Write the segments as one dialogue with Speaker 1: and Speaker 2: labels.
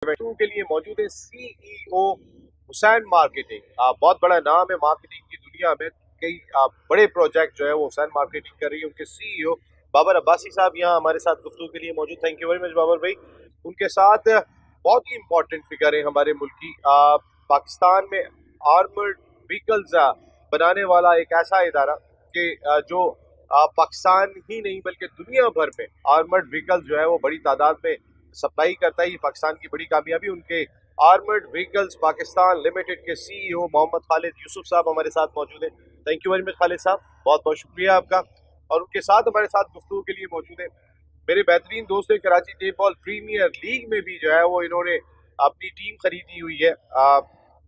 Speaker 1: To के लिए मौजूद है सीईओ हुसैन मार्केटिंग। बहुत बड़ा नाम है मार्केटिंग की दुनिया में। कई बड़े प्रोजेक्ट जो है वो हुसैन मार्केटिंग कर रही है। उनके सीईओ बाबर अब्बासी साहब यहाँ हमारे साथ गुफ्तगू के लिए मौजूद। Thank you very much Babar भाई। उनके साथ बहुत ही इंपॉर्टेंट फिगर है हमारे मुल्क की। पाकिस्तान में आर्मर्ड व्हीकल्स बनाने वाला एक ऐसा इदारा कि जो पाकिस्तान ही नहीं बल्कि दुनिया भर में आर्मर्ड व्हीकल्स जो है वो बड़ी तादाद में सप्लाई करता है। ये पाकिस्तान की बड़ी कामयाबी। उनके आर्मर्ड व्हीकल्स पाकिस्तान लिमिटेड के सीईओ मोहम्मद खालिद यूसुफ साहब हमारे साथ मौजूद हैं। Thank you very much Khalid साहब, बहुत बहुत शुक्रिया आपका। और उनके साथ हमारे साथ गुफ्तगू के लिए मौजूद है मेरे बेहतरीन दोस्त है Karachi tape ball premier league में भी जो है वो इन्होंने अपनी टीम खरीदी हुई है।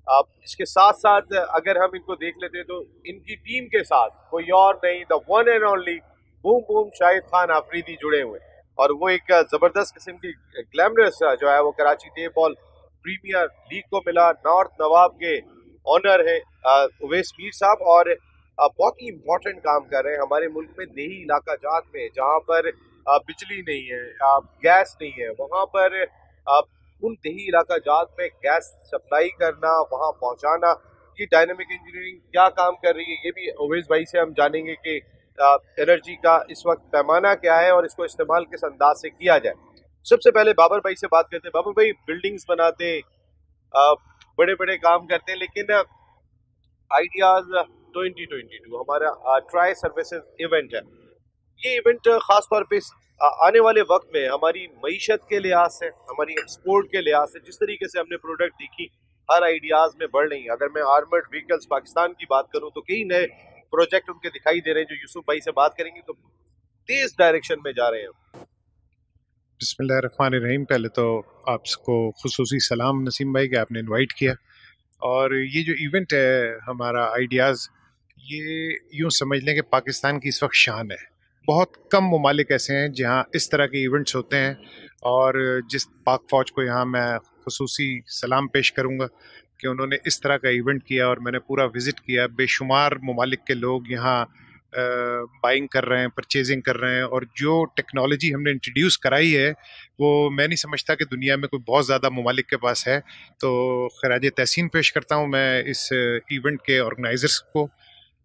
Speaker 1: आप इसके साथ साथ अगर हम इनको देख लेते हैं तो इनकी टीम के साथ कोई और नहीं, the one and only boom boom Shahid Khan Afridi जुड़े हुए हैं। और वो एक जबरदस्त किस्म की ग्लैमरस जो है वो Karachi tape ball premier league को मिला। नॉर्थ नवाब के ऑनर है उवैस मीर साहब और बहुत ही इंपॉर्टेंट काम कर रहे हैं हमारे मुल्क में देही इलाका जात में जहाँ पर बिजली नहीं है, गैस नहीं है, वहाँ पर उन देही इलाका जात में गैस सप्लाई करना, वहाँ पहुँचाना। ये डायनेमिक इंजीनियरिंग क्या काम कर रही है ये भी उवैस भाई से हम जानेंगे कि एनर्जी का इस वक्त पैमाना क्या है और इसको इस्तेमाल किस अंदाज से किया जाए। सबसे पहले बाबर भाई से बात करते हैं। बाबर भाई बिल्डिंग्स बनाते, बड़े बड़े काम करते हैं, लेकिन आइडियाज 2022 हमारा ट्राई सर्विसेज इवेंट है। ये इवेंट खास तौर पे आने वाले वक्त में हमारी मईशत के लिहाज से, हमारी एक्सपोर्ट के लिहाज से, जिस तरीके से हमने प्रोडक्ट देखी हर आइडियाज में बढ़ रही है। अगर मैं आर्मर्ड व्हीकल्स पाकिस्तान की बात करूं तो कई नए प्रोजेक्ट उनके दिखाई दे रहे हैं जो यूसुफ भाई से बात करेंगे तो तेज डायरेक्शन में जा रहे हैं।
Speaker 2: बिस्मिल्लाहिर्रहमानिर्रहीम। पहले तो आपको खुसूसी सलाम नसीम भाई कि आपने इनवाइट किया। और ये जो इवेंट है हमारा आइडियाज़, ये यूँ समझ लें कि पाकिस्तान की इस वक्त शान है। बहुत कम ममालिक ऐसे हैं जहाँ इस तरह के इवेंट्स होते हैं। और जिस पाक फ़ौज को यहाँ मैं खुसूसी सलाम पेश करूँगा कि उन्होंने इस तरह का इवेंट किया और मैंने पूरा विज़िट किया। बेशुमार ममालिक के लोग यहाँ बाइंग कर रहे हैं, परचेजिंग कर रहे हैं। और जो टेक्नोलॉजी हमने इंट्रोड्यूस कराई है वो मैं नहीं समझता कि दुनिया में कोई बहुत ज़्यादा ममालिक के पास है। तो खराज तहसीन पेश करता हूँ मैं इस इवेंट के ऑर्गेनाइजर्स को,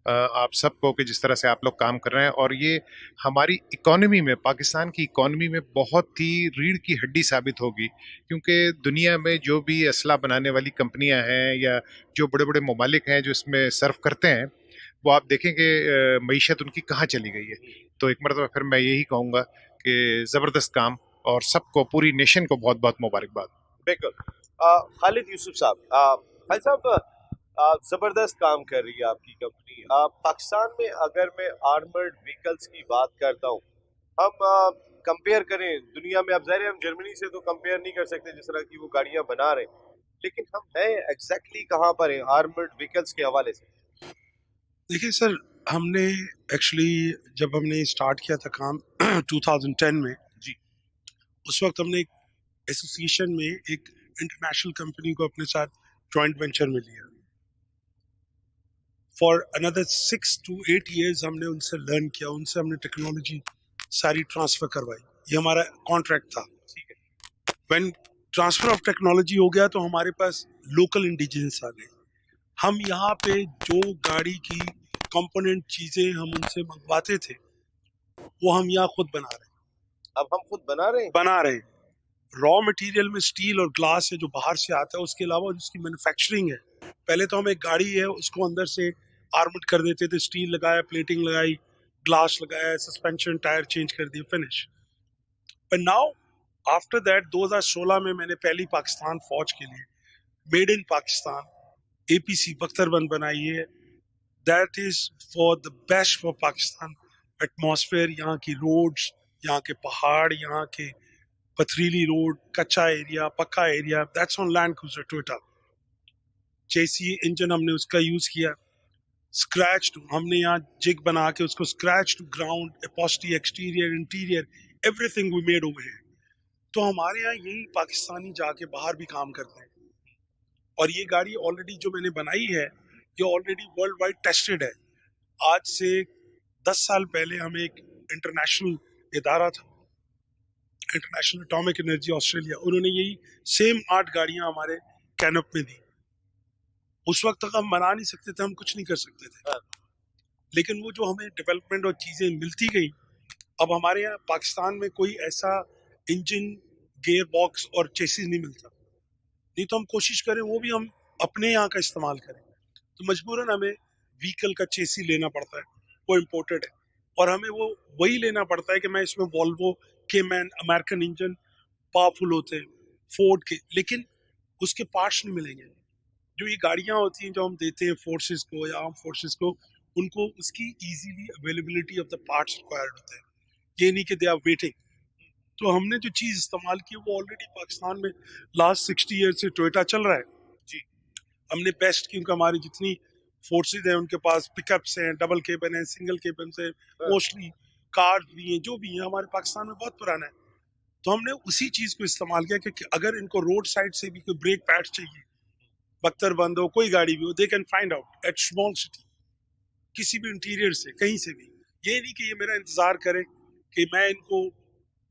Speaker 2: आप सबको, कि जिस तरह से आप लोग काम कर रहे हैं। और ये हमारी इकोनॉमी में, पाकिस्तान की इकोनॉमी में बहुत ही रीढ़ की हड्डी साबित होगी। क्योंकि दुनिया में जो भी असला बनाने वाली कंपनियां हैं या जो बड़े बड़े ममालिक हैं जो इसमें सर्व करते हैं, वो आप देखें कि मईशत उनकी कहाँ चली गई है। तो एक मरतबा फिर मैं यही कहूँगा कि ज़बरदस्त काम, और सबको, पूरी नेशन को बहुत बहुत मुबारकबाद।
Speaker 1: बिल्कुल। खालिद यूसुफ साहब, खालिद साहब, जबरदस्त काम कर रही है आपकी कंपनी। पाकिस्तान में अगर मैं आर्मर्ड व्हीकल्स की बात करता हूँ, हम कंपेयर करें दुनिया में, अब ज़ाहिर है हम जर्मनी से तो कंपेयर नहीं कर सकते जिस तरह की वो गाड़ियां बना रहे हैं, लेकिन हम हैं एग्जैक्टली कहाँ पर हैं आर्मर्ड व्हीकल्स के हवाले से?
Speaker 3: देखिए सर, हमने एक्चुअली जब हमने स्टार्ट किया था काम 2010 में
Speaker 1: जी।
Speaker 3: उस वक्त हमने एक एसोसिएशन में एक इंटरनेशनल कंपनी को अपने साथ जॉइंट वेंचर में लिया। फॉर अनदर 6 to 8 years हमने उनसे लर्न किया, उनसे हमने टेक्नोलॉजी सारी ट्रांसफर करवाई। ये हमारा कॉन्ट्रैक्ट था।
Speaker 1: ठीक है।
Speaker 3: व्हेन ट्रांसफर ऑफ टेक्नोलॉजी हो गया तो हमारे पास लोकल इंडिजिनेस आ गए। हम यहाँ पे जो गाड़ी की कंपोनेंट चीजें हम उनसे मंगवाते थे वो हम यहाँ खुद बना रहे हैं।
Speaker 1: अब हम खुद बना रहे हैं।
Speaker 3: रॉ मटेरियल में स्टील और ग्लास है जो बाहर से आता है, उसके अलावा जिसकी मैन्युफैक्चरिंग है, पहले तो हम एक गाड़ी है उसको अंदर से आर्मड कर देते थे, स्टील लगाया, प्लेटिंग लगाई, ग्लास लगाया, सस्पेंशन, टायर चेंज कर दिए, फिनिश। पर नाउ आफ्टर दैट 2016 में मैंने पहली पाकिस्तान फौज के लिए मेड इन पाकिस्तान एपीसी बख्तरबंद बनाई है। That is for the best for Pakistan. Atmosphere, यहाँ की रोड्स, यहाँ के पहाड़, यहाँ के पथरीली रोड, कच्चा एरिया, पक्का area, that's on Land Cruiser Toyota. Chassis engine हमने उसका यूज किया। स्क्रैच टू, हमने यहाँ जिग बना के उसको scratch to ground, upholstery, exterior, interior, everything we made over here. तो हमारे यहाँ यही पाकिस्तानी जाके बाहर भी काम करते हैं। और ये गाड़ी ऑलरेडी जो मैंने बनाई है ये ऑलरेडी वर्ल्ड वाइड टेस्टेड है। आज से 10 साल पहले हमें एक इंटरनेशनल इदारा था, इंटरनेशनल एटॉमिक एनर्जी ऑस्ट्रेलिया, उन्होंने यही सेम 8 गाड़ियां हमारे कैनप में दी। उस वक्त तक हम बना नहीं सकते थे, हम कुछ नहीं कर सकते थे,
Speaker 1: हाँ,
Speaker 3: लेकिन वो जो हमें डेवलपमेंट और चीजें मिलती गई, अब हमारे यहाँ पाकिस्तान में कोई ऐसा इंजन, गियर बॉक्स और चेसिस नहीं मिलता। नहीं तो हम कोशिश करें वो भी हम अपने यहाँ का इस्तेमाल करें, तो मजबूरन हमें व्हीकल का चेसी लेना पड़ता है, वो इम्पोर्टेड है, और हमें वो वही लेना पड़ता है कि मैं इसमें वॉल्वो के मैन अमेरिकन इंजन पावरफुल होते हैं फोर्ड के, लेकिन उसके पार्ट्स नहीं मिलेंगे। जो ये गाड़ियां होती हैं जो हम देते हैं फोर्सेस को या आर्म फोर्सेस को, उनको उसकी easily availability of the parts required होता है, ये नहीं कि दे आर वेटिंग। तो हमने जो चीज इस्तेमाल की वो ऑलरेडी पाकिस्तान में लास्ट 60 ईयर से टोयोटा चल रहा है
Speaker 1: जी।
Speaker 3: हमने बेस्ट की, क्योंकि हमारी जितनी फोर्सेज हैं उनके पास पिकअप्स हैं, डबल केबन है, सिंगल केबन है,
Speaker 1: हाँ,
Speaker 3: मोस्टली कार्स भी हैं, जो भी है हमारे पाकिस्तान में बहुत पुराना है। तो हमने उसी चीज को इस्तेमाल किया कि अगर इनको रोड साइड से भी कोई ब्रेक पैड चाहिए, बख्तरबंद हो, कोई गाड़ी भी हो, they can find out at small city, किसी भी इंटीरियर से कहीं से भी। ये नहीं कि ये मेरा इंतजार करे कि मैं इनको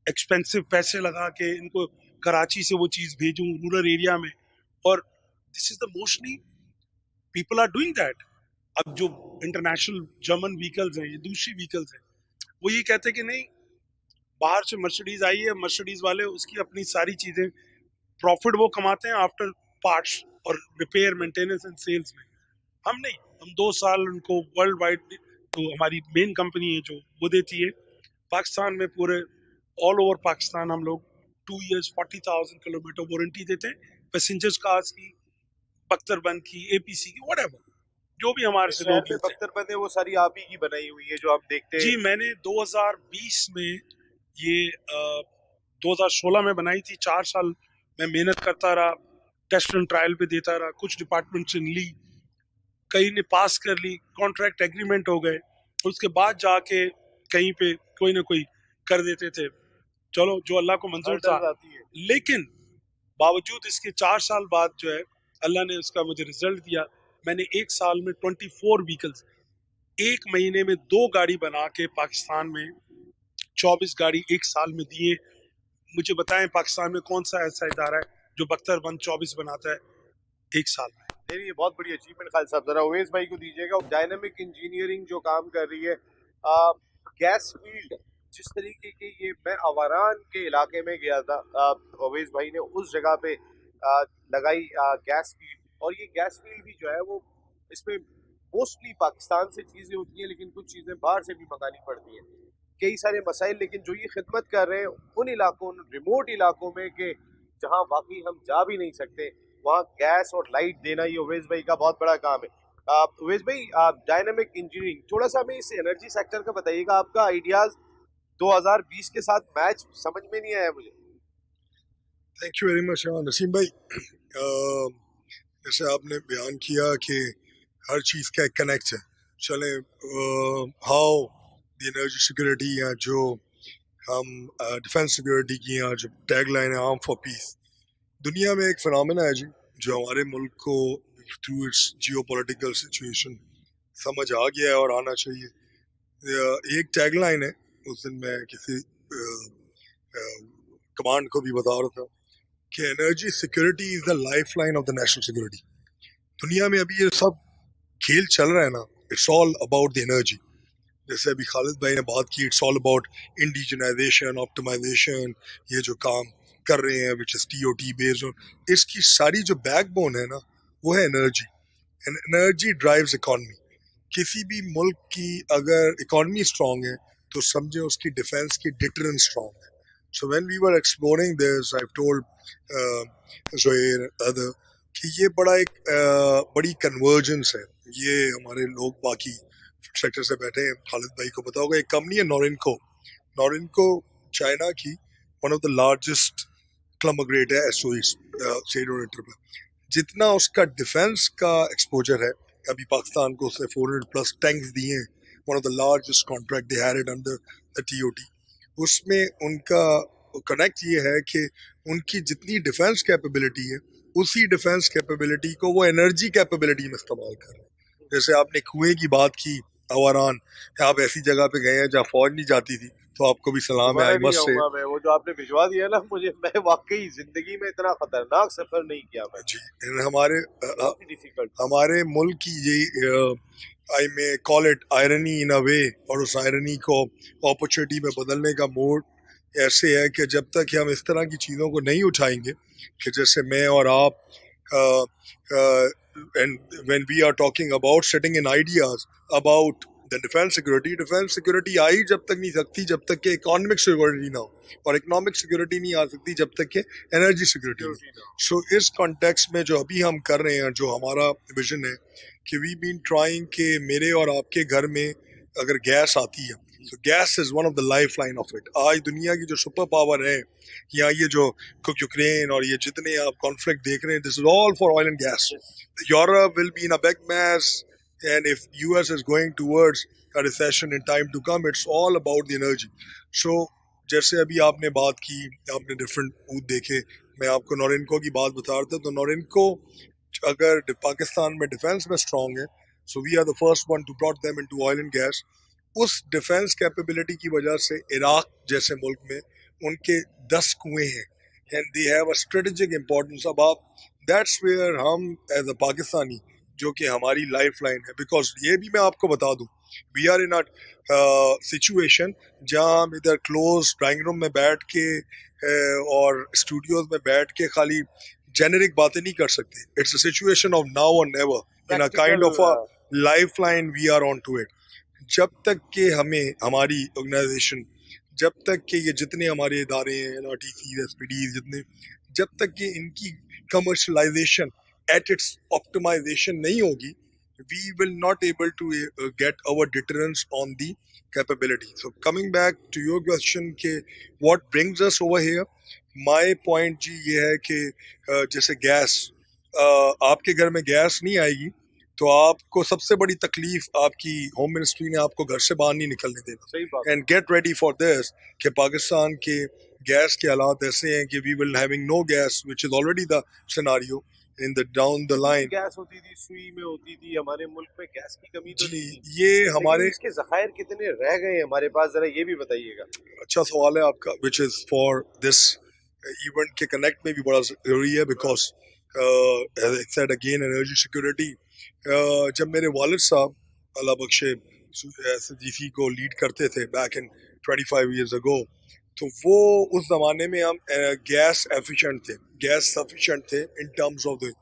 Speaker 3: एक्सपेंसिव पैसे लगा के इनको कराची से वो चीज भेजूं रूरल एरिया में, और this is the mostly people are doing that. अब जो इंटरनेशनल जर्मन व्हीकल्स हैं, ये दूसरी व्हीकल्स हैं, वो ये कहते हैं कि नहीं, बाहर से मर्सिडीज आई है, मर्सिडीज वाले उसकी अपनी सारी चीजें प्रॉफिट वो कमाते हैं आफ्टर पार्ट्स और रिपेयर मेंटेनेंस एंड सेल्स में। हम नहीं, हम 2 साल उनको वर्ल्ड वाइड, तो हमारी मेन कंपनी है जो वो देती है पाकिस्तान में, पूरे ऑल ओवर पाकिस्तान हम लोग 2 इयर्स 40,000 किलोमीटर वारंटी देते हैं, पैसेंजर्स कार्स की, बख्तरबंद की, एपीसी की, व्हाटएवर जो भी हमारे
Speaker 1: जिस
Speaker 3: से
Speaker 1: शहर
Speaker 3: लोग
Speaker 1: में
Speaker 3: लेते हैं।
Speaker 1: बख्तरबंद है वो सारी आप ही की बनाई हुई है जो हम देखते
Speaker 3: जी,
Speaker 1: हैं।
Speaker 3: मैंने 2020 में ये 2016 में बनाई थी, 4 साल मैं मेहनत करता रहा, टेस्ट एंड ट्रायल पे देता रहा, कुछ डिपार्टमेंट से ली, कहीं ने पास कर ली, कॉन्ट्रैक्ट एग्रीमेंट हो गए, उसके बाद जाके कहीं पे कोई ना कोई कर देते थे, चलो जो अल्लाह को मंजूर था।
Speaker 1: हर्डल्स आती है।
Speaker 3: लेकिन बावजूद इसके 4 साल बाद जो है अल्लाह ने उसका मुझे रिजल्ट दिया। मैंने 1 साल में 24 व्हीकल्स, 1 महीने में 2 गाड़ी बना के पाकिस्तान में 24 गाड़ी 1 साल में दिए। मुझे बताएं पाकिस्तान में कौन सा ऐसा इदारा है जो बख्तरबंद 24 बनाता है 1 साल में?
Speaker 1: नहीं, ये बहुत बड़ी अचीवमेंट खालिद साहब। जरा अवेज भाई को दीजिएगा। डायनामिक इंजीनियरिंग जो काम कर रही है, गैस फील्ड जिस तरीके की, ये मैं अवारान के इलाके में गया था, अवेज भाई ने उस जगह पे लगाई गैस फील्ड। और ये गैस फील्ड भी जो है वो, इसमें मोस्टली पाकिस्तान से चीजें होती हैं, लेकिन कुछ चीजें बाहर से भी मंगानी पड़ती हैं, कई सारे मसाइल। लेकिन जो ये खिदमत कर रहे हैं उन इलाकों, रिमोट इलाकों में, के जहाँ वाकई हम जा भी नहीं सकते, वहाँ गैस और लाइट देना, ये उवैस भाई का बहुत बड़ा काम है। उवैस भाई, डायनामिक इंजीनियरिंग, थोड़ा सा हमें इस एनर्जी सेक्टर का बताइएगा। आपका आइडियाज 2020 के साथ मैच समझ में नहीं आया मुझे।
Speaker 4: Thank you very much Naseem भाई। जैसे आपने बयान किया कि हर चीज़ का एक कनेक्ट है, चले हाउ द एनर्जी सिक्योरिटी, या जो हम डिफेंस सिक्योरिटी की या जो टैग लाइन है आर्म फॉर पीस, दुनिया में एक फिनोमेना है जी जो हमारे मुल्क को through it's geo political situation समझ आ गया है और आना चाहिए। एक टैग लाइन है, उस दिन मैं किसी कमांड को भी बता रहा था कि energy security is the life line of the national security. दुनिया में अभी ये सब खेल चल रहा है ना, it's all about the energy. जैसे अभी खालिद भाई ने बात की, it's all about indigenization, optimization, ये जो काम कर रहे हैं which is TOT based on, इसकी सारी जो बैकबोन है ना वो है energy, and energy drives economy. किसी भी मुल्क की अगर इकॉनमी स्ट्रांग है तो समझे उसकी डिफेंस की डिटरेंस स्ट्रांग है। So when we were exploring this, I have told Zoher other कि ये बड़ा एक बड़ी कन्वर्जेंस है। ये हमारे लोग बाकी सेक्टर से बैठे हैं, खालिद भाई को पता होगा, एक कंपनी है नॉरिनको। नॉरिनको चाइना की वन ऑफ द लार्जेस्ट क्लमग्रेट है एसओईस स्टेट ओन एंटरप्राइज। जितना उसका डिफेंस का एक्सपोजर है, अभी पाकिस्तान को उसने 400+ टैंक्स दिए हैं, one of the largest contract they had it under the TOT. उसमें उनका कनेक्ट ये है कि उनकी जितनी डिफेंस कैपेबिलिटी है उसी डिफेंस कैपेबिलिटी को वो एनर्जी कैपेबिलिटी में इस्तेमाल कर रहे हैं। जैसे आपने कुएं की बात की, अवारान, आप ऐसी जगह पे गए हैं जहाँ फौज नहीं जाती थी, तो आपको भी सलाम है।
Speaker 1: दोबारा
Speaker 4: आई
Speaker 1: नहीं
Speaker 4: मस्ट से
Speaker 1: जाऊंगा मैं, वो जो आपने भिजवा दिया ना मुझे, मैं वाकई जिंदगी में इतना खतरनाक सफर नहीं किया मैं,
Speaker 4: जी, हमारे
Speaker 1: बहुत ही डिफिकल्ट।
Speaker 4: हमारे मुल्क की ये I may call it irony in a way, और उस आयरनी को अपॉर्चुनिटी में बदलने का मोड ऐसे है कि जब तक हम इस तरह की चीज़ों को नहीं उठाएंगे कि जैसे मैं और आप and when we are talking about setting in ideas about the defence security I जब तक नहीं सकती जब तक कि इकोनॉमिक सिक्योरिटी ना हो, और इकोनॉमिक सिक्योरिटी नहीं आ सकती जब तक कि एनर्जी सिक्योरिटी ना हो। सो इस कॉन्टेक्स्ट में जो अभी हम कर रहे हैं, जो हमारा विजन है कि वी बीन ट्राइंग कि मेरे और आपके घर में अगर गैस आती है तो gas is one of the life line of it. आज दुनिया की जो सुपर पावर है, या ये जो यूक्रेन और ये जितने आप कॉन्फ्लिक्ट देख रहे हैं, this is all for oil and gas. Europe will be in a big mess, and if US is going towards a recession in time to come, it's all about the energy. So जैसे अभी आपने बात की, आपने different booth देखे, मैं आपको Norinco की बात बता रहा था, तो नॉरिनको अगर पाकिस्तान में डिफेंस में स्ट्रांग है, so we are the first one to brought them into oil and gas. उस डिफेंस कैपेबिलिटी की वजह से इराक जैसे मुल्क में उनके 10 कुएं हैं, and they have a strategic importance. अब आप दैट्स वेयर हम एज अ पाकिस्तानी, जो कि हमारी लाइफ लाइन है, बिकॉज ये भी मैं आपको बता दूं, we are in a situation जहाँ हम इधर क्लोज ड्राइंग रूम में बैठ के और स्टूडियोज में बैठ के खाली जेनेरिक बातें नहीं कर सकते। It's a situation of now or never, in a kind of a life line we are on to it. जब तक कि हमें हमारी ऑर्गेनाइजेशन, जब तक कि ये जितने हमारे इदारे हैं, एनआरटीसी, एसपीडी, जितने, जब तक कि इनकी कमर्शलाइजेशन एट इट्स ऑप्टिमाइजेशन नहीं होगी, we will not able to get our deterrence on the capability. So coming back to your question कि what brings us over here, my point जी ये है कि जैसे गैस, आपके घर में गैस नहीं आएगी तो आपको सबसे बड़ी तकलीफ आपकी होम मिनिस्ट्री ने आपको घर से बाहर नहीं निकलने देना।
Speaker 1: सही बात।
Speaker 4: And get ready for this कि पाकिस्तान के गैस के हालात ऐसे हैं कि we will having no gas, which is already the scenario in the down the line.
Speaker 1: Gas होती थी, सुई में होती थी, हमारे मुल्क में गैस की कमी तो
Speaker 4: जी,
Speaker 1: नहीं थी,
Speaker 4: ये
Speaker 1: लेकिन
Speaker 4: हमारे
Speaker 1: इसके जखायर कितने रह गए हमारे पास, जरा ये भी बताइएगा।
Speaker 4: अच्छा सवाल है आपका, which is for this event के कनेक्ट में भी बड़ा जरूरी है, because said again energy security. जब मेरे वालिद साहब अल्लाह बख्शे एसजीसी को लीड करते थे बैक इन 25 years ago, तो वो उस ज़माने में हम गैस एफिशिएंट थे, गैस सफिशिएंट थे in terms of the,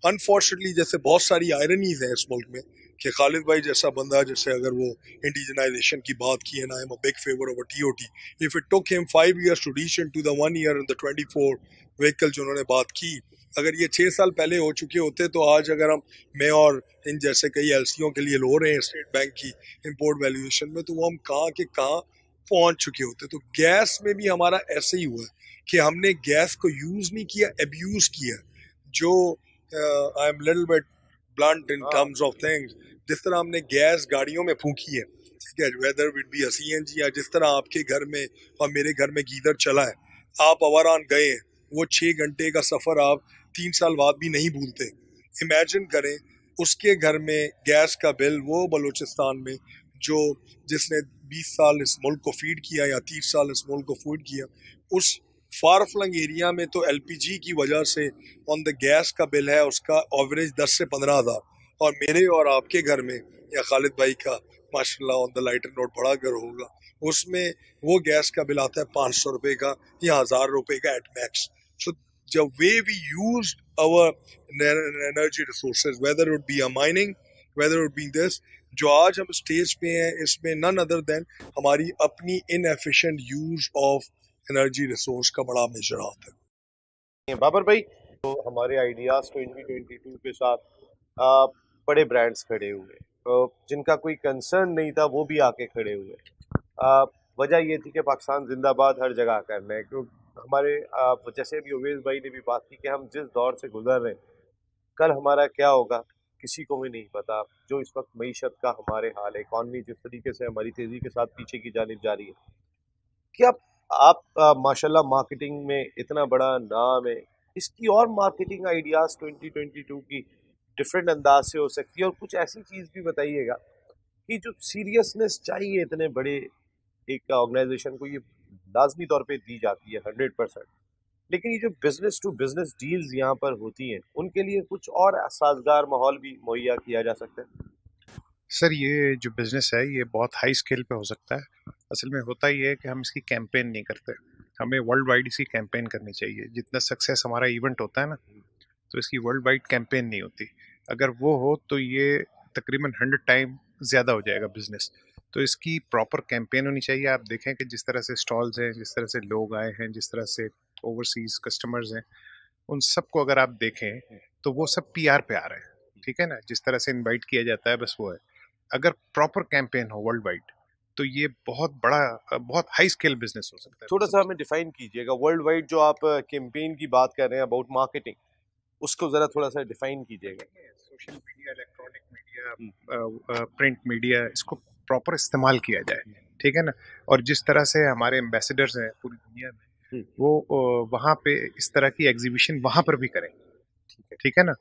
Speaker 4: unfortunately जैसे बहुत सारी आयरनीज हैं इस मुल्क में कि खालिद भाई जैसा बंदा, जैसे अगर वो इंडिजनाइजेशन की बात की है ना, I am a big favour of TOT, if it took him 5 years to reach into the 1 year in the 24 vehicle जो उन्होंने बात की, अगर ये 6 साल पहले हो चुके होते तो आज अगर हम, मैं और इन जैसे कई एलसीओ के लिए लो रहे हैं स्टेट बैंक की इंपोर्ट वैल्यूएशन में, तो वो हम कहाँ के कहाँ पहुंच चुके होते। तो गैस में भी हमारा ऐसे ही हुआ कि हमने गैस को यूज नहीं किया, एब्यूज किया। जो I am little bit blunt in terms of things, जिस तरह हमने गैस गाड़ियों में फूकी है, ठीक है, whether it be a CNG, या जिस तरह आपके घर में और मेरे घर में गीजर चला है, आप अवारान गए हैं, वो 6 घंटे का सफर आप 3 साल बाद भी नहीं भूलते। इमेजिन करें उसके घर में गैस का बिल, वो बलूचिस्तान में जो जिसने 20 साल इस मुल्क को फीड किया या 30 साल इस मुल्क को फीड किया, उस फार फ्लंग एरिया में तो एलपीजी की वजह से ऑन द गैस का बिल है उसका एवरेज 10 से 15 हज़ार, और मेरे और आपके घर में या खालिद भाई का माशाल्लाह ऑन द लाइटर नोट बड़ा घर होगा, उसमें वो गैस का बिल आता है 500 रुपए का या 1000 रुपए का at max. So the way we use our energy resources, whether it be a mining, whether it be this, जो आज हम स्टेज पे हैं, इसमें नन अदर देन हमारी अपनी inefficient use of energy resource का बड़ा मेजर हाथ है।
Speaker 1: बाबर भाई, तो हमारे आइडियाज 2022 के साथ बड़े ब्रांड्स खड़े हुए, तो जिनका कोई कंसर्न नहीं था वो भी आके खड़े हुए। वजह ये थी कि पाकिस्तान जिंदाबाद हर जगह करना है, क्योंकि हमारे जैसे अभी उवैस भाई ने भी बात की कि हम जिस दौर से गुजर रहे हैं, कल हमारा क्या होगा किसी को भी नहीं पता। जो इस वक्त मईशत का हमारे हाल है, इकॉनमी जिस तरीके से हमारी तेज़ी के साथ पीछे की जानिब जा रही है, क्या आप माशाल्लाह मार्केटिंग में इतना बड़ा नाम है, इसकी और मार्केटिंग आइडियाज़ 2022 की डिफरेंट अंदाज से हो सकती है, और कुछ ऐसी चीज़ भी बताइएगा कि जो सीरियसनेस चाहिए इतने बड़े एक ऑर्गेनाइजेशन को ये लाजमी तौर पे दी जाती है 100%। लेकिन ये जो बिजनेस टू बिजनेस डील्स यहाँ पर होती हैं उनके लिए कुछ और साजगार माहौल भी मुहैया किया जा सकता है।
Speaker 2: सर ये जो बिजनेस है ये बहुत हाई स्केल पे हो सकता है। असल में होता ये है कि हम इसकी कैंपेन नहीं करते, हमें वर्ल्ड वाइड इसकी कैंपेन करनी चाहिए। जितना सक्सेस हमारा इवेंट होता है ना, तो इसकी वर्ल्ड वाइड कैंपेन नहीं होती। अगर वो हो तो ये तकरीबन 100 टाइम ज़्यादा हो जाएगा बिजनेस। तो इसकी प्रॉपर कैंपेन होनी चाहिए। आप देखें कि जिस तरह से स्टॉल्स हैं, जिस तरह से लोग आए हैं, जिस तरह से ओवरसीज कस्टमर्स हैं, उन सबको अगर आप देखें तो वो सब पीआर पे आ रहे हैं। ठीक है ना, जिस तरह से इनवाइट किया जाता है बस वो है। अगर प्रॉपर कैंपेन हो वर्ल्ड वाइड तो ये बहुत बड़ा, बहुत हाई स्केल बिजनेस हो सकता है।
Speaker 1: थोड़ा सा हमें डिफाइन कीजिएगा वर्ल्ड वाइड जो आप कैंपेन की बात कर रहे हैं अबाउट मार्केटिंग, उसको जरा थोड़ा सा डिफाइन कीजिएगा।
Speaker 2: Social media, electronic media, print media, इसको प्रॉपर इस्तेमाल किया जाए। ठीक है ना। और जिस तरह से हमारे एम्बेसडर्स हैं पूरी दुनिया में, वो वहाँ पे इस तरह की एग्जीबिशन वहाँ पर भी करें। ठीक है ना।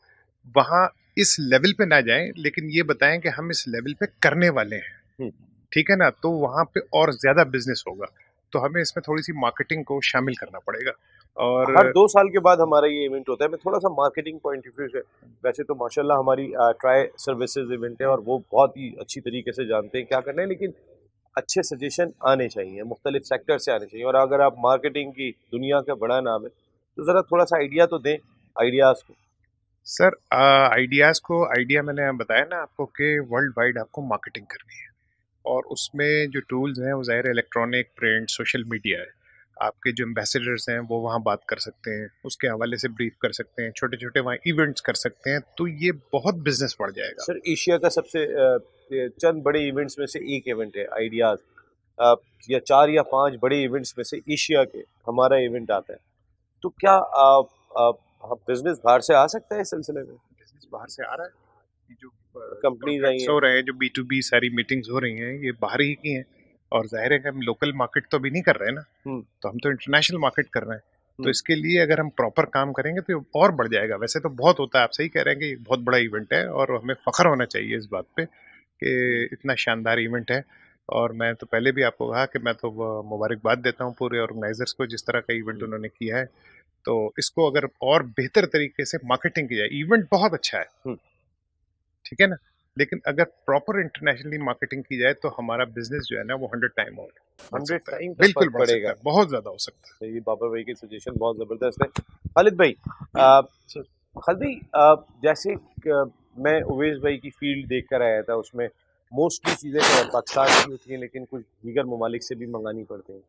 Speaker 2: वहाँ इस लेवल पे ना जाएं, लेकिन ये बताएं कि हम इस लेवल पे करने वाले हैं। ठीक है ना। तो वहाँ पे और ज्यादा बिजनेस होगा। तो हमें इसमें थोड़ी सी मार्केटिंग को शामिल करना पड़ेगा। और
Speaker 1: हर 2 साल के बाद हमारा ये इवेंट होता है। मैं थोड़ा सा मार्केटिंग पॉइंट ऑफ व्यू से, वैसे तो माशाल्लाह हमारी ट्राई सर्विसेज इवेंट है और वो बहुत ही अच्छी तरीके से जानते हैं क्या करना है, लेकिन अच्छे सजेशन आने चाहिए, मुख्तलिफ सेक्टर से आने चाहिए। और अगर आप मार्केटिंग की दुनिया का बड़ा नाम है तो ज़रा थोड़ा सा आइडिया तो दें आइडियाज़ को।
Speaker 2: सर आइडियाज़ को, आइडिया मैंने बताया ना आपको कि वर्ल्ड वाइड आपको मार्केटिंग करनी है। और उसमें जो टूल्स हैं वो ज़ाहिर इलेक्ट्रॉनिक, प्रिंट, सोशल मीडिया है। आपके जो एम्बेसडर्स हैं वो वहाँ बात कर सकते हैं, उसके हवाले से ब्रीफ कर सकते हैं, छोटे छोटे वहाँ इवेंट्स कर सकते हैं। तो ये बहुत बिजनेस बढ़ जाएगा।
Speaker 1: सर एशिया का सबसे चंद बड़े इवेंट्स में से एक इवेंट है आइडियाज़, या 4 या 5 बड़े इवेंट्स में से एशिया के हमारा इवेंट आता है। तो क्या बिजनेस बाहर से आ सकता है इस सिलसिले में?
Speaker 2: बिजनेस बाहर से आ रहा है। ये जो
Speaker 1: कंपनीज आई
Speaker 2: कॉन्ट्रैक्ट्स
Speaker 1: हैं।
Speaker 2: हो रहे हैं, जो B2B सारी मीटिंग्स हो रही हैं, ये बाहर ही की हैं। और जाहिर है कि हम लोकल मार्केट तो अभी नहीं कर रहे हैं ना, तो हम तो इंटरनेशनल मार्केट कर रहे हैं। तो इसके लिए अगर हम प्रॉपर काम करेंगे तो और बढ़ जाएगा। वैसे तो बहुत होता है, आप सही कह रहे हैं कि बहुत बड़ा इवेंट है और हमें फख्र होना चाहिए इस बात पे कि इतना शानदार इवेंट है। और मैं तो पहले भी आपको कहा कि मैं तो मुबारकबाद देता हूँ पूरे ऑर्गेनाइजर्स को जिस तरह का इवेंट उन्होंने किया है। तो इसको अगर और बेहतर तरीके से मार्केटिंग की जाए, इवेंट बहुत अच्छा है, ठीक है ना, लेकिन अगर प्रॉपर इंटरनेशनली मार्केटिंग की जाए तो हमारा बिजनेस जो है ना वो 100 टाइम और बढ़
Speaker 1: 100
Speaker 2: सकता है।
Speaker 1: टाइम का
Speaker 2: बिल्कुल
Speaker 1: फर्क
Speaker 2: बढ़ सकता
Speaker 1: पड़ेगा।
Speaker 2: है, बहुत ज्यादा हो सकता है।
Speaker 1: ये बाबर भाई की सजेशन बहुत ज़बरदस्त है। खालिद भाई, खालिद भाई, जैसे मैं उवैस भाई की फील्ड देख कर आया था, उसमें मोस्टली चीज़ें पाकिस्तान की होती हैं लेकिन कुछ दीगर ममालिक से भी मंगानी पड़ती हैं।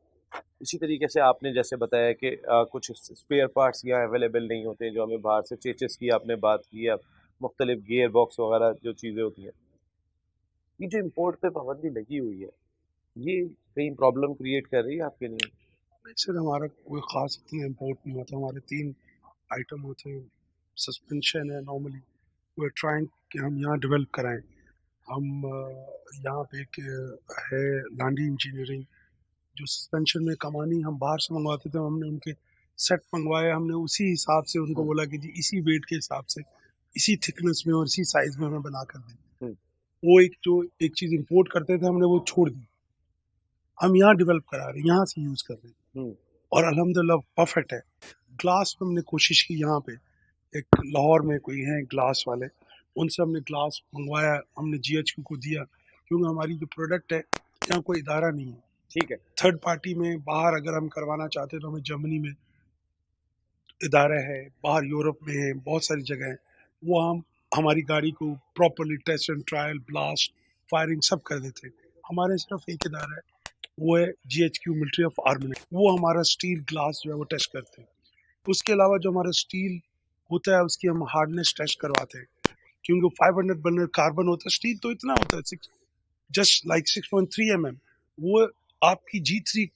Speaker 1: इसी तरीके से आपने जैसे बताया कि कुछ स्पेयर पार्ट्स यहाँ अवेलेबल नहीं होते जो हमें बाहर से, चेचिस की आपने बात की या मुख्तलिफ गियर बॉक्स वगैरह जो चीज़ें होती हैं, ये जो इम्पोर्ट पे पाबंदी लगी हुई है ये कहीं प्रॉब्लम क्रिएट कर रही है आपके लिए?
Speaker 3: सर हमारा कोई ख़ास इतना इम्पोर्ट नहीं होता, हमारे 3 आइटम होते हैं। सस्पेंशन है नॉर्मली, वो ट्राइंग कि हम यहाँ डेवलप कराएं। हम यहाँ पे एक है लांडी इंजीनियरिंग, जो सस्पेंशन में कमानी हम बाहर से मंगवाते थे, हमने उनके सेट मंगवाए। हमने उसी हिसाब से उनको बोला कि जी इसी वेट के हिसाब से, इसी थिकनेस में और इसी साइज में हमें बना कर दें। वो एक चीज़ इंपोर्ट करते थे, हमने वो छोड़ दी। हम यहाँ डेवलप करा रहे हैं, यहाँ से यूज़ कर रहे हैं और अल्हम्दुलिल्लाह परफेक्ट है। ग्लास में हमने कोशिश की, यहाँ पे एक लाहौर में कोई हैं ग्लास वाले, उनसे हमने ग्लास मंगवाया, हमने GHQ को दिया, क्योंकि हमारी जो प्रोडक्ट है यहाँ कोई इदारा नहीं है।
Speaker 1: ठीक है।
Speaker 3: थर्ड पार्टी में बाहर अगर हम करवाना चाहते हैं तो हमें जर्मनी में इदारा है, बाहर यूरोप में है, बहुत सारी जगह है। वो हम हमारी गाड़ी को properly test and trial, blast, firing सब कर देते हैं। हमारे सिर्फ एक इदारा है, वो है GHQ मिलिट्री ऑफ आर्मी। वो हमारा स्टील ग्लास जो है वो टेस्ट करते हैं। उसके अलावा जो हमारा स्टील होता है उसकी हम हार्डनेस टेस्ट करवाते हैं, क्योंकि 500 बर्नर कार्बन होता है, स्टील तो इतना होता है जस्ट लाइक 6.3 mm। वो आपकी G3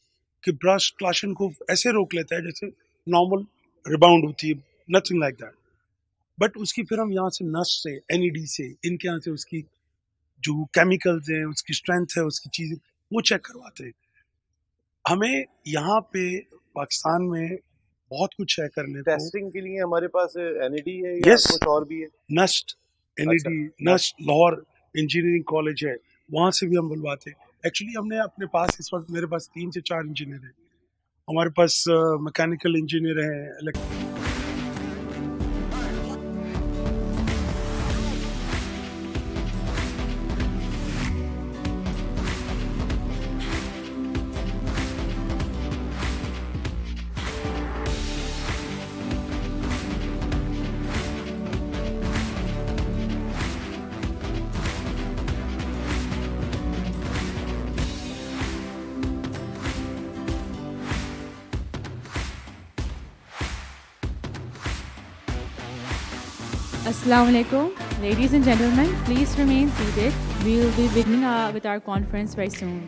Speaker 3: के ब्रश क्लाशन को ऐसे रोक लेता है जैसे नॉर्मल रिबाउंड होती है, नथिंग लाइक दैट। बट उसकी फिर हम यहाँ से नस से, NED से, इनके यहाँ से उसकी जो केमिकल्स हैं, उसकी स्ट्रेंथ है, उसकी चीज़ें वो चेक करवाते हैं। हमें यहाँ पे पाकिस्तान में बहुत कुछ है करने को।
Speaker 1: टेस्टिंग के लिए हमारे पास NED है या
Speaker 3: यस,
Speaker 1: कुछ और भी है?
Speaker 3: नस्ट,
Speaker 1: अच्छा,
Speaker 3: NED, NUST Lahore engineering college है, वहाँ से भी हम बुलवाते हैं। एक्चुअली हमने अपने पास इस वक्त मेरे पास 3 से 4 इंजीनियर हैं. हमारे पास मैकेनिकल इंजीनियर हैं,
Speaker 5: Assalamu alaikum. Ladies and gentlemen, please remain seated. We will be beginning with our conference very soon.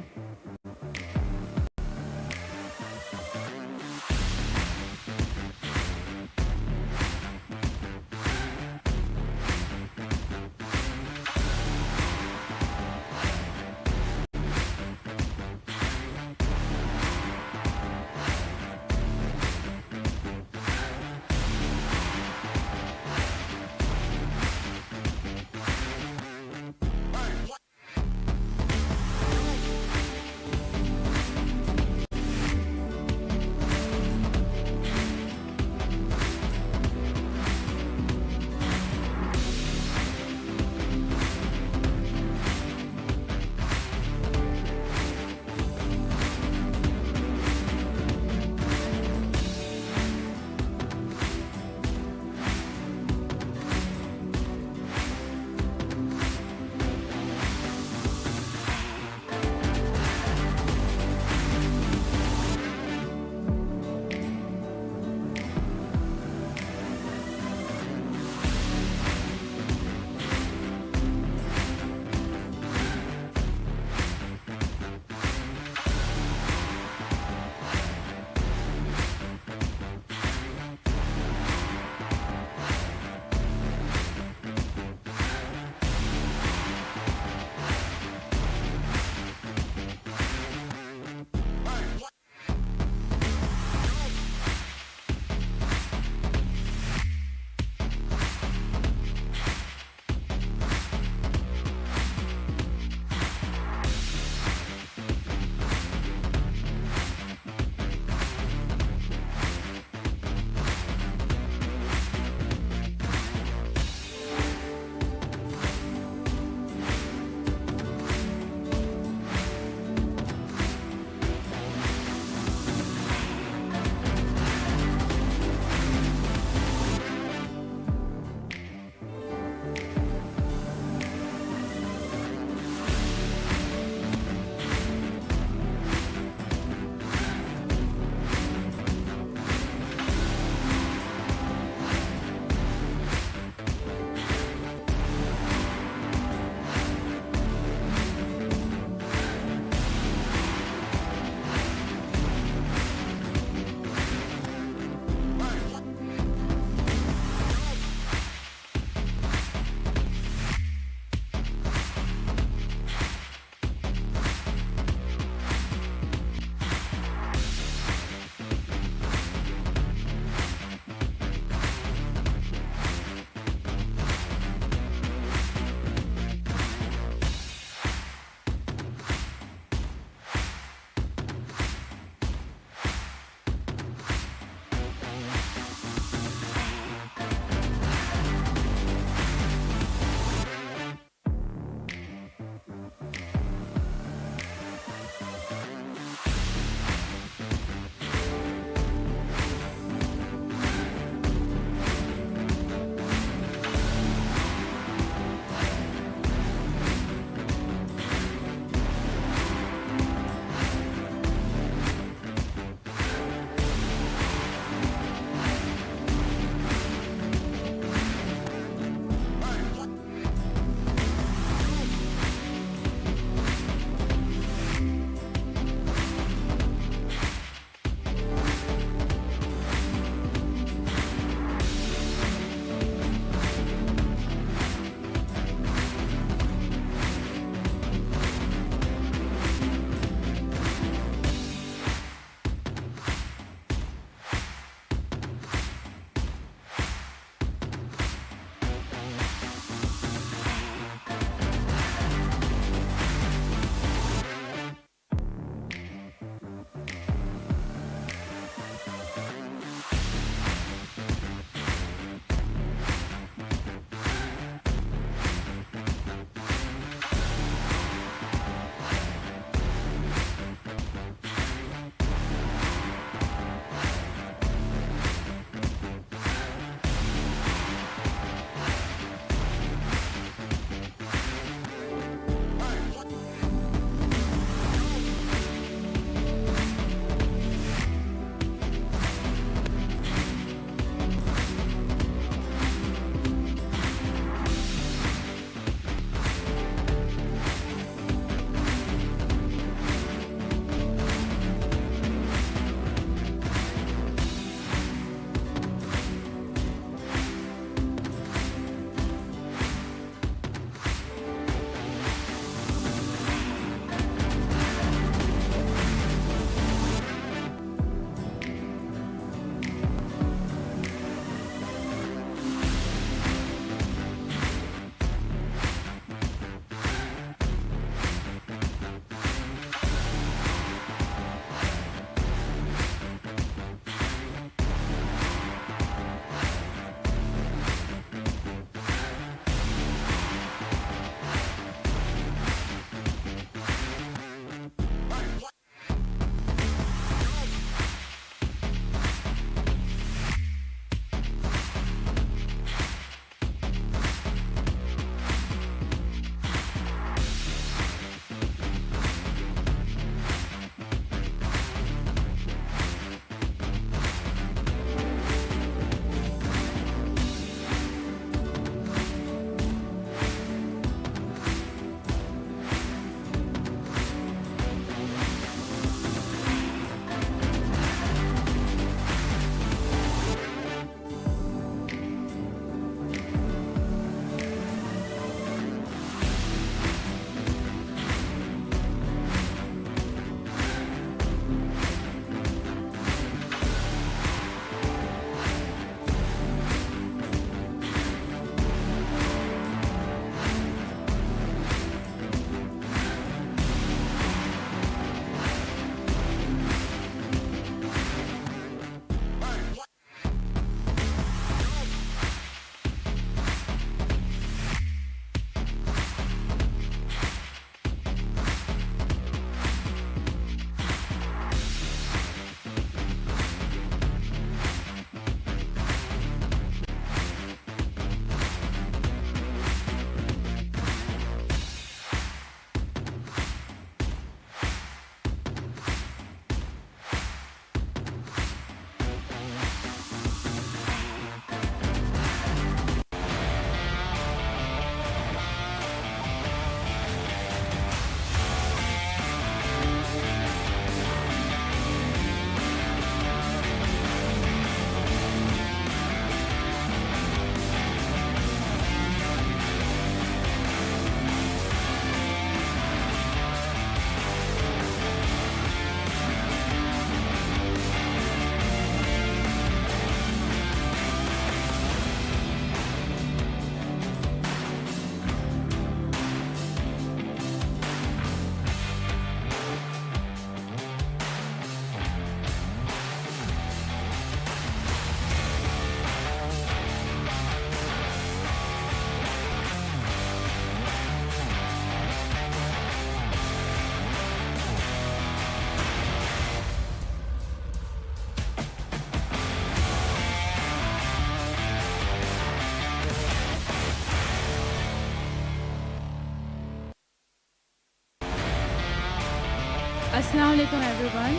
Speaker 5: Assalamu alaikum everyone.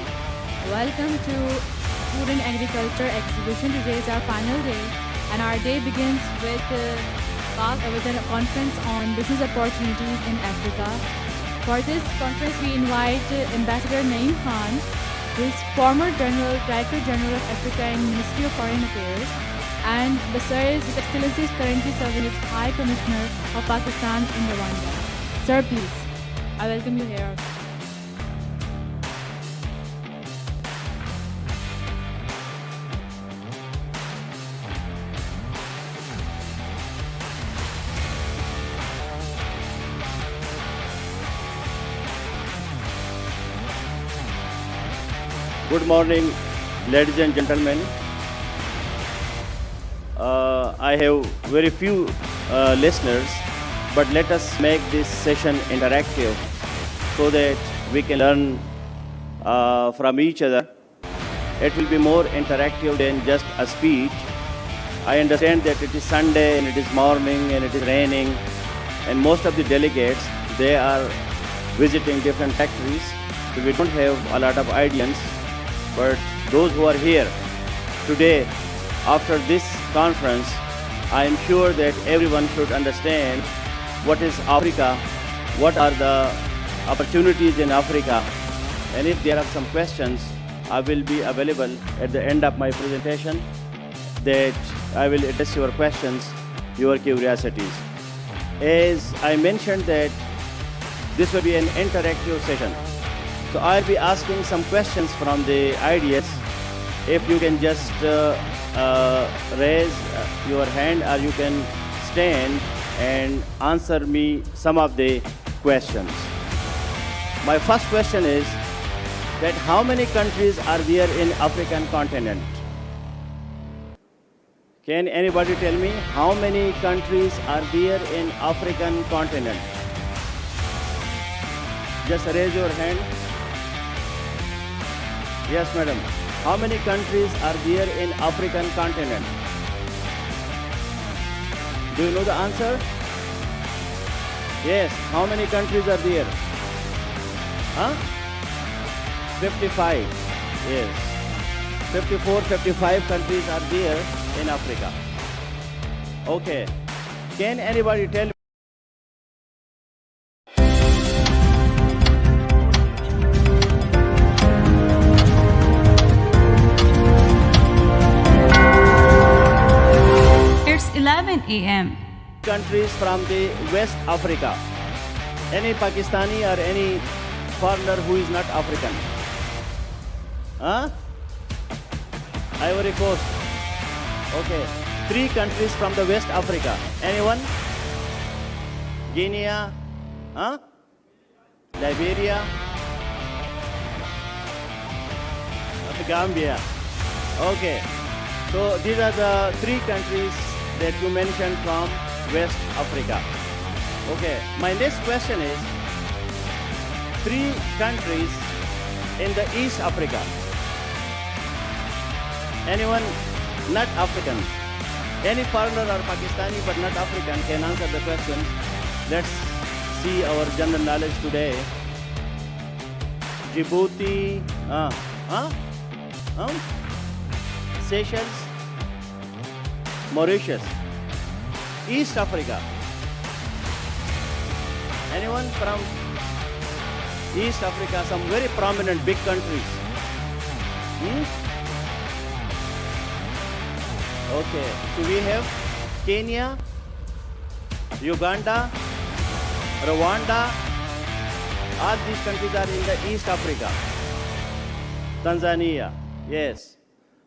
Speaker 5: Welcome to Food and Agriculture exhibition. Today is our final day and our day begins with a conference on business opportunities in Africa. For this conference we invite Ambassador Naeem Khan, who is former Director General of Africa in Ministry of Foreign Affairs, and besides His Excellency is currently serving as High Commissioner of Pakistan in Rwanda. Sir, please, I welcome you here.
Speaker 6: Good morning, ladies and gentlemen. I have very few listeners, but let us make this session interactive so that we can learn from each other. It will be more interactive than just a speech. I understand that it is Sunday and it is morning and it is raining, and most of the delegates, they are visiting different factories, so we don't have a lot of ideas. But those who are here today, after this conference, I am sure that everyone should understand what is Africa, what are the opportunities in Africa, and if there are some questions, I will be available at the end of my presentation that I will address your questions, your curiosities. As I mentioned that this will be an interactive session. So I'll be asking some questions from the ideas. If you can just raise your hand, or you can stand and answer me some of the questions. My first question is that how many countries are there in African continent? Can anybody tell me how many countries are there in African continent? Just raise your hand. Yes, madam. How many countries are there in African continent? Do you know the answer? Yes. How many countries are there? 55. Yes. 54, 55 countries are there in Africa. Okay. Can anybody tell me?
Speaker 7: It's 11 a.m.
Speaker 6: Countries from the West Africa. Any Pakistani or any foreigner who is not African? Ivory Coast. Okay. 3 countries from the West Africa. Anyone? Guinea? Liberia? Gambia. Okay. So these are the 3 countries that you mentioned from West Africa. Okay, my next question is 3 countries in the East Africa. Anyone not African? Any foreigner or Pakistani but not African can answer the question. Let's see our general knowledge today. Djibouti, Seychelles, Mauritius, East Africa. Anyone from East Africa? Some very prominent big countries. Okay, so we have Kenya, Uganda, Rwanda. All these countries are in the East Africa. Tanzania, yes.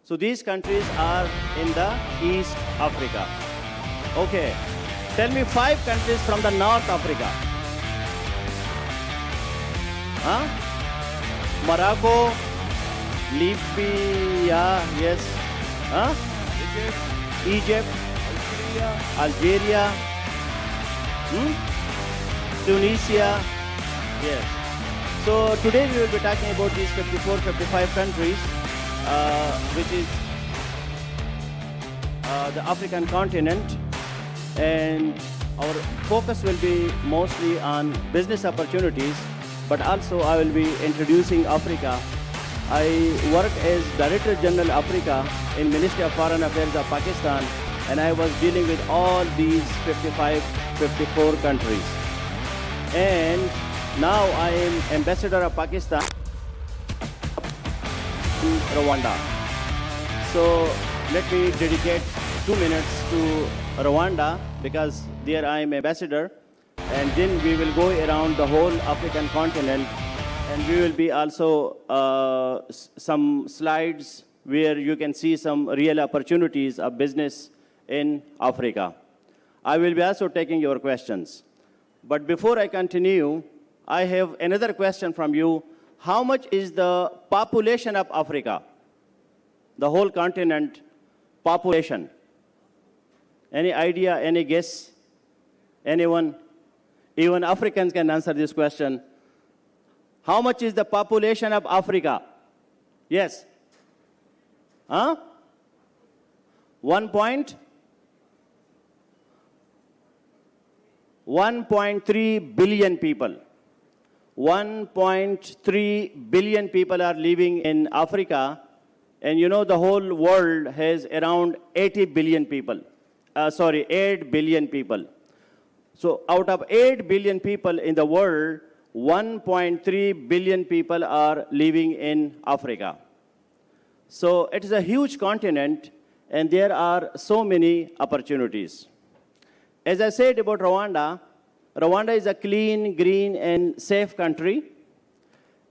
Speaker 6: So these countries are in the East Africa. Okay, tell me 5 countries from the North Africa. Morocco, Libya, yes. Egypt, Algeria, Tunisia, yes. So today we will be talking about these 54, 55 countries, which is the African continent, and our focus will be mostly on business opportunities but also I will be introducing Africa. I worked as Director General Africa in Ministry of Foreign Affairs of Pakistan, and I was dealing with all these 55, 54 countries. And now I am Ambassador of Pakistan in Rwanda. So let me dedicate 2 minutes to Rwanda because there I am Ambassador. And then we will go around the whole African continent, and we will be also some slides where you can see some real opportunities of business in Africa. I will be also taking your questions. But before I continue, I have another question from you. How much is the population of Africa? The whole continent population. Any idea, any guess? Anyone? Even Africans can answer this question. How much is the population of Africa? Yes? Huh? 1.3 billion people. 1.3 billion people are living in Africa, and you know the whole world has around 80 billion people. 8 billion people. So out of 8 billion people in the world, 1.3 billion people are living in Africa. So it is a huge continent, and there are so many opportunities. As I said about Rwanda, Rwanda is a clean, green, and safe country.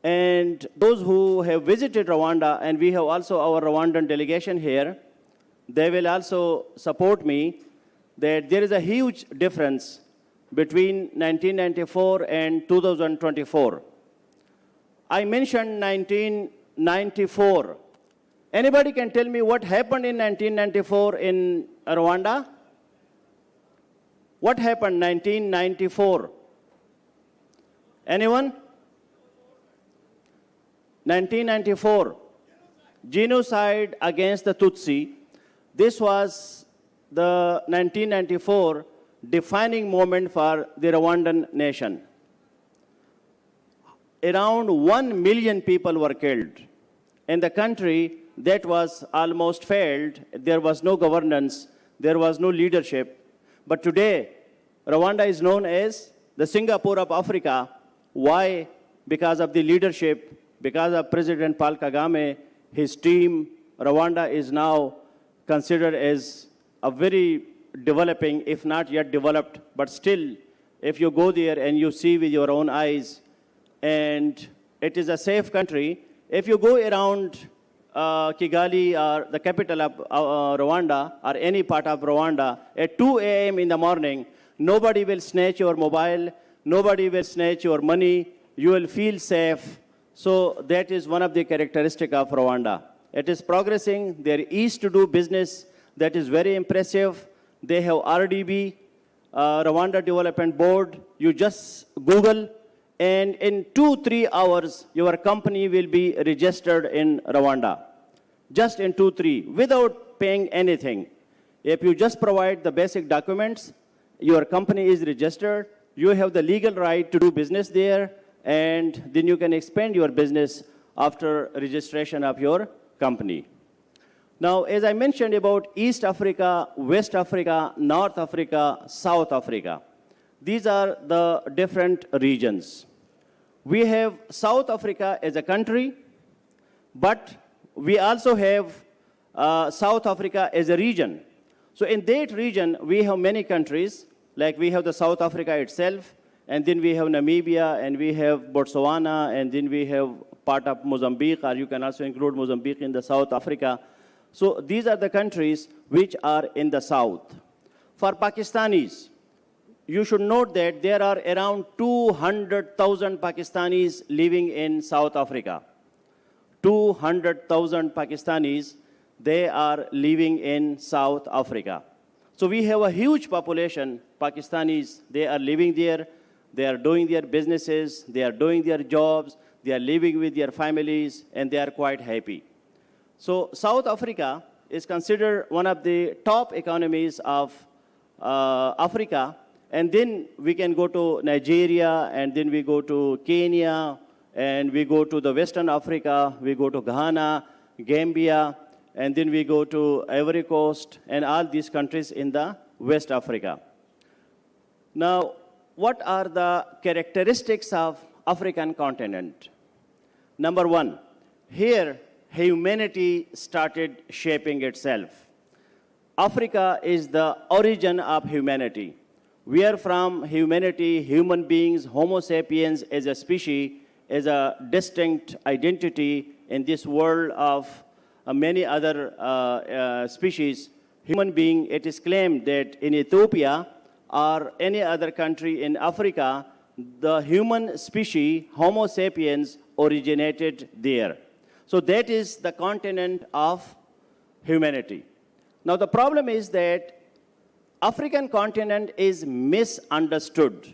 Speaker 6: And those who have visited Rwanda, and we have also our Rwandan delegation here, they will also support me that there is a huge difference between 1994 and 2024. I mentioned 1994. Anybody can tell me what happened in 1994 in Rwanda? What happened in 1994? Anyone? 1994. Genocide against the Tutsi. This was the 1994 defining moment for the Rwandan nation. Around 1 million people were killed. In the country that was almost failed, there was no governance, there was no leadership. But today, Rwanda is known as the Singapore of Africa. Why? Because of the leadership, because of President Paul Kagame, his team. Rwanda is now considered as a very developing, if not yet developed, but still, if you go there and you see with your own eyes, and it is a safe country. If you go around Kigali, or the capital of Rwanda, or any part of Rwanda, at 2 a.m. in the morning, nobody will snatch your mobile, nobody will snatch your money, you will feel safe. So that is one of the characteristics of Rwanda. It is progressing, there is to do business, that is very impressive. They have RDB, Rwanda Development Board. You just Google, and in 2-3 hours, your company will be registered in Rwanda. Just in 2-3, without paying anything. If you just provide the basic documents, your company is registered, you have the legal right to do business there, and then you can expand your business after registration of your company. Now, as I mentioned about East Africa, West Africa, North Africa, South Africa, these are the different regions. We have South Africa as a country, but we also have South Africa as a region. So in that region, we have many countries, like we have the South Africa itself, and then we have Namibia, and we have Botswana, and then we have part of Mozambique, or you can also include Mozambique in the South Africa. So these are the countries which are in the south. For Pakistanis, you should note that there are around 200,000 Pakistanis living in South Africa. 200,000 Pakistanis, they are living in South Africa. So we have a huge population, Pakistanis, they are living there, they are doing their businesses, they are doing their jobs, they are living with their families, and they are quite happy. So South Africa is considered one of the top economies of Africa, And then we can go to Nigeria, and then we go to Kenya, and we go to the Western Africa, we go to Ghana, Gambia, and then we go to Ivory Coast, and all these countries in the West Africa. Now, what are the characteristics of African continent? Number one, here humanity started shaping itself. Africa is the origin of humanity. We are from humanity, human beings, Homo sapiens as a species, as a distinct identity in this world of many other species. Human being, it is claimed that in Ethiopia or any other country in Africa, the human species, Homo sapiens, originated there. So that is the continent of humanity. Now the problem is that African continent is misunderstood.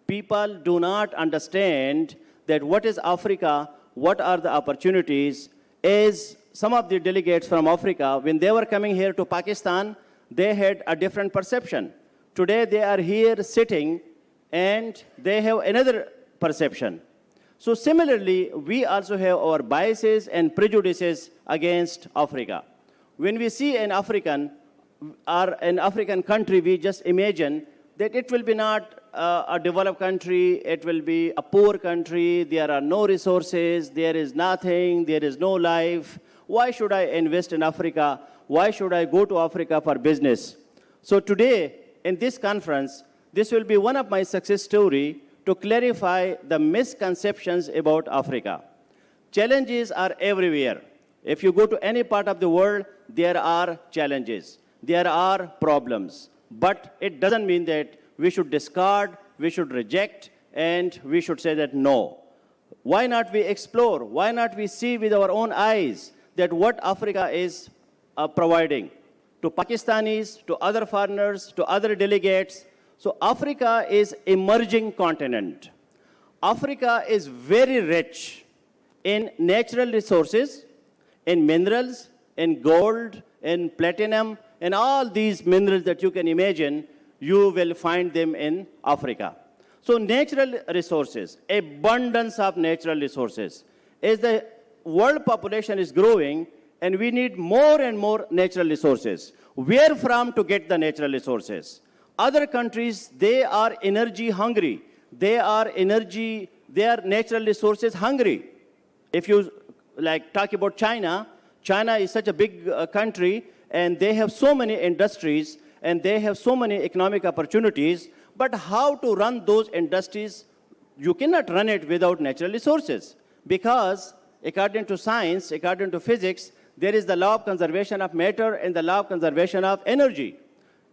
Speaker 6: People do not understand that what is Africa, what are the opportunities. As some of the delegates from Africa, when they were coming here to Pakistan, they had a different perception. Today they are here sitting and they have another perception. So similarly, we also have our biases and prejudices against Africa. When we see an African or an African country, we just imagine that it will be not a developed country, it will be a poor country, there are no resources, there is nothing, there is no life. Why should I invest in Africa? Why should I go to Africa for business? So today, in this conference, this will be one of my success stories to clarify the misconceptions about Africa. Challenges are everywhere. If you go to any part of the world, there are challenges, there are problems. But it doesn't mean that we should discard, we should reject, and we should say that no. Why not we explore? Why not we see with our own eyes that what Africa is providing to Pakistanis, to other foreigners, to other delegates. So Africa is emerging continent. Africa is very rich in natural resources, in minerals, in gold, in platinum, and all these minerals that you can imagine, you will find them in Africa. So natural resources, abundance of natural resources. As the world population is growing, and we need more and more natural resources. Where from to get the natural resources? Other countries, they are energy hungry. They are natural resources hungry. If you talk about China, China is such a big country, and they have so many industries, and they have so many economic opportunities. But how to run those industries? You cannot run it without natural resources, because according to science, according to physics, there is the law of conservation of matter and the law of conservation of energy.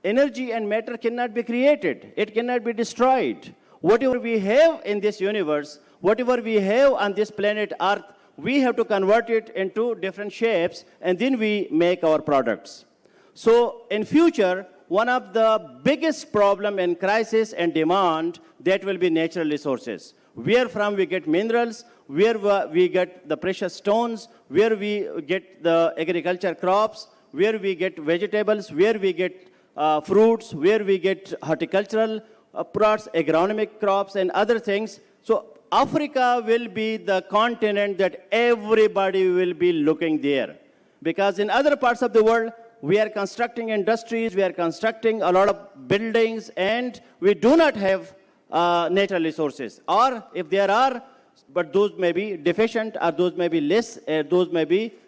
Speaker 6: Energy and matter cannot be created. It cannot be destroyed. Whatever we have in this universe, whatever we have on this planet Earth, we have to convert it into different shapes, and then we make our products. So in future, one of the biggest problem in crisis and demand, that will be natural resources. Where from we get minerals, where we get the precious stones, where we get the agriculture crops, where we get vegetables, where we get fruits, where we get horticultural products, agronomic crops, and other things. So Africa will be the continent that everybody will be looking there. Because in other parts of the world, we are constructing industries, we are constructing a lot of buildings, and we do not have natural resources. Or if there are, but those may be deficient, or those may be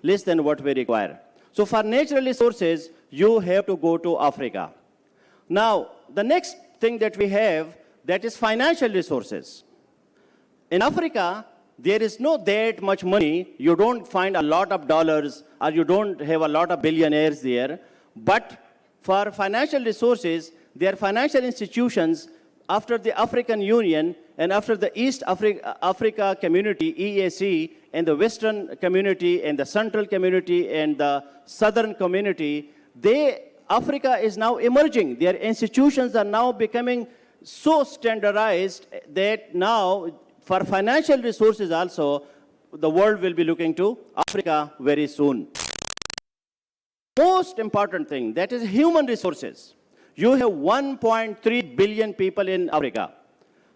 Speaker 6: less than what we require. So for natural resources, you have to go to Africa. Now, the next thing that we have, that is financial resources. In Africa, there is no that much money. You don't find a lot of dollars, or you don't have a lot of billionaires there. But for financial resources, there are financial institutions after the African Union and after the East Africa Community, EAC, and the Western Community, and the Central Community, and the Southern Community. Africa is now emerging. Their institutions are now becoming so standardized that now, for financial resources also, the world will be looking to Africa very soon. Most important thing, that is human resources. You have 1.3 billion people in Africa.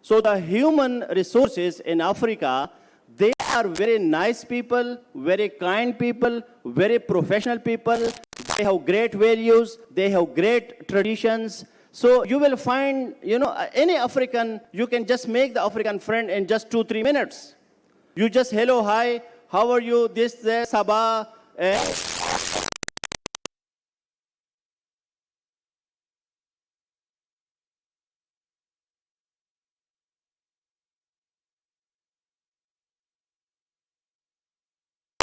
Speaker 6: So the human resources in Africa, they are very nice people, very kind people, very professional people. They have great values, they have great traditions. So you will find, any African, you can just make the African friend in just 2-3 minutes. You just hello, hi, how are you, this, that, Sabah. They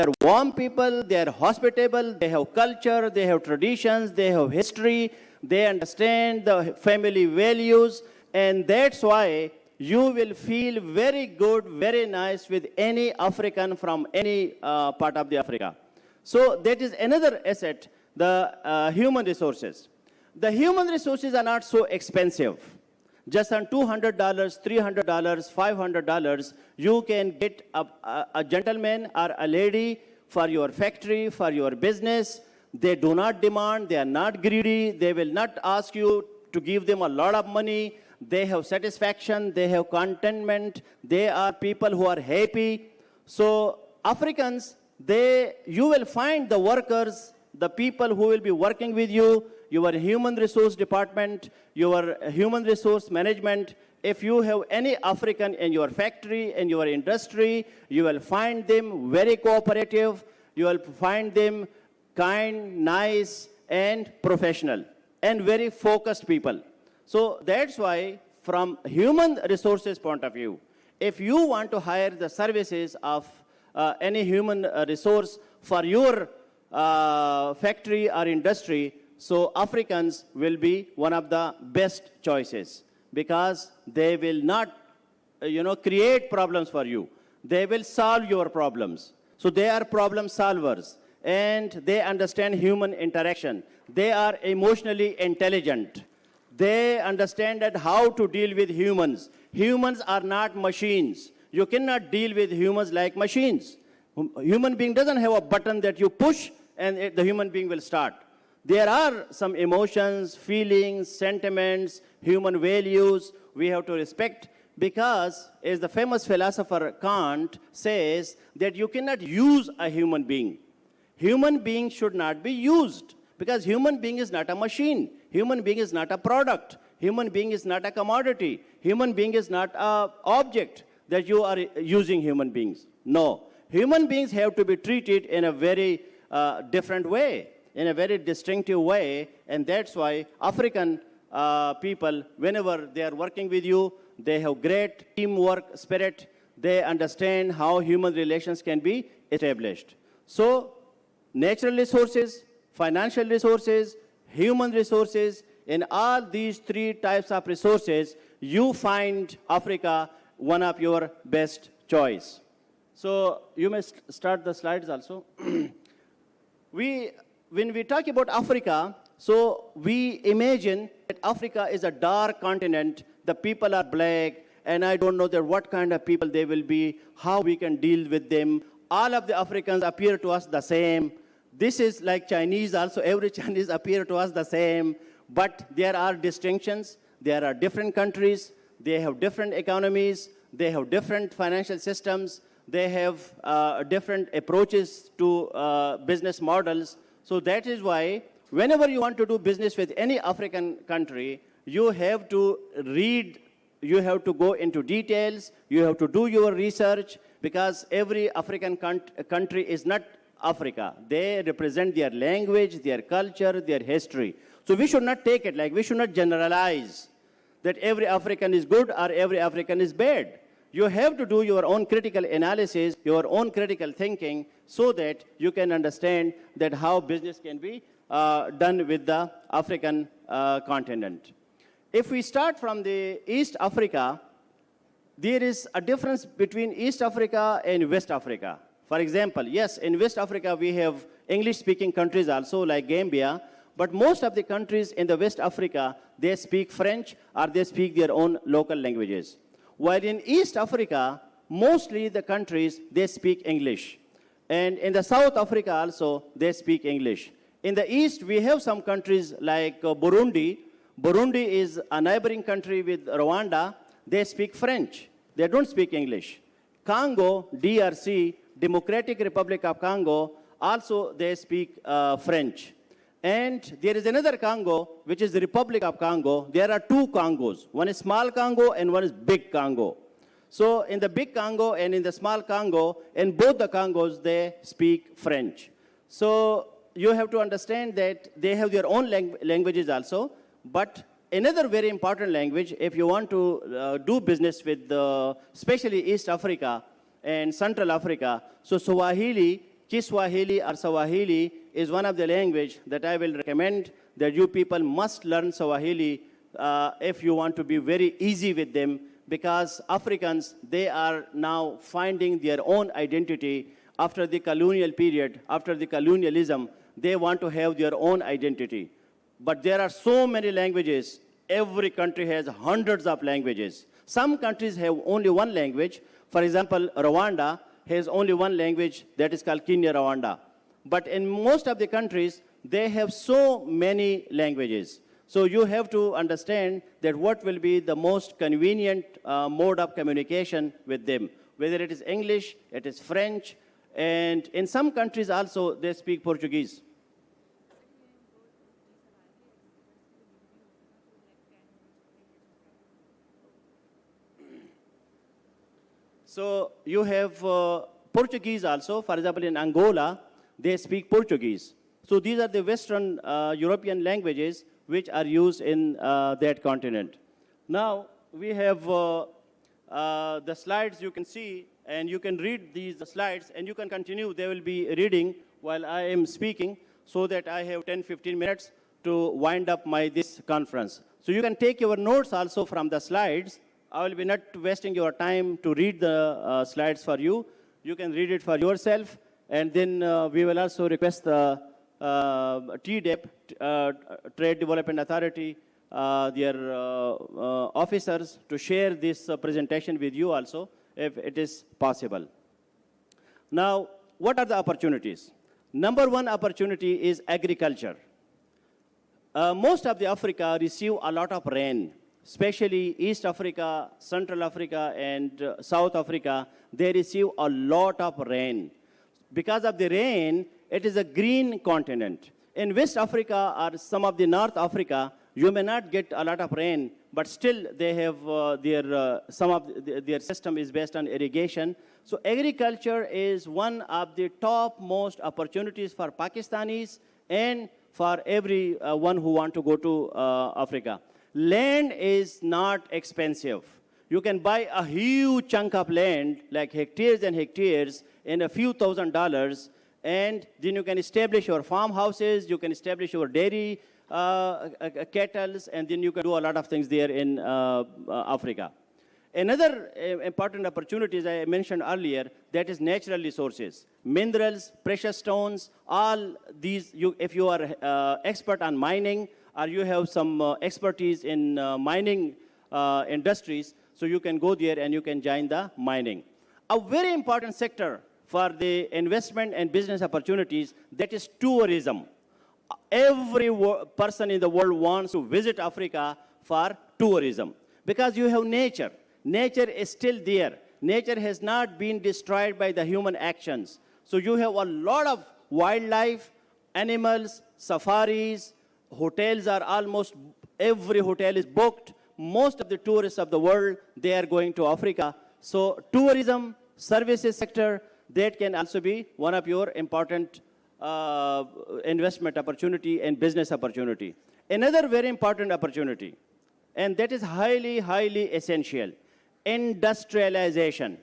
Speaker 6: are warm people, they are hospitable, they have culture, they have traditions, they have history, they understand the family values, and that's why you will feel very good, very nice with any African from any part of the Africa. So that is another asset, the human resources. The human resources are not so expensive. Just on $200, $300, $500, you can get a gentleman or a lady for your factory, for your business. They do not demand, they are not greedy, they will not ask you to give them a lot of money. They have satisfaction, they have contentment, they are people who are happy. So Africans, you will find the workers, the people who will be working with you, your human resource department, your human resource management. If you have any African in your factory, in your industry, you will find them very cooperative, you will find them kind, nice, and professional, and very focused people. So that's why, from human resources point of view, if you want to hire the services of any human resource for your factory or industry, so Africans will be one of the best choices, because they will not, create problems for you. They will solve your problems. So they are problem solvers, and they understand human interaction. They are emotionally intelligent. They understand that how to deal with humans. Humans are not machines. You cannot deal with humans like machines. Human being doesn't have a button that you push and the human being will start. There are some emotions, feelings, sentiments, human values we have to respect, because, as the famous philosopher Kant says, that you cannot use a human being. Human being should not be used, because human being is not a machine. Human being is not a product. Human being is not a commodity. Human being is not an object that you are using human beings. No. Human beings have to be treated in a very different way, in a very distinctive way, and that's why African people, whenever they are working with you, they have great teamwork spirit. They understand how human relations can be established. So, natural resources, financial resources, human resources, in all these three types of resources, you find Africa one of your best choice. So, you may start the slides also. When we talk about Africa, so we imagine that Africa is a dark continent, the people are black, and I don't know what kind of people they will be, how we can deal with them. All of the Africans appear to us the same. This is like Chinese also, every Chinese appear to us the same, but there are distinctions, there are different countries, they have different economies, they have different financial systems, they have different approaches to business models. So that is why whenever you want to do business with any African country, you have to read, you have to go into details, you have to do your research, because every African country is not Africa. They represent their language, their culture, their history. So we should not take it like, we should not generalize that every African is good or every African is bad. You have to do your own critical analysis, your own critical thinking, so that you can understand that how business can be done with the African continent. If we start from the East Africa, there is a difference between East Africa and West Africa. For example, yes, in West Africa we have English-speaking countries also, like Gambia, but most of the countries in the West Africa, they speak French or they speak their own local languages. While in East Africa, mostly the countries, they speak English. And in the South Africa also, they speak English. In the East, we have some countries like Burundi, Burundi is a neighboring country with Rwanda. They speak French. They don't speak English. Congo, DRC, Democratic Republic of Congo, also they speak French. And there is another Congo, which is the Republic of Congo. There are two Congos. One is small Congo and one is big Congo. So in the big Congo and in the small Congo, in both the Congos, they speak French. So you have to understand that they have their own languages also. But another very important language, if you want to do business with especially East Africa and Central Africa, so Swahili, Kiswahili or Swahili is one of the language that I will recommend that you people must learn Swahili if you want to be very easy with them, because Africans, they are now finding their own identity after the colonial period, after the colonialism. They want to have their own identity. But there are so many languages. Every country has hundreds of languages. Some countries have only one language. For example, Rwanda has only one language that is called Kinyarwanda. But in most of the countries, they have so many languages. So you have to understand that what will be the most convenient mode of communication with them, whether it is English, it is French, and in some countries also they speak Portuguese. So you have Portuguese also. For example, in Angola, they speak Portuguese. So these are the Western European languages which are used in that continent. Now, we have the slides you can see, and you can read these slides, and you can continue. They will be reading while I am speaking, so that I have 10-15 minutes to wind up this conference. So you can take your notes also from the slides. I will be not wasting your time to read the slides for you. You can read it for yourself, and then we will also request the TDEP, Trade Development Authority, their officers to share this presentation with you also, if it is possible. Now, what are the opportunities? Number one opportunity is agriculture. Most of the Africa receive a lot of rain, especially East Africa, Central Africa, and South Africa. They receive a lot of rain. Because of the rain, it is a green continent. In West Africa or some of the North Africa, you may not get a lot of rain, but still they have some of their system is based on irrigation. So agriculture is one of the topmost opportunities for Pakistanis and for everyone who want to go to Africa. Land is not expensive. You can buy a huge chunk of land, like hectares and hectares, in a few $1,000s, and then you can establish your farmhouses, you can establish your dairy cattle, and then you can do a lot of things there in Africa. Another important opportunity, as I mentioned earlier, that is natural resources. Minerals, precious stones, all these, if you are expert on mining, or you have some expertise in mining industries, so you can go there and you can join the mining. A very important sector for the investment and business opportunities, that is tourism. Every person in the world wants to visit Africa for tourism, because you have nature. Nature is still there. Nature has not been destroyed by the human actions. So you have a lot of wildlife, animals, safaris, hotels are almost, every hotel is booked. Most of the tourists of the world, they are going to Africa. So tourism, services sector, that can also be one of your important investment opportunity and business opportunity. Another very important opportunity, and that is highly, highly essential, industrialization.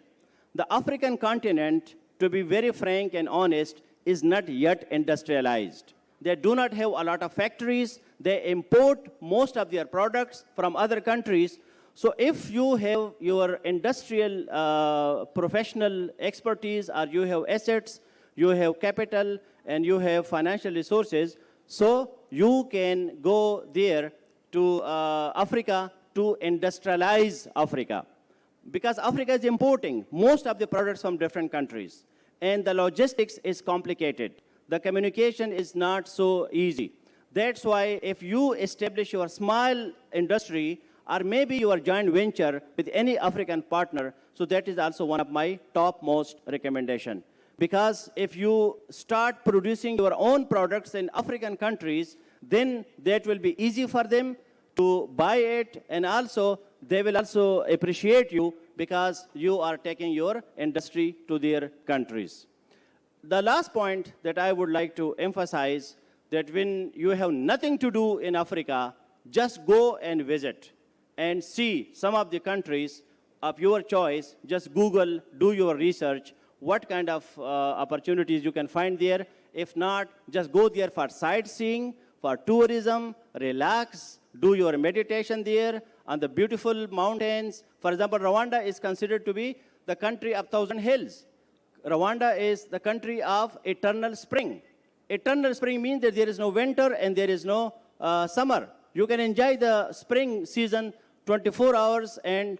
Speaker 6: The African continent, to be very frank and honest, is not yet industrialized. They do not have a lot of factories. They import most of their products from other countries. So if you have your industrial professional expertise, or you have assets, you have capital, and you have financial resources, so you can go there to Africa to industrialize Africa. Because Africa is importing most of the products from different countries, and the logistics is complicated. The communication is not so easy. That's why if you establish your small industry or maybe your joint venture with any African partner, so that is also one of my topmost recommendation. Because if you start producing your own products in African countries, then that will be easy for them to buy it, and also they will also appreciate you because you are taking your industry to their countries. The last point that I would like to emphasize, that when you have nothing to do in Africa, just go and visit and see some of the countries of your choice. Just Google, do your research, what kind of opportunities you can find there. If not, just go there for sightseeing, for tourism, relax, do your meditation there on the beautiful mountains. For example, Rwanda is considered to be the country of 1,000 hills. Rwanda is the country of eternal spring. Eternal spring means that there is no winter and there is no summer. You can enjoy the spring season 24 hours and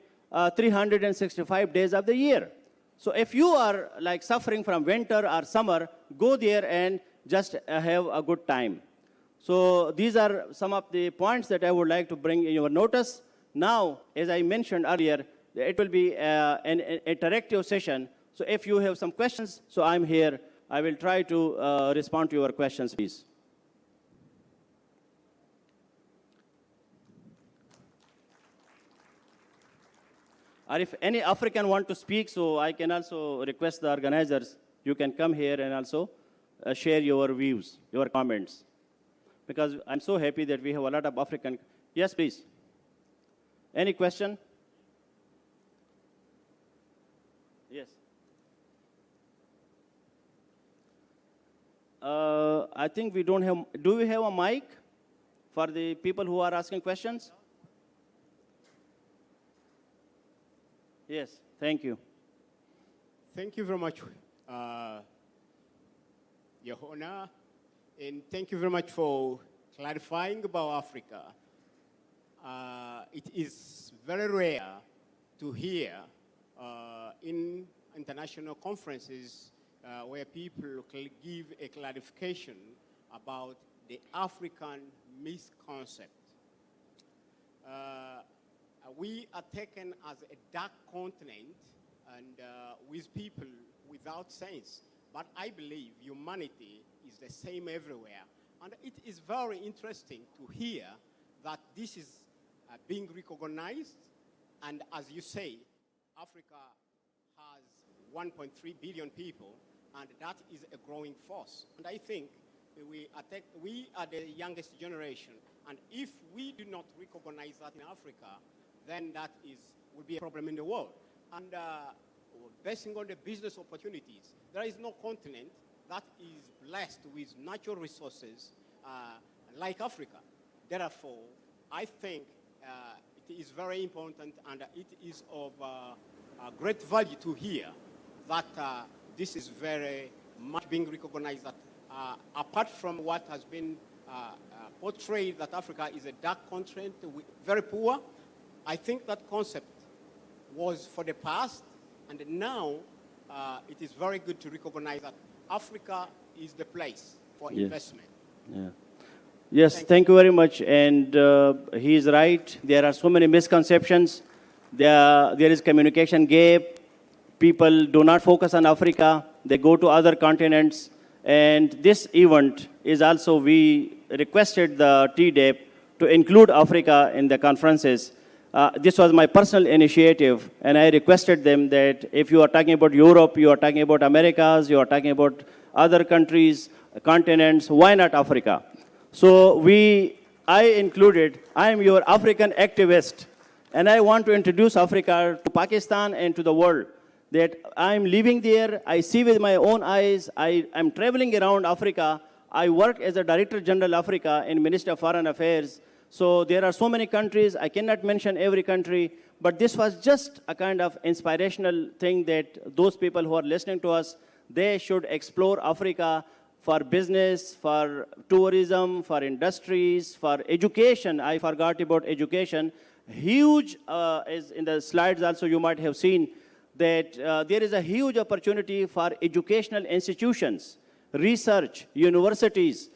Speaker 6: 365 days of the year. So if you are like suffering from winter or summer, go there and just have a good time. So these are some of the points that I would like to bring in your notice. Now, as I mentioned earlier, it will be an interactive session. So if you have some questions, so I'm here. I will try to respond to your questions, please. Or if any African want to speak, so I can also request the organizers, you can come here and also share your views, your comments. Because I'm so happy that we have a lot of African. Yes, please. Any question? Yes. I think we don't have, do we have a mic for the people who are asking questions? Yes, thank you.
Speaker 8: Thank you very much, Your Honor, and thank you very much for clarifying about Africa. It is very rare to hear in international conferences where people give a clarification about the African misconcept. We are taken as a dark continent and with people without sense. But I believe humanity is the same everywhere. And it is very interesting to hear that this is being recognized. And as you say, Africa has 1.3 billion people, and that is a growing force. And I think we are the youngest generation. And if we do not recognize that in Africa, then that will be a problem in the world. And basing on the business opportunities, there is no continent that is blessed with natural resources like Africa. Therefore, I think it is very important and it is of great value to hear that this is very much being recognized, that apart from what has been portrayed that Africa is a dark continent, very poor, I think that concept was for the past, and now it is very good to recognize that Africa is the place for investment.
Speaker 6: Yeah. Yes, thank you very much. And he is right. There are so many misconceptions. There is communication gap. People do not focus on Africa. They go to other continents. And this event is also, we requested the TDEP to include Africa in the conferences. This was my personal initiative, and I requested them that if you are talking about Europe, you are talking about Americas, you are talking about other countries, continents, why not Africa? So I am your African activist, and I want to introduce Africa to Pakistan and to the world. That I'm living there, I see with my own eyes, I'm traveling around Africa. I work as a Director General Africa in Ministry of Foreign Affairs. So there are so many countries, I cannot mention every country, but this was just a kind of inspirational thing that those people who are listening to us, they should explore Africa for business, for tourism, for industries, for education. I forgot about education. Huge, as in the slides also you might have seen, that there is a huge opportunity for educational institutions, research, universities,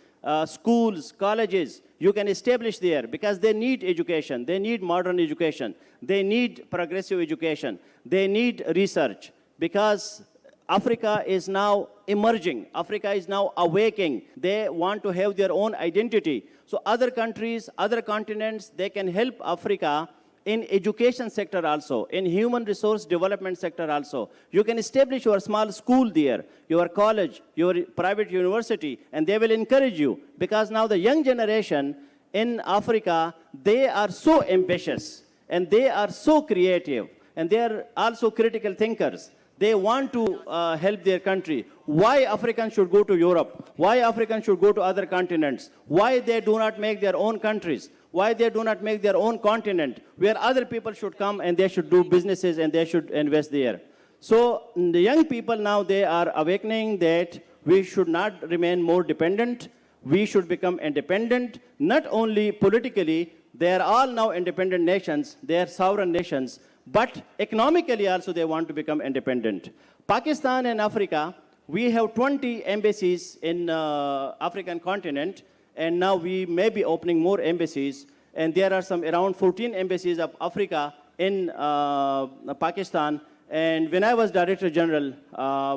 Speaker 6: schools, colleges, you can establish there because they need education. They need modern education. They need progressive education. They need research because Africa is now emerging. Africa is now awakening. They want to have their own identity. So other countries, other continents, they can help Africa in education sector also, in human resource development sector also. You can establish your small school there, your college, your private university, and they will encourage you because now the young generation in Africa, they are so ambitious and they are so creative and they are also critical thinkers. They want to help their country. Why Africans should go to Europe? Why Africans should go to other continents? Why they do not make their own countries? Why they do not make their own continent where other people should come and they should do businesses and they should invest there? So the young people now, they are awakening that we should not remain more dependent. We should become independent, not only politically. They are all now independent nations. They are sovereign nations. But economically also they want to become independent. Pakistan and Africa, we have 20 embassies in African continent, and now we may be opening more embassies. And there are some around 14 embassies of Africa in Pakistan. And when I was Director General,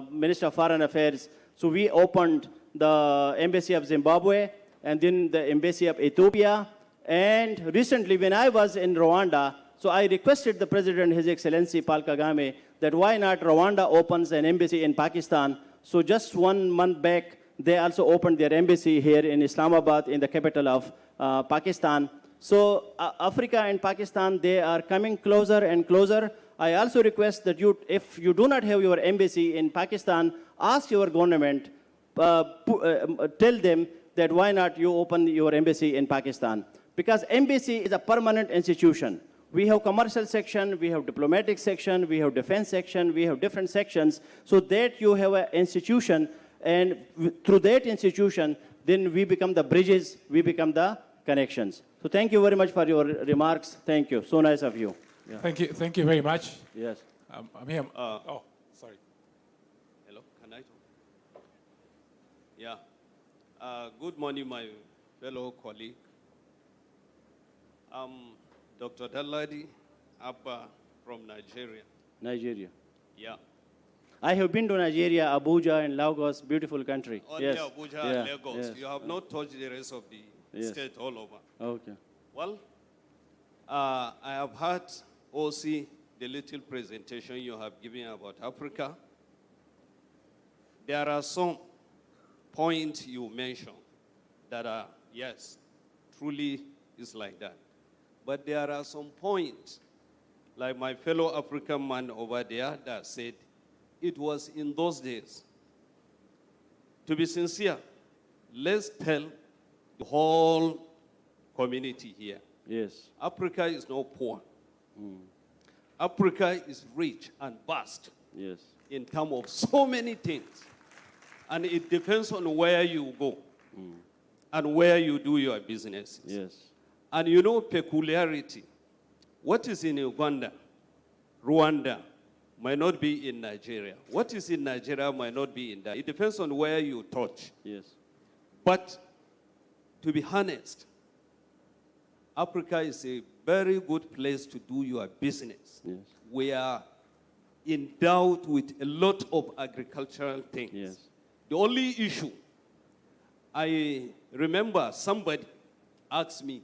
Speaker 6: Minister of Foreign Affairs, so we opened the embassy of Zimbabwe, and then the embassy of Ethiopia. And recently when I was in Rwanda, so I requested the President, His Excellency Paul Kagame, that why not Rwanda opens an embassy in Pakistan. So just 1 month back, they also opened their embassy here in Islamabad, in the capital of Pakistan. So Africa and Pakistan, they are coming closer and closer. I also request that you, if you do not have your embassy in Pakistan, ask your government, tell them that why not you open your embassy in Pakistan. Because embassy is a permanent institution. We have commercial section, we have diplomatic section, we have defense section, we have different sections, so that you have an institution, and through that institution, then we become the bridges, we become the connections. So thank you very much for your remarks. Thank you. So nice of you. Yeah.
Speaker 9: Thank you very much.
Speaker 6: Yes.
Speaker 9: Amir, oh, sorry.
Speaker 10: Hello, can I talk? Yeah. Good morning, my fellow colleague. Dr. Dalladi Abba from Nigeria.
Speaker 6: Nigeria.
Speaker 10: Yeah.
Speaker 6: I have been to Nigeria, Abuja and Lagos, beautiful country.
Speaker 10: Only
Speaker 6: Yes.
Speaker 10: Abuja
Speaker 6: Yeah.
Speaker 10: and Lagos.
Speaker 6: Yes.
Speaker 10: You have not touched the rest of the
Speaker 6: Yes.
Speaker 10: state all over.
Speaker 6: Okay.
Speaker 10: Well, I have heard also the little presentation you have given about Africa. There are some points you mentioned that are, yes, truly is like that. But there are some points, like my fellow African man over there that said, it was in those days. To be sincere, let's tell the whole community here.
Speaker 6: Yes.
Speaker 10: Africa is not poor. Africa is rich and vast
Speaker 6: Yes.
Speaker 10: in terms of so many things. And it depends on where you go and where you do your businesses.
Speaker 6: Yes.
Speaker 10: And you know peculiarity. What is in Uganda, Rwanda, might not be in Nigeria. What is in Nigeria might not be in that. It depends on where you touch.
Speaker 6: Yes.
Speaker 10: But to be honest, Africa is a very good place to do your business.
Speaker 6: Yes.
Speaker 10: We are endowed with a lot of agricultural things.
Speaker 6: Yes.
Speaker 10: The only issue, I remember somebody asked me,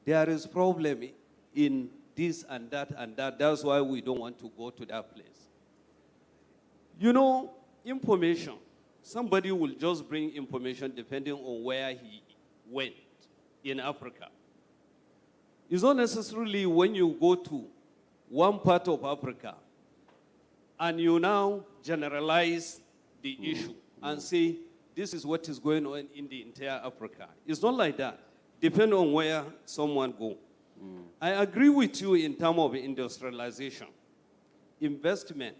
Speaker 10: there is problem in this and that and that. That's why we don't want to go to that place. You know, information. Somebody will just bring information depending on where he went in Africa. It's not necessarily when you go to one part of Africa and you now generalize the issue and say, this is what is going on in the entire Africa. It's not like that. Depending on where someone go. I agree with you in terms of industrialization. Investment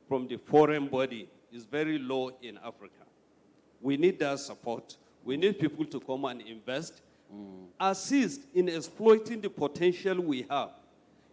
Speaker 10: from the foreign body is very low in Africa. We need that support. We need people to come and invest, assist in exploiting the potential we have.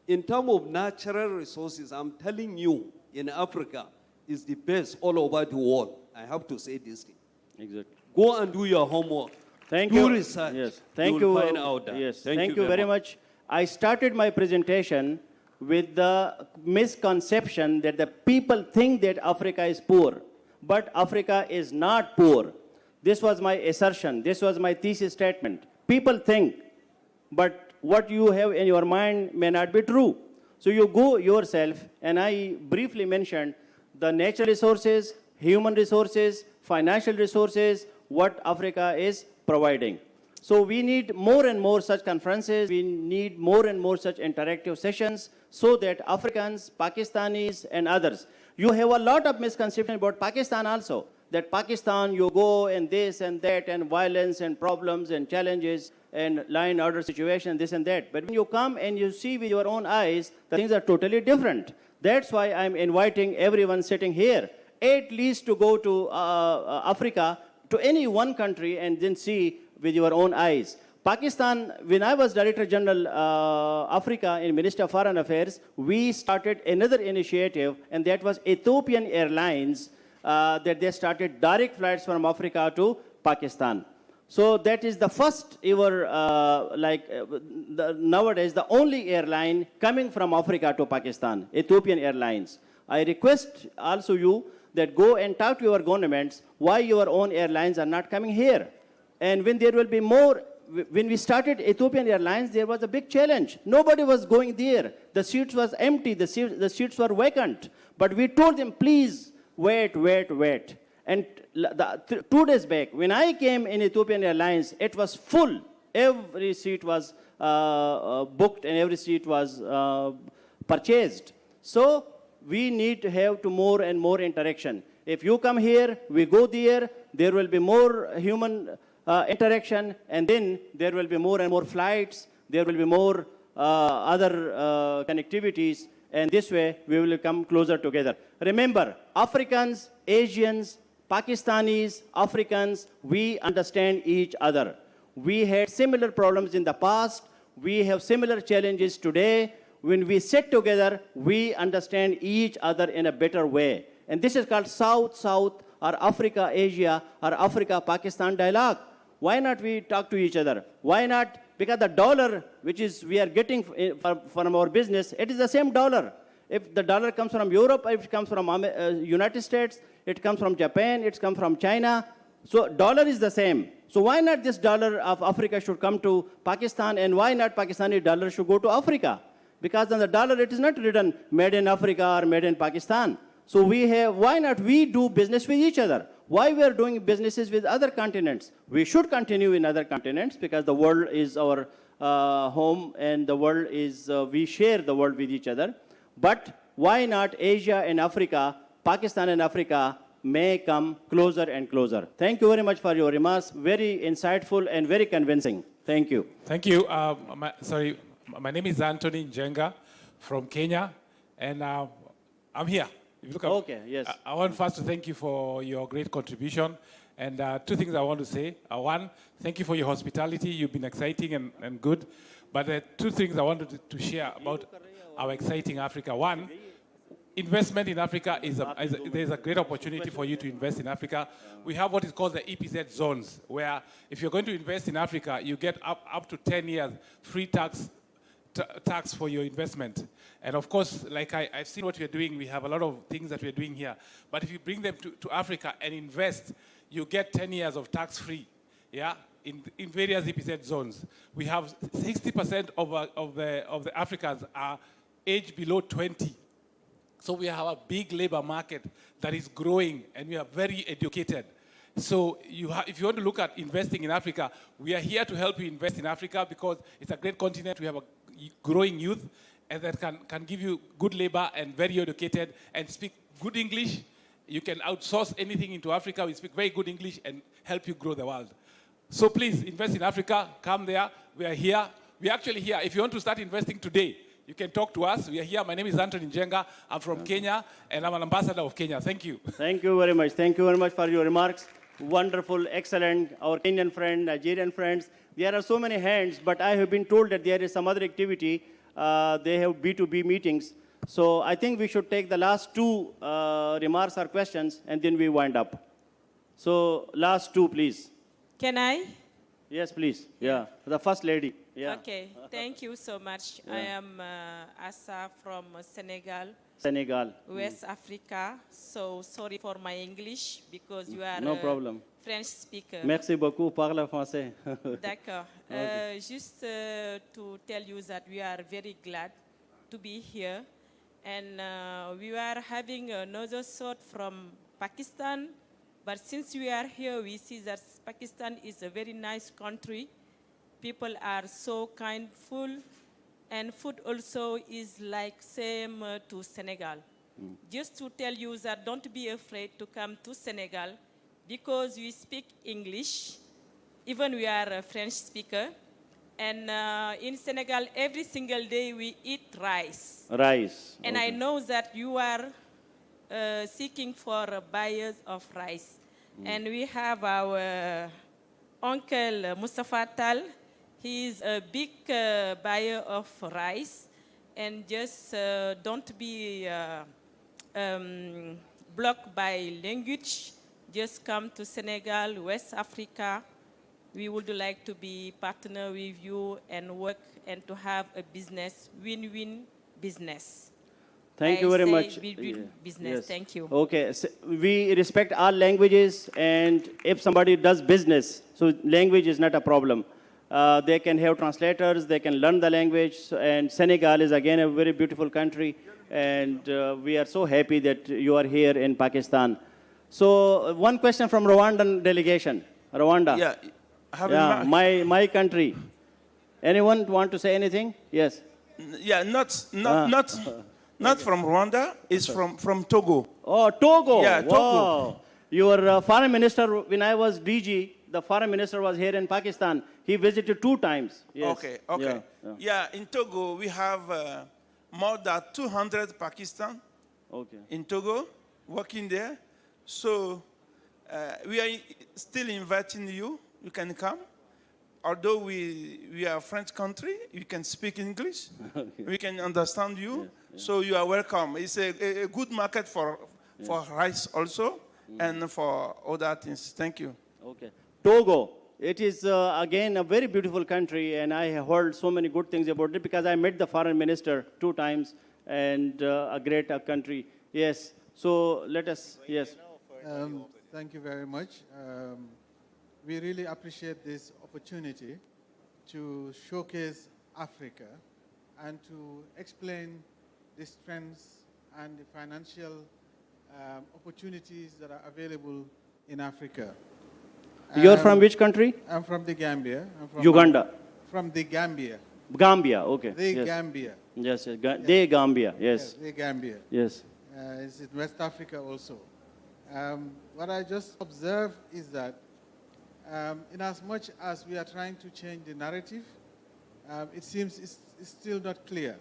Speaker 10: In terms of natural resources, I'm telling you, in Africa, is the best all over the world. I have to say this thing.
Speaker 6: Exactly.
Speaker 10: Go and do your homework.
Speaker 6: Thank
Speaker 10: do
Speaker 6: you.
Speaker 10: research.
Speaker 6: Yes. Thank
Speaker 10: you
Speaker 6: you.
Speaker 10: will find out that.
Speaker 6: Yes.
Speaker 10: Thank
Speaker 6: you very much. I started my presentation with the misconception that the people think that Africa is poor, but Africa is not poor. This was my assertion. This was my thesis statement. People think, but what you have in your mind may not be true. So you go yourself, and I briefly mentioned the natural resources, human resources, financial resources, what Africa is providing. So we need more and more such conferences. We need more and more such interactive sessions so that Africans, Pakistanis, and others. You have a lot of misconception about Pakistan also. That Pakistan, you go and this and that, and violence and problems and challenges and law and order situation, this and that. But when you come and you see with your own eyes, the things are totally different. That's why I'm inviting everyone sitting here, at least to go to Africa, to any one country, and then see with your own eyes. Pakistan, when I was Director General Africa in Ministry of Foreign Affairs, we started another initiative, and that was Ethiopian Airlines, that they started direct flights from Africa to Pakistan. So that is the first ever, nowadays, the only airline coming from Africa to Pakistan, Ethiopian Airlines. I request also you that go and talk to your governments why your own airlines are not coming here. And when there will be more, when we started Ethiopian Airlines, there was a big challenge. Nobody was going there. The seats was empty. The seats were vacant. But we told them, please, wait. And 2 days back, when I came in Ethiopian Airlines, it was full. Every seat was booked and every seat was purchased. So we need to have more and more interaction. If you come here, we go there, there will be more human interaction, and then there will be more and more flights, there will be more other connectivities, and this way we will come closer together. Remember, Africans, Asians, Pakistanis, Africans, we understand each other. We had similar problems in the past. We have similar challenges today. When we sit together, we understand each other in a better way. And this is called South-South or Africa-Asia or Africa-Pakistan dialogue. Why not we talk to each other? Why not? Because the dollar, which is we are getting from our business, it is the same dollar. If the dollar comes from Europe, if it comes from United States, it comes from Japan, it comes from China. So dollar is the same. So why not this dollar of Africa should come to Pakistan, and why not Pakistani dollar should go to Africa? Because on the dollar it is not written made in Africa or made in Pakistan. So why not we do business with each other? Why we are doing businesses with other continents? We should continue in other continents because the world is our home, and the world is, we share the world with each other. But why not Asia and Africa, Pakistan and Africa may come closer and closer? Thank you very much for your remarks. Very insightful and very convincing. Thank you.
Speaker 9: Thank you. My name is Anthony Njenga from Kenya, and I'm here. If you look up,
Speaker 6: okay, yes.
Speaker 9: I want first to thank you for your great contribution. And 2 things I want to say. One, thank you for your hospitality. You've been exciting and good. But 2 things I wanted to share about our exciting Africa. One, investment in Africa there's a great opportunity for you to invest in Africa. We have what is called the EPZ zones, where if you're going to invest in Africa, you get up to 10 years free tax for your investment. And of course, like I've seen what we're doing, we have a lot of things that we're doing here. But if you bring them to Africa and invest, you get 10 years of tax-free, yeah, in various EPZ zones. We have 60% of the Africans are aged below 20. So we have a big labor market that is growing, and we are very educated. So if you want to look at investing in Africa, we are here to help you invest in Africa because it's a great continent. We have a growing youth, and that can give you good labor and very educated and speak good English. You can outsource anything into Africa. We speak very good English and help you grow the world. So please invest in Africa. Come there. We are here. We're actually here. If you want to start investing today, you can talk to us. We are here. My name is Anthony Njenga. I'm from Kenya, and I'm an ambassador of Kenya. Thank you.
Speaker 6: Thank you very much. Thank you very much for your remarks. Wonderful, excellent. Our Kenyan friend, Nigerian friends. There are so many hands, but I have been told that there is some other activity. They have B2B meetings. So I think we should take the last 2 remarks or questions, and then we wind up. So last two, please.
Speaker 11: Can I?
Speaker 6: Yes, please. Yeah, the first lady. Yeah.
Speaker 11: Okay, thank you so much. I am Asa from Senegal,
Speaker 6: Senegal.
Speaker 11: West Africa. So sorry for my English because you are
Speaker 6: No
Speaker 11: a
Speaker 6: problem.
Speaker 11: French speaker.
Speaker 6: Merci beaucoup. Parle français.
Speaker 11: D'accord. Just to tell you that we are very glad to be here. And we are having another thought from Pakistan. But since we are here, we see that Pakistan is a very nice country. People are so kindful. And food also is like same to Senegal. Just to tell you that don't be afraid to come to Senegal because we speak English. Even we are a French speaker. And in Senegal, every single day we eat rice.
Speaker 6: Rice.
Speaker 11: And I know that you are seeking for buyers of rice. And we have our uncle Mustafa Tal. He is a big buyer of rice. And just don't be blocked by language. Just come to Senegal, West Africa. We would like to be partner with you and work and to have a business, win-win business.
Speaker 6: Thank you very much.
Speaker 11: Win-win business.
Speaker 6: Yes.
Speaker 11: Thank you.
Speaker 6: Okay, so we respect all languages, and if somebody does business, so language is not a problem. They can have translators, they can learn the language, and Senegal is again a very beautiful country, and we are so happy that you are here in Pakistan. So one question from Rwandan delegation. Rwanda.
Speaker 12: Yeah,
Speaker 6: Yeah, my country. Anyone want to say anything? Yes.
Speaker 12: Yeah, not from Rwanda. It's from Togo.
Speaker 6: Oh, Togo.
Speaker 12: Yeah, Togo.
Speaker 6: Wow. Your foreign minister, when I was DG, the foreign minister was here in Pakistan. He visited 2 times. Yes.
Speaker 12: Okay.
Speaker 6: Yeah.
Speaker 12: In Togo, we have more than 200 Pakistan in Togo working there. So we are still inviting you. You can come. Although we are a French country, you can speak English. We can understand you. So you are welcome. It's a good market for rice also and for other things. Thank you.
Speaker 6: Okay. Togo. It is, again, a very beautiful country, and I have heard so many good things about it because I met the foreign minister 2 times, and a great country. Yes. So let us, yes.
Speaker 13: Thank you very much. We really appreciate this opportunity to showcase Africa and to explain the strengths and the financial opportunities that are available in Africa.
Speaker 6: You're from which country?
Speaker 13: I'm from the Gambia. I'm from
Speaker 6: Uganda.
Speaker 13: From the Gambia.
Speaker 6: Gambia, okay.
Speaker 13: The
Speaker 6: yes.
Speaker 13: Gambia.
Speaker 6: Yes, yes. The Gambia, yes.
Speaker 13: The Gambia.
Speaker 6: Yes.
Speaker 13: It's in West Africa also. What I just observed is that in as much as we are trying to change the narrative, it seems it's still not clear.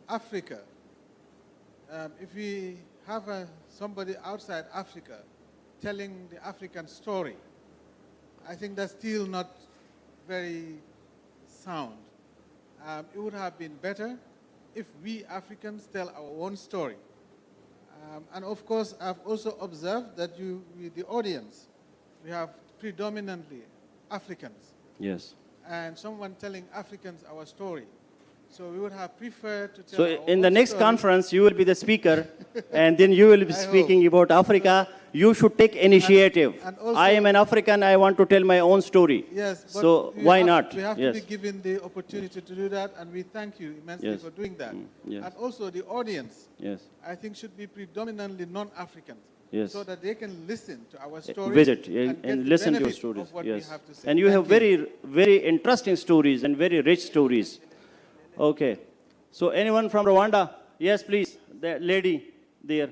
Speaker 13: Africa, if we have somebody outside Africa telling the African story, I think that's still not very sound. It would have been better if we Africans tell our own story. And of course, I've also observed that the audience, we have predominantly Africans.
Speaker 6: Yes.
Speaker 13: And someone telling Africans our story. So we would have preferred to tell
Speaker 6: So
Speaker 13: our
Speaker 6: in the
Speaker 13: own
Speaker 6: next
Speaker 13: story.
Speaker 6: conference, you will be the speaker, and then you will be speaking about Africa. You should take initiative.
Speaker 13: And also,
Speaker 6: I am an African, I want to tell my own story.
Speaker 13: Yes, but
Speaker 6: so why not?
Speaker 13: We have
Speaker 6: yes.
Speaker 13: to be given the opportunity to do that, and we thank you immensely
Speaker 6: Yes.
Speaker 13: for doing that.
Speaker 6: Yes.
Speaker 13: And also the audience,
Speaker 6: Yes.
Speaker 13: I think, should be predominantly non-Africans.
Speaker 6: Yes.
Speaker 13: So that they can listen to our stories.
Speaker 6: Visit
Speaker 13: and, get the
Speaker 6: listen to your
Speaker 13: benefit
Speaker 6: stories.
Speaker 13: of what
Speaker 6: Yes.
Speaker 13: we have to say.
Speaker 6: And you
Speaker 13: Thank
Speaker 6: have very, very interesting stories and very rich stories. Okay. So anyone from Rwanda? Yes, please. The lady there.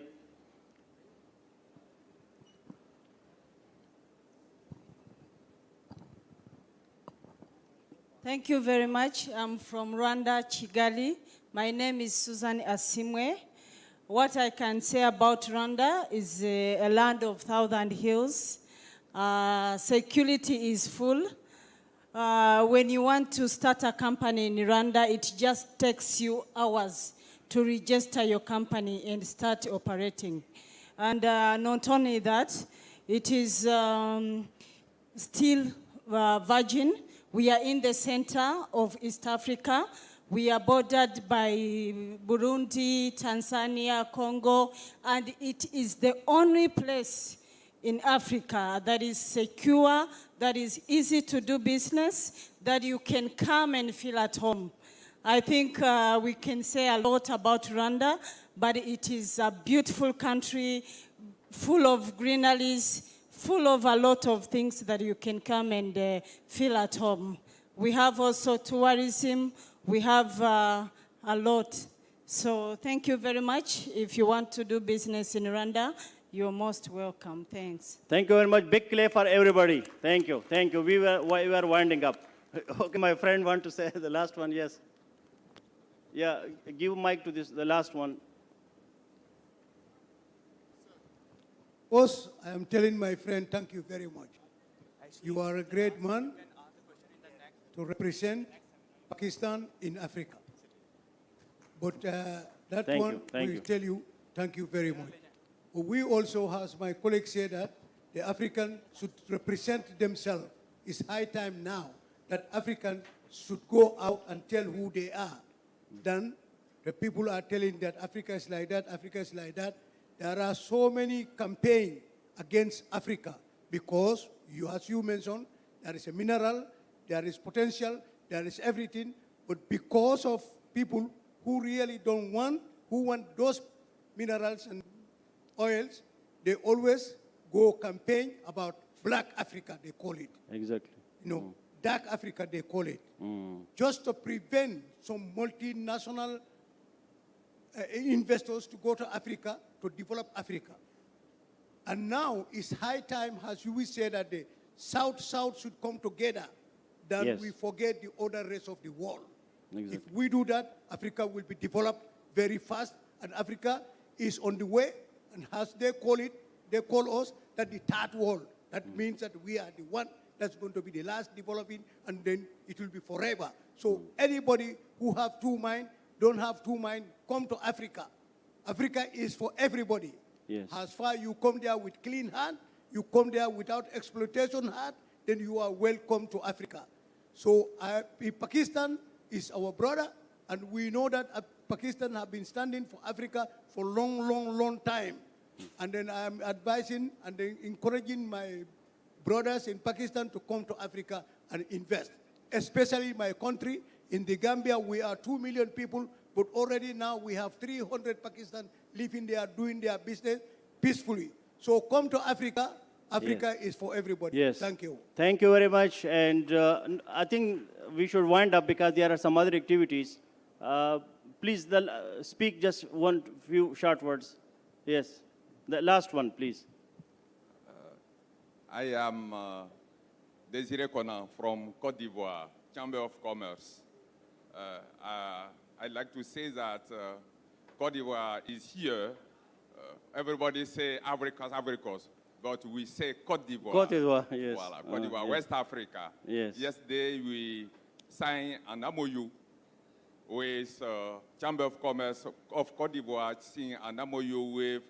Speaker 14: Thank you very much. I'm from Rwanda, Kigali. My name is Susan Asimwe. What I can say about Rwanda is a land of 1,000 hills. Security is full. When you want to start a company in Rwanda, it just takes you hours to register your company and start operating. And not only that, It is still virgin. We are in the center of East Africa. We are bordered by Burundi, Tanzania, Congo, and it is the only place in Africa that is secure, that is easy to do business, that you can come and feel at home. I think we can say a lot about Rwanda, but it is a beautiful country, full of greeneries, full of a lot of things that you can come and feel at home. We have also tourism. We have a lot. So thank you very much. If you want to do business in Rwanda, you're most welcome. Thanks.
Speaker 6: Thank you very much. Big clap for everybody. Thank you. Thank you. We were winding up. Okay, my friend want to say the last one. Yes. Yeah, give mic to this, the last one.
Speaker 15: Boss, I am telling my friend, thank you very much. You are a great man to represent Pakistan in Africa. But that
Speaker 6: Thank
Speaker 15: one
Speaker 6: you, thank
Speaker 15: will
Speaker 6: you.
Speaker 15: tell you, thank you very much. But we also, as my colleague said, that the African should represent themselves. It's high time now that Africans should go out and tell who they are. Then the people are telling that Africa is like that, Africa is like that. There are so many campaigns against Africa because, as you mentioned, there is a mineral, there is potential, there is everything, but because of people who really don't want, who want those minerals and oils, they always go campaign about black Africa, they call it.
Speaker 6: Exactly.
Speaker 15: You know, dark Africa, they call it. Just to prevent some multinational investors to go to Africa, to develop Africa. And now it's high time, as you will say, that the South-South should come together, then
Speaker 6: Yes.
Speaker 15: we forget the other rest of the world.
Speaker 6: Exactly.
Speaker 15: If we do that, Africa will be developed very fast, and Africa is on the way, and as they call us that the third world. That means that we are the one that's going to be the last developing, and then it will be forever. So anybody who have two minds, don't have two minds, come to Africa. Africa is for everybody.
Speaker 6: Yes.
Speaker 15: As far you come there with clean hand, you come there without exploitation heart, then you are welcome to Africa. So Pakistan is our brother, and we know that Pakistan have been standing for Africa for long time. And then I'm advising and then encouraging my brothers in Pakistan to come to Africa and invest. Especially my country, in the Gambia, we are 2 million people, but already now we have 300 Pakistan living there, doing their business peacefully. So come to Africa. Africa is for everybody.
Speaker 6: Yes.
Speaker 15: Thank you.
Speaker 6: Thank you very much. And I think we should wind up because there are some other activities. Please speak just few short words. Yes. The last one, please.
Speaker 16: I am Désiré Conan from Côte d'Ivoire, Chamber of Commerce. I'd like to say that Côte d'Ivoire is here. Everybody say Africos, but we say Côte d'Ivoire.
Speaker 6: Côte d'Ivoire, yes.
Speaker 16: Voilà, Côte d'Ivoire,
Speaker 6: yes.
Speaker 16: West Africa.
Speaker 6: Yes.
Speaker 16: Yesterday we signed an MOU with Chamber of Commerce of Côte d'Ivoire, signing an MOU with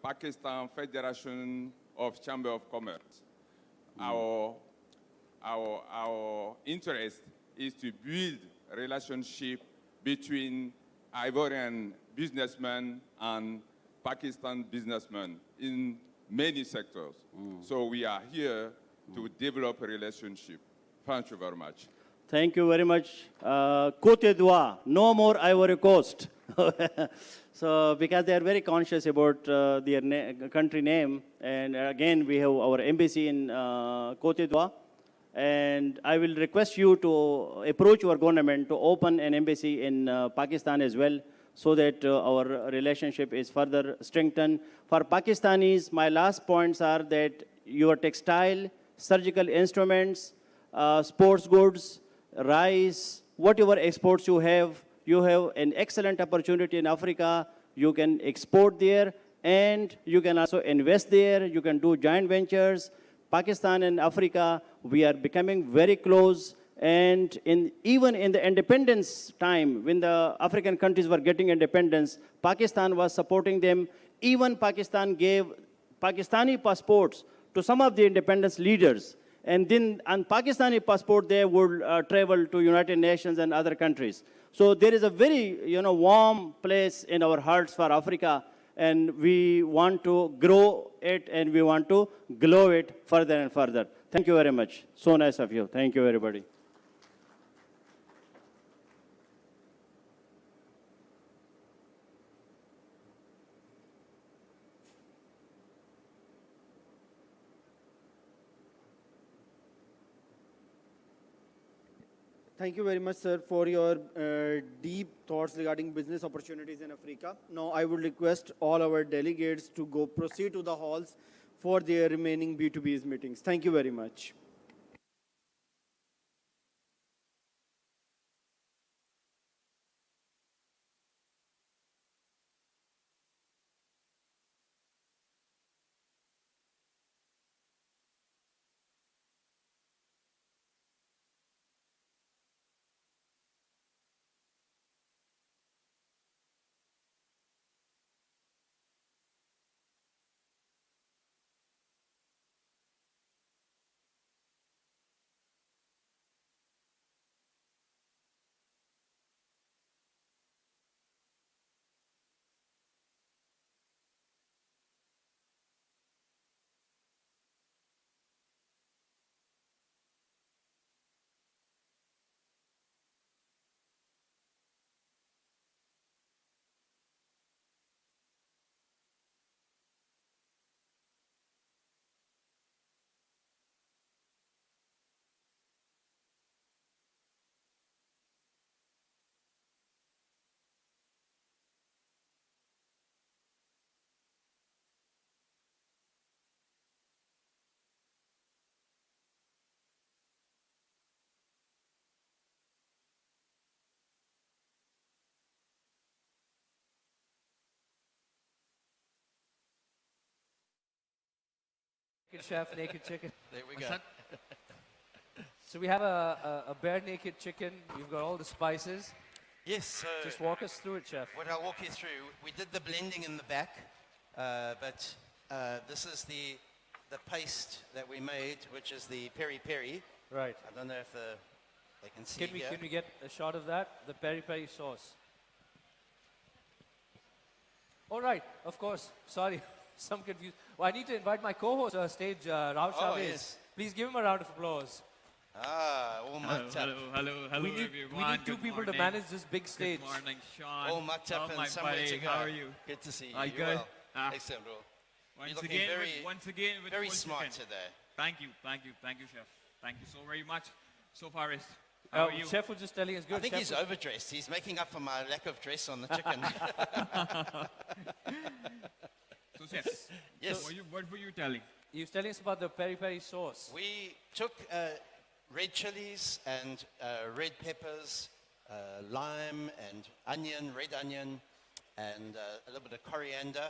Speaker 16: Pakistan Federation of Chamber of Commerce. Our interest is to build a relationship between Ivorian businessmen and Pakistan businessmen in many sectors. So we are here to develop a relationship. Thank you very much.
Speaker 6: Thank you very much. Côte d'Ivoire, no more Ivory Coast. So, because they are very conscious about their country name, and again, we have our embassy in Côte d'Ivoire, and I will request you to approach your government to open an embassy in Pakistan as well, so that our relationship is further strengthened. For Pakistanis, my last points are that your textile, surgical instruments, sports goods, rice, whatever exports you have an excellent opportunity in Africa. You can export there, and you can also invest there. You can do joint ventures. Pakistan and Africa, we are becoming very close. And even in the independence time, when the African countries were getting independence, Pakistan was supporting them. Even Pakistan gave Pakistani passports to some of the independence leaders. And then on Pakistani passport, they would travel to United Nations and other countries. So there is a very, warm place in our hearts for Africa, and we want to grow it and we want to grow it further and further. Thank you very much. So nice of you. Thank you, everybody.
Speaker 17: Thank you very much, sir, for your deep thoughts regarding business opportunities in Africa. Now, I would request all our delegates to proceed to the halls for their remaining B2B's meetings. Thank you very much.
Speaker 18: Naked chef, naked chicken.
Speaker 19: There we
Speaker 18: What's
Speaker 19: go.
Speaker 18: that? So we have a bare naked chicken. You've got all the spices.
Speaker 19: Yes, so
Speaker 18: Just walk us through it, chef.
Speaker 19: what I'll walk you through, we did the blending in the back, but this is the paste that we made, which is the peri peri.
Speaker 18: Right.
Speaker 19: I don't know if they can see here.
Speaker 18: Can we get a shot of that? The peri peri sauce. All right, of course. Sorry, some confusion. Well, I need to invite my co-host on stage, Rao
Speaker 19: Oh,
Speaker 18: Chavez.
Speaker 19: yes.
Speaker 18: Please give him a round of applause.
Speaker 19: All mucked up.
Speaker 18: We need two people to manage this big stage.
Speaker 20: Good morning, Sean.
Speaker 19: All mucked up
Speaker 20: my
Speaker 19: and somewhere
Speaker 20: buddy.
Speaker 19: to go.
Speaker 20: How are you?
Speaker 19: Good to see you.
Speaker 20: Are you
Speaker 19: You're
Speaker 20: good?
Speaker 19: well.
Speaker 20: Ah.
Speaker 19: Excellent, bro.
Speaker 20: Once
Speaker 19: You're looking
Speaker 20: again,
Speaker 19: very,
Speaker 20: with
Speaker 19: very
Speaker 20: full
Speaker 19: smart
Speaker 20: chicken.
Speaker 19: today.
Speaker 20: Thank you, chef. Thank you so very much. So far, how are you?
Speaker 18: Chef was just telling us good.
Speaker 19: I think
Speaker 18: Chef
Speaker 19: he's overdressed. He's making up for my lack of dress on the chicken.
Speaker 20: So, chef,
Speaker 19: Yes.
Speaker 20: what were you telling?
Speaker 18: He was telling us about the peri peri sauce.
Speaker 19: We took red chilies and red peppers, lime and onion, red onion, and a little bit of coriander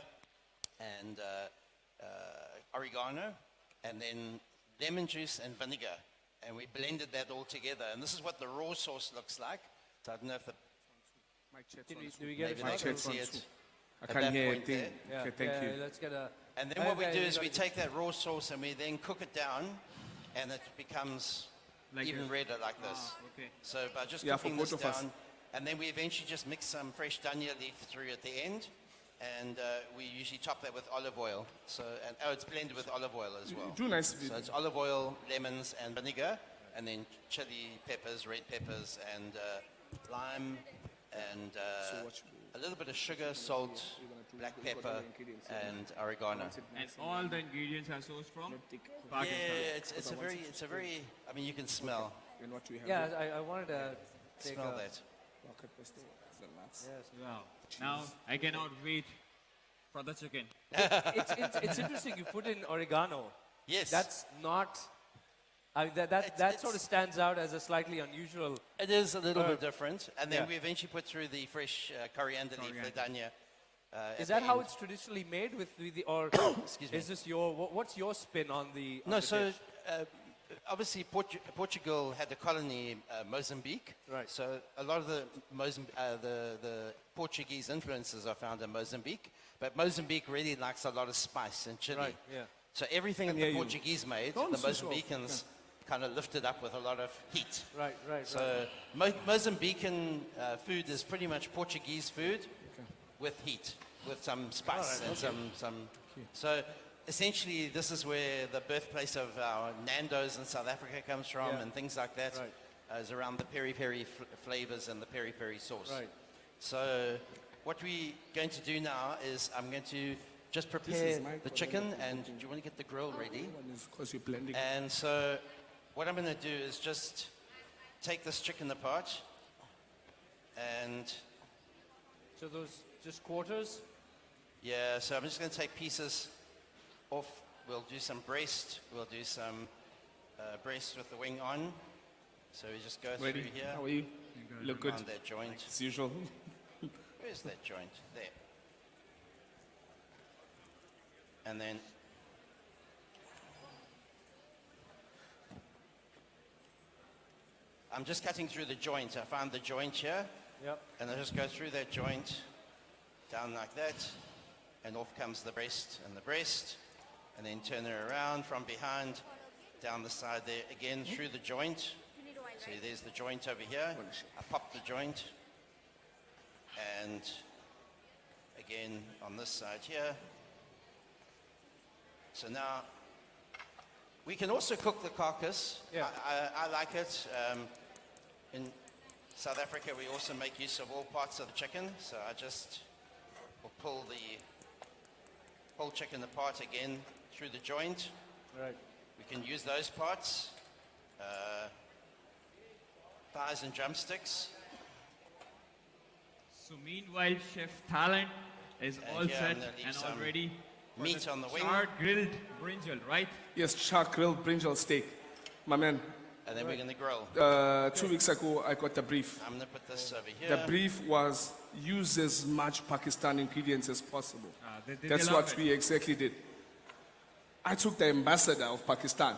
Speaker 19: and oregano, and then lemon juice and vinegar. And we blended that all together. And this is what the raw sauce looks like. So I don't know if the...
Speaker 18: Do we get
Speaker 19: maybe
Speaker 18: a
Speaker 19: they
Speaker 18: shot?
Speaker 19: can see it.
Speaker 21: I
Speaker 19: at
Speaker 21: can't
Speaker 19: that
Speaker 21: hear a
Speaker 19: point
Speaker 21: thing.
Speaker 19: there.
Speaker 18: Yeah,
Speaker 21: Okay, thank you.
Speaker 18: Let's get a.
Speaker 19: And then what we
Speaker 18: Okay,
Speaker 19: do
Speaker 18: you
Speaker 19: is
Speaker 18: got
Speaker 19: we
Speaker 18: it.
Speaker 19: take that raw sauce and we then cook it down, and it becomes
Speaker 20: Like
Speaker 19: even
Speaker 20: this?
Speaker 19: redder like this.
Speaker 20: Okay.
Speaker 19: So by just
Speaker 21: Yeah, for
Speaker 19: cooking this
Speaker 21: both of us.
Speaker 19: down, and then we eventually just mix some fresh dhania leaf through at the end, and we usually top that with olive oil. So and it's blended with olive oil as well.
Speaker 21: Do nice
Speaker 19: So it's olive oil, lemons, and vinegar, and then chili peppers, red peppers, and lime, and a little bit of sugar, salt, black pepper, and oregano.
Speaker 20: And all the ingredients are sourced from Pakistan.
Speaker 19: Yeah, it's a very. I mean, you can smell.
Speaker 18: Yeah, I wanted to take
Speaker 19: Smell
Speaker 18: a,
Speaker 19: that.
Speaker 18: Yes.
Speaker 20: Wow. Now I cannot wait for the chicken.
Speaker 18: It's interesting. You put in oregano.
Speaker 19: Yes.
Speaker 18: That's not. I mean, that sort of stands out as a slightly unusual.
Speaker 19: It is a little
Speaker 18: herb.
Speaker 19: bit different, and then
Speaker 18: Yeah.
Speaker 19: we eventually put through the fresh coriander leaf, the dhania.
Speaker 18: Is that how it's traditionally made with the or
Speaker 19: Excuse me.
Speaker 18: is this your what's your spin on the? On
Speaker 19: No,
Speaker 18: the
Speaker 19: so
Speaker 18: dish?
Speaker 19: obviously Portugal had a colony, Mozambique.
Speaker 18: Right.
Speaker 19: So a lot of the the Portuguese influences are found in Mozambique. But Mozambique really likes a lot of spice and chili.
Speaker 18: Right, yeah.
Speaker 19: So everything that the Portuguese made,
Speaker 18: Don't
Speaker 19: the
Speaker 18: switch off.
Speaker 19: Mozambicans kind of lifted up with a lot of heat.
Speaker 18: Right, right,
Speaker 19: So Mozambican food is pretty much Portuguese food with heat, with some spice and some. So essentially, this is where the birthplace of our Nando's in South Africa comes from, and things like that.
Speaker 18: Right.
Speaker 19: Is around the peri-peri flavors and the peri-peri sauce.
Speaker 18: Right.
Speaker 19: So what we're going to do now is I'm going to just prepare the chicken, and do you want to get the grill ready?
Speaker 21: Because you're blending.
Speaker 19: And so what I'm going to do is just take this chicken apart, and
Speaker 18: So those just quarters?
Speaker 19: yeah, so I'm just going to take pieces off. We'll do some breast. We'll do some breast with the wing on. So we just go
Speaker 21: Ready?
Speaker 19: through here.
Speaker 21: How are you? Look good.
Speaker 19: On that joint.
Speaker 21: As usual.
Speaker 19: Where's that joint? There. And then I'm just cutting through the joint. I found the joint here.
Speaker 18: Yep.
Speaker 19: And I just go through that joint, down like that, and off comes the breast, and then turn it around from behind, down the side there, again through the joint. See, there's the joint over here. I pop the joint, and again on this side here. So now, we can also cook the carcass.
Speaker 18: Yeah.
Speaker 19: I like it. In South Africa, we also make use of all parts of the chicken. So I just will pull the whole chicken apart again through the joint.
Speaker 18: Right.
Speaker 19: We can use those parts. Thighs and drumsticks.
Speaker 20: So meanwhile, Chef Talent is all
Speaker 19: here I'm
Speaker 20: set
Speaker 19: gonna leave
Speaker 20: and
Speaker 19: some
Speaker 20: all ready. for
Speaker 19: meat
Speaker 20: the
Speaker 19: on the wing.
Speaker 20: charred grilled brinjal, right?
Speaker 21: Yes, charred grilled brinjal steak. My man.
Speaker 19: And then we're going to grill.
Speaker 21: 2 weeks ago, I got the brief.
Speaker 19: I'm going to put this over here.
Speaker 21: The brief was use as much Pakistan ingredients as possible.
Speaker 20: They
Speaker 21: That's
Speaker 20: love
Speaker 21: what
Speaker 20: it.
Speaker 21: we exactly did. I took the ambassador of Pakistan.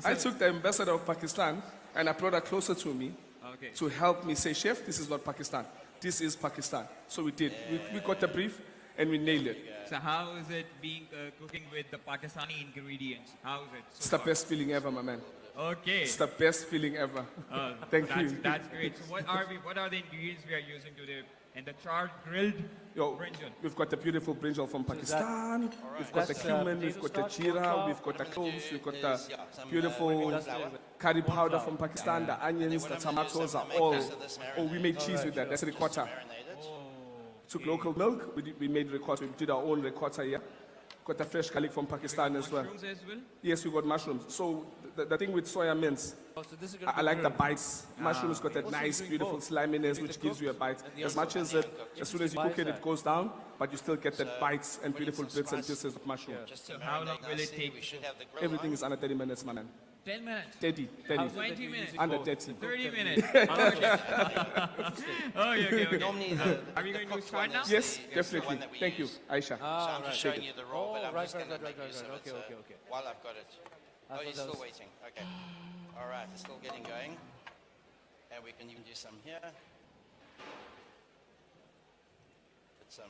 Speaker 21: I took the ambassador of Pakistan and I brought her closer to me
Speaker 20: Okay.
Speaker 21: to help me say, Chef, this is not Pakistan. This is Pakistan. So we did. We got the brief and we nailed it.
Speaker 20: So how is it being cooking with the Pakistani ingredients? How is it?
Speaker 21: It's the best feeling ever, my man.
Speaker 20: Okay.
Speaker 21: It's the best feeling ever. Thank you.
Speaker 20: That's great. So what are the ingredients we are using today? And the charred grilled brinjal.
Speaker 21: We've got the beautiful brinjal from Pakistan. We've got the
Speaker 18: That's,
Speaker 21: cumin, we've got the
Speaker 18: potato
Speaker 21: jeera,
Speaker 18: starch,
Speaker 21: we've got the cloves, we've got the
Speaker 19: some,
Speaker 21: beautiful
Speaker 19: that's it.
Speaker 21: curry powder from Pakistan, the onions, the tomatoes are all. Oh, we made cheese with that. That's ricotta. Took local milk. We made ricotta. We did our own ricotta here. Got the fresh garlic from Pakistan as well.
Speaker 20: Mushrooms as well?
Speaker 21: Yes, we got mushrooms. So the thing with soya mince,
Speaker 18: Oh, so this is gonna
Speaker 21: I
Speaker 18: be
Speaker 21: like the
Speaker 18: grilled.
Speaker 21: bites. Mushrooms got that
Speaker 18: Also
Speaker 21: nice,
Speaker 18: doing
Speaker 21: beautiful
Speaker 18: both.
Speaker 21: sliminess,
Speaker 18: Doing
Speaker 21: which
Speaker 18: the
Speaker 21: gives you a bite.
Speaker 18: cooked and the
Speaker 21: As much as as soon as you cook it, it goes down, but you still get that bites and beautiful bits and pieces of mushroom.
Speaker 20: So how long will it take?
Speaker 21: Everything is under 30 minutes, man.
Speaker 20: 10 minutes?
Speaker 21: 30.
Speaker 20: 20 minutes?
Speaker 21: Under 30.
Speaker 20: 30 minutes? Okay.
Speaker 19: Normally
Speaker 20: Are we going to start now?
Speaker 21: Yes, definitely. Thank you, Aisha.
Speaker 19: So I'm just
Speaker 21: Shake
Speaker 19: showing
Speaker 21: it.
Speaker 19: you the raw, but I'm
Speaker 18: right,
Speaker 19: just going to
Speaker 18: right,
Speaker 19: make
Speaker 18: right,
Speaker 19: use
Speaker 18: right,
Speaker 19: of
Speaker 18: okay,
Speaker 19: it
Speaker 18: okay.
Speaker 19: while I've got it.
Speaker 18: I
Speaker 19: Oh,
Speaker 18: thought
Speaker 19: you're
Speaker 18: that
Speaker 19: still
Speaker 18: was-
Speaker 19: waiting. Okay. All right, it's still getting going. And we can even do some here. Put some.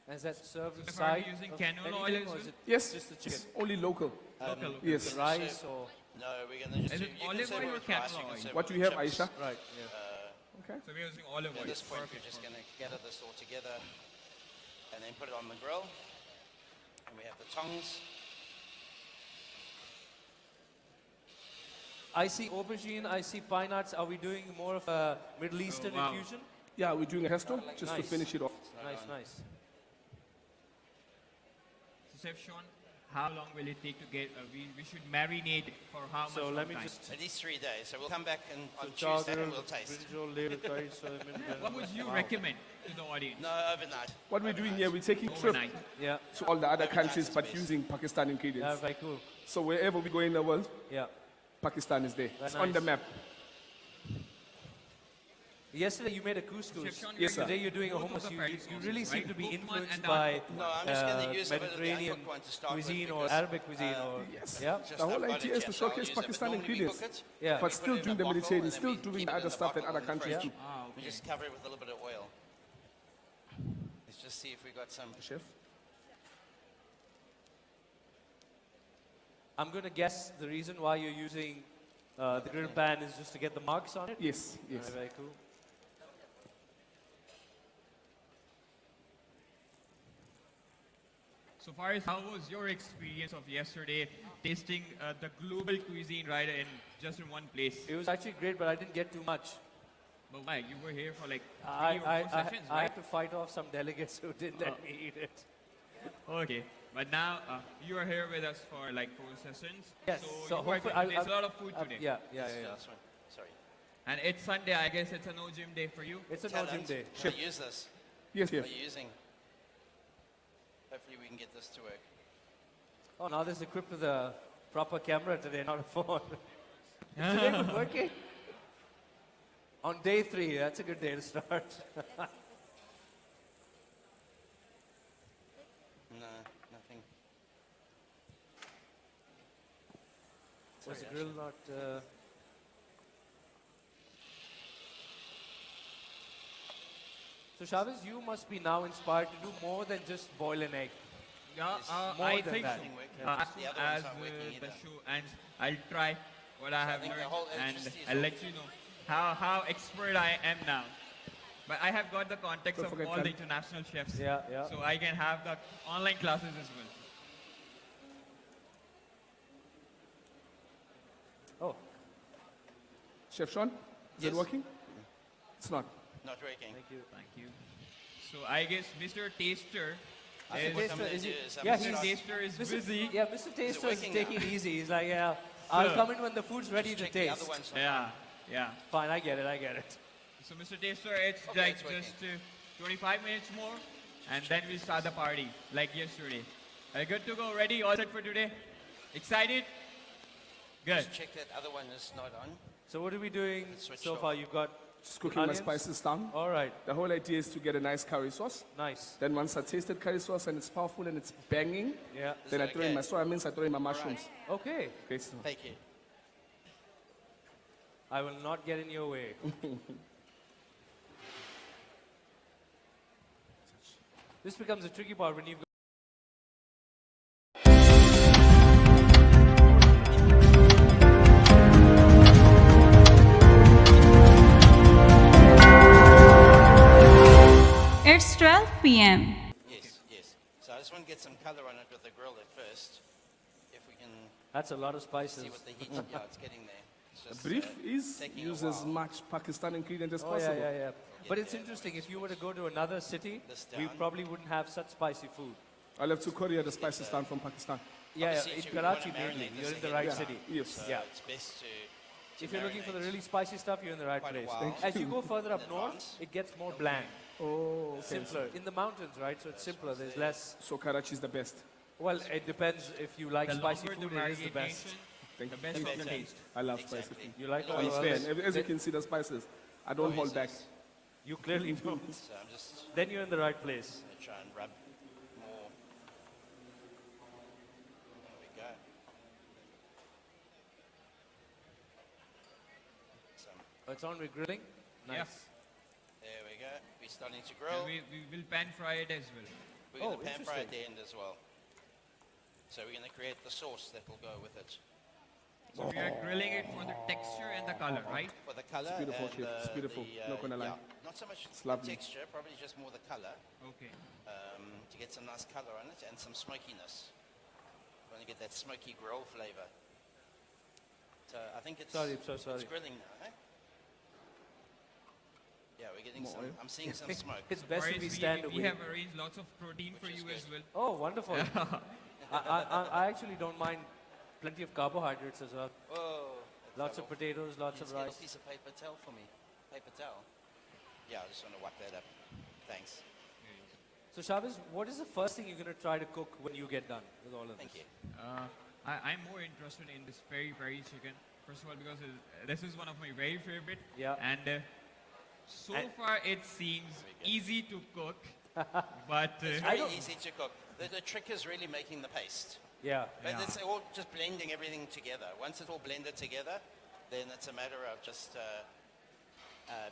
Speaker 18: And is that served with
Speaker 20: If are we
Speaker 18: side
Speaker 20: using
Speaker 18: of
Speaker 20: canola oil
Speaker 18: anything,
Speaker 20: as
Speaker 18: or
Speaker 20: well?
Speaker 18: is it
Speaker 21: Yes,
Speaker 18: just the chicken?
Speaker 21: it's only local.
Speaker 20: Local.
Speaker 21: Yes.
Speaker 18: The rice or
Speaker 19: No, we're going to just
Speaker 20: Is
Speaker 19: do.
Speaker 20: it
Speaker 19: You can
Speaker 20: olive
Speaker 19: serve
Speaker 20: oil
Speaker 19: it
Speaker 20: or
Speaker 19: with rice,
Speaker 20: canola
Speaker 19: you can
Speaker 20: oil?
Speaker 19: serve
Speaker 21: What
Speaker 19: it
Speaker 21: do you
Speaker 19: with
Speaker 21: have,
Speaker 19: chips.
Speaker 21: Aisha?
Speaker 18: right? Yeah.
Speaker 21: Okay.
Speaker 20: So we're using olive oil.
Speaker 19: At this point,
Speaker 20: Perfect,
Speaker 19: we're just
Speaker 20: perfect.
Speaker 19: going to gather this all together and then put it on the grill. And we have the tongs.
Speaker 18: I see aubergine, I see pine nuts. Are we doing more of a Middle Eastern
Speaker 20: wow.
Speaker 18: infusion?
Speaker 21: Yeah, we're doing a pesto just to
Speaker 18: Nice.
Speaker 21: finish it off.
Speaker 18: Nice.
Speaker 20: So Chef Sean, how long will it take to get, we should marinate it for how much
Speaker 18: So let me
Speaker 20: time?
Speaker 18: just
Speaker 19: At least 3 days. So we'll come back and on
Speaker 18: char
Speaker 19: Tuesday and
Speaker 18: grilled
Speaker 19: we'll taste.
Speaker 18: brinjal, layer curry, so
Speaker 20: What would you
Speaker 18: Wow.
Speaker 20: recommend to the audience?
Speaker 19: No, overnight.
Speaker 21: What we're doing here, we're taking a trip
Speaker 20: Overnight.
Speaker 18: Yeah.
Speaker 21: to all the other countries, but using Pakistan
Speaker 18: Yeah,
Speaker 21: ingredients.
Speaker 18: very cool.
Speaker 21: So wherever we go in the world,
Speaker 18: Yeah.
Speaker 21: Pakistan is there.
Speaker 18: Very
Speaker 21: It's on the
Speaker 18: nice.
Speaker 21: map.
Speaker 18: Yesterday you made a couscous.
Speaker 21: Yes, sir.
Speaker 18: Today you're doing a hummus. You really seem to be influenced by
Speaker 19: No, I'm just going to use a bit of the
Speaker 18: Mediterranean
Speaker 19: uncooked one to start
Speaker 18: cuisine
Speaker 19: with
Speaker 18: or
Speaker 19: because,
Speaker 18: Arabic cuisine or
Speaker 21: Yes.
Speaker 18: yeah.
Speaker 19: Just
Speaker 21: The whole
Speaker 19: I've got
Speaker 21: idea
Speaker 19: it
Speaker 21: is to
Speaker 19: here, so I'll
Speaker 21: showcase
Speaker 19: use it, but
Speaker 21: Pakistan
Speaker 19: normally we
Speaker 21: ingredients,
Speaker 19: cook it,
Speaker 18: Yeah.
Speaker 21: but
Speaker 19: we
Speaker 21: still
Speaker 19: put it
Speaker 21: doing
Speaker 19: in
Speaker 21: the
Speaker 19: a bottle,
Speaker 21: Mediterranean,
Speaker 19: and then
Speaker 21: still
Speaker 19: we
Speaker 21: doing
Speaker 19: keep
Speaker 21: the
Speaker 19: it in
Speaker 21: other
Speaker 19: a
Speaker 21: stuff that
Speaker 19: bottle
Speaker 21: other
Speaker 19: in the
Speaker 21: countries
Speaker 19: fridge.
Speaker 21: do.
Speaker 19: We just cover it with a little bit of oil. Let's just see if we got some.
Speaker 21: Chef.
Speaker 18: I'm going to guess the reason why you're using the grill pan is just to get the marks on it.
Speaker 21: Yes, yes.
Speaker 18: Very cool.
Speaker 20: So Faris, how was your experience of yesterday tasting the global cuisine right in just in one place?
Speaker 18: It was actually great, but I didn't get too much.
Speaker 20: But why? You were here for like
Speaker 18: I,
Speaker 20: 3 or 4
Speaker 18: I,
Speaker 20: sessions,
Speaker 18: I
Speaker 20: right?
Speaker 18: had to fight off some delegates who didn't let me eat it.
Speaker 20: Okay, but now you are here with us for like 4 sessions.
Speaker 18: Yes,
Speaker 20: So,
Speaker 18: so
Speaker 20: you are
Speaker 18: hopefully
Speaker 20: going to taste a lot of food today.
Speaker 18: Yeah.
Speaker 19: Sorry.
Speaker 20: And it's Sunday. I guess it's a no gym day for you.
Speaker 18: It's a no gym day.
Speaker 19: Should I use this?
Speaker 21: Yes,
Speaker 19: Are
Speaker 21: yes.
Speaker 19: you using? Hopefully we can get this to work.
Speaker 18: Oh, now this is equipped with a proper camera today, not a phone. Is today good working? On day 3, that's a good day to start.
Speaker 19: No, nothing.
Speaker 18: Was the grill not... So Chavez, you must be now inspired to do more than just boil an egg.
Speaker 20: Yeah,
Speaker 18: more
Speaker 20: I
Speaker 18: than
Speaker 20: think
Speaker 18: that.
Speaker 20: so. As soon as the show ends, I'll try what I have
Speaker 19: think the
Speaker 20: learned
Speaker 19: whole
Speaker 20: and
Speaker 19: interest is
Speaker 20: I'll
Speaker 19: on-
Speaker 20: let you know how expert I am now. But I have got the context
Speaker 21: Don't
Speaker 20: of
Speaker 21: forget
Speaker 20: all the
Speaker 21: Khan.
Speaker 20: international chefs.
Speaker 18: Yeah, yeah.
Speaker 20: So I can have the online classes as well.
Speaker 18: Oh,
Speaker 21: Chef Sean, is it
Speaker 19: Yes.
Speaker 21: working? It's not.
Speaker 19: Not working.
Speaker 20: Thank you. So I guess Mr. Taster
Speaker 19: I think what I'm going to
Speaker 18: is
Speaker 19: do
Speaker 18: he-
Speaker 19: is I'm
Speaker 18: yeah,
Speaker 19: gonna
Speaker 20: Mr.
Speaker 19: start-
Speaker 20: Taster is busy.
Speaker 18: Yeah, Mr. Taster is
Speaker 19: working
Speaker 18: taking
Speaker 19: now?
Speaker 18: it easy. He's like, yeah, I'll
Speaker 20: Sir.
Speaker 18: come in when the food's ready
Speaker 19: Just
Speaker 18: to
Speaker 19: check the other
Speaker 18: taste.
Speaker 19: ones.
Speaker 20: Yeah.
Speaker 18: Fine, I get it.
Speaker 20: So Mr. Taster, it's
Speaker 19: Okay,
Speaker 20: like
Speaker 19: it's working.
Speaker 20: just 25 minutes more, and then we start the party like yesterday. Are you good to go? Ready? All set for today? Excited? Good.
Speaker 19: Just check that other one is not on.
Speaker 18: So what are we doing
Speaker 19: switched
Speaker 18: so
Speaker 19: off.
Speaker 18: far? You've got
Speaker 21: Just cooking my
Speaker 18: onions?
Speaker 21: spices down.
Speaker 18: All right,
Speaker 21: The whole idea is to get a nice curry sauce.
Speaker 18: nice.
Speaker 21: Then once I tasted curry sauce and it's powerful and it's banging,
Speaker 18: Yeah.
Speaker 21: then I
Speaker 19: that
Speaker 21: throw in
Speaker 19: okay?
Speaker 21: my soya beans, I throw in my mushrooms.
Speaker 18: Okay,
Speaker 21: Okay, so
Speaker 19: Thank you.
Speaker 18: I will not get in your way. This becomes a tricky part when you've got
Speaker 7: It's 12 p.m.
Speaker 19: Yes. So I just want to get some color on it with the grill at first. If we can
Speaker 18: that's a lot of spices.
Speaker 19: see what the heat, yeah, it's getting there. It's
Speaker 21: the
Speaker 19: just,
Speaker 21: brief is
Speaker 19: taking a
Speaker 21: use as
Speaker 19: while.
Speaker 21: much Pakistan ingredient as
Speaker 18: Oh
Speaker 21: possible.
Speaker 18: yeah. But it's interesting. If you were to go to another city,
Speaker 19: This
Speaker 18: we
Speaker 19: down.
Speaker 18: probably wouldn't have such spicy food.
Speaker 21: I love to courier the spices down from Pakistan.
Speaker 18: Yeah,
Speaker 19: Obviously,
Speaker 18: in
Speaker 19: too, we wanna
Speaker 18: Karachi mainly.
Speaker 19: marinate this
Speaker 18: You're in the
Speaker 19: again
Speaker 18: right
Speaker 19: now.
Speaker 18: city.
Speaker 21: Yes.
Speaker 19: So
Speaker 18: Yeah.
Speaker 19: it's best to
Speaker 18: If you're looking for the
Speaker 19: marinate.
Speaker 18: really spicy stuff, you're in the right
Speaker 19: Quite a
Speaker 18: place.
Speaker 19: while.
Speaker 18: As you go further up
Speaker 19: In
Speaker 18: north,
Speaker 19: advance.
Speaker 18: it gets more bland,
Speaker 21: Oh, okay.
Speaker 18: simpler. In the mountains, right? So it's simpler. There's less.
Speaker 21: So Karachi is the best.
Speaker 18: Well, it depends. If you like
Speaker 20: The
Speaker 18: spicy
Speaker 20: longer
Speaker 18: food,
Speaker 20: the
Speaker 18: it is the best.
Speaker 20: marination,
Speaker 21: Thank
Speaker 20: the
Speaker 21: you.
Speaker 20: best of the taste.
Speaker 21: I love
Speaker 19: Exactly.
Speaker 21: spicy food.
Speaker 18: You like
Speaker 19: No,
Speaker 18: all
Speaker 21: I'm
Speaker 19: it's
Speaker 18: of
Speaker 21: fair.
Speaker 18: this?
Speaker 21: And as you can see, the spices, I don't hold back.
Speaker 18: You clearly don't.
Speaker 19: So I'm just
Speaker 18: Then you're in the right place.
Speaker 19: going to try and rub more. There we go. Some.
Speaker 18: Oh, it's on with grilling. Nice.
Speaker 20: Yeah.
Speaker 19: There we go. We're starting to
Speaker 20: And
Speaker 19: grill.
Speaker 20: we will pan fry it as well.
Speaker 19: We're going
Speaker 18: Oh,
Speaker 19: to pan fry at
Speaker 18: interesting.
Speaker 19: the end as well. So we're going to create the sauce that will go with it.
Speaker 20: So we are grilling it for the texture and the color, right?
Speaker 19: For the color
Speaker 21: It's beautiful,
Speaker 19: and
Speaker 21: Chef. It's beautiful. Not gonna lie.
Speaker 19: not so much
Speaker 21: It's
Speaker 19: the
Speaker 21: lovely.
Speaker 19: texture, probably just more the color
Speaker 20: Okay.
Speaker 19: to get some nice color on it and some smokiness. Want to get that smoky grill flavor. So I think it's
Speaker 18: Sorry, I'm so sorry.
Speaker 19: It's grilling now, eh? Yeah, we're getting
Speaker 21: More
Speaker 19: some.
Speaker 21: oil.
Speaker 19: I'm seeing some smoke.
Speaker 18: It's best if
Speaker 20: Faris,
Speaker 18: we stand
Speaker 20: we
Speaker 18: away.
Speaker 20: have arranged lots of protein for
Speaker 19: Which is
Speaker 20: you as
Speaker 19: good.
Speaker 20: well.
Speaker 18: Oh, wonderful. I actually don't mind plenty of carbohydrates as well.
Speaker 19: Oh,
Speaker 18: Lots of potatoes, lots
Speaker 19: Please
Speaker 18: of
Speaker 19: get
Speaker 18: rice.
Speaker 19: a piece of paper towel for me. Paper towel. Yeah, I just want to wipe that up. Thanks.
Speaker 18: So Chavez, what is the first thing you're going to try to cook when you get done with all of
Speaker 19: Thank
Speaker 18: this?
Speaker 19: you.
Speaker 20: I'm more interested in this peri peri chicken. First of all, because this is one of my very favorite.
Speaker 18: Yeah.
Speaker 20: And So far, it seems easy to cook, but
Speaker 19: It's very easy to cook. The trick is really making the paste.
Speaker 18: Yeah.
Speaker 19: But it's all just blending everything together. Once it's all blended together, then it's a matter of just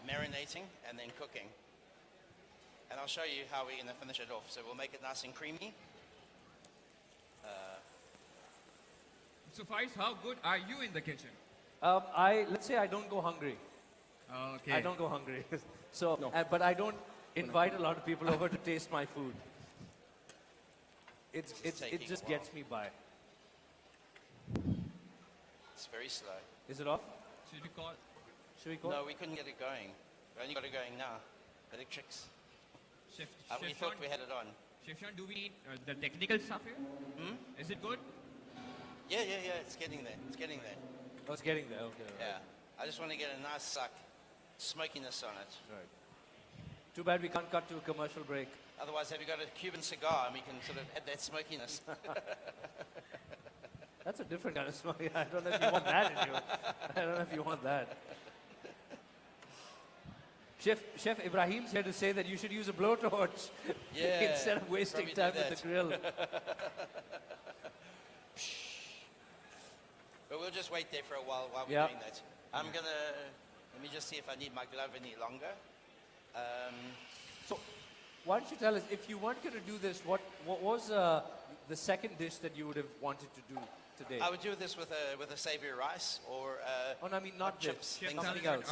Speaker 19: marinating and then cooking. And I'll show you how we're going to finish it off. So we'll make it nice and creamy.
Speaker 20: so Faiz, how good are you in the kitchen?
Speaker 18: Let's say I don't go hungry.
Speaker 20: Okay.
Speaker 18: I don't go hungry. So, but I don't invite a lot of people over to taste my food. It just gets me by.
Speaker 19: It's very slow.
Speaker 18: Is it off?
Speaker 20: Should we call?
Speaker 18: Should we call?
Speaker 19: No, we couldn't get it going. We only got it going now. Electrics.
Speaker 20: Chef
Speaker 19: We thought we had it on.
Speaker 20: Chef Sean, do we need the technical stuff here? Is it good?
Speaker 19: Yeah, it's getting there. It's getting there.
Speaker 18: Oh, it's getting there. Okay.
Speaker 19: Yeah. I just want to get a nice smokiness on it.
Speaker 18: Right. Too bad we can't cut to a commercial break.
Speaker 19: Otherwise, have you got a Cuban cigar and we can sort of add that smokiness?
Speaker 18: That's a different kind of smoke. I don't know if you want that in you. I don't know if you want that. Chef Ibrahim's here to say that you should use a blowtorch instead of wasting time with the grill.
Speaker 19: But we'll just wait there for a while we're doing that. Let me just see if I need my glove any longer.
Speaker 18: So, why don't you tell us, if you weren't going to do this, what was the second dish that you would have wanted to do today?
Speaker 19: I would do this with a savory rice or
Speaker 18: not
Speaker 19: chips,
Speaker 18: this,
Speaker 19: things
Speaker 18: something
Speaker 19: like
Speaker 18: else.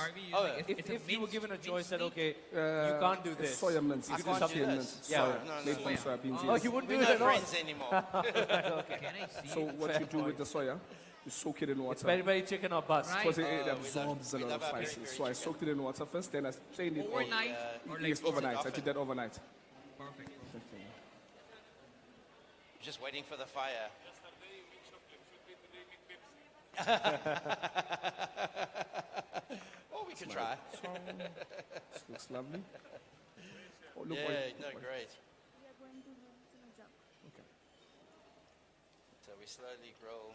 Speaker 18: If you were given a choice that, okay, you can't do this.
Speaker 21: Soya mince.
Speaker 18: You
Speaker 21: It's
Speaker 18: could do something
Speaker 21: mince.
Speaker 18: else.
Speaker 21: Soya. Made from soybeans.
Speaker 18: Oh, you wouldn't do
Speaker 19: We're
Speaker 18: it at
Speaker 19: not
Speaker 18: all?
Speaker 19: friends anymore.
Speaker 18: Okay.
Speaker 20: Can I see?
Speaker 21: So what you do with the soya, you soak it in water.
Speaker 18: It's very chicken or bust.
Speaker 21: Because it absorbs a lot of spices. So I soaked it in water first, then I strained it
Speaker 20: Overnight or like
Speaker 21: yes, overnight. I did that overnight.
Speaker 20: Perfect.
Speaker 19: Just waiting for the fire. Oh, we can try.
Speaker 21: This looks lovely. Oh, look
Speaker 19: great.
Speaker 21: Okay.
Speaker 19: So we slowly grill.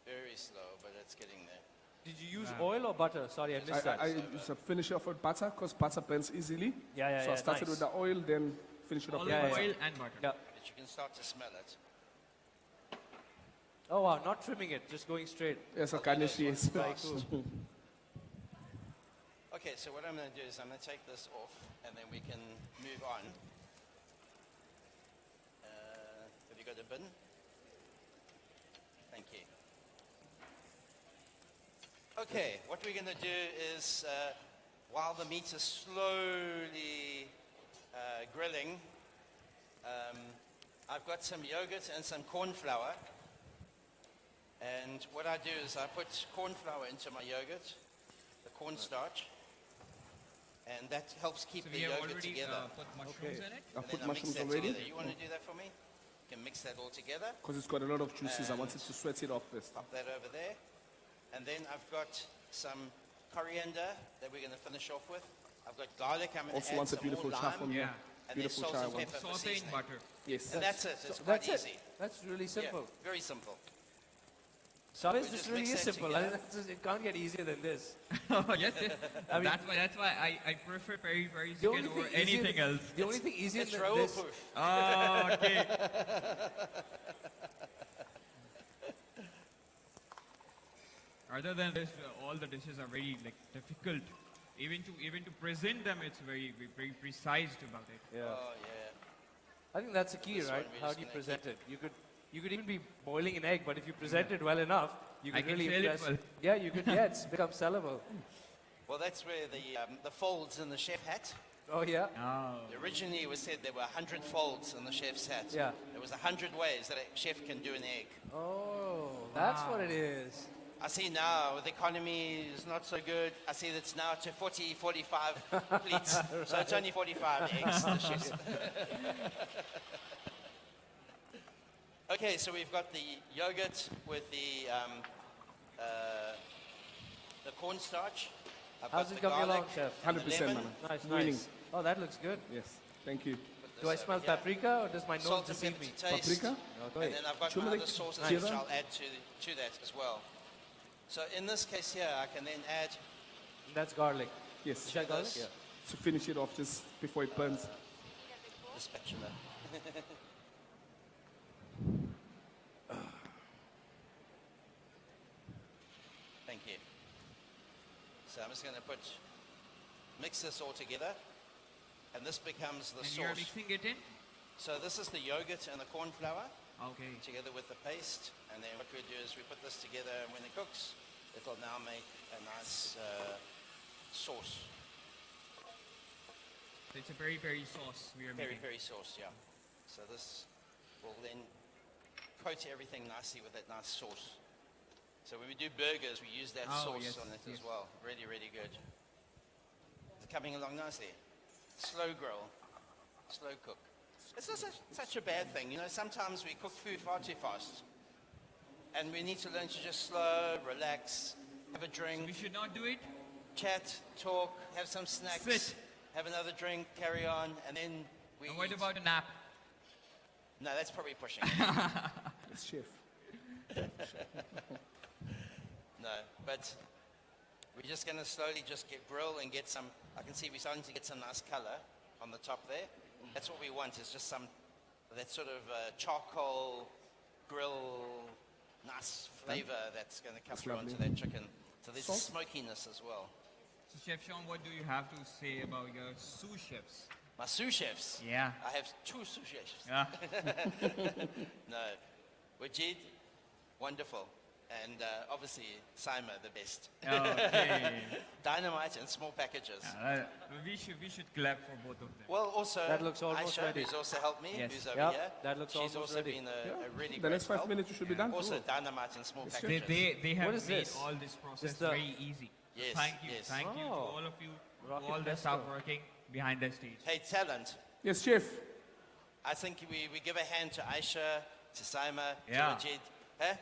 Speaker 19: Very slow, but it's getting there.
Speaker 18: Did you use oil or butter? Sorry, I missed that.
Speaker 21: I used to finish off with butter because butter burns easily.
Speaker 18: Yeah,
Speaker 21: So I started with the oil, then finish it off with butter.
Speaker 20: Oil and butter.
Speaker 18: Yeah.
Speaker 19: But you can start to smell it.
Speaker 18: Oh wow, not trimming it, just going straight.
Speaker 21: Yes, a garnish, yes.
Speaker 18: Very cool.
Speaker 19: Okay, so what I'm going to do is I'm going to take this off, and then we can move on. Have you got a bin? Thank you. Okay, what we're going to do is, while the meat is slowly grilling, I've got some yogurt and some corn flour. And what I do is I put corn flour into my yogurt, the cornstarch, and that helps keep the yogurt together.
Speaker 20: Put mushrooms in it?
Speaker 21: I
Speaker 19: And
Speaker 21: put
Speaker 19: then I mix
Speaker 21: mushrooms
Speaker 19: that
Speaker 21: already.
Speaker 19: together. You want to do that for me? You can mix that all together.
Speaker 21: Because it's got a lot of juices. I wanted to sweat it off first.
Speaker 19: Pop that over there. And then I've got some coriander that we're going to finish off with. I've got garlic. I'm going to
Speaker 21: Also
Speaker 19: add
Speaker 21: wants a
Speaker 19: some
Speaker 21: beautiful
Speaker 19: more
Speaker 21: char
Speaker 19: lime.
Speaker 21: from here.
Speaker 19: And then
Speaker 21: Beautiful
Speaker 19: salt
Speaker 21: char
Speaker 19: and
Speaker 21: one.
Speaker 19: pepper for
Speaker 20: Saute in
Speaker 19: seasoning.
Speaker 20: butter.
Speaker 21: Yes.
Speaker 19: And that's it. It's quite
Speaker 18: That's
Speaker 19: easy.
Speaker 18: it. That's really simple.
Speaker 19: Yeah, very simple.
Speaker 18: So
Speaker 19: We
Speaker 18: this
Speaker 19: just
Speaker 18: really
Speaker 19: mix
Speaker 18: is
Speaker 19: that
Speaker 18: simple.
Speaker 19: together.
Speaker 18: It can't get easier than this.
Speaker 20: Oh, yes.
Speaker 18: I mean-
Speaker 20: that's why I prefer peri
Speaker 18: The only
Speaker 20: chicken over
Speaker 18: thing easier
Speaker 20: anything
Speaker 18: than-
Speaker 20: else.
Speaker 18: The only thing easier
Speaker 19: It's
Speaker 18: than
Speaker 19: roll
Speaker 18: this.
Speaker 19: proof.
Speaker 20: Oh, okay. Other than this, all the dishes are very difficult. Even to present them, it's very precise about it.
Speaker 18: Yeah.
Speaker 19: Oh, yeah.
Speaker 18: I think that's the key,
Speaker 19: This
Speaker 18: right?
Speaker 19: one we're
Speaker 18: How
Speaker 19: just
Speaker 18: do you
Speaker 19: gonna
Speaker 18: present it? You could even be boiling an egg, but if you present it well enough, you
Speaker 20: I
Speaker 18: could
Speaker 20: can
Speaker 18: really
Speaker 20: sell it
Speaker 18: impress.
Speaker 20: well.
Speaker 18: Yeah, you could. Yeah, it's become sellable.
Speaker 19: Well, that's where the folds in the chef hat.
Speaker 18: Oh yeah.
Speaker 20: Oh.
Speaker 19: Originally, it was said there were 100 folds in the chef's hat.
Speaker 18: Yeah.
Speaker 19: There was 100 ways that a chef can do an egg.
Speaker 18: Oh, that's what it is.
Speaker 19: I see now the economy is not so good. I see that it's now to 40, 45 pleats. So it's only 45 eggs. The chef's. Okay, so we've got the yogurt with the cornstarch. I've
Speaker 18: How's
Speaker 19: got
Speaker 18: it
Speaker 19: the
Speaker 18: coming along,
Speaker 19: garlic,
Speaker 18: chef?
Speaker 19: and the
Speaker 21: 100%,
Speaker 19: lemon.
Speaker 21: man.
Speaker 18: Nice,
Speaker 21: Winning.
Speaker 18: nice. Oh, that looks good.
Speaker 21: Yes. Thank you.
Speaker 19: Put
Speaker 18: Do I
Speaker 19: this
Speaker 18: smell
Speaker 19: over here.
Speaker 18: paprika or does my nose
Speaker 19: Salt and
Speaker 18: deceive
Speaker 19: pepper
Speaker 18: me?
Speaker 19: to taste.
Speaker 21: Paprika?
Speaker 18: Okay.
Speaker 19: And then I've got my
Speaker 21: Turmeric,
Speaker 19: other sauces
Speaker 21: jeera.
Speaker 19: which I'll add to that as well. So in this case here, I can then add
Speaker 18: That's garlic.
Speaker 21: Yes.
Speaker 18: Is that garlic? Yeah.
Speaker 21: To finish it off just before it burns.
Speaker 19: The spatula. Thank you. So I'm just going to mix this all together, and this becomes the
Speaker 20: And
Speaker 19: sauce.
Speaker 20: you're mixing it in?
Speaker 19: So this is the yogurt and the corn flour.
Speaker 20: Okay.
Speaker 19: Together with the paste, and then what we do is we put this together, and when it cooks, it'll now make a nice sauce.
Speaker 20: So it's a peri-peri sauce we are making.
Speaker 19: Peri-peri sauce, yeah. So this will then coat everything nicely with that nice sauce. So when we do burgers, we use that sauce on it as well. Really, really good. It's coming along nicely. Slow grill, slow cook. It's not such a bad thing. You know, sometimes we cook food far too fast. And we need to learn to just slow, relax, have a drink.
Speaker 20: So we should not do it?
Speaker 19: Chat, talk, have some snacks.
Speaker 20: Sit.
Speaker 19: Have another drink, carry on, and then we
Speaker 20: And what
Speaker 19: eat.
Speaker 20: about a nap?
Speaker 19: No, that's probably pushing it.
Speaker 21: It's chef.
Speaker 19: No, but we're just going to slowly just grill and get some, I can see we're starting to get some nice color on the top there. That's what we want, is just some, that sort of charcoal grill, nice flavor that's going to come
Speaker 21: That's
Speaker 19: through
Speaker 21: lovely.
Speaker 19: onto that chicken. So there's
Speaker 21: Salt?
Speaker 19: smokiness as well.
Speaker 20: So Chef Sean, what do you have to say about your sous chefs?
Speaker 19: My sous chefs?
Speaker 20: Yeah.
Speaker 19: I have 2 sous chefs.
Speaker 20: Yeah.
Speaker 19: No. Wajid, wonderful. And obviously, Saima, the best.
Speaker 20: Okay.
Speaker 19: Dynamite in small packages.
Speaker 20: We should clap for both of them.
Speaker 19: Well, also,
Speaker 18: That looks almost
Speaker 19: Aisha,
Speaker 18: ready.
Speaker 19: who's also helped me,
Speaker 20: Yes.
Speaker 19: who's over
Speaker 18: Yep,
Speaker 19: here.
Speaker 18: that looks
Speaker 19: She's
Speaker 18: almost
Speaker 19: also
Speaker 18: ready.
Speaker 19: been a really
Speaker 21: The
Speaker 19: great
Speaker 21: next 5
Speaker 19: help.
Speaker 21: minutes you should be done.
Speaker 19: Also, dynamite in small
Speaker 20: They,
Speaker 19: packages.
Speaker 20: they have
Speaker 18: What is
Speaker 20: made
Speaker 18: this?
Speaker 20: all this process
Speaker 18: Is the-
Speaker 20: very easy.
Speaker 19: Yes,
Speaker 20: Thank you.
Speaker 19: yes.
Speaker 20: Thank you to
Speaker 18: Oh.
Speaker 20: all of you,
Speaker 18: Rocket
Speaker 20: to all the
Speaker 18: Besto.
Speaker 20: staff working behind the stage.
Speaker 19: Hey, talent.
Speaker 21: Yes, chef.
Speaker 19: I think we give a hand to Aisha, to Saima,
Speaker 20: Yeah.
Speaker 19: to Wajid. Huh?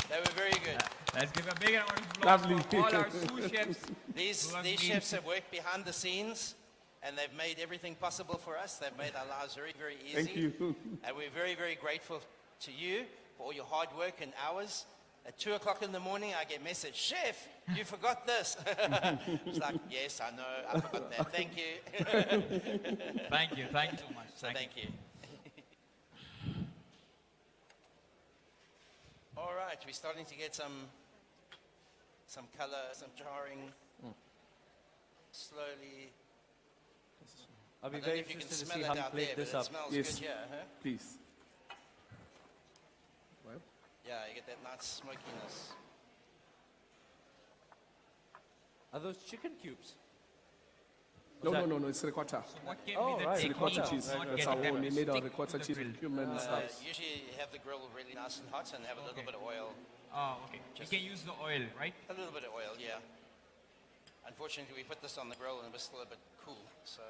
Speaker 19: They were very good.
Speaker 20: Let's give a big round of applause
Speaker 21: Lovely.
Speaker 20: for all our sous chefs.
Speaker 19: These
Speaker 20: who have
Speaker 19: these
Speaker 20: been-
Speaker 19: chefs have worked behind the scenes, and they've made everything possible for us. They've made our lives very, very easy.
Speaker 21: Thank you.
Speaker 19: And we're very, very grateful to you for all your hard work and hours. At 2 o'clock in the morning, I get a message, Chef, you forgot this. It's like, yes, I know, I forgot that. Thank you.
Speaker 20: Thank you so much.
Speaker 19: So thank you. All right, we're starting to get some color, some jarring. Slowly.
Speaker 18: I'll be
Speaker 19: I don't know
Speaker 18: very
Speaker 19: if you can
Speaker 18: interested to
Speaker 19: smell
Speaker 18: see
Speaker 19: it
Speaker 18: how you
Speaker 19: out
Speaker 18: plate
Speaker 19: there,
Speaker 18: this
Speaker 19: but it
Speaker 18: up.
Speaker 19: smells
Speaker 21: Yes.
Speaker 19: good here, huh?
Speaker 21: Please. Well,
Speaker 19: Yeah, you get that nice smokiness.
Speaker 18: Are those chicken cubes?
Speaker 21: no,
Speaker 18: that-
Speaker 21: no, it's ricotta.
Speaker 20: So what can
Speaker 18: Oh,
Speaker 20: be the
Speaker 18: right.
Speaker 21: It's
Speaker 20: technique
Speaker 21: ricotta
Speaker 20: of
Speaker 21: cheese.
Speaker 20: not
Speaker 21: That's
Speaker 20: getting
Speaker 21: our
Speaker 20: them
Speaker 21: own.
Speaker 20: to
Speaker 21: We made our
Speaker 20: stick
Speaker 21: ricotta
Speaker 20: to the
Speaker 21: cheese
Speaker 20: grill?
Speaker 21: with cumin and stuff.
Speaker 19: Usually have the grill really nice and hot and have a little bit of oil.
Speaker 20: Oh, okay.
Speaker 19: Just-
Speaker 20: You can use the oil, right?
Speaker 19: A little bit of oil, yeah. Unfortunately, we put this on the grill and it was still a bit cool, so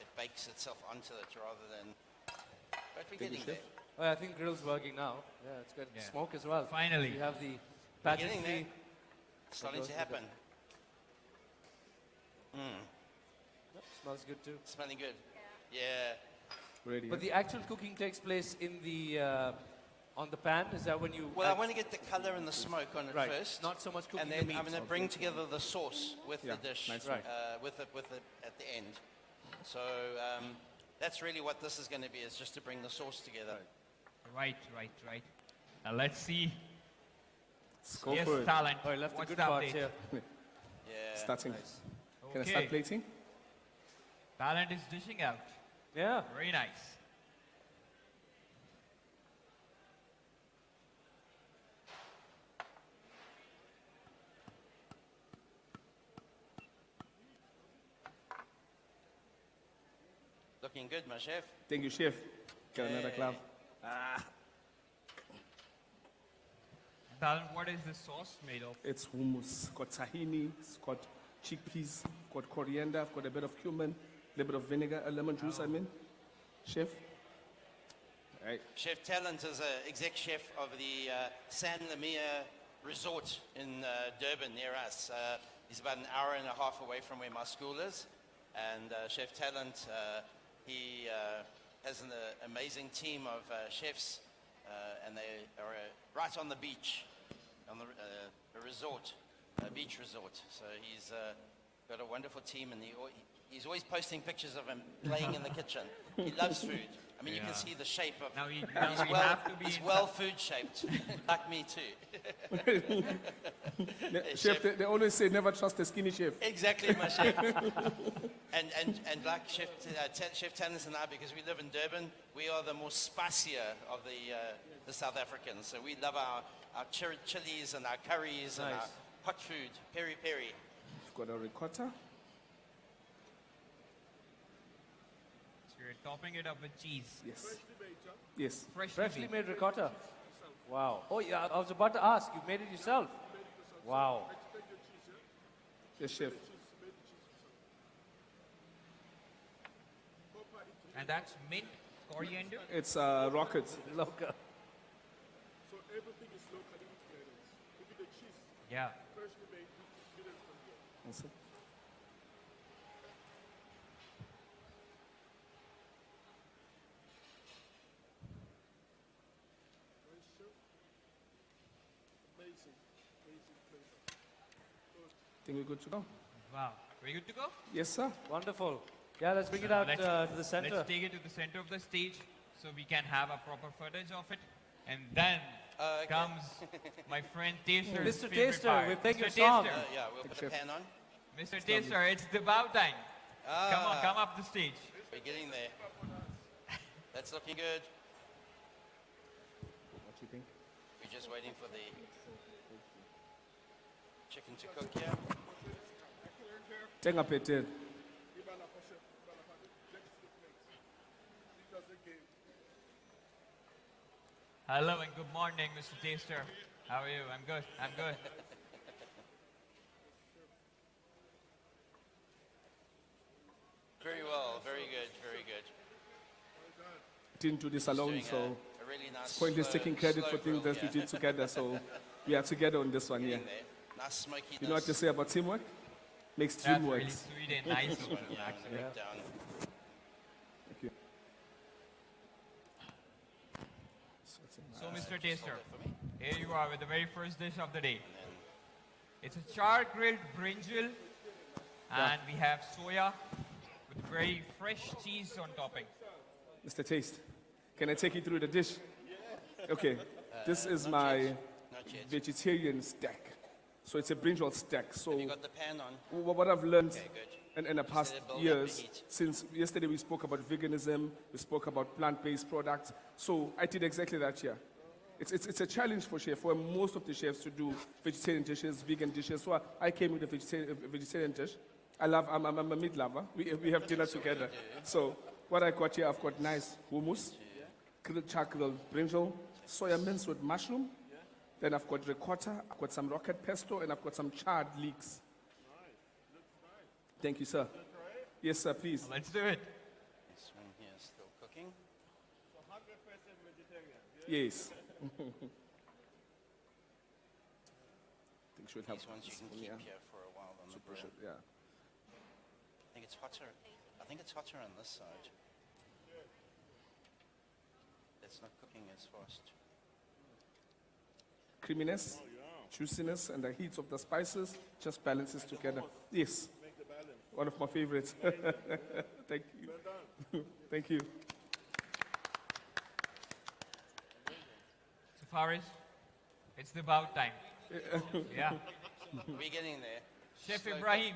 Speaker 19: it bakes itself onto it rather than... But we're getting there.
Speaker 18: Oh, I think grill's working now. Yeah, it's good.
Speaker 20: Yeah.
Speaker 18: Smoke as well.
Speaker 20: Finally.
Speaker 18: You have the
Speaker 19: We're getting there.
Speaker 18: pageantry.
Speaker 19: It's starting
Speaker 18: goes
Speaker 19: to
Speaker 18: with it.
Speaker 19: happen.
Speaker 18: Yep, smells good too.
Speaker 19: Smelling good. Yeah.
Speaker 21: Ready.
Speaker 18: But the actual cooking takes place in the on the pan. Is that when you?
Speaker 19: Well, I
Speaker 18: add-
Speaker 19: want to get the color and the smoke on it
Speaker 18: Right.
Speaker 19: first.
Speaker 18: Not so much cooking
Speaker 19: and
Speaker 18: the
Speaker 19: then
Speaker 18: meat.
Speaker 19: I'm going to bring together the sauce with
Speaker 21: Yeah,
Speaker 19: the dish,
Speaker 21: nice.
Speaker 18: Right.
Speaker 19: with it at the end. So that's really what this is going to be, is just to bring the sauce together.
Speaker 20: Right. Now let's see.
Speaker 21: Let's go
Speaker 20: Yes,
Speaker 21: for it.
Speaker 20: talent.
Speaker 18: Oh, I left the
Speaker 20: What's
Speaker 18: good
Speaker 20: the
Speaker 18: parts
Speaker 20: update?
Speaker 18: here.
Speaker 19: Yeah.
Speaker 21: Starting.
Speaker 18: Nice.
Speaker 21: Can I
Speaker 20: Okay.
Speaker 21: start plating?
Speaker 20: Talent is dishing out.
Speaker 18: Yeah.
Speaker 20: Very nice.
Speaker 19: Looking good, my chef.
Speaker 21: Thank you, chef. Get another
Speaker 19: Hey.
Speaker 21: clap. Ah,
Speaker 20: Talent, what is the sauce made of?
Speaker 21: it's hummus. It's got tahini. It's got chickpeas. It's got coriander. I've got a bit of cumin, a little bit of vinegar, a lemon juice. I mean, chef. Right.
Speaker 19: Chef Talent is an exec chef of the San Lamia Resort in Durban, near us. He's about an hour and a half away from where my school is. And Chef Talent, he has an amazing team of chefs, and they are right on the beach, on the resort. beach resort. So he's got a wonderful team, and he's always posting pictures of him playing in the kitchen. He loves food. I mean, you can see the shape of.
Speaker 20: Now we
Speaker 19: well,
Speaker 20: have to be
Speaker 19: he's
Speaker 20: in
Speaker 19: well food shaped, like me too.
Speaker 21: Chef, they always say never trust a skinny chef.
Speaker 19: Exactly, my chef. and like Chef Tannis and I, because we live in Durban, we are the more spicier of the South Africans. So we love our chilies and our curries and our hot food, peri peri.
Speaker 21: We've got a ricotta.
Speaker 20: So you're topping it up with cheese.
Speaker 21: Yes. Yes.
Speaker 18: Freshly made ricotta. Wow. Oh, yeah, I was about to ask. You made it yourself? Wow.
Speaker 21: Yes, chef.
Speaker 20: And that's mint, coriander?
Speaker 21: It's rocket.
Speaker 18: Local.
Speaker 3: So everything is locally prepared. Even the cheese.
Speaker 20: Yeah.
Speaker 3: Freshly made, didn't from here.
Speaker 21: Yes, sir.
Speaker 3: Amazing, amazing flavor.
Speaker 21: Think we're good to go?
Speaker 20: Wow. We're good to go?
Speaker 21: Yes, sir.
Speaker 18: Wonderful. Yeah, let's bring it out to the center.
Speaker 20: Let's take it to the center of the stage so we can have a proper footage of it. And then comes my friend Taster's
Speaker 18: Mr.
Speaker 20: favorite
Speaker 18: Taster,
Speaker 20: part.
Speaker 18: we'll take your
Speaker 20: Mr.
Speaker 18: song.
Speaker 20: Taster.
Speaker 19: Yeah, we'll put a pan on.
Speaker 20: Mr. Taster, it's the bow time. Come on, come up the stage.
Speaker 19: We're getting there. That's looking good.
Speaker 21: What do you think?
Speaker 19: We're just waiting for the chicken to cook here.
Speaker 21: Tenga peter.
Speaker 20: Hello and good morning, Mr. Taster. How are you? I'm good. I'm good.
Speaker 19: Very well, very good, very good.
Speaker 21: Didn't do this alone,
Speaker 19: doing
Speaker 21: so
Speaker 19: a really nice
Speaker 21: it's pointless
Speaker 19: slow-
Speaker 21: taking credit
Speaker 19: slow
Speaker 21: for things
Speaker 19: grill,
Speaker 21: that we
Speaker 19: yeah.
Speaker 21: did together. So we are together on this one here.
Speaker 19: Getting there. Nice smokiness.
Speaker 21: You know what they say about teamwork? Makes
Speaker 20: That's
Speaker 21: dream
Speaker 20: really
Speaker 21: work.
Speaker 20: sweet and nice of you,
Speaker 19: Yeah,
Speaker 20: actually.
Speaker 19: break down.
Speaker 21: Thank you.
Speaker 20: So, Mr. Taster, here you are with the very first dish of the day. It's a char-grilled brinjal, and we have soya with very fresh cheese on topping.
Speaker 21: Mr. Taste, can I take you through the dish? Okay, this is my vegetarian stack. So it's a brinjal stack. So
Speaker 19: Have you got the pan on?
Speaker 21: what I've learned
Speaker 19: Okay, good.
Speaker 21: in the
Speaker 19: Just
Speaker 21: past
Speaker 19: let it build up
Speaker 21: years,
Speaker 19: the heat.
Speaker 21: since yesterday we spoke about veganism, we spoke about plant-based products. So I did exactly that here. It's a challenge for chefs, for most of the chefs to do vegetarian dishes, vegan dishes. So I came with a vegetarian dish. I'm a meat lover. We have dinner together. So what I got here, I've got nice hummus, grilled charcoal brinjal, soya mince with mushroom. Then I've got ricotta, I've got some rocket pesto, and I've got some charred leeks. Thank you, sir. Yes, sir, please.
Speaker 20: Let's do it.
Speaker 19: This one here is still cooking.
Speaker 3: So 100% vegetarian.
Speaker 21: Yes. Think should help.
Speaker 19: These ones you can keep here for a while on the
Speaker 21: Super
Speaker 19: grill.
Speaker 21: should, yeah.
Speaker 19: I think it's hotter. I think it's hotter on this side. It's not cooking as fast.
Speaker 21: Creaminess, juiciness, and the heat of the spices just balances together. Yes. One of my favorites. Thank you. Thank you.
Speaker 20: So, Faris, it's the bow time. Yeah.
Speaker 19: We're getting there.
Speaker 20: Chef
Speaker 19: Slow
Speaker 20: Ibrahim,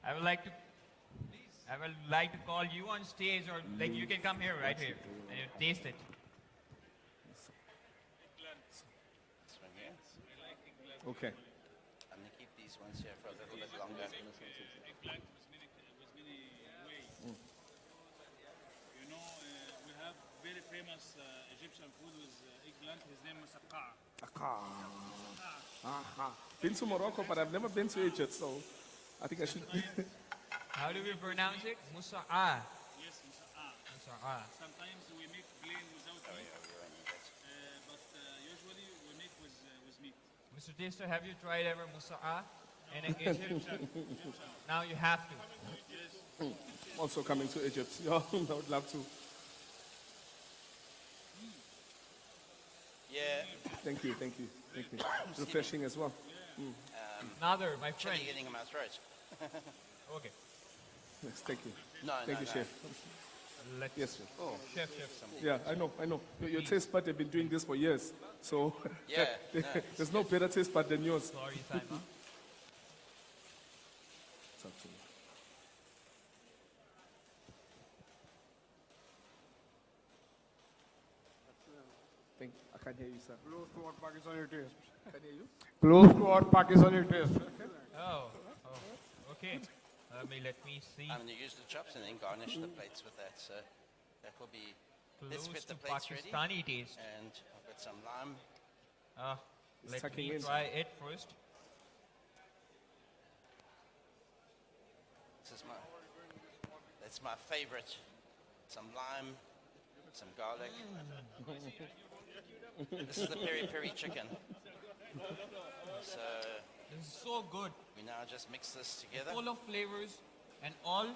Speaker 20: I would like to call you on stage, or like you can come here, right here, and you taste it.
Speaker 19: This one here.
Speaker 21: Okay.
Speaker 19: I'm going to keep these ones here for a little bit longer.
Speaker 4: You know, we have very famous Egyptian food with eggplant. His name is Akka.
Speaker 21: Been to Morocco, but I've never been to Egypt, so I think I should.
Speaker 20: How do we pronounce it? Musa'a.
Speaker 4: Yes, Musa'a.
Speaker 20: Musa'a.
Speaker 4: Sometimes we make plain without meat, but usually we make with meat.
Speaker 20: Mr. Taster, have you tried ever musa'a in Egypt? Now you have to.
Speaker 21: Also coming to Egypt. Yeah, I would love to.
Speaker 19: Yeah.
Speaker 21: Thank you, thank you, thank you. Refreshing as well.
Speaker 20: Nader, my
Speaker 19: chili
Speaker 20: friend.
Speaker 19: getting in my throat.
Speaker 20: Okay.
Speaker 21: Yes, thank you.
Speaker 19: No,
Speaker 21: thank
Speaker 19: no,
Speaker 21: you,
Speaker 19: no.
Speaker 21: Chef.
Speaker 20: Let's
Speaker 21: Yes, Chef.
Speaker 19: Oh,
Speaker 20: Chef.
Speaker 21: Yeah, I know. Your taste bud have been doing this for years. So
Speaker 19: Yeah, no,
Speaker 21: there's no better taste bud than yours.
Speaker 20: Sorry, Simon.
Speaker 21: It's up to you. I can't hear you, sir.
Speaker 2: Close to what Pakistani taste.
Speaker 21: Can hear you?
Speaker 2: Close to what Pakistani taste.
Speaker 20: Oh, okay. Let me see.
Speaker 19: I'm going to use the chops and then garnish the plates with that. So that will be. Let's
Speaker 20: Close
Speaker 19: get the
Speaker 20: to
Speaker 19: plates ready.
Speaker 20: Pakistani taste.
Speaker 19: And I've got some lime.
Speaker 20: Let
Speaker 21: tucking
Speaker 20: me
Speaker 21: in.
Speaker 20: try it first.
Speaker 19: That's my favorite. Some lime, some garlic. This is the peri peri chicken. So
Speaker 20: This is so good.
Speaker 19: we now just mix this together.
Speaker 20: Full of flavors and all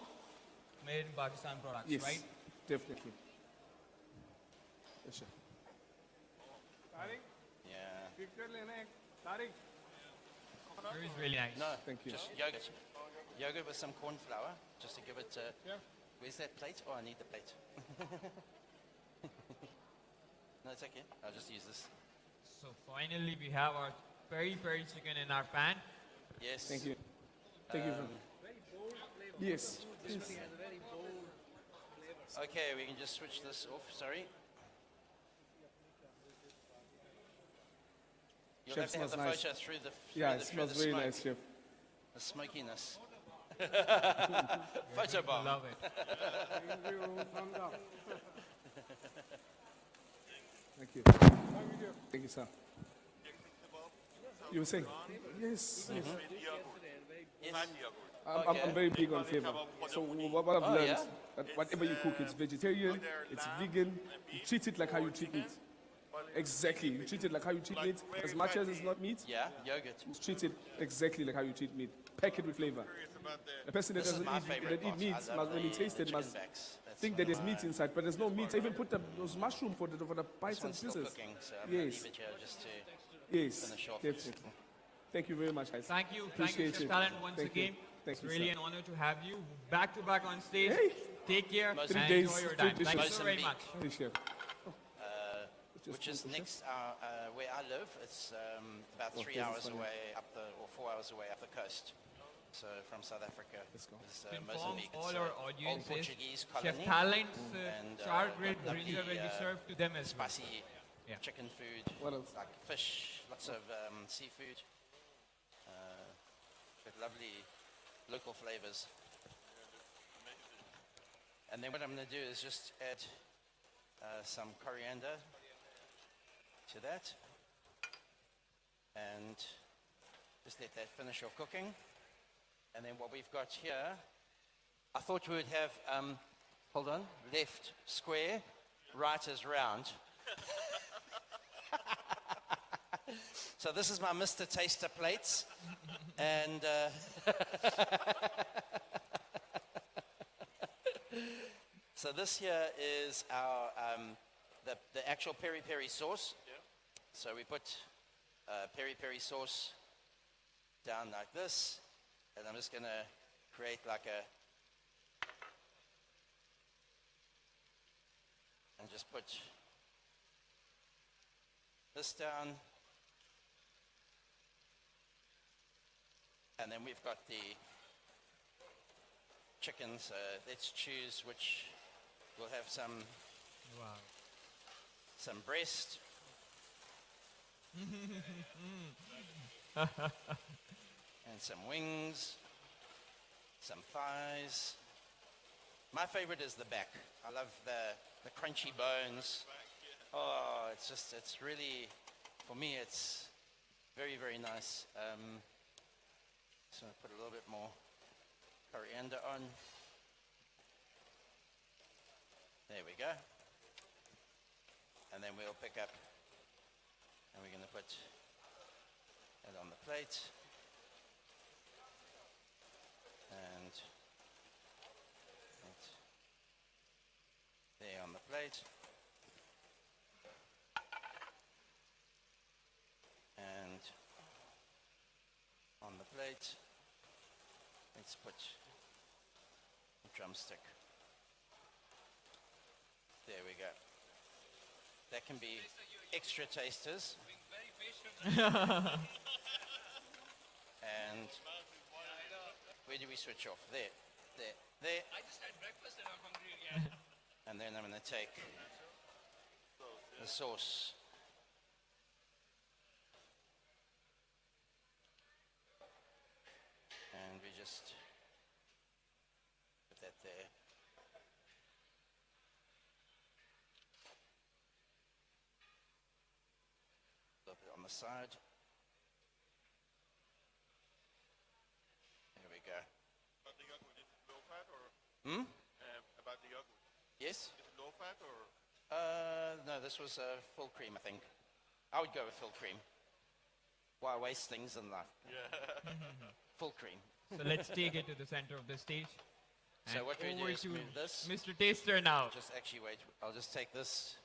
Speaker 20: made in Pakistan products,
Speaker 21: Yes,
Speaker 20: right?
Speaker 21: definitely. Yes, Chef.
Speaker 19: Yeah.
Speaker 2: Picture lena hai. Tariq.
Speaker 20: It is really nice.
Speaker 19: No,
Speaker 21: Thank you.
Speaker 19: just yogurt. Yogurt with some corn flour, just to give it. Where's that plate? Oh, I need the plate. No, it's okay. I'll just use this.
Speaker 20: So finally we have our peri peri chicken in our pan.
Speaker 19: Yes.
Speaker 21: Thank you. Thank you. Yes.
Speaker 19: Okay, we can just switch this off. Sorry. You'll
Speaker 21: Chef
Speaker 19: have to have
Speaker 21: smells
Speaker 19: the
Speaker 21: nice.
Speaker 19: photo through the.
Speaker 21: Yeah,
Speaker 19: through
Speaker 21: it
Speaker 19: the
Speaker 21: smells
Speaker 19: through the
Speaker 21: very
Speaker 19: smoke.
Speaker 21: nice, Chef.
Speaker 19: The smokiness. Photo bomb.
Speaker 20: Love it.
Speaker 2: Thank you. Thumbs up.
Speaker 21: Thank you. Thank you, sir. You were saying? Yes. Yes. I'm very big on flavor. So what I've
Speaker 19: Oh,
Speaker 21: learned,
Speaker 19: yeah?
Speaker 21: that whatever you cook, it's vegetarian, it's vegan, you treat it like how you treat meat. Exactly. You treat it like how you treat meat. As much as it's not meat,
Speaker 19: Yeah, yogurt.
Speaker 21: you treat it exactly like how you treat meat. Pack it with flavor. A person that
Speaker 19: This is
Speaker 21: doesn't
Speaker 19: my
Speaker 21: eat,
Speaker 19: favorite
Speaker 21: that eat
Speaker 19: part.
Speaker 21: meat,
Speaker 19: I love
Speaker 21: when he
Speaker 19: the
Speaker 21: tastes it,
Speaker 19: chicken
Speaker 21: must
Speaker 19: backs. That's
Speaker 21: think
Speaker 19: one
Speaker 21: that
Speaker 19: of
Speaker 21: there's
Speaker 19: my-
Speaker 21: meat inside, but there's no meat. I even put those mushroom for the bites
Speaker 19: This
Speaker 21: and
Speaker 19: one's still
Speaker 21: pieces.
Speaker 19: cooking, so I'm going to
Speaker 21: Yes.
Speaker 19: leave it here just to
Speaker 21: Yes.
Speaker 19: finish off.
Speaker 21: Definitely. Thank you very much, guys.
Speaker 20: Thank you,
Speaker 21: Appreciate
Speaker 20: Chef
Speaker 21: it.
Speaker 20: Talent, once
Speaker 21: Thank you.
Speaker 20: again.
Speaker 21: Thank
Speaker 20: It's
Speaker 21: you,
Speaker 20: really
Speaker 21: sir.
Speaker 20: an honor to have you back to back on stage.
Speaker 21: Hey.
Speaker 20: Take care and
Speaker 21: 3 days,
Speaker 20: enjoy your
Speaker 21: 3
Speaker 20: time. Thank you
Speaker 21: dishes.
Speaker 20: so very much.
Speaker 21: Hey, Chef.
Speaker 19: Which is next where I live. It's about
Speaker 21: Oh,
Speaker 19: 3
Speaker 21: this is
Speaker 19: hours
Speaker 21: funny.
Speaker 19: away up the, or 4 hours away up the coast. So from South Africa. Let's
Speaker 21: go.
Speaker 19: It's,
Speaker 20: To inform
Speaker 19: Mozambique.
Speaker 20: all
Speaker 19: It's
Speaker 20: our
Speaker 19: old
Speaker 20: audiences,
Speaker 19: Portuguese
Speaker 20: Chef
Speaker 19: colony.
Speaker 20: Talent's
Speaker 19: And,
Speaker 20: char grilled
Speaker 19: lovely,
Speaker 20: brinjal will be served to them as well.
Speaker 19: spicy
Speaker 20: Yeah.
Speaker 19: chicken food.
Speaker 21: What else?
Speaker 19: Like fish, lots of seafood. With lovely local flavors. And then what I'm going to do is just add some coriander to that. And just let that finish off cooking. And then what we've got here, I thought we would have, hold on, left square, right is round. So this is my Mr. Taster plates. And so this here is our the actual peri peri sauce. So we put peri peri sauce down like this, and I'm just gonna create like a, and just put this down. And then we've got the chickens. Let's choose which. We'll have some breast. And some wings. Some thighs. My favorite is the back. I love the crunchy bones. Oh, it's really, for me, it's very, very nice. So I'll put a little bit more coriander on. There we go. And then we'll pick up, and we're going to put it on the plate. And it there on the plate. And on the let's put a drumstick. There we go. That can be extra tasters. And where do we switch off? There.
Speaker 20: I just had breakfast and I'm hungry again.
Speaker 19: And then I'm going to take the sauce. And we just put that there. A little bit on the side. There we go.
Speaker 1: About the yogurt, is it low fat or? About the yogurt.
Speaker 19: Yes?
Speaker 1: Is it low fat or?
Speaker 19: No, this was full cream, I think. I would go with full cream. Why waste things in life?
Speaker 1: Yeah.
Speaker 19: Full cream.
Speaker 20: So let's take it to the center of the stage.
Speaker 19: So
Speaker 20: And
Speaker 19: what we do
Speaker 20: over
Speaker 19: is
Speaker 20: to
Speaker 19: move this.
Speaker 20: Mr. Taster now.
Speaker 19: Just actually wait. I'll just take this.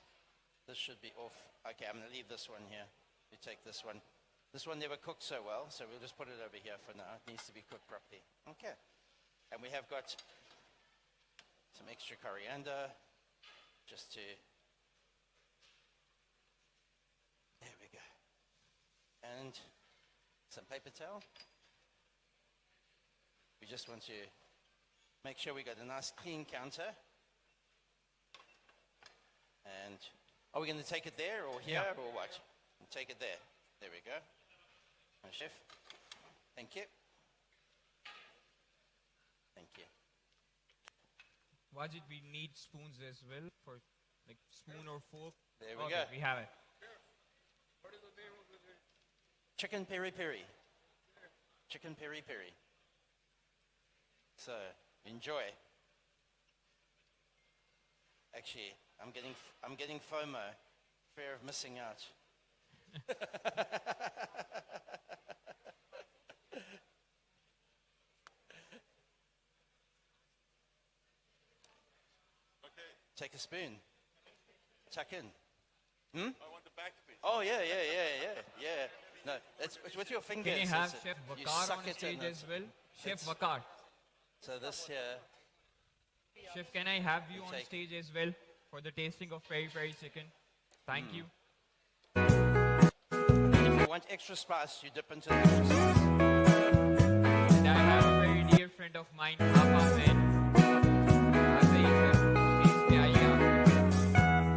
Speaker 19: This should be off. Okay, I'm going to leave this one here. You take this one. This one never cooked so well, so we'll just put it over here for now. It needs to be cooked properly. Okay. And we have got some extra coriander just to... There we go. And some paper towel. We just want to make sure we got a nice clean counter. And are we going to take it there or here or what? We'll take it there. There we go. My chef. Thank you. Thank you.
Speaker 20: Wajid, we need spoons as well for like spoon or fork.
Speaker 19: There we
Speaker 20: Okay,
Speaker 19: go.
Speaker 20: we have it.
Speaker 19: Chicken peri peri. Chicken peri peri. So, enjoy. Actually, I'm getting FOMO, fear of missing out.
Speaker 1: Okay.
Speaker 19: Take a spoon. Tuck in.
Speaker 1: I want the back piece.
Speaker 19: Oh yeah. No, it's with your fingers.
Speaker 20: Can you have
Speaker 19: It's-
Speaker 20: Chef
Speaker 19: you
Speaker 20: Vakar
Speaker 19: suck
Speaker 20: on the
Speaker 19: it
Speaker 20: stage
Speaker 19: in,
Speaker 20: as well? Chef
Speaker 19: it's-
Speaker 20: Vakar.
Speaker 19: So this here.
Speaker 20: Chef, can I have you
Speaker 19: You
Speaker 20: on
Speaker 19: take-
Speaker 20: stage as well for the tasting of peri peri chicken? Thank you.
Speaker 19: If you want extra spice, you dip into the extra spice.
Speaker 20: And I have a very dear friend of mine, Papa Ben. Please be आइए आप.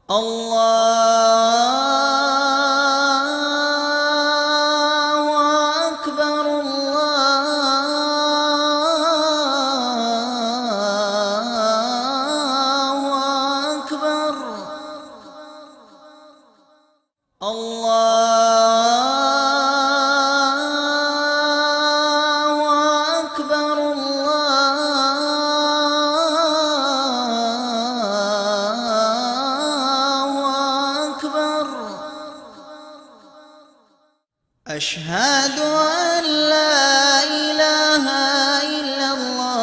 Speaker 5: الله أكبر الله أكبر الله أكبر الله أكبر أشهد أن لا إله إلا الله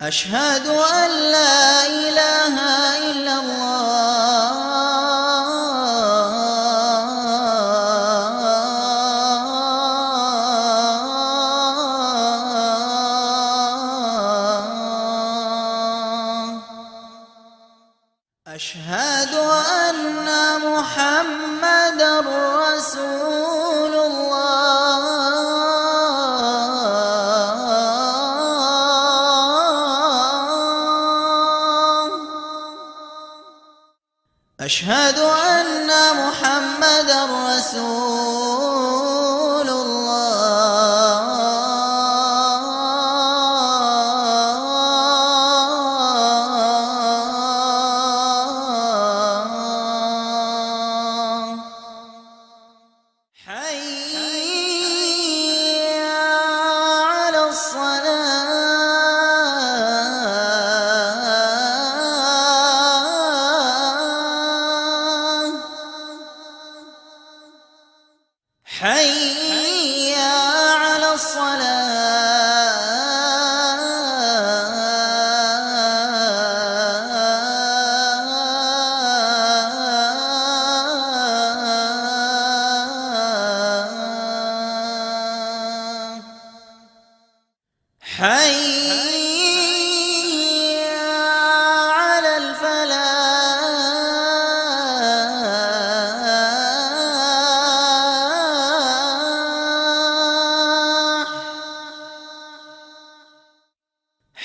Speaker 5: أشهد أن لا إله إلا الله أشهد أن محمدا رسول الله أشهد أن محمدا رسول الله حي على الصلاة حي على الصلاة حي على الفلاح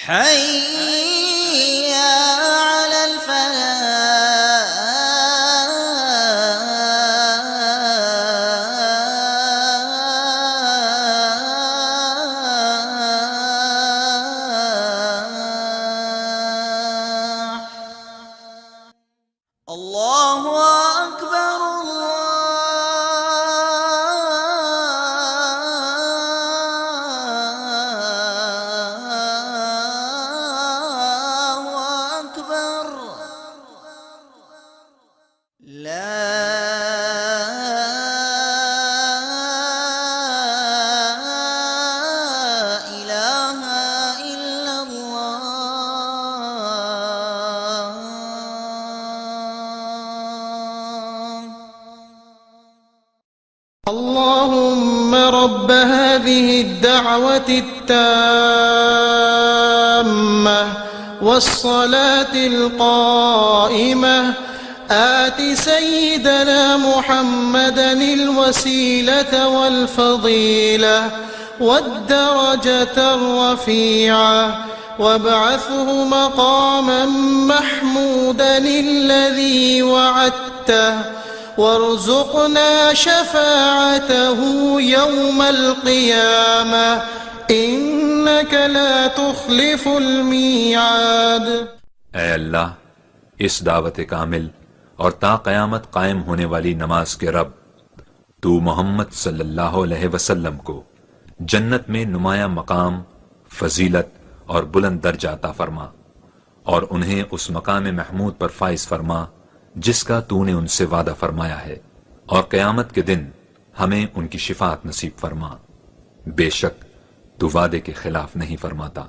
Speaker 5: حي على الفلاح الله أكبر الله أكبر لا إله إلا الله
Speaker 22: اللهم رب هذه الدعوة التامة والصلاة القائمة آت سيدنا محمدا الوسيلة والفضيلة والدرجة الرفيعة وابعثه مقاما محمودا الذي وعدته وارزقنا شفاعته يوم القيامة إنك لا تخلف الميعاد.
Speaker 23: ऐ अल्लाह इस दावत कामिल और ता क़यामत कायम होने वाली नमाज के रब, तू मोहम्मद सल्लल्लाहु अलैहि वसल्लम को जन्नत में नुमाया मकाम, फजीलत और बुलंद दर्जा अता फरमा और उन्हें उस मकाम महमूद पर फाइज फरमा जिसका तूने उनसे वादा फरमाया है, और क़यामत के दिन हमें उनकी शिफात नसीब फरमा। बेशक तू वादे के खिलाफ नहीं फरमाता।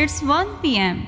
Speaker 7: It's 1 p.m.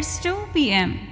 Speaker 7: It's 2 p.m.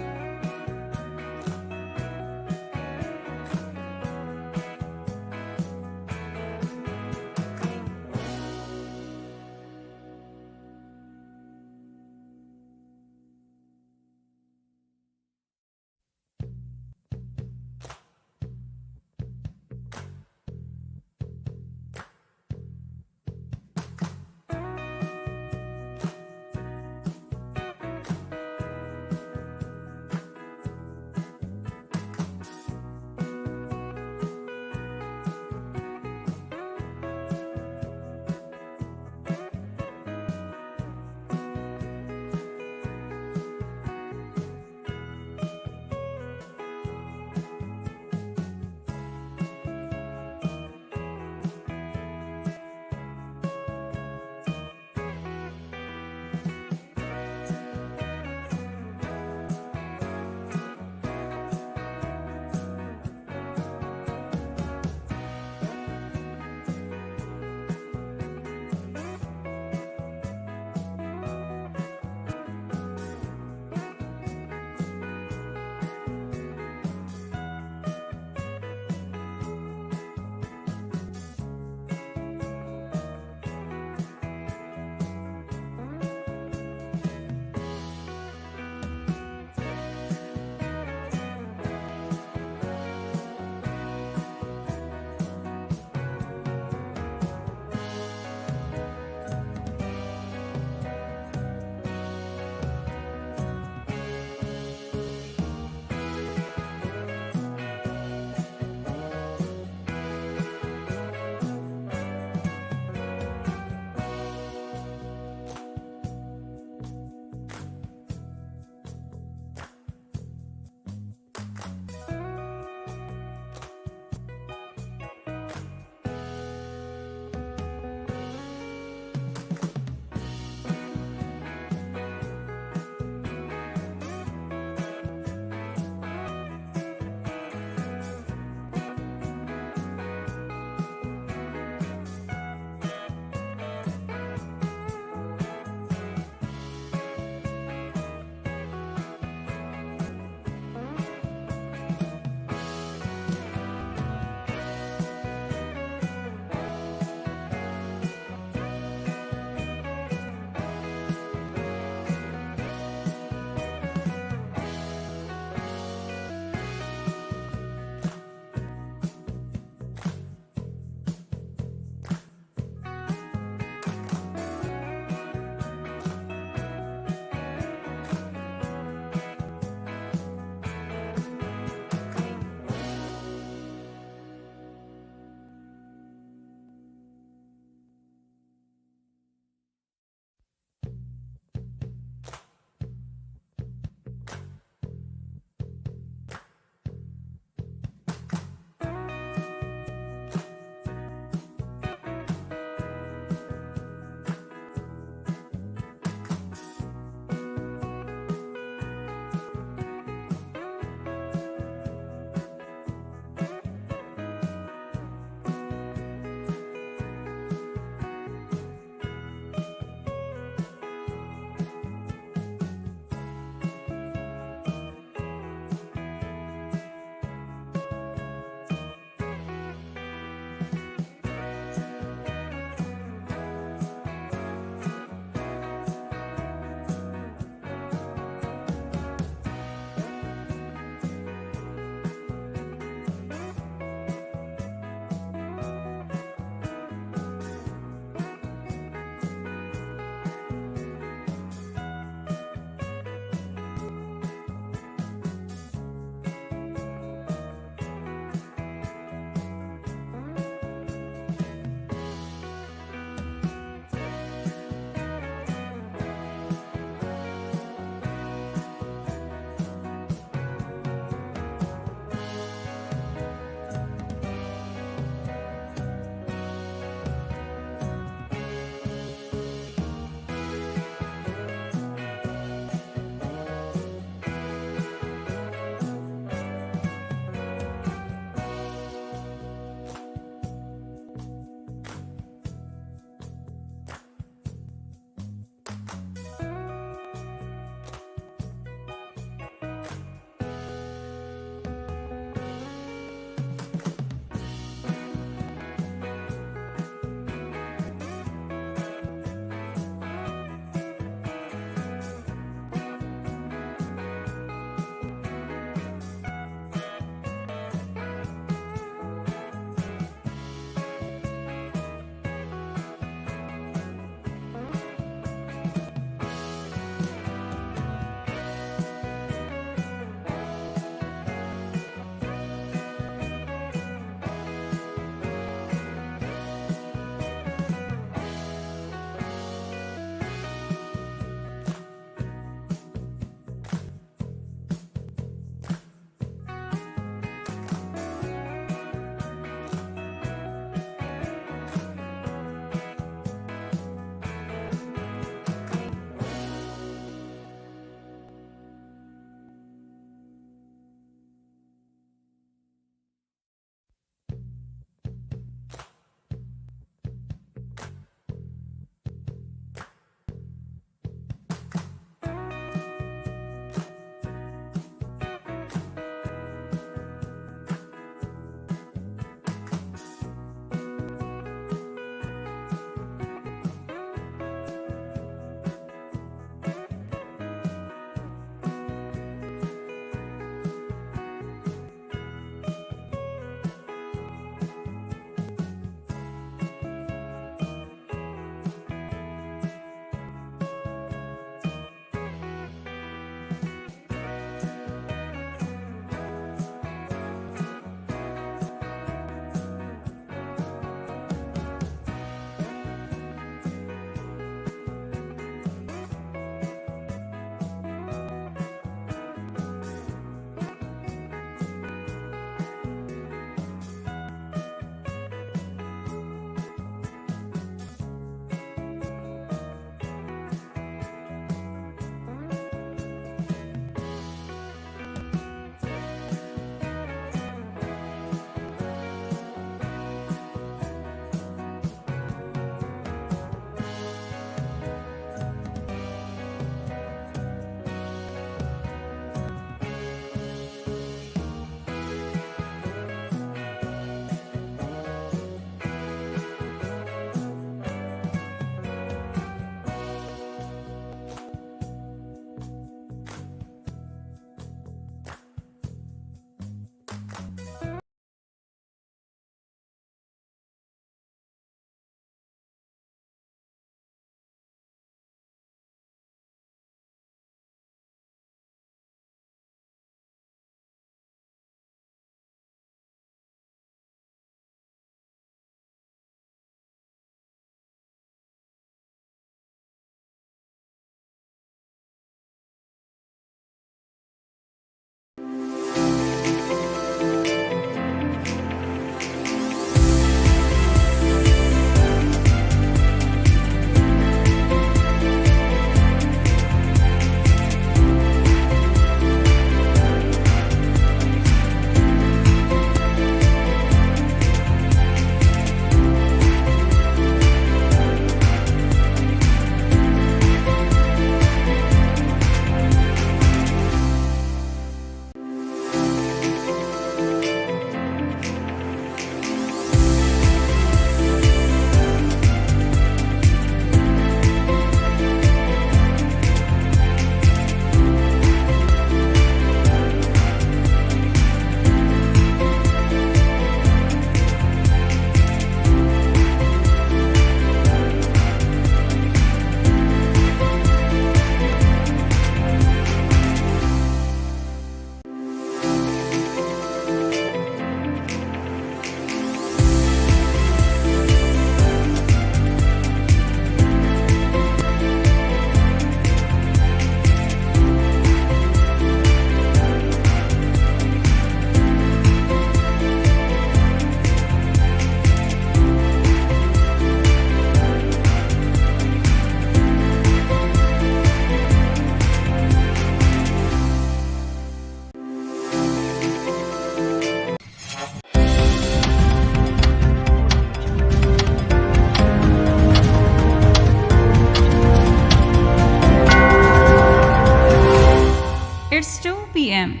Speaker 7: p.m.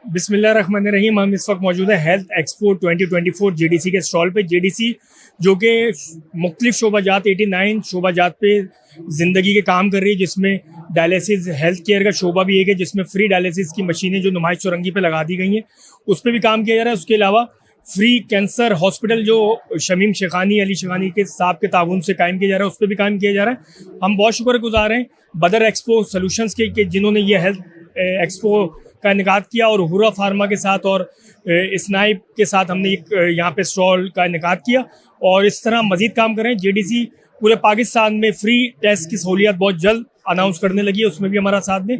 Speaker 8: बिस्मिल्लाहिर्रहमानिर्रहीम। हम इस वक्त मौजूद है हेल्थ एक्सपो 2024 जेडीसी के स्टॉल पे। जेडीसी जो कि मुख्तलिफ शोबाजात 89 शोबाजात पे ज़िंदगी के काम कर रही है, जिसमें डायलिसिस हेल्थ केयर का शोबा भी एक है, जिसमें फ्री डायलिसिस की मशीनें जो नुमाइश चौरंगी पे लगा दी गई हैं उस पर भी काम किया जा रहा है। उसके अलावा फ्री कैंसर हॉस्पिटल जो शमीम शेखानी अली शेखानी के साहब के ताउन से कायम किया जा रहा है, उस पर भी काम किया जा रहा है। हम बहुत शुक्रगुजार हैं बदर एक्सपो सोल्यूशंस के जिन्होंने ये हेल्थ एक्सपो का इनेकाद किया और हुरा फार्मा के साथ और स्नाइप के साथ हमने एक यहाँ पे स्टॉल का इनेकाद किया और इस तरह मजीद काम करें। जेडीसी पूरे पाकिस्तान में फ्री टेस्ट की सहूलियत बहुत जल्द अनाउंस करने लगी है, उसमें भी हमारा साथ दें।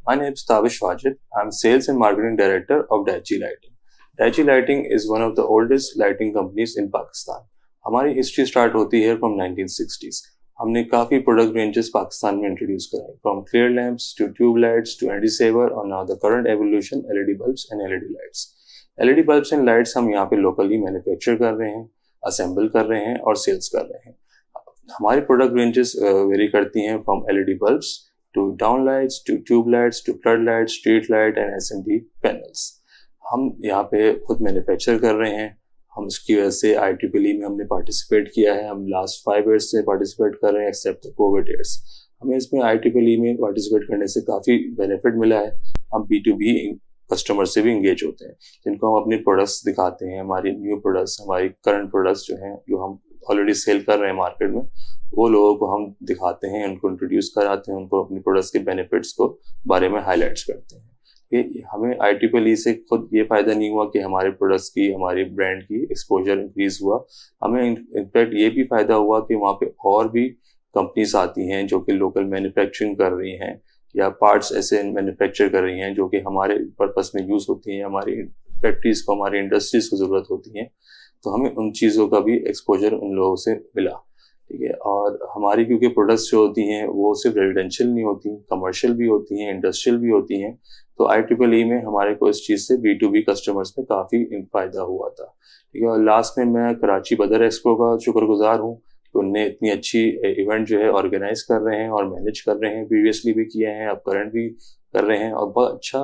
Speaker 9: My name is Tavish Wajid. I'm Sales and Marketing Director of Daiichi Lighting. Daiichi Lighting is one of the oldest lighting companies in Pakistan. हमारी हिस्ट्री स्टार्ट होती है फ्रॉम 1960s. हमने काफ़ी प्रोडक्ट रेंजेस पाकिस्तान में इंट्रोड्यूस कराए, from clear lamps to tube lights to anti saver और now the current evolution LED bulbs and LED lights. LED bulbs and lights हम यहाँ पे लोकली मैन्युफैक्चर कर रहे हैं, असेंबल कर रहे हैं और सेल्स कर रहे हैं। हमारी प्रोडक्ट रेंजेस वेरी करती हैं from LED bulbs to downlights, to tube lights, to flood lights, street light and SMD panels. हम यहाँ पे खुद मैन्युफैक्चर कर रहे हैं। हम इसकी वजह से IEEE में हमने पार्टिसिपेट किया है। हम लास्ट 5 years से पार्टिसिपेट कर रहे हैं एक्सेप्ट कोविड ईयर्स। हमें इसमें IEEE में पार्टिसिपेट करने से काफ़ी बेनिफिट मिला है। हम B2B कस्टमर से भी इंगेज होते हैं, जिनको हम अपने प्रोडक्ट्स दिखाते हैं, हमारी न्यू प्रोडक्ट्स, हमारी करंट प्रोडक्ट्स जो हैं, जो हम ऑलरेडी सेल कर रहे हैं मार्केट में, वो लोगों को हम दिखाते हैं, उनको इंट्रोड्यूस कराते हैं, उनको अपनी प्रोडक्ट्स के बेनिफिट्स को बारे में हाईलाइट्स करते हैं। कि हमें IEEE से खुद ये फ़ायदा नहीं हुआ कि हमारे प्रोडक्ट्स की, हमारी ब्रांड की एक्सपोजर इंक्रीज हुआ। हमें इनफैक्ट ये भी फ़ायदा हुआ कि वहाँ पे और भी कंपनीज आती हैं जो कि लोकल मैन्युफैक्चरिंग कर रही हैं या पार्ट्स ऐसे मैन्युफैक्चर कर रही हैं जो कि हमारे पर्पस में यूज़ होती हैं, हमारी फैक्ट्रीज को, हमारी इंडस्ट्रीज को ज़रूरत होती हैं। तो हमें उन चीज़ों का भी एक्सपोजर उन लोगों से मिला, ठीक है। और हमारी क्योंकि प्रोडक्ट्स जो होती हैं वो सिर्फ रेजिडेंशियल नहीं होती, कमर्शियल भी होती हैं, इंडस्ट्रियल भी होती हैं। तो IEEE में हमारे को इस चीज़ से B2B कस्टमर्स में काफ़ी फ़ायदा हुआ था, ठीक है। और लास्ट में मैं कराची बदर एक्सपो का शुक्रगुजार हूँ कि उनने इतनी अच्छी इवेंट जो है ऑर्गेनाइज कर रहे हैं और मैनेज कर रहे हैं, प्रीवियसली भी किए हैं, अब करंट भी कर रहे हैं और बहुत अच्छा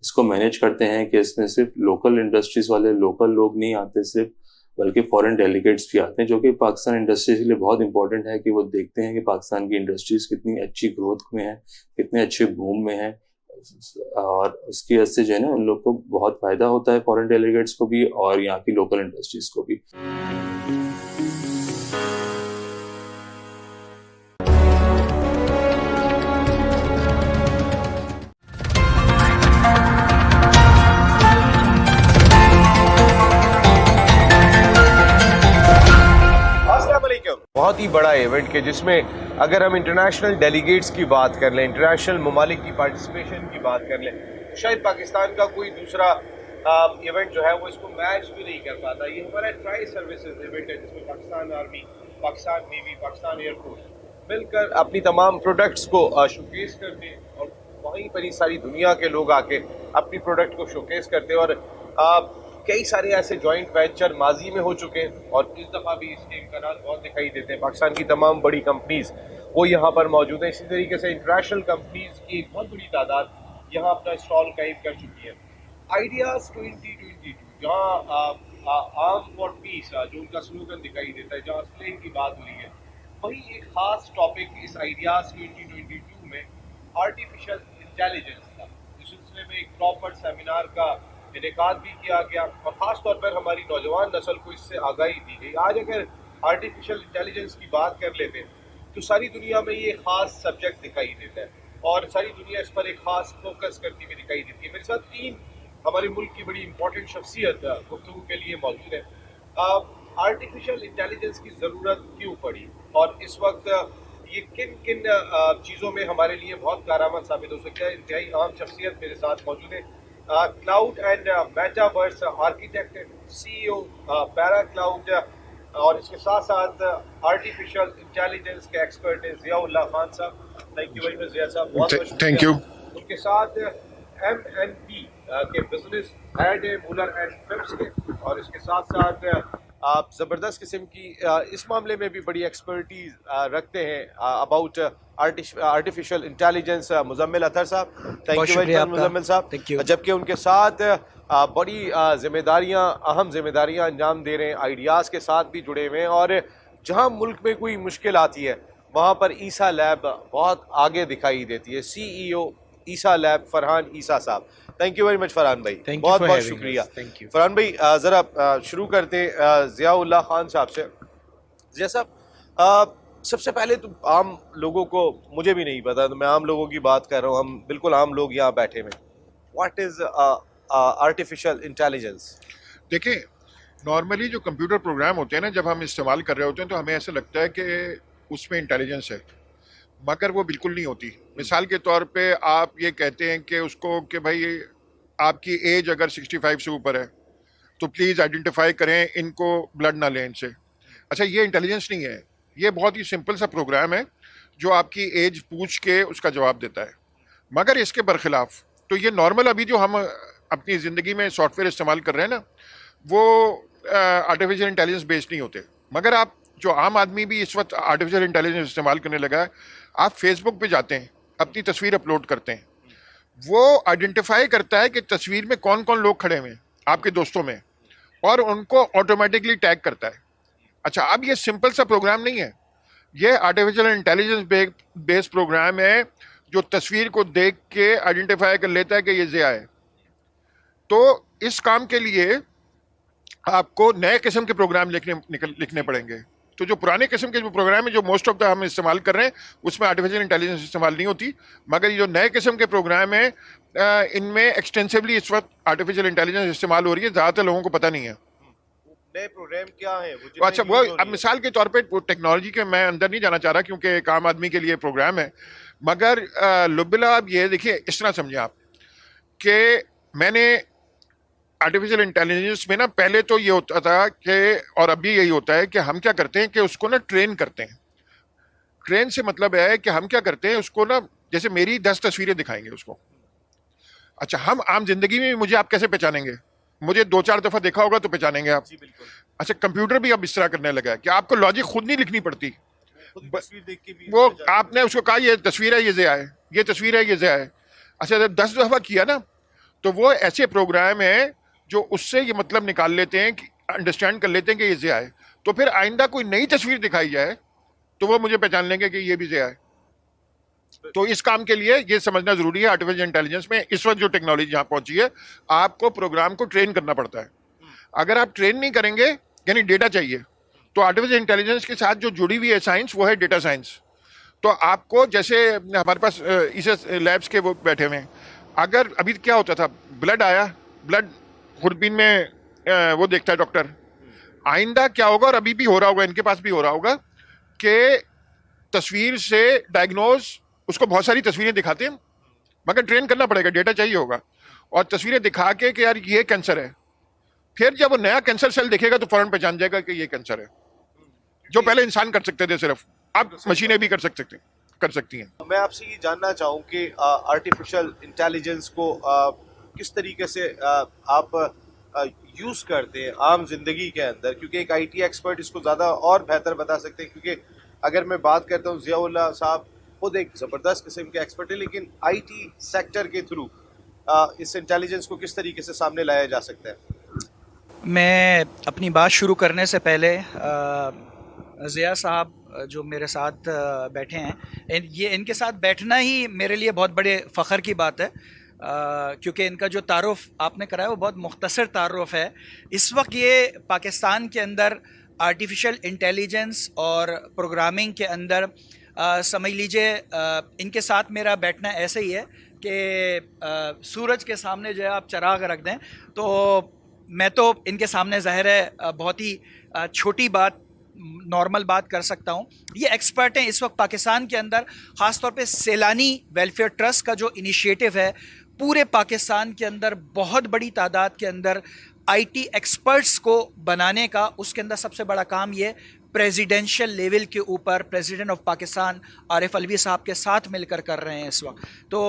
Speaker 9: इसको मैनेज करते हैं कि इसमें सिर्फ लोकल इंडस्ट्रीज वाले लोकल लोग नहीं आते सिर्फ, बल्कि फॉरेन डेलीगेट्स भी आते हैं, जो कि पाकिस्तान इंडस्ट्रीज के लिए बहुत इंपॉर्टेंट है कि वो देखते हैं कि पाकिस्तान की इंडस्ट्रीज कितनी अच्छी ग्रोथ में है, कितने अच्छे बूम में है, और उसकी वजह से जो है ना उन लोग को बहुत फायदा होता है, फॉरेन डेलीगेट्स को भी और यहाँ की लोकल इंडस्ट्रीज को भी।
Speaker 10: बहुत ही बड़ा इवेंट के जिसमें अगर हम इंटरनेशनल डेलीगेट्स की बात कर लें, इंटरनेशनल ममालिक की पार्टिसिपेशन की बात कर लें, तो शायद पाकिस्तान का कोई दूसरा इवेंट जो है वो इसको मैच भी नहीं कर पाता। ये हमारा ट्राई सर्विसेज इवेंट है जिसमें Pakistan army, Pakistan navy, Pakistan air force मिलकर अपनी तमाम प्रोडक्ट्स को शोकेस करते हैं और वहीं पर ही सारी दुनिया के लोग आके अपनी प्रोडक्ट को शोकेस करते हैं। और कई सारे ऐसे जॉइंट वेंचर माजी में हो चुके हैं और इस दफ़ा भी इसके इम्कान बहुत दिखाई देते हैं। पाकिस्तान की तमाम बड़ी कंपनीज वो यहाँ पर मौजूद हैं। इसी तरीके से इंटरनेशनल कंपनीज की एक बहुत बड़ी तादाद यहाँ अपना स्टॉल कायम कर चुकी है। आइडियाज़ 2022 जहाँ आर्म फॉर पीस जो उनका स्लोगन दिखाई देता है, जहाँ स्लेम की बात हो रही है, वही एक ख़ास टॉपिक इस आइडियाज़ 2022 में आर्टिफिशियल इंटेलिजेंस था। इस सिलसिले में एक प्रॉपर सेमिनार का इनेकाद भी किया गया और ख़ास तौर पर हमारी नौजवान नस्ल को इससे आगाही दी गई। आज अगर आर्टिफिशियल इंटेलिजेंस की बात कर लेते हैं तो सारी दुनिया में ये ख़ास सब्जेक्ट दिखाई देता है और सारी दुनिया इस पर एक ख़ास फोकस करती हुई दिखाई देती है। मेरे साथ 3 हमारे मुल्क की बड़ी इंपॉर्टेंट शख्सियत गुफ्तगू के लिए मौजूद है। आर्टिफिशियल इंटेलिजेंस की ज़रूरत क्यों पड़ी और इस वक्त ये किन किन चीज़ों में हमारे लिए बहुत कारआमद साबित हो सकता है। इंतहाई अहम शख्सियत मेरे साथ मौजूद है, cloud and metaverse architect, CEO para cloud और इसके साथ साथ आर्टिफिशियल इंटेलिजेंस के एक्सपर्ट हैं ज़ियाउल्लाह खान साहब। Thank you very much Zia साहब, बहुत बहुत
Speaker 11: थैंक यू।
Speaker 10: उनके साथ MNP के बिजनेस हेड है मूलर एंड फिप्स के, और इसके साथ साथ आप ज़बरदस्त किस्म की इस मामले में भी बड़ी एक्सपर्टीज रखते हैं अबाउट आर्टिफिशियल इंटेलिजेंस मुजम्मिल अतर साहब। Thank you very much Muzammil साहब। जबकि उनके साथ बड़ी जिम्मेदारियां, अहम जिम्मेदारियां अंजाम दे रहे हैं, आइडियाज़ के साथ भी जुड़े हुए हैं और जहां मुल्क में कोई मुश्किल आती है वहां पर ईसा लैब बहुत आगे दिखाई देती है। CEO ईसा लैब फरहान ईसा साहब। Thank you very much Farhan भाई, बहुत बहुत शुक्रिया। फरहान भाई ज़रा शुरू करते ज़ियाउल्लाह खान साहब से। ज़िया साहब, सबसे पहले तो आम लोगों को, मुझे भी नहीं पता, तो मैं आम लोगों की बात कर रहा हूँ, हम बिल्कुल आम लोग यहाँ बैठे हुए, व्हाट इज़ आर्टिफिशियल इंटेलिजेंस?
Speaker 11: देखिए, नॉर्मली जो कंप्यूटर प्रोग्राम होते हैं ना, जब हम इस्तेमाल कर रहे होते हैं तो हमें ऐसा लगता है कि उसमें इंटेलिजेंस है, मगर वो बिल्कुल नहीं होती। मिसाल के तौर पे आप ये कहते हैं कि उसको कि भाई आपकी एज अगर 65 से ऊपर है तो प्लीज़ आइडेंटिफाई करें, इनको ब्लड ना लें इनसे। अच्छा, ये इंटेलिजेंस नहीं है, ये बहुत ही सिंपल सा प्रोग्राम है जो आपकी एज पूछ के उसका जवाब देता है। मगर इसके बरखिलाफ तो ये नॉर्मल अभी जो हम अपनी ज़िंदगी में सॉफ्टवेयर इस्तेमाल कर रहे हैं ना, वो आर्टिफिशियल इंटेलिजेंस बेस्ड नहीं होते। मगर आप जो आम आदमी भी इस वक्त आर्टिफिशियल इंटेलिजेंस इस्तेमाल करने लगा है, आप फेसबुक पे जाते हैं, अपनी तस्वीर अपलोड करते हैं, वो आइडेंटिफाई करता है कि तस्वीर में कौन कौन लोग खड़े हुए हैं आपके दोस्तों में, और उनको ऑटोमेटिकली टैग करता है। अच्छा, अब ये सिंपल सा प्रोग्राम नहीं है, ये आर्टिफिशियल इंटेलिजेंस बेस्ड प्रोग्राम है जो तस्वीर को देख के आइडेंटिफाई कर लेता है कि ये ज़िया है। तो इस काम के लिए आपको नए किस्म के प्रोग्राम लिखने पड़ेंगे। तो जो पुराने किस्म के जो प्रोग्राम है, जो मोस्ट ऑफ द हम इस्तेमाल कर रहे हैं, उसमें आर्टिफिशियल इंटेलिजेंस इस्तेमाल नहीं होती। मगर ये जो नए किस्म के प्रोग्राम है, इनमें एक्सटेंसिवली इस वक्त आर्टिफिशियल इंटेलिजेंस इस्तेमाल हो रही है, ज़्यादातर लोगों को पता नहीं है।
Speaker 10: नए प्रोग्राम क्या है
Speaker 11: तो अच्छा, वो अब मिसाल के तौर पे टेक्नोलॉजी के मैं अंदर नहीं जाना चाह रहा क्योंकि एक आम आदमी के लिए प्रोग्राम है, मगर लुबिला आप ये देखिए, इस तरह समझे आप कि मैंने आर्टिफिशियल इंटेलिजेंस में ना, पहले तो ये होता था कि, और अभी यही होता है कि हम क्या करते हैं कि उसको ना ट्रेन करते हैं। ट्रेन से मतलब है कि हम क्या करते हैं, उसको ना, जैसे मेरी 10 तस्वीरें दिखाएंगे उसको। अच्छा, हम आम जिंदगी में मुझे आप कैसे पहचानेंगे? मुझे 2-4 दफा देखा होगा तो पहचानेंगे आप। अच्छा, कंप्यूटर भी अब इस तरह करने लगा है कि आपको लॉजिक खुद नहीं लिखनी पड़ती, वो आपने उसको कहा ये तस्वीर है, ये ज़िया है, ये तस्वीर है, ये ज़िया है। अच्छा, जब 10 दफा किया ना तो वो ऐसे प्रोग्राम है जो उससे ये मतलब निकाल लेते हैं कि अंडरस्टैंड कर लेते हैं कि ये ज़िया है। तो फिर आइंदा कोई नई तस्वीर दिखाई जाए तो वो मुझे पहचान लेंगे कि ये भी ज़िया है। तो इस काम के लिए ये समझना जरूरी है, आर्टिफिशियल इंटेलिजेंस में इस वक्त जो टेक्नोलॉजी यहाँ पहुंची है, आपको प्रोग्राम को ट्रेन करना पड़ता है। अगर आप ट्रेन नहीं करेंगे, यानी डेटा चाहिए, तो आर्टिफिशियल इंटेलिजेंस के साथ जो जुड़ी हुई है साइंस, वो है डेटा साइंस। तो आपको जैसे हमारे पास इसे लैब्स के वो बैठे हुए हैं, अगर अभी क्या होता था, ब्लड आया, ब्लड खुरबीन में वो देखता है डॉक्टर, आइंदा क्या होगा, और अभी भी हो रहा होगा, इनके पास भी हो रहा होगा कि तस्वीर से डायग्नोज, उसको बहुत सारी तस्वीरें दिखाते हैं, मगर ट्रेन करना पड़ेगा, डेटा चाहिए होगा, और तस्वीरें दिखा के कि यार ये कैंसर है, फिर जब वो नया कैंसर सेल दिखेगा तो फौरन पहचान जाएगा कि ये कैंसर है, जो पहले इंसान कर सकते थे सिर्फ, अब मशीनें भी कर सकती हैं।
Speaker 10: मैं आपसे ये जानना चाहूँ कि आर्टिफिशियल इंटेलिजेंस को किस तरीके से आप यूज करते हैं आम जिंदगी के अंदर, क्योंकि एक आईटी एक्सपर्ट इसको ज्यादा और बेहतर बता सकते हैं, क्योंकि अगर मैं बात करता हूँ, ज़ियाउल्लाह साहब खुद एक जबरदस्त किस्म के एक्सपर्ट है, लेकिन आईटी सेक्टर के थ्रू इस इंटेलिजेंस को किस तरीके से सामने लाया जा सकता है?
Speaker 12: मैं अपनी बात शुरू करने से पहले ज़िया साहब जो मेरे साथ बैठे हैं, ये इनके साथ बैठना ही मेरे लिए बहुत बड़े फ़ख्र की बात है, क्योंकि इनका जो तारुफ आपने कराया वो बहुत मुख्तसर तारुफ है। इस वक्त ये पाकिस्तान के अंदर आर्टिफिशियल इंटेलिजेंस और प्रोग्रामिंग के अंदर समझ लीजिए इनके साथ मेरा बैठना ऐसे ही है कि सूरज के सामने जो है आप चिराग रख दें, तो मैं तो इनके सामने ज़ाहिर है बहुत ही छोटी बात, नॉर्मल बात कर सकता हूँ। ये एक्सपर्ट हैं इस वक्त पाकिस्तान के अंदर, ख़ास तौर पे सैलानी वेलफेयर ट्रस्ट का जो इनिशिएटिव है, पूरे पाकिस्तान के अंदर बहुत बड़ी तादाद के अंदर आईटी एक्सपर्ट्स को बनाने का, उसके अंदर सबसे बड़ा काम ये प्रेसिडेंशियल लेवल के ऊपर प्रेसिडेंट ऑफ पाकिस्तान आरिफ अलवी साहब के साथ मिलकर कर रहे हैं इस वक्त। तो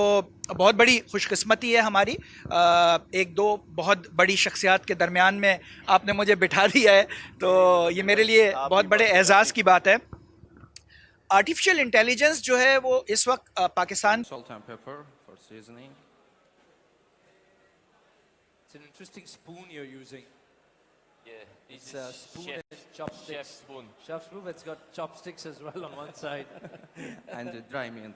Speaker 12: बहुत बड़ी खुशकिस्मती है हमारी, एक दो बहुत बड़ी शख्सियात के दरमियान में आपने मुझे बिठा दिया है, तो ये मेरे लिए बहुत बड़े एजाज़ की बात है। आर्टिफिशियल इंटेलिजेंस जो है वो इस वक्त Pakistan
Speaker 18: It's an interesting spoon you're using.
Speaker 13: Yeah,
Speaker 18: It's a spoon and chopsticks.
Speaker 13: Chef spoon.
Speaker 18: Chef spoon, it's got chopsticks as well on one side.
Speaker 13: And the dry mint.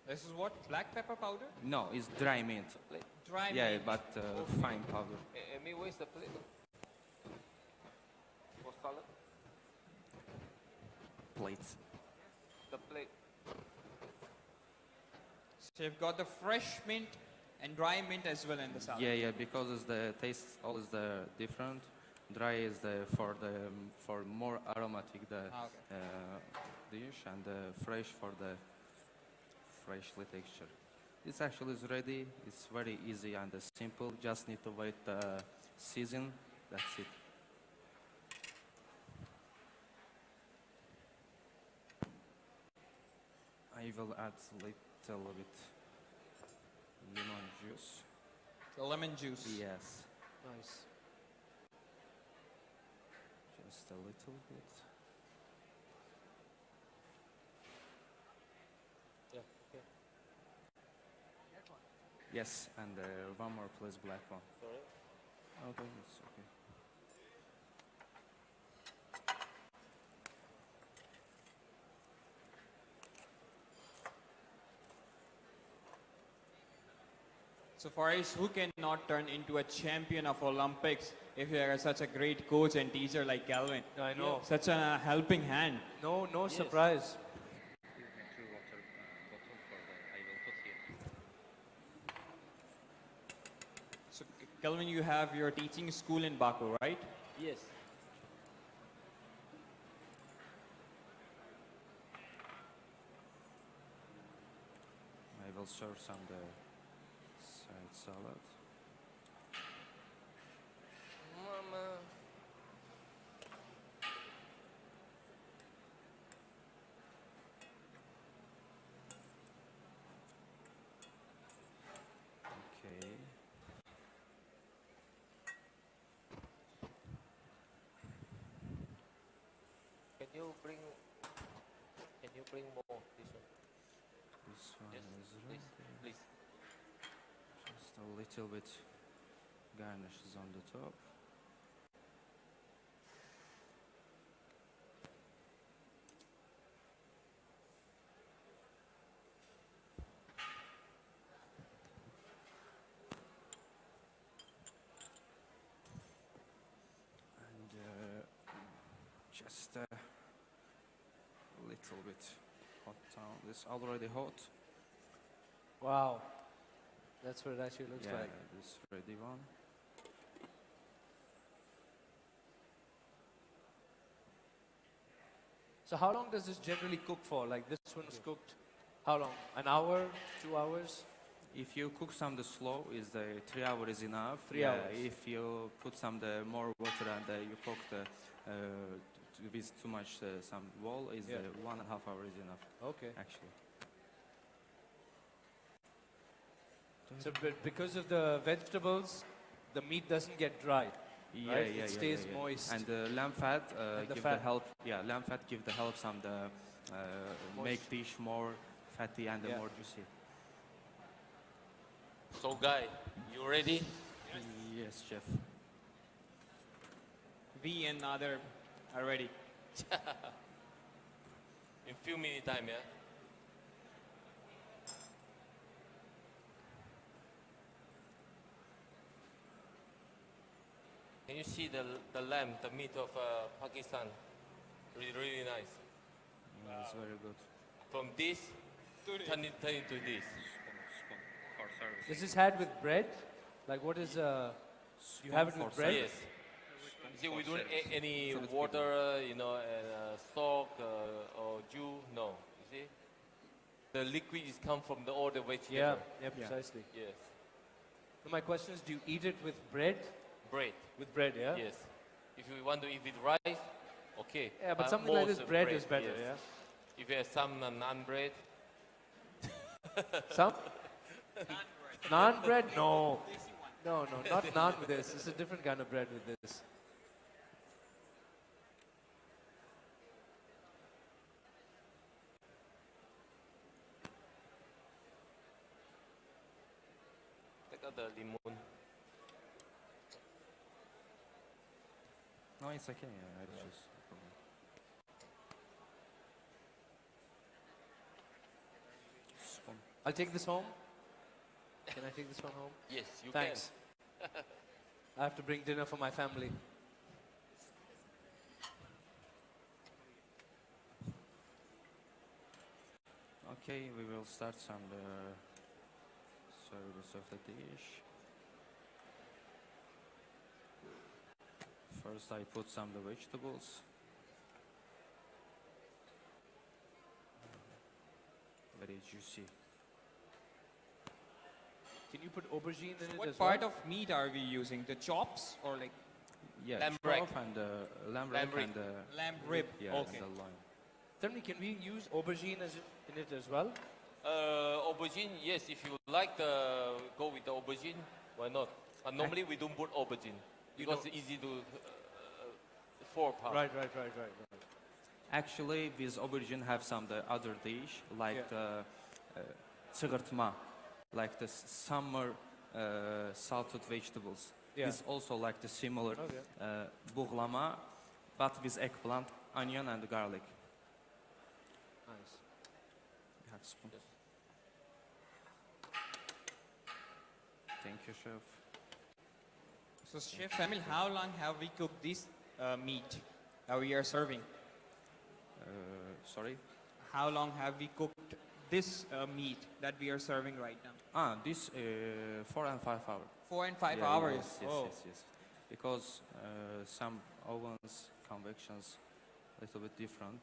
Speaker 20: This is what? Black pepper powder?
Speaker 13: No, it's dry mint.
Speaker 20: Dry
Speaker 13: Yeah,
Speaker 20: mint.
Speaker 13: but fine powder. Me, where's the plate? For salad? Plates.
Speaker 20: The plate. So you've got the fresh mint and dry mint as well in the salad.
Speaker 13: Yeah, because it's the taste always the different. Dry is for more aromatic dish, and the fresh for the freshly texture. This actually is ready. It's very easy and simple. Just need to wait the season. That's it. I will add little bit lemon juice.
Speaker 20: The lemon juice.
Speaker 13: Yes.
Speaker 18: Nice.
Speaker 13: Just a little bit.
Speaker 18: Yeah, okay.
Speaker 13: Yes, and one more please, black one.
Speaker 18: Sorry?
Speaker 13: Okay, it's okay.
Speaker 20: So Faris, who cannot turn into a champion of Olympics if you are such a great coach and teacher like Calvin?
Speaker 18: I know.
Speaker 20: Such a helping hand.
Speaker 18: No surprise.
Speaker 20: So Calvin, you have your teaching school in Baku, right?
Speaker 18: Yes.
Speaker 13: I will serve some the side salad.
Speaker 18: Mama. bring more?
Speaker 13: This one
Speaker 18: Yes,
Speaker 13: is
Speaker 18: please,
Speaker 13: ready.
Speaker 18: please.
Speaker 13: Just a little bit garnishes on the top. And just a little bit hot down. This already hot.
Speaker 18: Wow, that's what it actually looks
Speaker 13: Yeah,
Speaker 18: like.
Speaker 13: this ready one.
Speaker 18: So how long does this generally cook for? Like this one's cooked, how long? An hour, 2 hours?
Speaker 13: If you cook some the slow, is the 3 hours is enough.
Speaker 18: 3
Speaker 13: Yeah,
Speaker 18: hours.
Speaker 13: if you put some the more water and you cook the with too much some wall, is
Speaker 18: Yeah.
Speaker 13: 1.5 hours is enough.
Speaker 18: Okay.
Speaker 13: Actually.
Speaker 18: So because of the vegetables, the meat doesn't get dry.
Speaker 13: Yeah,
Speaker 18: right?
Speaker 13: yeah,
Speaker 18: It
Speaker 13: yeah,
Speaker 18: stays
Speaker 13: yeah, yeah.
Speaker 18: moist.
Speaker 13: And the lamb fat
Speaker 18: And the
Speaker 13: give
Speaker 18: fat.
Speaker 13: the help. Yeah, lamb fat give the help some the make
Speaker 18: Moist.
Speaker 13: dish more fatty and
Speaker 18: Yeah.
Speaker 13: more juicy.
Speaker 18: So Guy, you ready?
Speaker 13: Yes, chef.
Speaker 20: We and Nader are ready.
Speaker 18: In few minutes time, yeah? Can you see the lamb, the meat of Pakistan? Really, really nice.
Speaker 13: It's very good.
Speaker 18: From this, turn into this. This is had with bread? Like what is, you have it with bread? Yes. You see, we don't add any water, you know, and stock or juice, no. You see? The liquid is come from all the vegetable. Yeah, precisely. Yes. So my question is, do you eat it with bread? Bread. With bread, yeah? Yes. If you want to eat with rice, okay. Yeah, but something like this, bread is better, yeah? If you have some naan bread. Some? Naan bread? No. No, not naan with this. It's a different kind of bread with this. Take out the limon.
Speaker 13: No, it's okay. Yeah, it's just no problem. Spoon.
Speaker 18: I'll take this home. Can I take this one home? Yes, you Thanks. Can. I have to bring dinner for my family.
Speaker 13: Okay, we will start some service of the dish. First, I put some the vegetables. Very juicy.
Speaker 18: Can you put aubergine in it
Speaker 20: What
Speaker 18: as well?
Speaker 20: part of meat are we using? The chops or like
Speaker 13: Yeah,
Speaker 18: Lamb
Speaker 13: chop
Speaker 18: rack.
Speaker 13: and lamb
Speaker 18: Lamb
Speaker 13: rack
Speaker 18: rib.
Speaker 13: and
Speaker 20: lamb rib?
Speaker 13: yeah,
Speaker 20: Okay.
Speaker 13: and the lime.
Speaker 18: Tell me, can we use aubergine in it as well?
Speaker 14: Aubergine, yes. If you like go with the aubergine, why not? But normally we don't put aubergine because it's easy to fork.
Speaker 18: Right.
Speaker 13: Actually, this aubergine have some the other dish like the çığırtma, like the summer salted vegetables.
Speaker 18: Yeah.
Speaker 13: It's also like the similar
Speaker 18: Okay.
Speaker 13: buğlama, but with eggplant, onion, and garlic.
Speaker 18: Nice.
Speaker 13: You have spoon. Thank you, chef.
Speaker 20: So Chef Emil, how long have we cooked this meat that we are serving?
Speaker 13: Sorry?
Speaker 20: How long have we cooked this meat that we are serving right now?
Speaker 13: This 4 and 5 hours.
Speaker 20: 4 and 5
Speaker 13: Yeah,
Speaker 20: hours.
Speaker 13: Yes. Because some ovens, convections, a little bit different.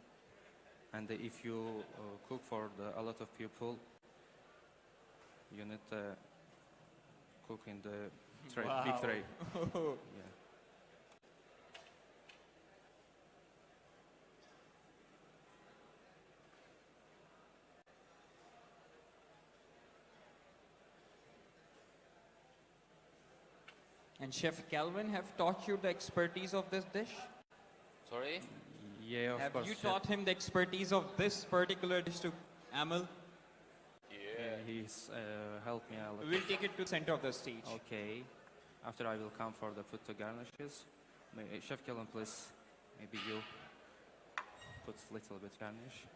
Speaker 13: And if you cook for a lot of people, you need to cook in the tray, big tray. Yeah.
Speaker 20: And Chef Calvin have taught you the expertise of this dish?
Speaker 14: Sorry?
Speaker 13: Yeah, of
Speaker 18: Have
Speaker 13: course.
Speaker 18: you
Speaker 13: chef.
Speaker 18: taught him the expertise of this particular dish to Amal?
Speaker 13: Yeah, he's helped me a lot.
Speaker 18: We'll take it to the center of the stage.
Speaker 13: Okay. After I will come for the food to garnishes. Chef Kellen, please, maybe you put a little bit garnish.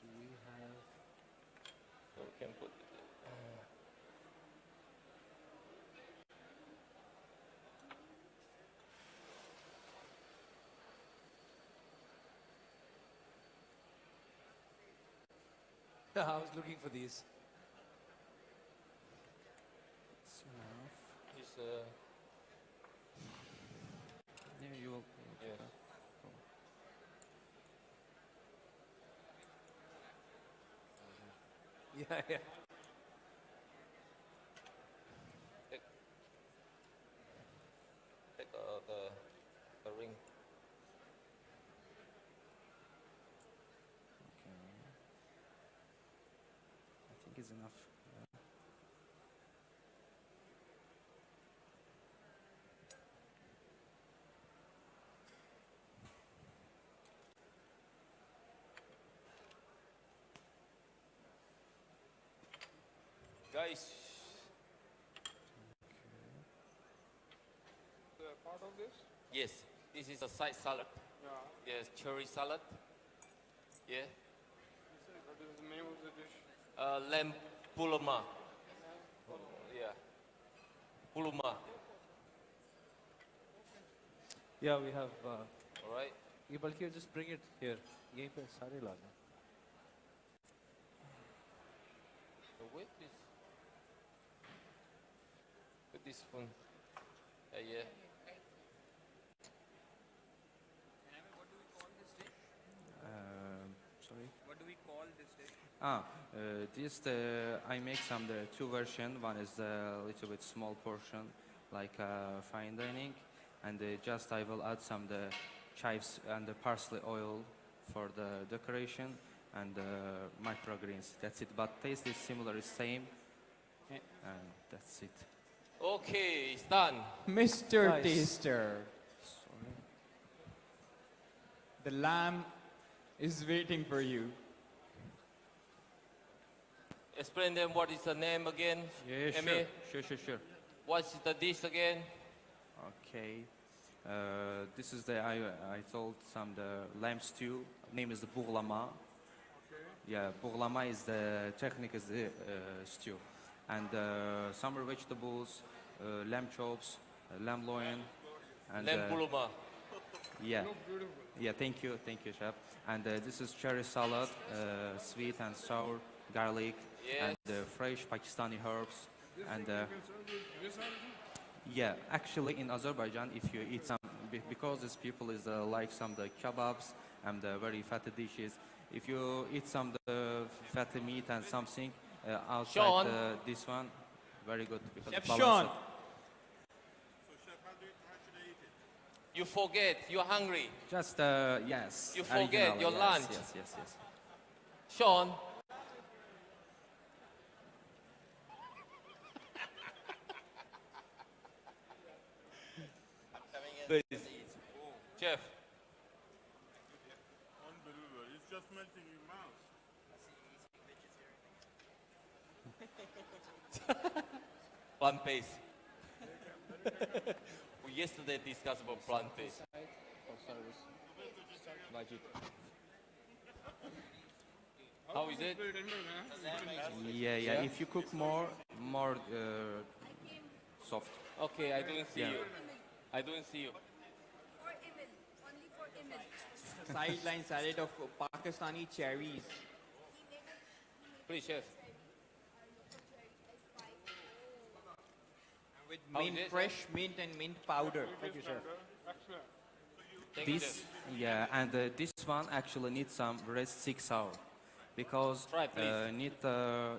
Speaker 14: Do we have? So we can put.
Speaker 18: I was looking for these.
Speaker 13: It's enough.
Speaker 14: Is
Speaker 13: Yeah, you will.
Speaker 14: Yes.
Speaker 18: Yeah, yeah.
Speaker 14: Take the ring.
Speaker 13: Okay. I think it's enough.
Speaker 14: Guys,
Speaker 2: Part of this?
Speaker 14: yes, this is a side salad.
Speaker 2: Yeah.
Speaker 14: Yes, cherry salad. Yeah.
Speaker 2: What is the name of the dish?
Speaker 14: Lamb pulama. Yeah. Puluma.
Speaker 18: Yeah, we have.
Speaker 14: All right.
Speaker 18: ये बल्कि just bring it here. यहीं पे सारे लाना.
Speaker 14: So wait, please. Put this spoon. Yeah.
Speaker 13: Sorry.
Speaker 18: What do we call this dish?
Speaker 13: This I make some the two version. One is the little bit small portion, like fine dining, and just I will add some the chives and the parsley oil for the decoration and microgreens. That's it. But taste is similar, is same, and that's it.
Speaker 14: Okay, it's done.
Speaker 18: Mr.
Speaker 14: Nice.
Speaker 18: Taster,
Speaker 13: Sorry.
Speaker 18: the lamb is waiting for you.
Speaker 14: Explain them what is the name again.
Speaker 13: Yeah,
Speaker 14: Emmy?
Speaker 13: sure.
Speaker 14: What's the dish again?
Speaker 13: Okay. This is the I told some the lamb stew. Name is the bourlama. Yeah, bourlama is the technique is the stew, and summer vegetables, lamb chops, lamb loin, and
Speaker 14: Lamb puluma.
Speaker 13: yeah, yeah. Thank you, chef. And this is cherry salad, sweet and sour garlic, and fresh Pakistani herbs, and yeah. Actually, in Azerbaijan, if you eat some, because these people is like some the kebabs and the very fatty dishes. If you eat some the fatty meat and something outside
Speaker 14: Sean.
Speaker 13: this one, very good because
Speaker 18: Chef
Speaker 13: it balances
Speaker 18: Sean.
Speaker 13: it.
Speaker 14: You forget, you're hungry.
Speaker 13: Just yes.
Speaker 14: You forget
Speaker 13: original,
Speaker 14: your
Speaker 13: yes,
Speaker 14: lunch.
Speaker 13: Yes.
Speaker 14: Sean. Please. Chef.
Speaker 1: Unbelievable. It's just melting in your mouth.
Speaker 14: Plant paste. We yesterday discussed about plant paste. How is it?
Speaker 13: Yeah. If you cook more soft.
Speaker 14: Okay, I don't see
Speaker 13: Yeah.
Speaker 14: you. I don't see you.
Speaker 18: Sideline salad of Pakistani cherries.
Speaker 14: Please, chef.
Speaker 18: With
Speaker 14: How is
Speaker 18: mint,
Speaker 14: it?
Speaker 18: fresh mint and mint powder. Thank you, chef.
Speaker 2: Excellent.
Speaker 14: Thank you,
Speaker 13: This,
Speaker 14: chef.
Speaker 13: yeah, and this one actually needs some rest 6 hours because
Speaker 14: Try, please.
Speaker 13: need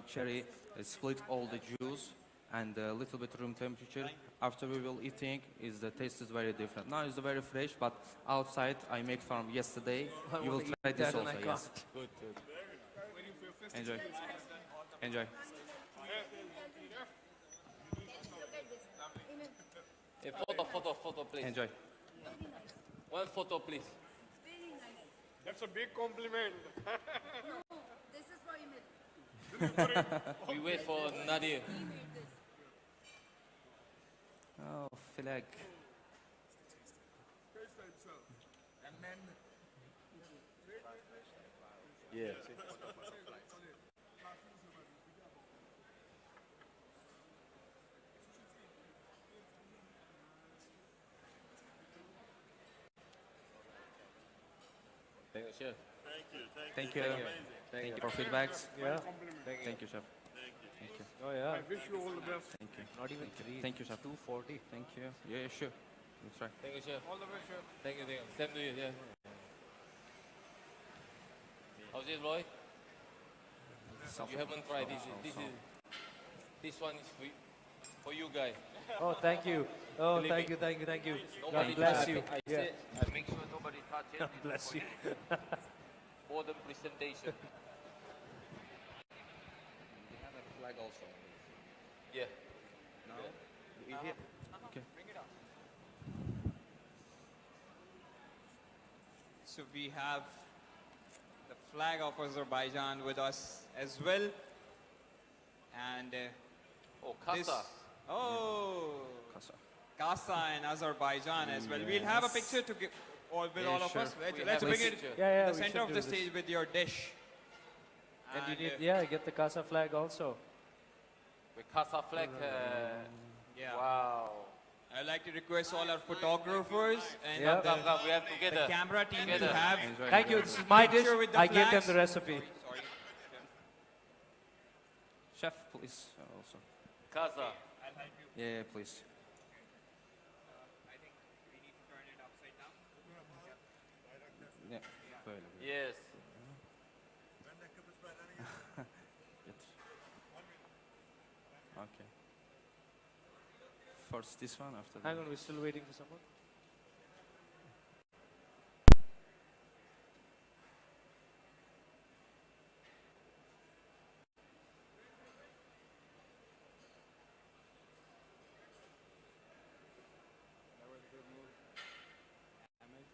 Speaker 13: cherry split all the juice and a little bit room temperature after we will eating, is the taste is very different. Now it's very fresh, but outside I make from yesterday. You will try this also, yes.
Speaker 14: Good, good.
Speaker 13: Enjoy. Enjoy.
Speaker 14: A photo, please.
Speaker 13: Enjoy.
Speaker 14: One photo, please.
Speaker 2: That's a big compliment.
Speaker 6: This is for Emil.
Speaker 14: We wait for Nadir.
Speaker 13: Oh, flag.
Speaker 14: Yeah. Thank you, chef.
Speaker 13: Thank you. Thank you for feedbacks.
Speaker 18: Yeah.
Speaker 13: Thank you, chef. Thank you.
Speaker 18: Oh yeah.
Speaker 2: I wish you all the best.
Speaker 13: Thank you.
Speaker 18: Not even
Speaker 13: Thank you.
Speaker 18: 3.
Speaker 13: Thank you, chef.
Speaker 18: 240.
Speaker 13: Thank you. Yeah, sure. We'll try.
Speaker 14: Thank you, chef.
Speaker 2: All the best, chef.
Speaker 14: Thank you, thank you. Same to you, yeah. How's it, Roy? You haven't tried this one is for you guys.
Speaker 18: Oh, thank you. Oh,
Speaker 14: Believe
Speaker 18: thank
Speaker 14: me.
Speaker 18: you, thank you, thank you.
Speaker 14: Nobody
Speaker 18: God bless
Speaker 14: touch
Speaker 18: you.
Speaker 14: it. I
Speaker 18: Yeah.
Speaker 14: say, I make sure nobody touch it.
Speaker 18: God bless you.
Speaker 14: Modern presentation.
Speaker 13: We have a flag also.
Speaker 14: Yeah.
Speaker 13: Okay.
Speaker 20: So we have the flag of Azerbaijan with us as well. And
Speaker 14: oh,
Speaker 20: this-
Speaker 14: Kasa.
Speaker 20: Oh,
Speaker 13: Kasa.
Speaker 20: Kasa and Azerbaijan as well. We'll have a picture to give with
Speaker 13: Yeah,
Speaker 20: all of
Speaker 13: sure.
Speaker 20: us.
Speaker 14: We
Speaker 20: Let's
Speaker 14: have a
Speaker 20: bring it
Speaker 14: picture.
Speaker 18: Yeah,
Speaker 20: in the
Speaker 18: we
Speaker 20: center
Speaker 18: should
Speaker 20: of
Speaker 18: do
Speaker 20: the
Speaker 18: this.
Speaker 20: stage with your dish.
Speaker 18: And you
Speaker 20: And,
Speaker 18: need, get the Casa flag also.
Speaker 14: With Kasa flag.
Speaker 20: yeah.
Speaker 14: Wow.
Speaker 20: I'd like to request all our photographers and
Speaker 18: Yeah.
Speaker 14: Come, we have
Speaker 20: the
Speaker 14: together.
Speaker 20: camera team to
Speaker 14: Together.
Speaker 20: have
Speaker 13: Enjoy.
Speaker 18: Thank you. This is my dish.
Speaker 20: picture with the
Speaker 18: I gave them
Speaker 20: flags.
Speaker 18: the recipe.
Speaker 20: Sorry.
Speaker 13: Chef, please. Also.
Speaker 14: Kasa.
Speaker 13: Yeah, please.
Speaker 20: I think we need to turn it upside down.
Speaker 13: Yeah. Böyle.
Speaker 14: Yes.
Speaker 13: Getir. Okay. First this one, after
Speaker 18: Hang
Speaker 13: that.
Speaker 18: on, we're still waiting for someone.
Speaker 2: That was a good move. Ahmed.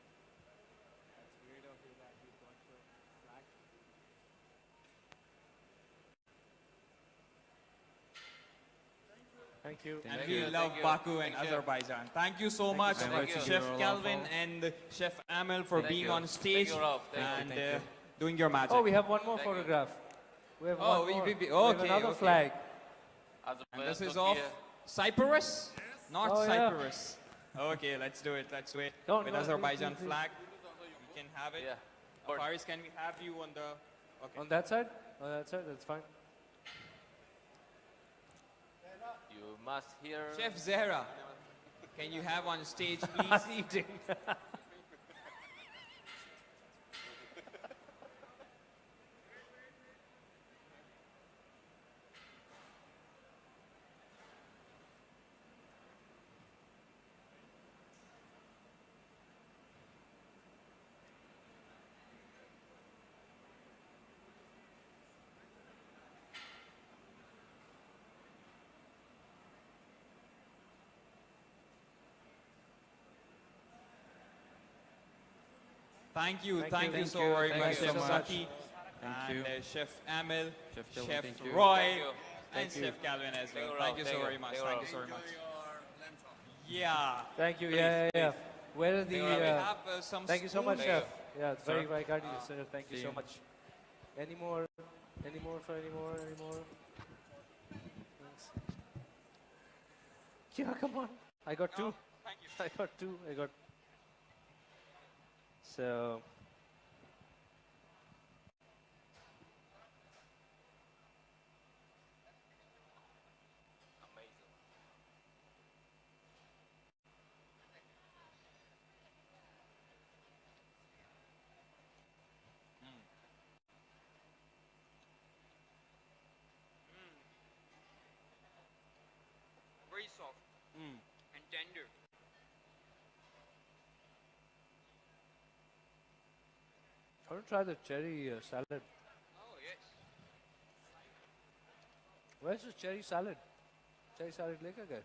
Speaker 2: That's great of you that you got your flag.
Speaker 18: Thank you.
Speaker 20: And
Speaker 14: Thank
Speaker 20: we
Speaker 14: you,
Speaker 20: love
Speaker 14: thank you.
Speaker 20: Baku and
Speaker 14: Thank you.
Speaker 20: Azerbaijan. Thank you so much,
Speaker 13: so much.
Speaker 20: Chef
Speaker 13: Thank you.
Speaker 20: Calvin and Chef Amel, for
Speaker 14: Thank
Speaker 20: being
Speaker 14: you.
Speaker 20: on stage
Speaker 14: Thank you, Rob. Thank you,
Speaker 20: and
Speaker 13: thank you.
Speaker 20: doing your magic.
Speaker 18: Oh, we have one more
Speaker 14: Thank you.
Speaker 18: photograph. We have
Speaker 20: Oh,
Speaker 18: one more.
Speaker 20: we
Speaker 18: We have
Speaker 20: okay,
Speaker 18: another
Speaker 20: okay.
Speaker 18: flag.
Speaker 20: And this
Speaker 14: Azerbaijan,
Speaker 20: is of
Speaker 14: Turkey.
Speaker 20: Cyprus? Not
Speaker 18: Oh, yeah.
Speaker 20: Cyprus. Okay, let's do it. Let's do it.
Speaker 18: No,
Speaker 20: With
Speaker 18: no,
Speaker 20: Azerbaijan
Speaker 18: please, please,
Speaker 20: flag. You can have it.
Speaker 14: Yeah.
Speaker 20: Faris, can we have you on the... Okay.
Speaker 18: On that side? On that side, that's fine.
Speaker 14: You must hear.
Speaker 20: Chef Zehra, can you have on stage, please?
Speaker 18: Eating.
Speaker 20: Thank you.
Speaker 18: Thank
Speaker 20: Thank
Speaker 18: you.
Speaker 20: you
Speaker 18: Thank
Speaker 20: so
Speaker 18: you.
Speaker 20: very
Speaker 18: Thank
Speaker 20: much,
Speaker 18: you
Speaker 20: Chef
Speaker 18: so much.
Speaker 20: Zaki.
Speaker 13: Thank
Speaker 20: And
Speaker 13: you.
Speaker 20: Chef Amel,
Speaker 13: Chef Calvin,
Speaker 20: Chef
Speaker 13: thank you.
Speaker 20: Roy,
Speaker 14: Thank you.
Speaker 20: and
Speaker 18: Thank you.
Speaker 20: Chef Calvin as well.
Speaker 14: Thank
Speaker 20: Thank
Speaker 14: you,
Speaker 20: you so
Speaker 14: Rob.
Speaker 20: very much.
Speaker 14: Thank you,
Speaker 20: Thank you so
Speaker 14: Rob.
Speaker 20: very much. Yeah.
Speaker 18: Thank you.
Speaker 20: Please,
Speaker 18: Yeah, yeah.
Speaker 20: please.
Speaker 18: Where are the?
Speaker 14: Thank you.
Speaker 20: We have some
Speaker 18: Thank you so much,
Speaker 20: spoons.
Speaker 18: chef. Yeah, it's very,
Speaker 13: Sir.
Speaker 18: very kind of you, sir. Thank you
Speaker 13: See
Speaker 18: so
Speaker 13: you.
Speaker 18: much. Any more? Any more for any more? Any more? Thanks. Yeah, come on. I got two.
Speaker 20: Thank you.
Speaker 18: I got two. I got. So.
Speaker 14: Amazing.
Speaker 20: Very soft.
Speaker 18: I want to try the cherry salad.
Speaker 14: Oh, yes.
Speaker 18: Where's the cherry salad? Cherry salad लेकर गए?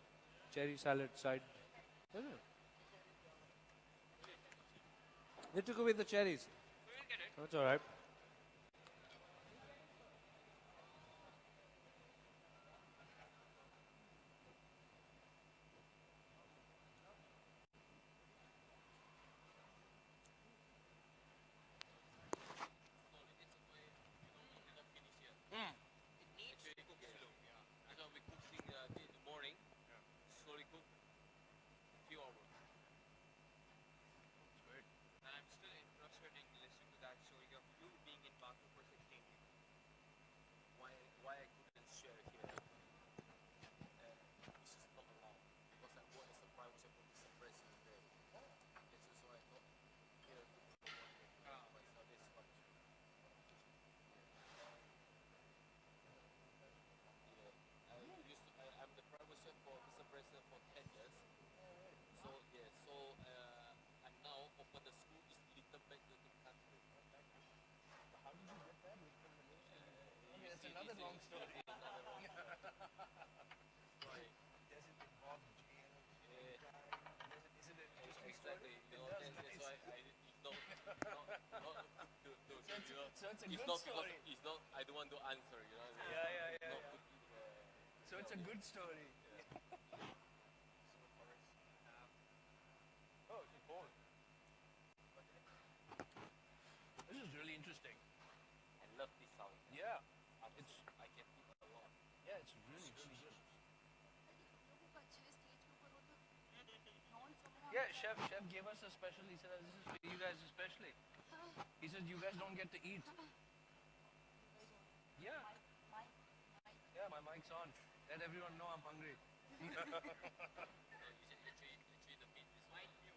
Speaker 18: Cherry salad side. They took away the cherries. That's all right.
Speaker 14: That's why we cook in the morning, slowly cook, few hours.
Speaker 18: Good.
Speaker 14: And I'm still interested in listening to that story of you being in Baku for 16 years. Why I couldn't share it here? This is not allowed because I was the prime minister for Mr. President there. This is why I thought here to promote myself this much. I'm the prime minister for Mr. President for 10 years. So yeah, so I'm now open the school is little bit to the country.
Speaker 18: How did you get that?
Speaker 14: It's another long story. Right.
Speaker 18: Does it involve jail? Is it an interesting
Speaker 14: Exactly.
Speaker 18: story?
Speaker 14: You know, that's why I not
Speaker 18: So it's a
Speaker 14: it's
Speaker 18: good
Speaker 14: not
Speaker 18: story.
Speaker 14: because it's not. I don't want to answer. You know.
Speaker 18: Yeah.
Speaker 14: Not good,
Speaker 18: So it's a good story. Oh, it's cold. This is really interesting.
Speaker 14: I love this sound.
Speaker 18: Yeah.
Speaker 14: I can eat a lot.
Speaker 18: Yeah, it's really good. Yeah, chef gave us a special. He said, "This is for you guys especially." He said, "You guys don't get to eat." Yeah. Yeah, my mic's on. Let everyone know I'm hungry.
Speaker 14: Actually, the meat is quite new.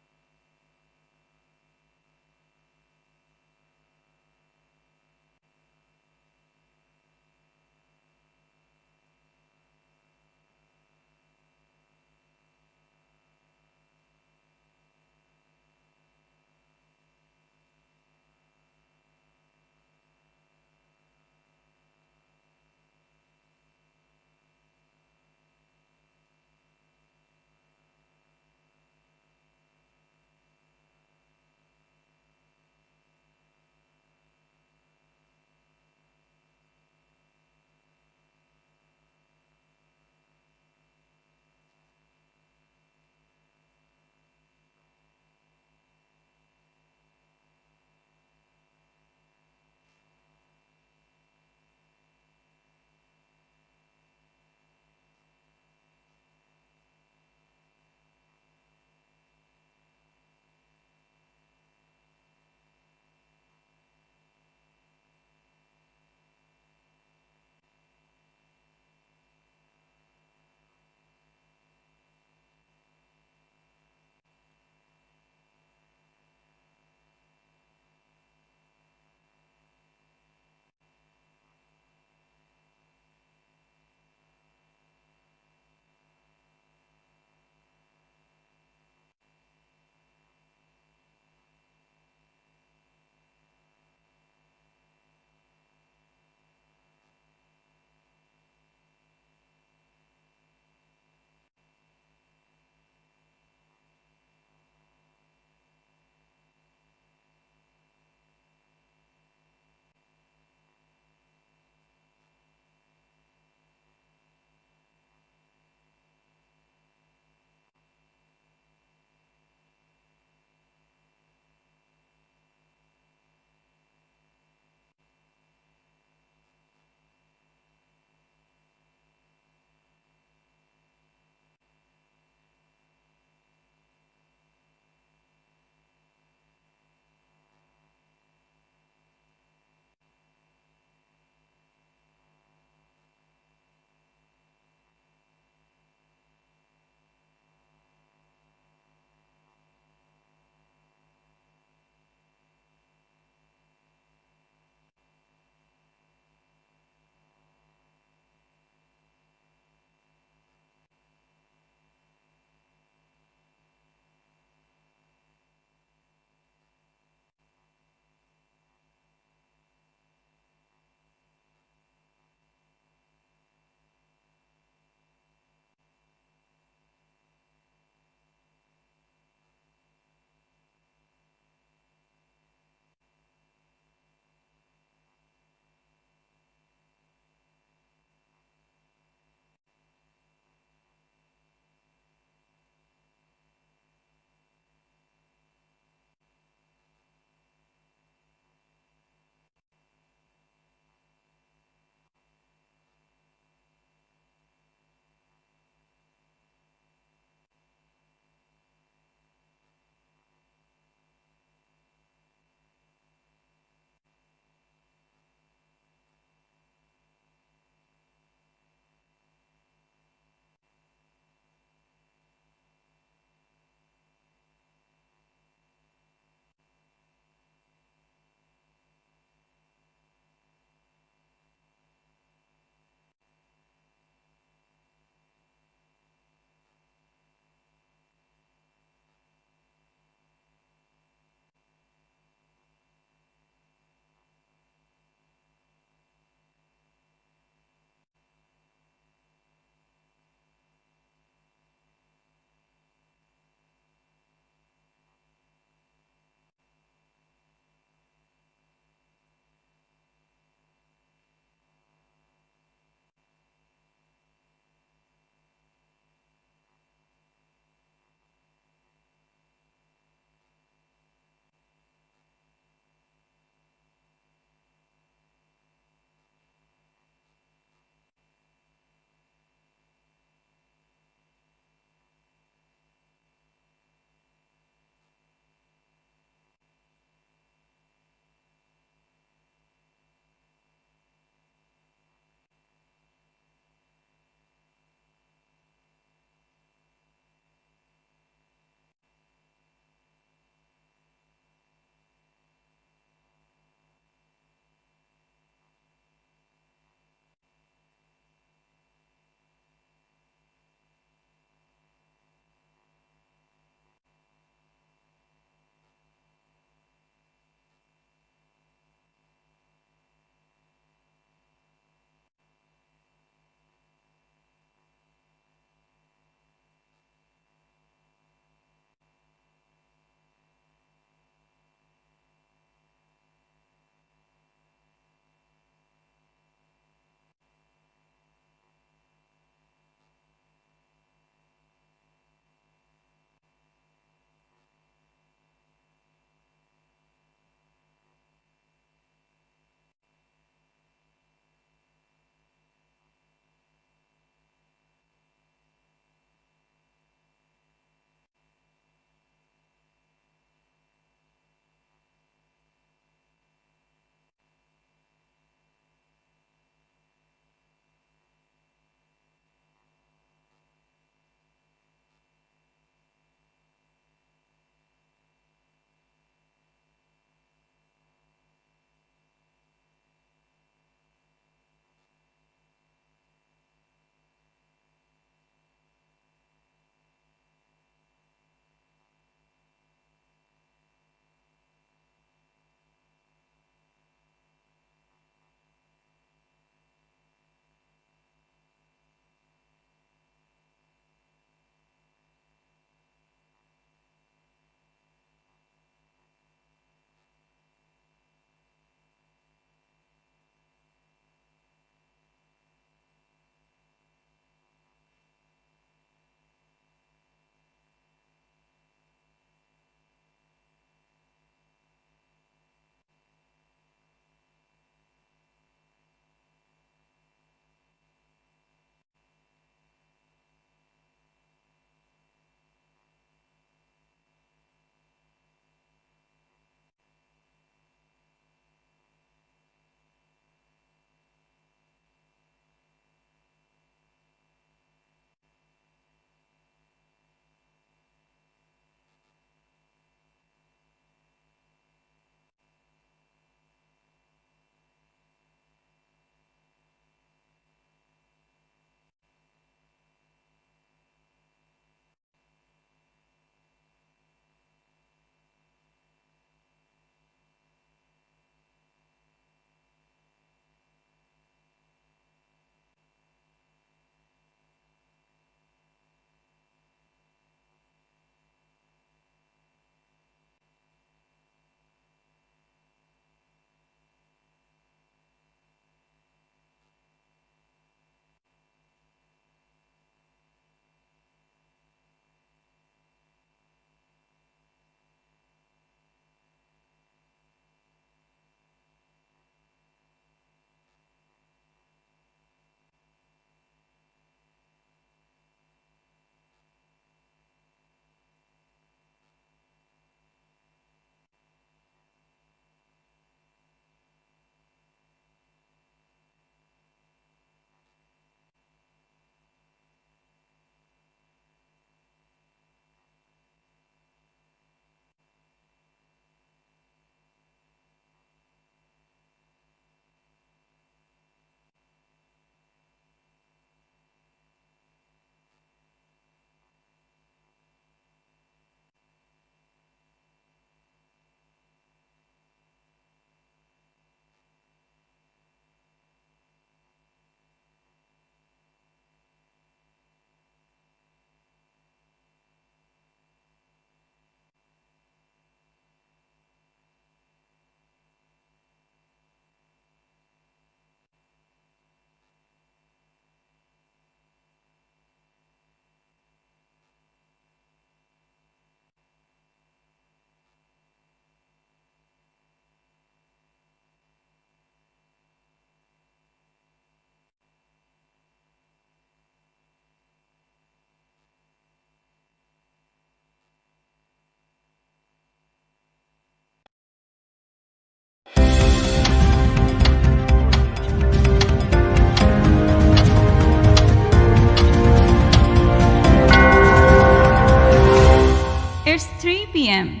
Speaker 7: p.m.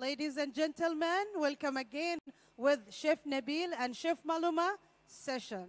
Speaker 15: Ladies and gentlemen, welcome again with Chef Nabil and Chef Maluma session.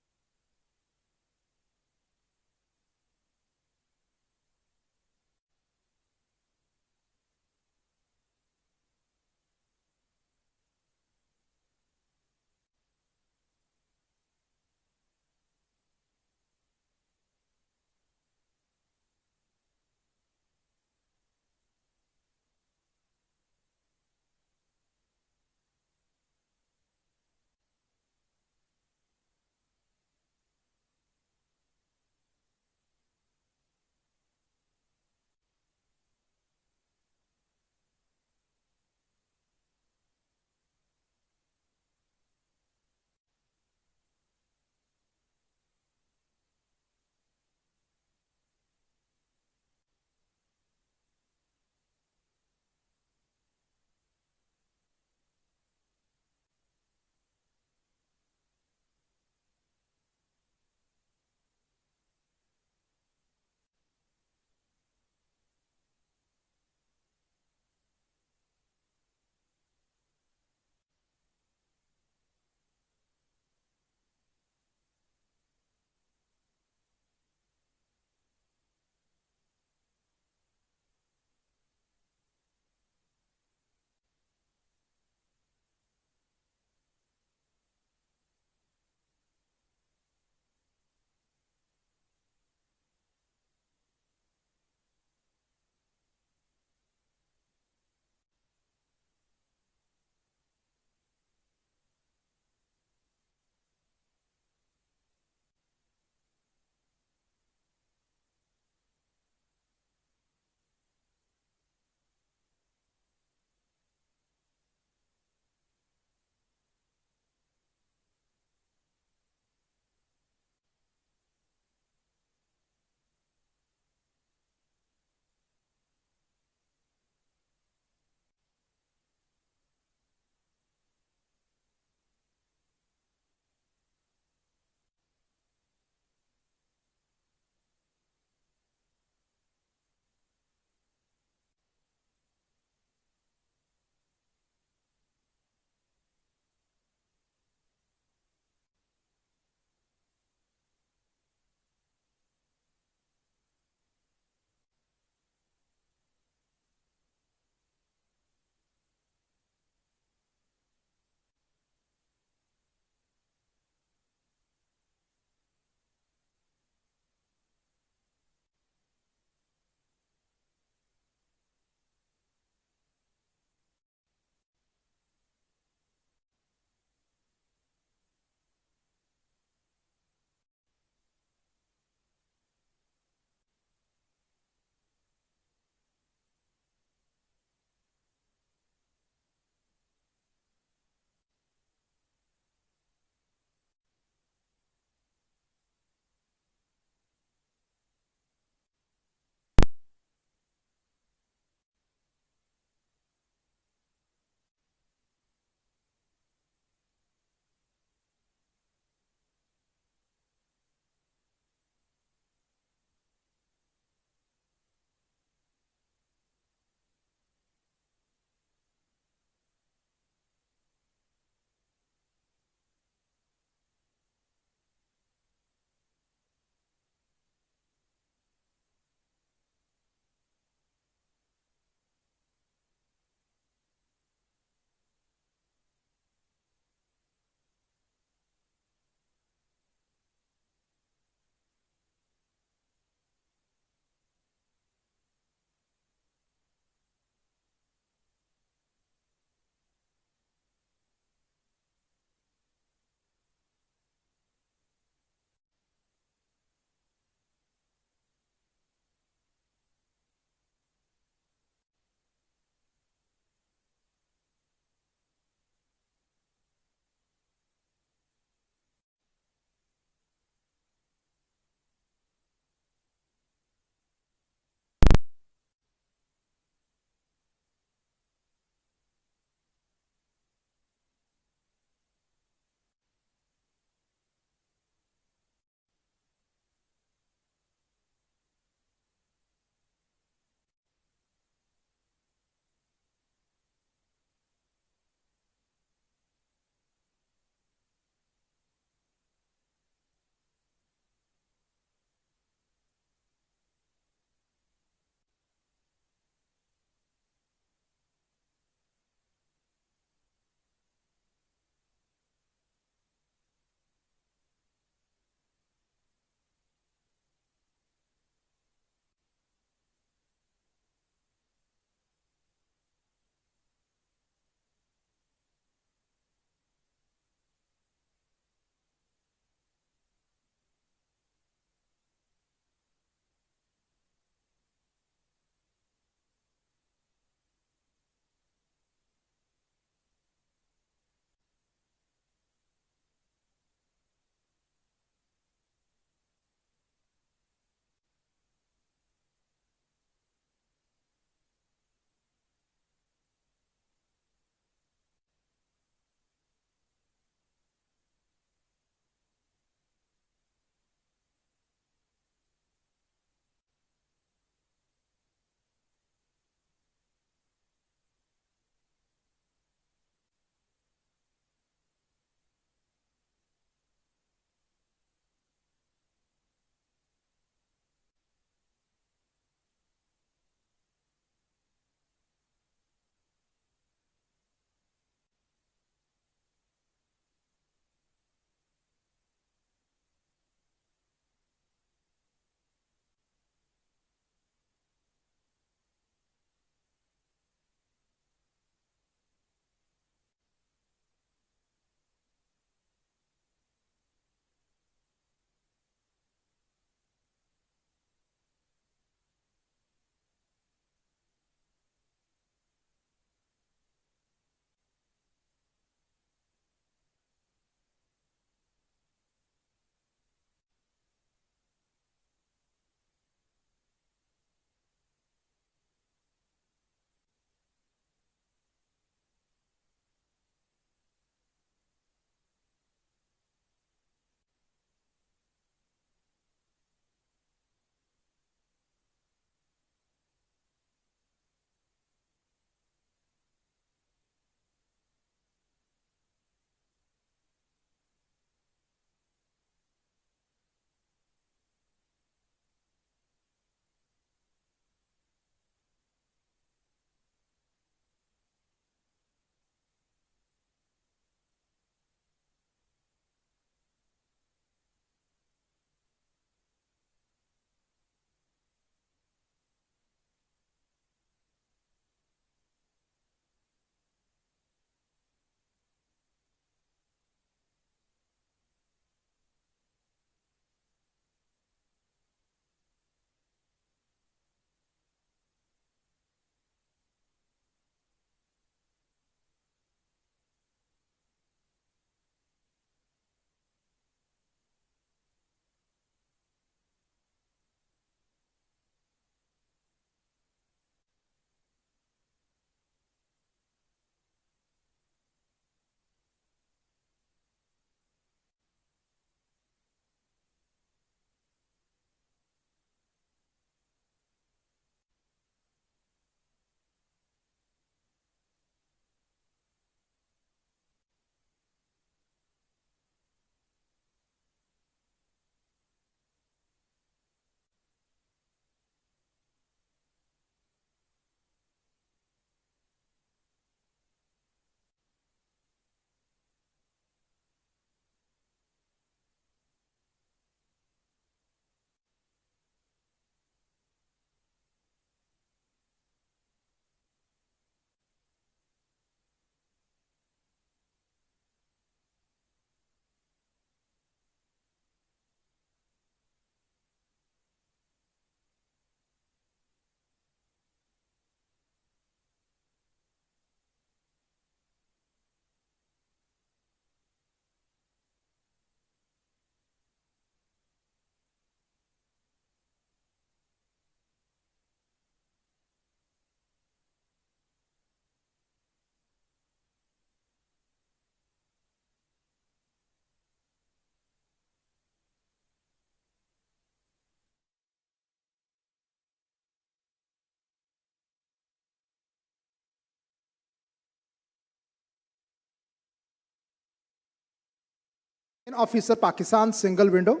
Speaker 3: Officer Pakistan single window.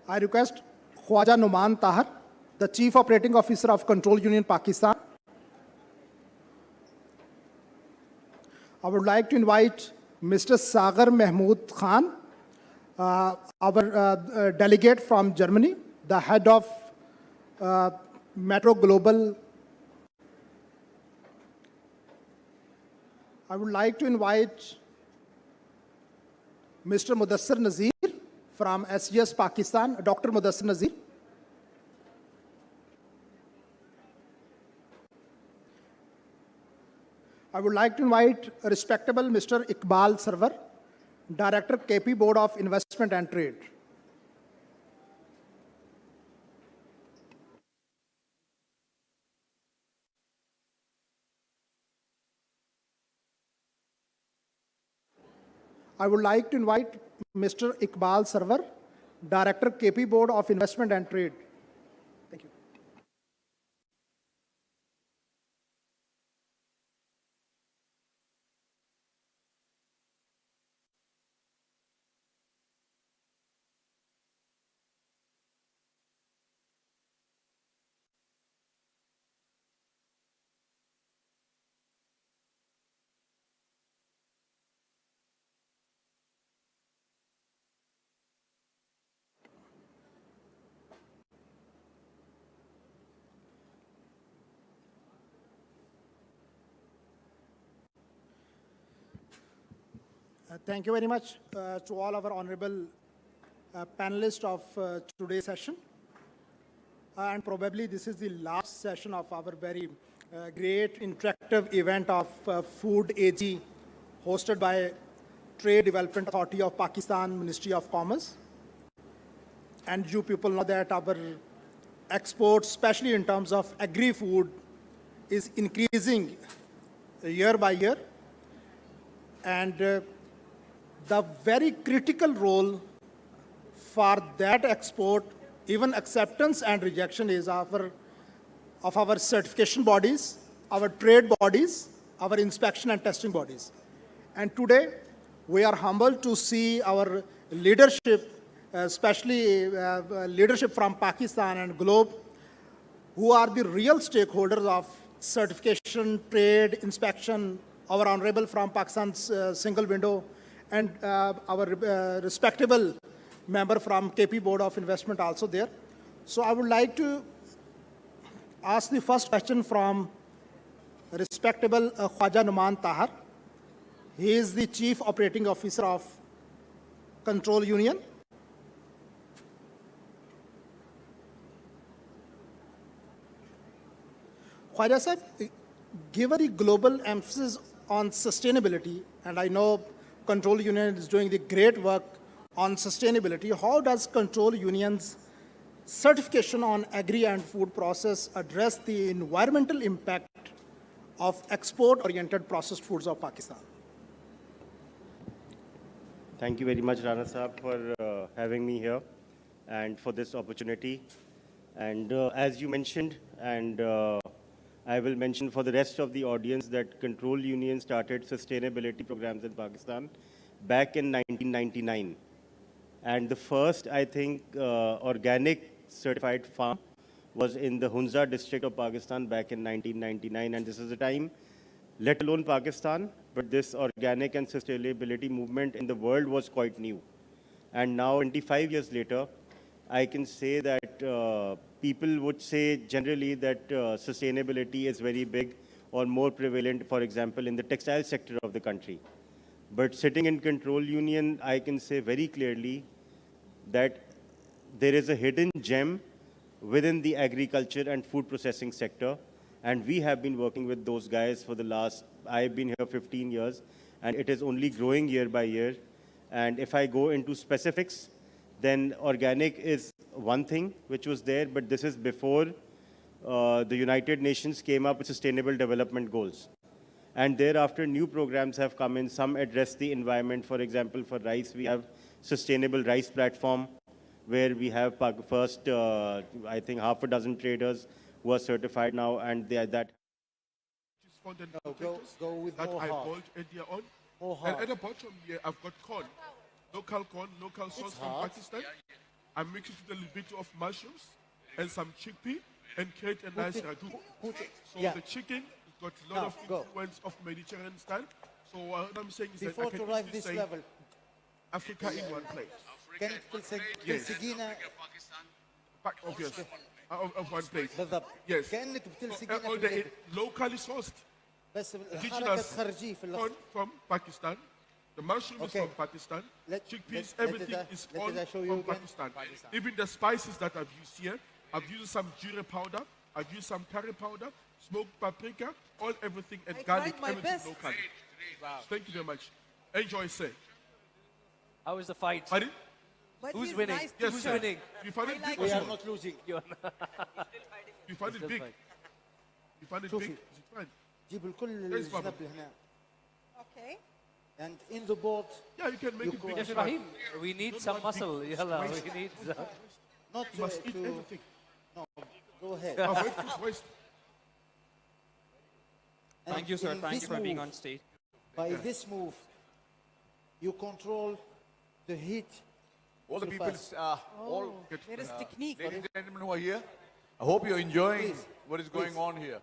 Speaker 3: I request Khwaja Numan Tahar, the Chief Operating Officer of Control Union Pakistan. I would like to invite Mr. Sagar Mahmood Khan, our delegate from Germany, the head of Metro Global. I would like to invite Mr. Mudassir Nazir from SGS Pakistan, Dr. Mudassir Nazir. I would like to invite respectable Mr. Iqbal Sarwar, Director, KP Board of Investment and Trade. I would like to invite Mr. Iqbal Sarwar, Director, KP Board of Investment and Trade. Thank you. Thank you very much to all our honorable panelists of today's session. And probably this is the last session of our very great interactive event of Food AG, hosted by Trade Development Authority of Pakistan, Ministry of Commerce. And you people know that our exports, especially in terms of agri-food, is increasing year by year. And the very critical role for that export, even acceptance and rejection, is of our certification bodies, our trade bodies, our inspection and testing bodies. And today, we are humbled to see our leadership, especially leadership from Pakistan and globe, who are the real stakeholders of certification, trade, inspection, our honorable from Pakistan's single window, and our respectable member from KP Board of Investment also there. So I would like to ask the first question from respectable Khwaja Numan Tahar. He is the Chief Operating Officer of Control Union. Khwaja sir, given the global emphasis on sustainability, and I know Control Union is doing the great work on sustainability, how does Control Union's certification on agri and food process address the environmental impact of export-oriented processed foods of Pakistan?
Speaker 16: Thank you very much, Rana Saab, for having me here and for this opportunity. And as you mentioned, and I will mention for the rest of the audience, that Control Union started sustainability programs in Pakistan back in 1999. And the first, I think, organic certified farm was in the Hunza district of Pakistan back in 1999. And this is the time, let alone Pakistan, but this organic and sustainability movement in the world was quite new. And now, 25 years later, I can say that people would say generally that sustainability is very big or more prevalent, for example, in the textile sector of the country. But sitting in Control Union, I can say very clearly that there is a hidden gem within the agriculture and food processing sector. And we have been working with those guys for the last, I've been here 15 years, and it is only growing year by year. And if I go into specifics, then organic is one thing which was there, but this is before the United Nations came up with Sustainable Development Goals. And thereafter, new programs have come in. Some address the environment. For example, for rice, we have Sustainable Rice Platform. where we have first, I think, half a dozen traders who are certified now, and they are that.
Speaker 1: Go with that I boiled earlier on. And at the bottom here, I've got corn, local sauce from Pakistan. I mix it with a little bit of mushrooms and some chickpea and create a nice ragu. So the chicken has got a lot of influence of Mediterranean style. So what I'm saying is
Speaker 4: Before
Speaker 1: that I
Speaker 4: to
Speaker 1: can
Speaker 4: arrive
Speaker 1: easily
Speaker 4: this
Speaker 1: say
Speaker 4: level,
Speaker 1: Africa in one place.
Speaker 4: كانت
Speaker 1: Yes.
Speaker 4: بتلصقينا
Speaker 1: Obvious. Of one place.
Speaker 4: بالضبط.
Speaker 1: Yes.
Speaker 4: كأنك بتلصقينا
Speaker 1: All
Speaker 4: في
Speaker 1: the
Speaker 4: الليفل.
Speaker 1: locally sourced.
Speaker 4: بس الحركة
Speaker 1: Indigenous
Speaker 4: تخرجيه في اللفظ.
Speaker 1: corn from Pakistan. The mushroom is
Speaker 4: Okay.
Speaker 1: from Pakistan. Chickpeas,
Speaker 4: let
Speaker 1: everything
Speaker 4: us-
Speaker 1: is
Speaker 4: let
Speaker 1: all
Speaker 4: us show you
Speaker 1: from
Speaker 4: again.
Speaker 1: Pakistan. Even the spices that I've used here, I've used some jeera powder, I've used some curry powder, smoked paprika, everything, and
Speaker 15: I
Speaker 1: garlic,
Speaker 15: tried my
Speaker 1: everything
Speaker 15: best.
Speaker 1: local.
Speaker 18: Wow.
Speaker 1: Thank you very much. Enjoy, sir.
Speaker 18: How is the fight?
Speaker 1: Pardon?
Speaker 15: But
Speaker 18: Who's
Speaker 15: he's
Speaker 18: winning?
Speaker 15: nice
Speaker 1: Yes,
Speaker 18: Who's
Speaker 1: sir.
Speaker 18: winning?
Speaker 1: You find it
Speaker 15: I
Speaker 1: big?
Speaker 15: like
Speaker 4: We
Speaker 1: or
Speaker 4: are
Speaker 1: small?
Speaker 4: not losing.
Speaker 1: You find it
Speaker 18: It's
Speaker 1: big?
Speaker 18: just
Speaker 1: You find it
Speaker 4: شوفي.
Speaker 1: big? Is it fine?
Speaker 4: جيب الكل
Speaker 1: There's
Speaker 4: الجنب
Speaker 1: bubble.
Speaker 4: لهنا.
Speaker 15: Okay.
Speaker 4: And in the boat,
Speaker 1: Yeah, you can make it big.
Speaker 18: Yes,
Speaker 1: as well.
Speaker 18: Rahim, we need some muscle. Yalla, we need
Speaker 4: not
Speaker 1: You must eat
Speaker 4: to.
Speaker 1: everything.
Speaker 4: No, go ahead.
Speaker 1: Avoid food waste.
Speaker 4: And
Speaker 2: Thank you, sir.
Speaker 4: in
Speaker 2: Thank
Speaker 4: this
Speaker 2: you for being
Speaker 4: move,
Speaker 2: on stage.
Speaker 4: By this move, you control the heat.
Speaker 17: All the
Speaker 4: so
Speaker 17: people,
Speaker 4: fast.
Speaker 17: all
Speaker 15: There is technique.
Speaker 17: ladies and gentlemen who are here, I hope you're enjoying
Speaker 4: Please,
Speaker 17: what is going
Speaker 4: please.
Speaker 17: on here.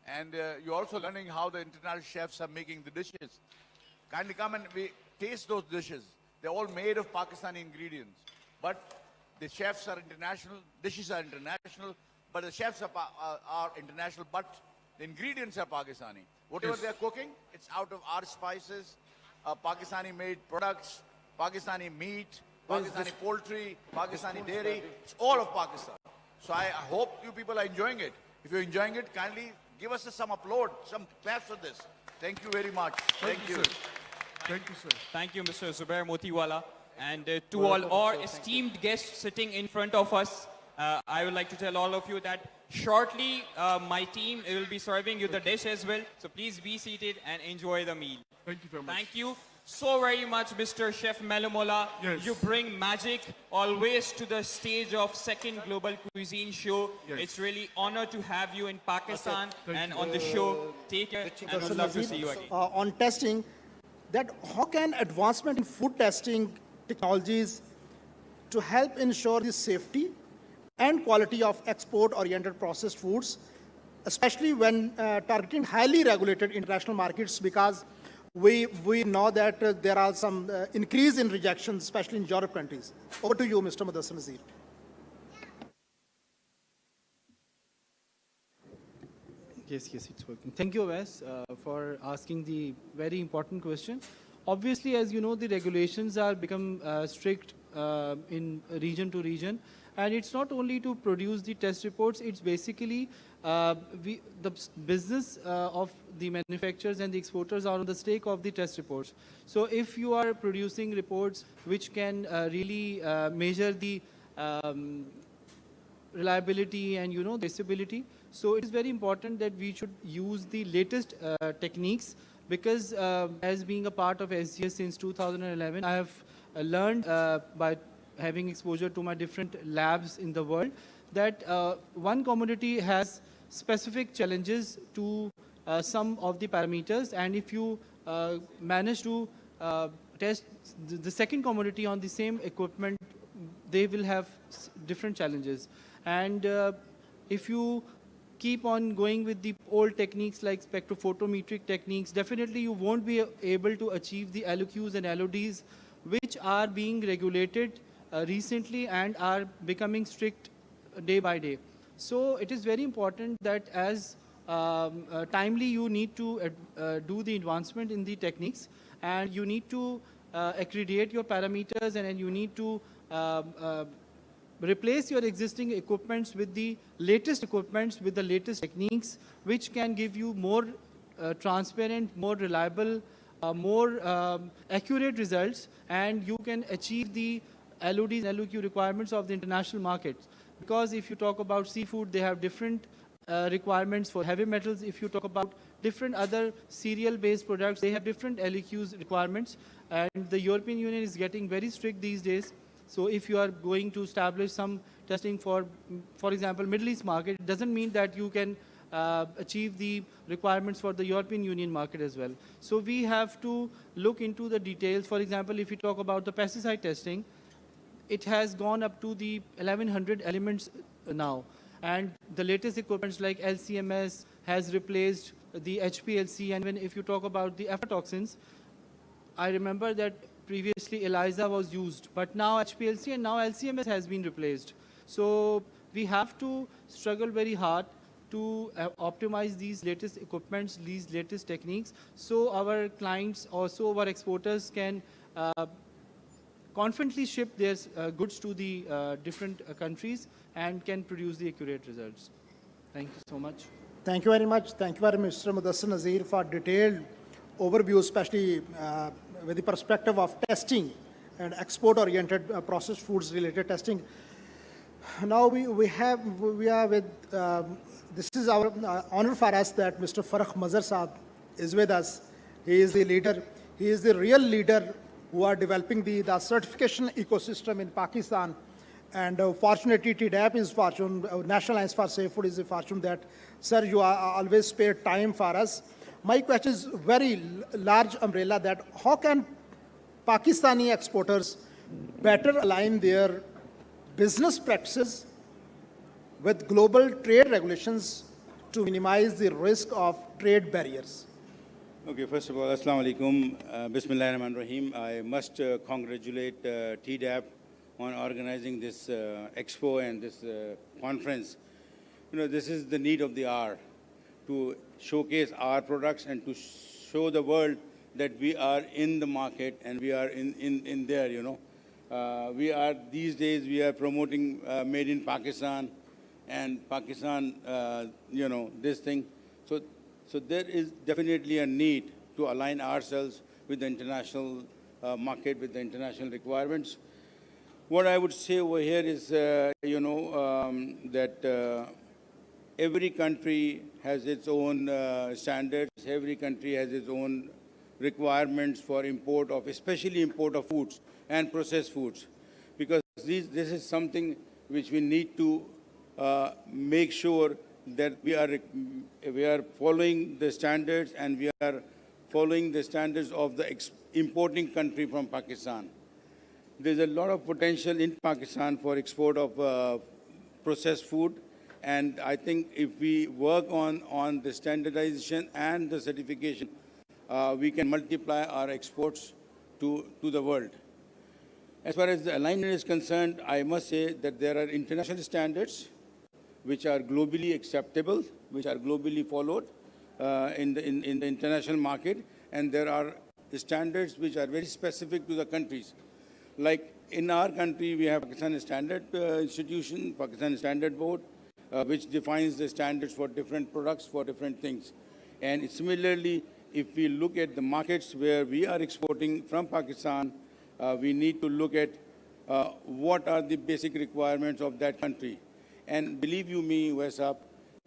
Speaker 17: And you're also learning how the international chefs are making the dishes. Kindly come and taste those dishes. They're all made of Pakistani ingredients. But the chefs are international, dishes are international, but the chefs are international, but the ingredients are Pakistani. Whatever
Speaker 1: Yes.
Speaker 17: they're cooking, it's out of our spices, Pakistani-made products, Pakistani meat, Pakistani poultry, Pakistani dairy. It's all of Pakistan. So I hope you people are enjoying it. If you're enjoying it, kindly give us some upload, some claps for this. Thank you very much. Thank you.
Speaker 1: sir. Thank you, sir.
Speaker 2: Thank you, Mr. Zubair Motiwala. And to all our esteemed guests sitting in front of us, I would like to tell all of you that shortly my team will be serving you the dish as well. So please be seated and enjoy the meal.
Speaker 1: Thank you very much.
Speaker 2: Thank you so very much, Mr. Chef Melumola.
Speaker 1: Yes.
Speaker 2: You bring magic always to the stage of second Global Cuisine show.
Speaker 1: Yes.
Speaker 2: It's really honor to have you in Pakistan
Speaker 1: Thank
Speaker 2: and
Speaker 1: you.
Speaker 2: on the show. Take care and
Speaker 3: Dr.
Speaker 2: would love to
Speaker 3: Nazir,
Speaker 2: see you again.
Speaker 3: on testing, that how can advancement in food testing technologies to help ensure the safety and quality of export-oriented processed foods, especially when targeting highly regulated international markets, because we know that there are some increase in rejections, especially in Europe countries. Over to you, Mr. Mudassir Nazir.
Speaker 2: Yes, it's working. Thank you, Wes, for asking the very important question. Obviously, as you know, the regulations are become strict in region to region. And it's not only to produce the test reports, it's basically the business of the manufacturers and the exporters are on the stake of the test reports. So if you are producing reports which can really measure the reliability and, you know, traceability, so it is very important that we should use the latest techniques, because as being a part of SGS since 2011, I have learned by having exposure to my different labs in the world that one commodity has specific challenges to some of the parameters, and if you manage to test the second commodity on the same equipment, they will have different challenges. And if you keep on going with the old techniques like spectrophotometric techniques, definitely you won't be able to achieve the LOQs and LODs which are being regulated recently and are becoming strict day by day. So it is very important that as timely you need to do the advancement in the techniques, and you need to accredit your parameters, and then you need to replace your existing equipments with the latest equipments with the latest techniques, which can give you more transparent, more reliable, more accurate results, and you can achieve the LODs and LOQ requirements of the international markets. Because if you talk about seafood, they have different requirements for heavy metals. If you talk about different other cereal-based products, they have different LOQs requirements. And the European Union is getting very strict these days. So if you are going to establish some testing for example, Middle East market, it doesn't mean that you can achieve the requirements for the European Union market as well. So we have to look into the details. For example, if you talk about the pesticide testing, it has gone up to the 1100 elements now. And the latest equipments like LCMS has replaced the HPLC. And when if you talk about the aflatoxins, I remember that previously ELISA was used, but now HPLC and now LCMS has been replaced. So we have to struggle very hard to optimize these latest equipments, these latest techniques, so our clients, also our exporters can confidently ship their goods to the different countries and can produce the accurate results. Thank you so much.
Speaker 3: Thank you very much. Thank you very much, Mr. Mudassir Nazir, for detailed overview, especially with the perspective of testing and export-oriented processed foods-related testing. Now we are with, this is our honor for us that Mr. Farah Mazhar Saab is with us. He is the leader. He is the real leader who are developing the certification ecosystem in Pakistan. And fortunately, TDAP is fortune, National Alliance for Safe Food is a fortune that, sir, you are always spare time for us. My question is very large umbrella that how can Pakistani exporters better align their business practices with global trade regulations to minimize the risk of trade barriers?
Speaker 5: Okay, first of all, Assalamu alaikum, Bismillah ar-Rahman ar-Rahim. I must congratulate TDAP on organizing this expo and this conference. You know, this is the need of the hour, to showcase our products and to show the world that we are in the market and we are in there, you know. These days we are promoting made in Pakistan and Pakistan, you know, this thing. So there is definitely a need to align ourselves with the international market, with the international requirements. What I would say over here is, you know, that every country has its own standards. Every country has its own requirements for import of, especially import of foods and processed foods, because this is something which we need to make sure that we are following the standards and we are following the standards of the importing country from Pakistan. There's a lot of potential in Pakistan for export of processed food, and I think if we work on the standardization and the certification, we can multiply our exports to the world. As far as the alignment is concerned, I must say that there are international standards which are globally acceptable, which are globally followed in the international market, and there are standards which are very specific to the countries. Like in our country, we have Pakistan Standard Institution, Pakistan Standard Board, which defines the standards for different products, for different things. And similarly, if we look at the markets where we are exporting from Pakistan, we need to look at what are the basic requirements of that country. And believe you me, Wesap,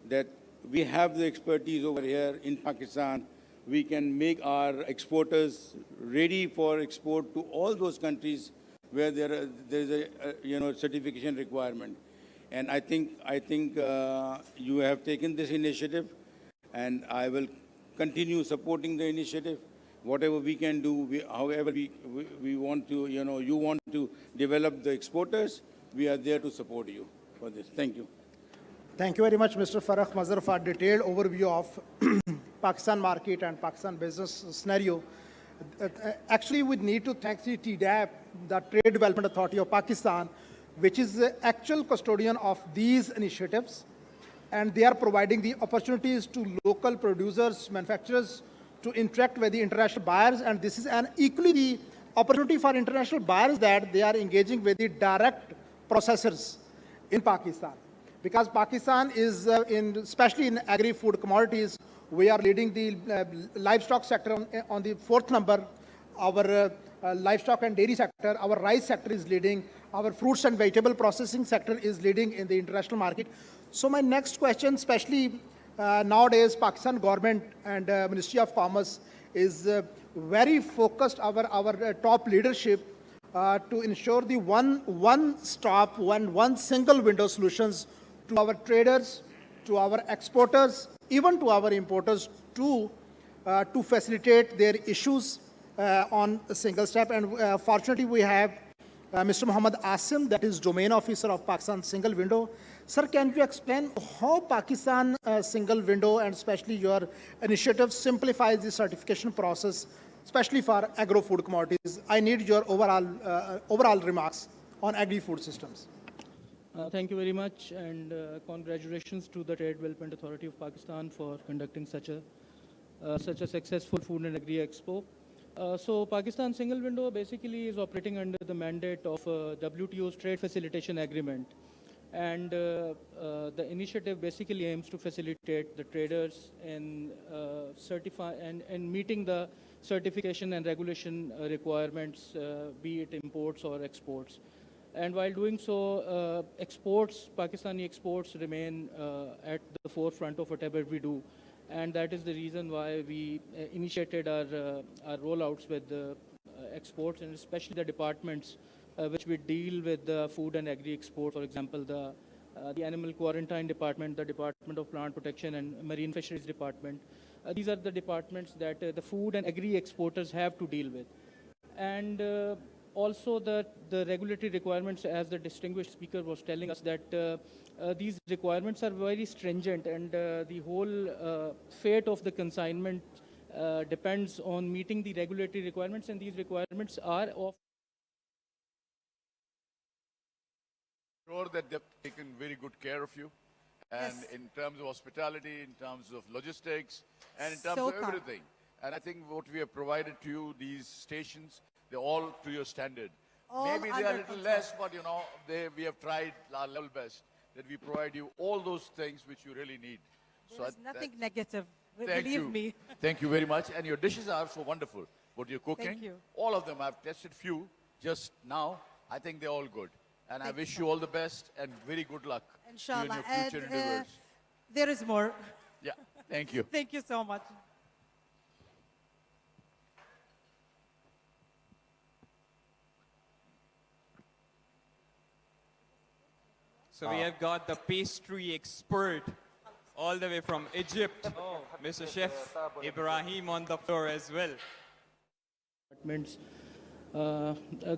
Speaker 5: that we have the expertise over here in Pakistan. We can make our exporters ready for export to all those countries where there is a certification requirement. And I think you have taken this initiative, and I will continue supporting the initiative. Whatever we can do, however we want to, you want to develop the exporters, we are there to support you for this. Thank you.
Speaker 3: Thank you very much, Mr. Farah Mazhar, for a detailed overview of Pakistan market and Pakistan business scenario. Actually, we need to thank the TDAP, the Trade Development Authority of Pakistan, which is the actual custodian of these initiatives. And they are providing the opportunities to local producers, manufacturers to interact with the international buyers. And this is an equally the opportunity for international buyers that they are engaging with the direct processors in Pakistan. Because Pakistan is, especially in agri-food commodities, we are leading the livestock sector on the 4th number. Our livestock and dairy sector, our rice sector is leading. Our fruits and vegetable processing sector is leading in the international market. So my next question, especially nowadays, Pakistan government and Ministry of Commerce is very focused, our top leadership to ensure the one-stop, one single window solutions to our traders, to our exporters, even to our importers to facilitate their issues on a single step. And fortunately, we have Mr. Muhammad Asim, that is Domain Officer of Pakistan Single Window. Sir, can you explain how Pakistan Single Window and especially your initiative simplifies the certification process, especially for agro-food commodities? I need your overall remarks on agri-food systems.
Speaker 2: Thank you very much, and congratulations to the Trade Development Authority of Pakistan for conducting such a successful Food and Agri Expo. So Pakistan Single Window basically is operating under the mandate of WTO's Trade Facilitation Agreement. And the initiative basically aims to facilitate the traders in meeting the certification and regulation requirements, be it imports or exports. And while doing so, Pakistani exports remain at the forefront of whatever we do. And that is the reason why we initiated our rollouts with the exports, and especially the departments which we deal with the food and agri export. For example, the Animal Quarantine Department, the Department of Plant Protection and Marine Fisheries Department. These are the departments that the food and agri exporters have to deal with. And also the regulatory requirements, as the distinguished speaker was telling us, that these requirements are very stringent, and the whole fate of the consignment depends on meeting the regulatory requirements, and these requirements are of
Speaker 17: sure that they've taken very good care of you, and in terms of hospitality, in terms of logistics, and in terms of everything. And I think what we have provided to you, these stations, they're all to your standard. Maybe they are a little less, but you know, we have tried our level best that we provide you all those things which you really need.
Speaker 15: There's nothing negative,
Speaker 17: Thank
Speaker 15: believe
Speaker 17: you.
Speaker 15: me.
Speaker 17: Thank you very much. And your dishes are so wonderful. What you're cooking,
Speaker 15: Thank you.
Speaker 17: all of them, I've tested few just now. I think they're all good. And I wish you all the best and very good luck to you in
Speaker 15: Inshallah.
Speaker 17: your future
Speaker 15: And,
Speaker 17: endeavors.
Speaker 15: there is more.
Speaker 17: Yeah, thank you.
Speaker 15: Thank you so much.
Speaker 20: So we have got the pastry expert all the way from Egypt, Mr. Chef Ibrahim on the floor as well.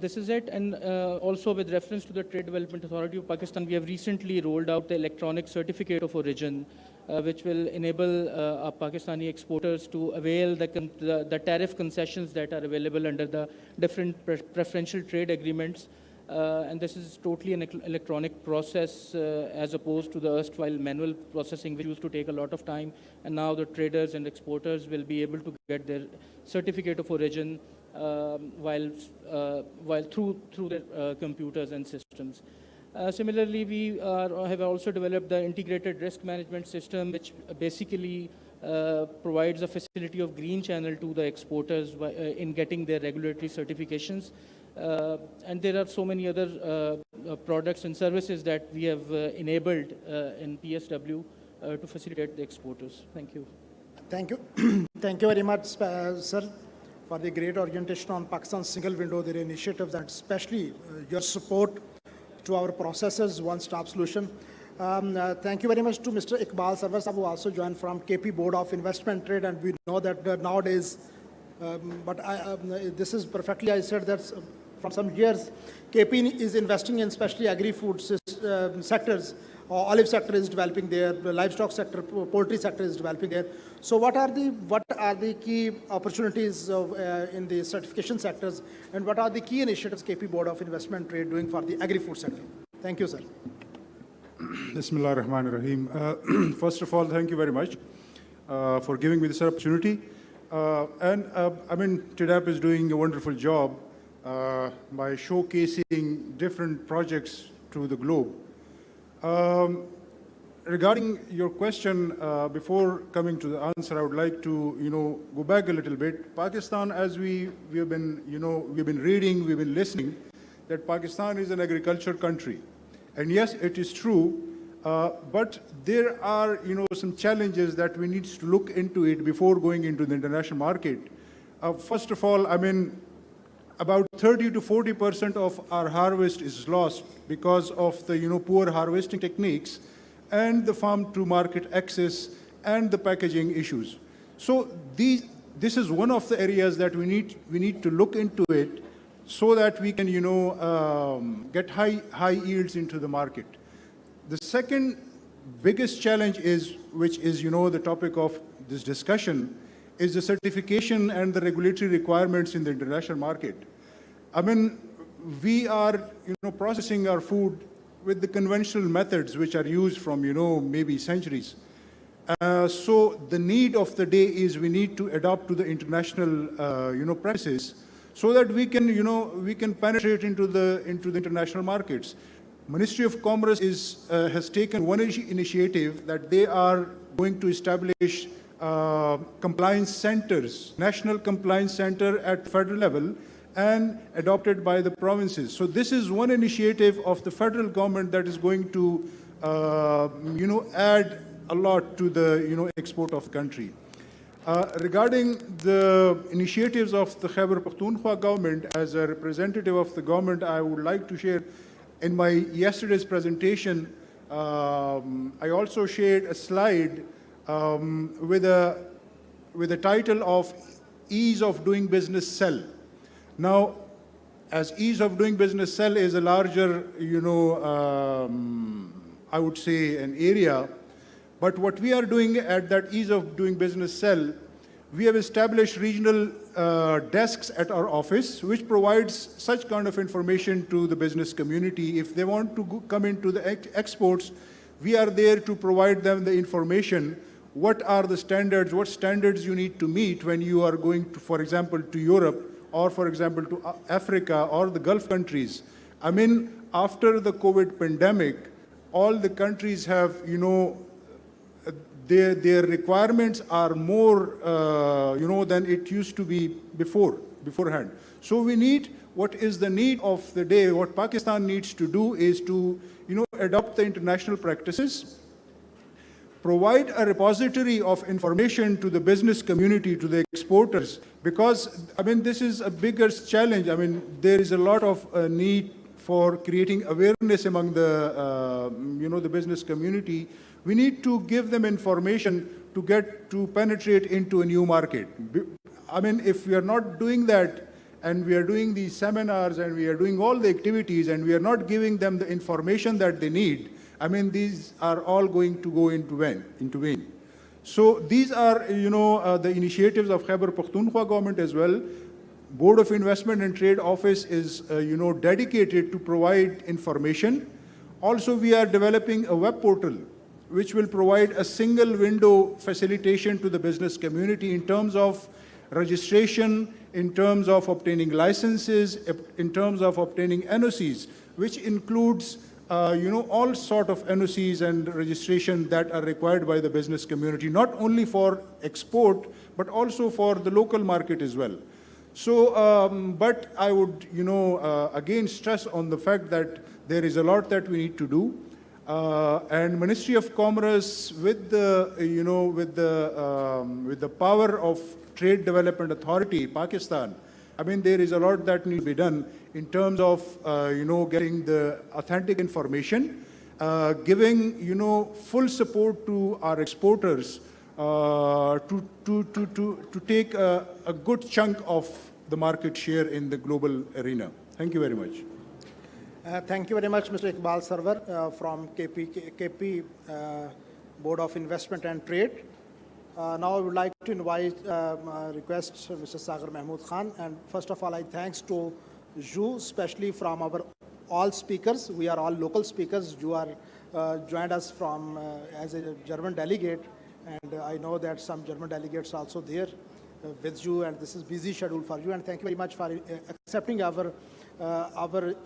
Speaker 2: This is it, and also with reference to the Trade Development Authority of Pakistan, we have recently rolled out the electronic certificate of origin, which will enable our Pakistani exporters to avail the tariff concessions that are available under the different preferential trade agreements. And this is totally an electronic process as opposed to the erstwhile manual processing, which used to take a lot of time. And now the traders and exporters will be able to get their certificate of origin while through their computers and systems. Similarly, we have also developed the integrated risk management system, which basically provides a facility of green channel to the exporters in getting their regulatory certifications. And there are so many other products and services that we have enabled in PSW to facilitate the exporters. Thank you.
Speaker 3: Thank you. Thank you very much, sir, for the great orientation on Pakistan Single Window, their initiatives, and especially your support to our processes, one-stop solution. Thank you very much to Mr. Iqbal Sarwar Sahab, who also joined from KP Board of Investment Trade, and we know that nowadays, this is perfectly, I said that from some years, KP is investing in especially agri-food sectors. Olive sector is developing there, the livestock sector, poultry sector is developing there. So what are the key opportunities in the certification sectors, and what are the key initiatives KP Board of Investment Trade doing for the agri-food sector? Thank you, sir.
Speaker 19: Bismillah ar-Rahman ar-Rahim. First of all, thank you very much for giving me this opportunity. I mean, TDAP is doing a wonderful job by showcasing different projects to the globe. Regarding your question, before coming to the answer, I would like to, go back a little bit. Pakistan, as we have been, we've been reading, we've been listening, that Pakistan is an agriculture country. And yes, it is true, but there are, some challenges that we need to look into it before going into the international market. First of all, I mean, about 30 to 40% of our harvest is lost because of the poor harvesting techniques and the farm to market access and the packaging issues. So this is one of the areas that we need to look into it so that we can get high yields into the market. The second biggest challenge which is the topic of this discussion, is the certification and the regulatory requirements in the international market. I mean, we are processing our food with the conventional methods which are used from maybe centuries. So the need of the day is we need to adapt to the international practices so that we can penetrate into the international markets. Ministry of Commerce has taken one initiative that they are going to establish compliance centers, national compliance center at federal level and adopted by the provinces. So this is one initiative of the federal government that is going to add a lot to the export of the country. Regarding the initiatives of the Khyber Pakhtunkhwa government, as a representative of the government, I would like to share in my yesterday's presentation, I also shared a slide with a title of Ease of Doing Business Cell. Now, as Ease of Doing Business Cell is a larger, I would say an area, but what we are doing at that Ease of Doing Business Cell, we have established regional desks at our office, which provides such kind of information to the business community. If they want to come into the exports, we are there to provide them the information. What are the standards? What standards you need to meet when you are going to, for example, to Europe, or for example, to Africa or the Gulf countries. I mean, after the COVID pandemic, all the countries have, their requirements are more, than it used to be beforehand. So we need, what is the need of the day? What Pakistan needs to do is to, adopt the international practices, provide a repository of information to the business community, to the exporters, because, I mean, this is a bigger challenge. I mean, there is a lot of need for creating awareness among the, the business community. We need to give them information to penetrate into a new market. I mean, if we are not doing that, and we are doing these seminars, and we are doing all the activities, and we are not giving them the information that they need, I mean, these are all going to go into vain. So these are, the initiatives of Khyber Pakhtunkhwa government as well. Board of Investment and Trade Office is, dedicated to provide information. Also, we are developing a web portal which will provide a single window facilitation to the business community in terms of registration, in terms of obtaining licenses, in terms of obtaining NOCs, which includes all sort of NOCs and registration that are required by the business community, not only for export, but also for the local market as well. So, but I would, again stress on the fact that there is a lot that we need to do. And Ministry of Commerce, with the, with the power of Trade Development Authority, Pakistan, I mean, there is a lot that needs to be done in terms of, getting the authentic information, giving, full support to our exporters to take a good chunk of the market share in the global arena. Thank you very much.
Speaker 3: Thank you very much, Mr. Iqbal Sarwar from KP Board of Investment and Trade. Now I would like to request Mr. Sagar Mahmood Khan. And first of all, I thanks to you, especially from our all speakers. We are all local speakers. You are joined us from as a German delegate. And I know that some German delegates are also there with you. And this is busy schedule for you. And thank you very much for accepting our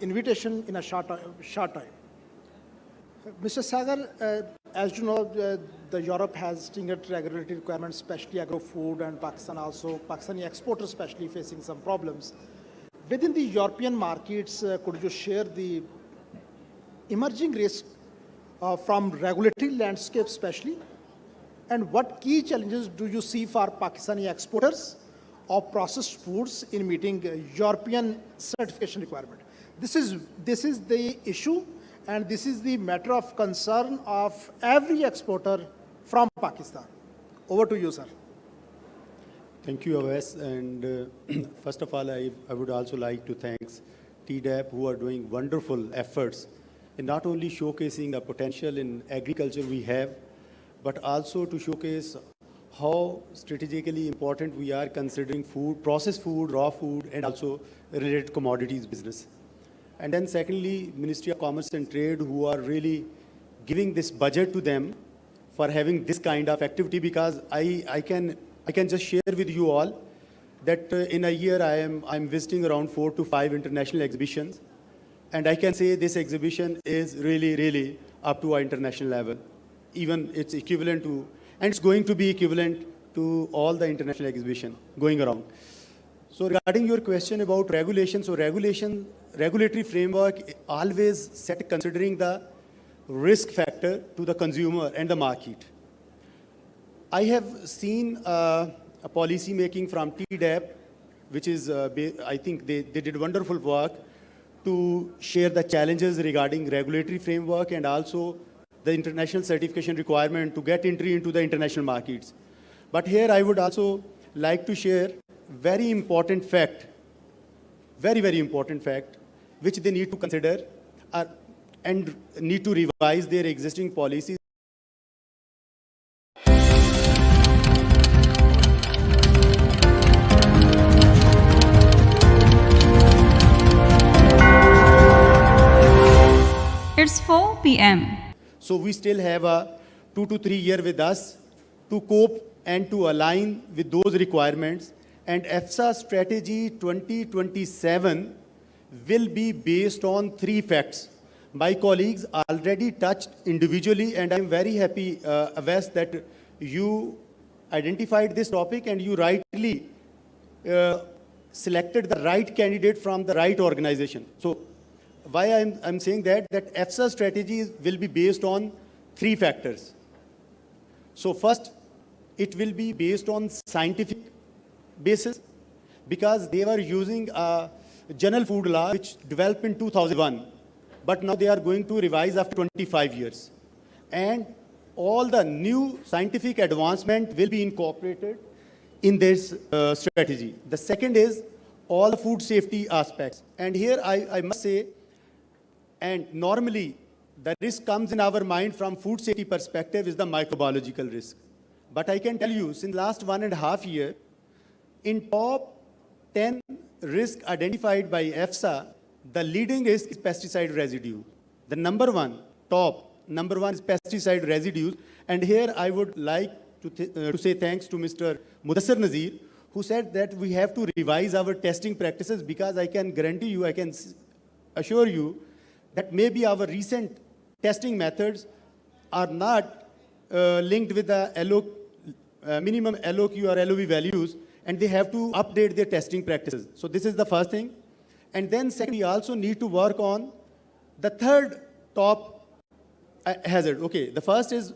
Speaker 3: invitation in a short time. Mr. Sagar, as you know, the Europe has stringent regulatory requirements, especially agro-food, and Pakistan also, Pakistani exporters especially facing some problems. Within the European markets, could you share the emerging risks from regulatory landscape especially? And what key challenges do you see for Pakistani exporters of processed foods in meeting European certification requirement. This is the issue, and this is the matter of concern of every exporter from Pakistan. Over to you, sir.
Speaker 21: Thank you, Awais. And first of all, I would also like to thank TDAP, who are doing wonderful efforts in not only showcasing the potential in agriculture we have, but also to showcase how strategically important we are considering food, processed food, raw food, and also related commodities business. And then secondly, Ministry of Commerce and Trade, who are really giving this budget to them for having this kind of activity, because I can just share with you all that in a year I'm visiting around 4 to 5 international exhibitions, and I can say this exhibition is really up to our international level. Even it's equivalent to, and it's going to be equivalent to all the international exhibition going around. So regarding your question about regulation, so regulatory framework always set considering the risk factor to the consumer and the market. I have seen a policy making from TDAP, which is, I think they did wonderful work to share the challenges regarding regulatory framework and also the international certification requirement to get entry into the international markets. But here I would also like to share very important fact, very important fact, which they need to consider and need to revise their existing policies.
Speaker 7: It's 4 p.m.
Speaker 21: So we still have a 2 to 3 year with us to cope and to align with those requirements. And EFSA strategy 2027 will be based on 3 facts. My colleagues already touched individually, and I'm very happy, Awais, that you identified this topic and you rightly selected the right candidate from the right organization. So why I'm saying that EFSA strategy will be based on 3 factors. So first, it will be based on scientific basis, because they were using a general food law which developed in 2001, but now they are going to revise after 25 years. And all the new scientific advancement will be incorporated in this strategy. The second is all the food safety aspects. And here I must say, and normally the risk comes in our mind from food safety perspective is the microbiological risk. But I can tell you, since last 1.5 years, in top 10 risks identified by EFSA, the leading risk is pesticide residue. The number one is pesticide residues. And here I would like to say thanks to Mr. Mudassir Nazir, who said that we have to revise our testing practices, because I can guarantee you, I can assure you that maybe our recent testing methods are not linked with the minimum LOQ or LOV values, and they have to update their testing practices. So this is the first thing. And then second, we also need to work on the third top hazard. Okay, the first is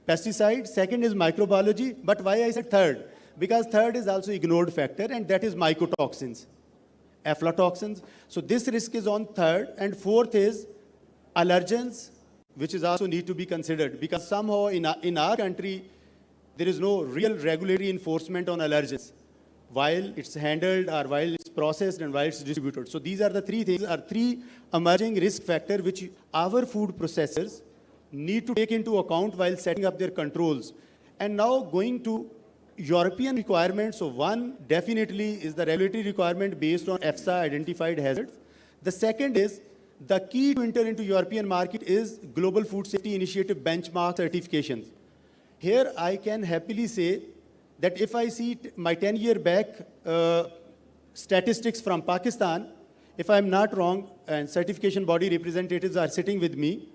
Speaker 21: pesticide, second is microbiology, but why I said third? Because third is also ignored factor, and that is mycotoxins, aflatoxins. So this risk is on third, and fourth is allergens, which is also need to be considered, because somehow in our country, there is no real regulatory enforcement on allergens while it's handled or while it's processed and while it's distributed. So these are the 3 things, are 3 emerging risk factors which our food processors need to take into account while setting up their controls. And now going to European requirements, so one definitely is the regulatory requirement based on EFSA identified hazards. The second is the key to enter into European market is Global Food Safety Initiative benchmark certifications. Here I can happily say that if I see my 10-year back statistics from Pakistan, if I'm not wrong, and certification body representatives are sitting with me,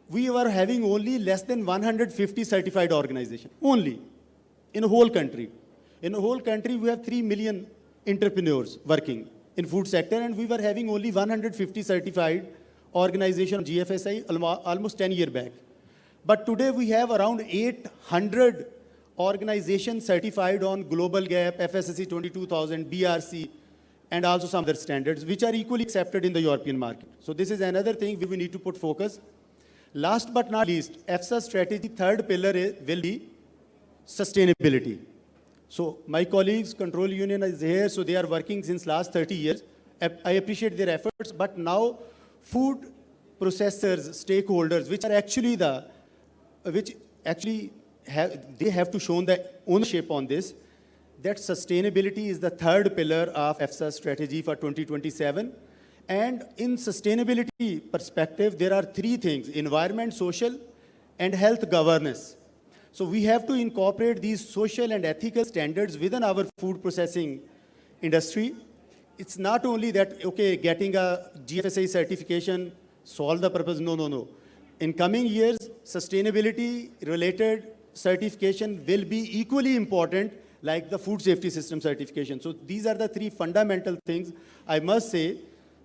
Speaker 21: we were having only less than 150 certified organizations, only, in a whole country. In a whole country, we have 3 million entrepreneurs working in food sector, and we were having only 150 certified organizations, GFSI, almost 10 years back. But today we have around 800 organization certified on Global Gap, FSSC 22000, BRC, and also some other standards, which are equally accepted in the European market. So this is another thing we need to put focus. Last but not least, EFSA strategy, third pillar will be sustainability. So my colleagues, Control Union is here, so they are working since last 30 years. I appreciate their efforts, but now food processors, stakeholders, which are actually they have to show the ownership on this, that sustainability is the third pillar of EFSA strategy for 2027. And in sustainability perspective, there are three things: environment, social, and health governance. So we have to incorporate these social and ethical standards within our food processing industry. It's not only that, okay, getting a GFSA certification solve the purpose. No, no, no. In coming years, sustainability-related certification will be equally important like the food safety system certification. So these are the three fundamental things. I must say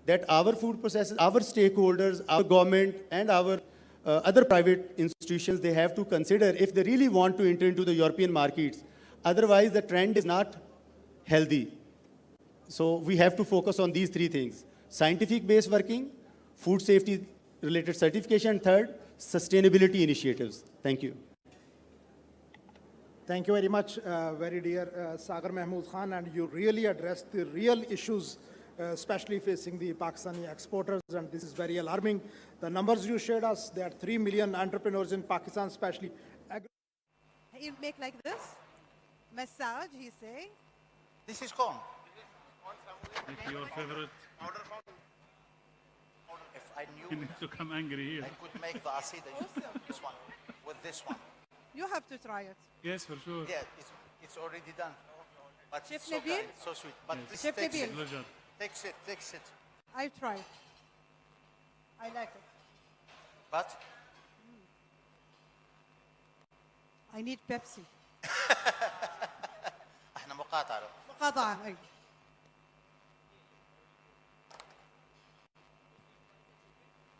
Speaker 21: that our food processors, our stakeholders, our government, and our other private institutions, they have to consider if they really want to enter into the European markets. Otherwise, the trend is not healthy. So we have to focus on these three things: scientific-based working, food safety-related certification, third, sustainability initiatives. Thank you.
Speaker 3: Thank you very much, very dear Sagar Mahmood Khan, and you really addressed the real issues, especially facing the Pakistani exporters, and this is very alarming. The numbers you shared us, there are 3 million entrepreneurs in Pakistan, especially.
Speaker 15: You make like this? Massage, he's saying.
Speaker 4: This is corn.
Speaker 8: It's your favorite.
Speaker 4: If I knew
Speaker 8: You need to come angry here.
Speaker 4: I could make the acid this one with this one.
Speaker 15: You have to try it.
Speaker 8: Yes, for sure.
Speaker 4: Yeah, it's already done. But
Speaker 15: Chef
Speaker 4: it's so
Speaker 15: Nabil?
Speaker 4: kind, so sweet. But
Speaker 8: Yes.
Speaker 4: please
Speaker 15: Chef
Speaker 4: take
Speaker 15: Nabil.
Speaker 4: it.
Speaker 8: Pleasure.
Speaker 4: Takes it.
Speaker 15: I tried. I like it.
Speaker 4: But
Speaker 15: I need Pepsi.
Speaker 4: احنا مقاطعة.
Speaker 15: مقاطعة. أي.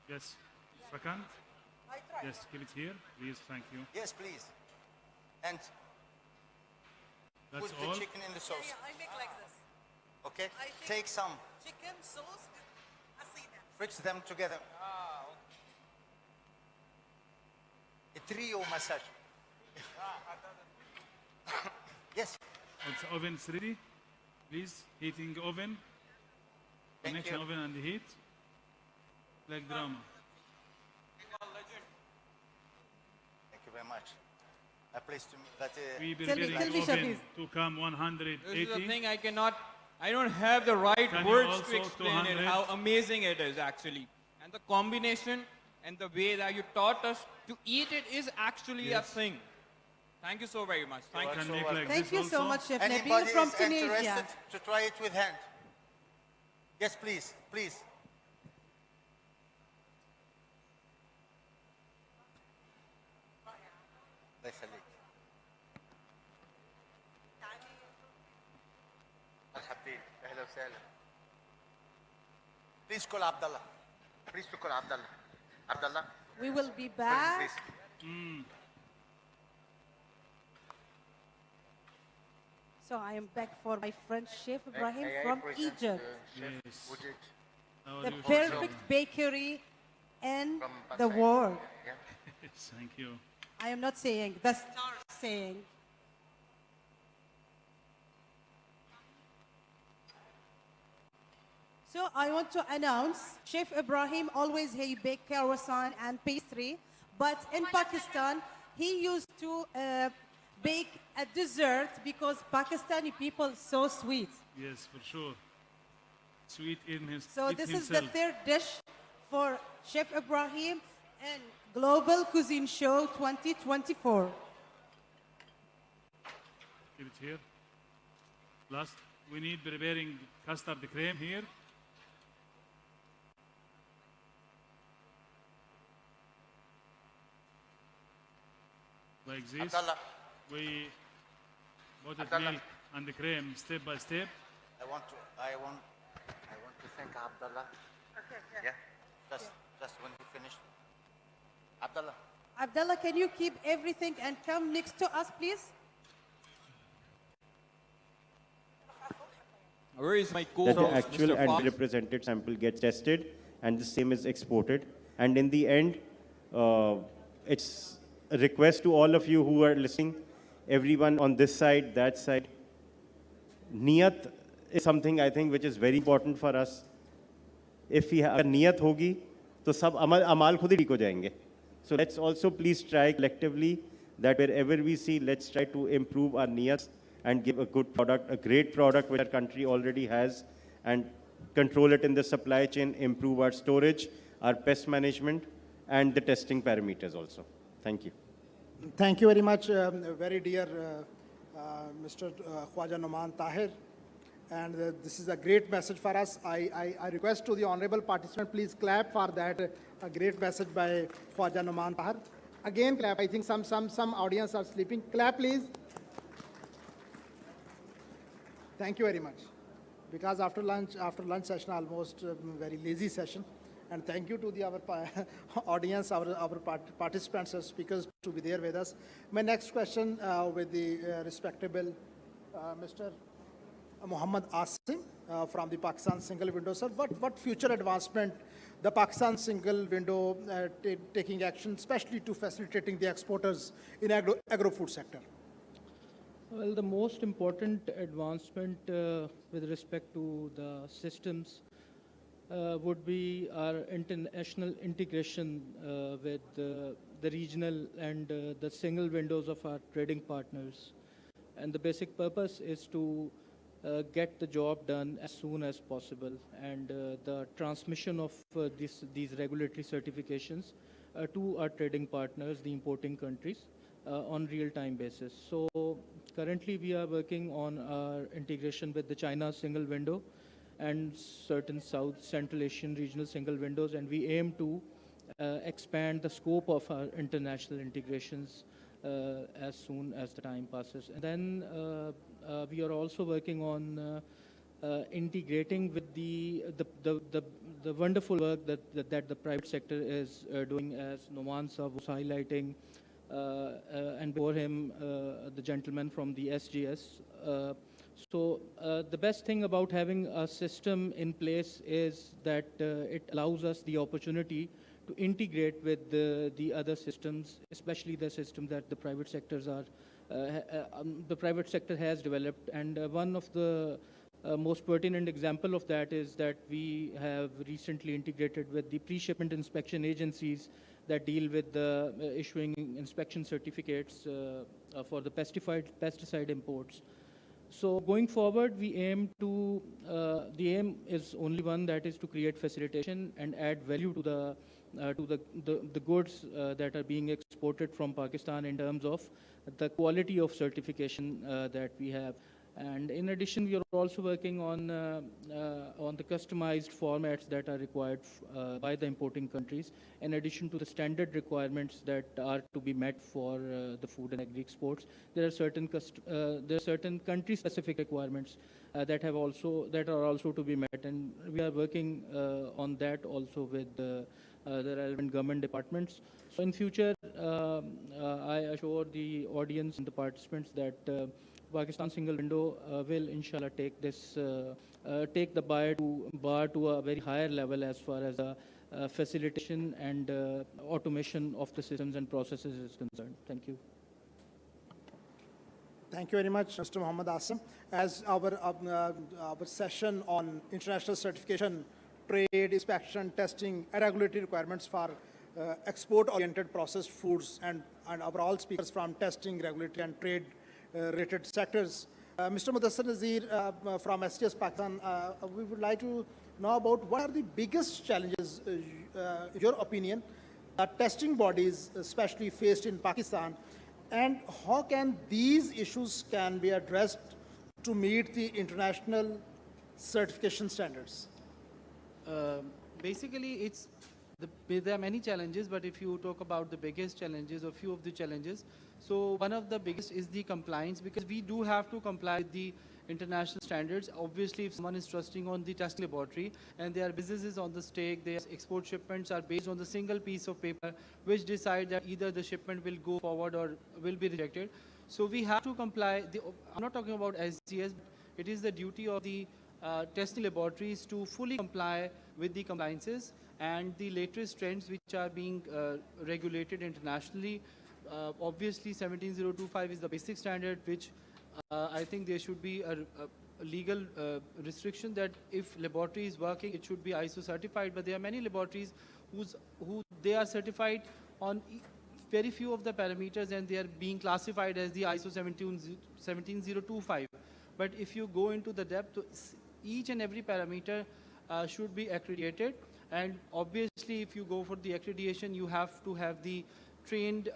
Speaker 8: Yes. Second.
Speaker 15: I tried.
Speaker 8: Yes, keep it here, please. Thank you.
Speaker 4: Yes, please. And
Speaker 8: That's
Speaker 4: put
Speaker 8: all.
Speaker 4: the chicken in the sauce.
Speaker 15: I make like this.
Speaker 4: Okay?
Speaker 15: I
Speaker 4: Take some.
Speaker 15: Chicken sauce with asida.
Speaker 4: Mix them together. A trio massage. Yes.
Speaker 8: It's oven's ready. Please, heating oven.
Speaker 4: Thank
Speaker 8: Connection
Speaker 4: you.
Speaker 8: oven and the heat. Like drama.
Speaker 4: Thank you very much. A place to that.
Speaker 8: We
Speaker 15: Tell me,
Speaker 8: preparing
Speaker 15: Shafiz.
Speaker 8: oven to come 180.
Speaker 20: This is the thing I don't have the right
Speaker 8: Can you
Speaker 20: words
Speaker 8: also
Speaker 20: to explain it,
Speaker 8: 200?
Speaker 20: how amazing it is actually. And the combination and the way that you taught us to eat it is actually a
Speaker 8: Yes.
Speaker 20: thing. Thank you so very much. Thank you.
Speaker 8: Can make like
Speaker 15: Thank
Speaker 8: this
Speaker 15: you so
Speaker 8: also.
Speaker 15: much, Chef
Speaker 4: Anybody
Speaker 15: Nabil from
Speaker 4: is
Speaker 15: Tunisia.
Speaker 4: interested to try it with hand? Yes, please, please. الله يخليك. مرحبتين اهلا وسهلا. Please call Abdullah. Please to call Abdullah. Abdullah.
Speaker 15: We will be back.
Speaker 4: Please.
Speaker 15: So I am back for my friend Chef Ibrahim
Speaker 4: I
Speaker 15: from
Speaker 4: present,
Speaker 15: Egypt.
Speaker 4: Chef
Speaker 8: Yes.
Speaker 4: Wujid
Speaker 8: How
Speaker 15: The
Speaker 8: do you
Speaker 15: perfect bakery in
Speaker 4: from
Speaker 15: the
Speaker 4: Pakistan.
Speaker 15: world.
Speaker 4: Yeah.
Speaker 8: Yes, thank you.
Speaker 15: I am not saying, the stars saying. So I want to announce, Chef Ibrahim always he bake croissant and pastry, but in Pakistan he used to bake a dessert because Pakistani people so sweet.
Speaker 8: Yes, for sure. Sweet in his.
Speaker 15: So
Speaker 8: eat
Speaker 15: this is
Speaker 8: himself.
Speaker 15: the third dish for Chef Ibrahim and Global Cuisine Show 2024.
Speaker 8: Keep it here. Last, we need preparing custard cream here. Like this.
Speaker 4: Abdullah.
Speaker 8: We put the
Speaker 4: Abdullah.
Speaker 8: milk and the cream step by step.
Speaker 4: I want to thank Abdullah. Yeah. Just when he finished. Abdullah.
Speaker 15: Abdullah, can you keep everything and come next to us, please?
Speaker 18: Where is my
Speaker 16: that the
Speaker 18: co-host,
Speaker 16: actual
Speaker 18: Mr.
Speaker 16: and
Speaker 18: Fox?
Speaker 16: represented sample gets tested and the same is exported. And in the end, it's a request to all of you who are listening, everyone on this side, that side. Niyat is something I think which is very important for us. If we have niyat hogi, तो सब अमाल खुद ही ठीक हो जाएंगे. So let's also please try collectively that wherever we see, let's try to improve our niyats and give a good product, a great product which our country already has, and control it in the supply chain, improve our storage, our pest management, and the testing parameters also. Thank you.
Speaker 3: Thank you very much, very dear Mr. Khwaja Noman Tahir. And this is a great message for us. I request to the honorable participant, please clap for that a great message by Khwaja Noman Tahir. Again, clap. I think some audience are sleeping. Clap, please. Thank you very much. Because after lunch session, almost very lazy session. And thank you to our audience, our participants, and speakers to be there with us. My next question with the respectable Mr. Muhammad Asim from the Pakistan Single Window. Sir, what future advancement the Pakistan Single Window taking action, especially to facilitating the exporters in agro-food sector?
Speaker 2: Well, the most important advancement with respect to the systems would be our international integration with the regional and the single windows of our trading partners. And the basic purpose is to get the job done as soon as possible, and the transmission of these regulatory certifications to our trading partners, the importing countries, on real-time basis. So currently we are working on our integration with the China single window and certain South Central Asian regional single windows, and we aim to expand the scope of our international integrations as soon as the time passes. And then we are also working on integrating with the wonderful work that the private sector is doing, as Noman Saab was highlighting, and before him, the gentleman from the SGS. So the best thing about having a system in place is that it allows us the opportunity to integrate with the other systems, especially the system that the private sectors are, the private sector has developed. And one of the most pertinent example of that is that we have recently integrated with the pre-shipment inspection agencies that deal with the issuing inspection certificates for the pesticide imports. So going forward, we aim to, the aim is only one, that is to create facilitation and add value to the goods that are being exported from Pakistan in terms of the quality of certification that we have. And in addition, we are also working on the customized formats that are required by the importing countries, in addition to the standard requirements that are to be met for the food and agri exports. There are certain country-specific requirements that are also to be met, and we are working on that also with the relevant government departments. So in future, I assure the audience and the participants that Pakistan Single Window will, inshallah, take the bar to a very higher level as far as facilitation and automation of the systems and processes is concerned. Thank you.
Speaker 3: Thank you very much, Mr. Muhammad Asim. As our session on international certification, trade, inspection, testing, and regulatory requirements for export-oriented processed foods, and our all speakers from testing, regulatory, and trade related sectors. Mr. Mudassir Nazir from STS Pakistan, we would like to know about what are the biggest challenges, in your opinion, that testing bodies especially faced in Pakistan, and how can these issues can be addressed to meet the international certification standards?
Speaker 2: Basically, there are many challenges, but if you talk about the biggest challenges or few of the challenges, so one of the biggest is the compliance, because we do have to comply with the international standards. Obviously, if someone is trusting on the testing laboratory and their businesses on the stake, their export shipments are based on the single piece of paper which decide that either the shipment will go forward or will be rejected. So we have to comply. I'm not talking about SGS, but it is the duty of the testing laboratories to fully comply with the compliances and the latest trends which are being regulated internationally. Obviously, 17025 is the basic standard, which I think there should be a legal restriction that if laboratory is working, it should be ISO certified. But there are many laboratories who they are certified on very few of the parameters, and they are being classified as the ISO 17025. But if you go into the depth, each and every parameter should be accredited. And obviously, if you go for the accreditation, you have to have the trained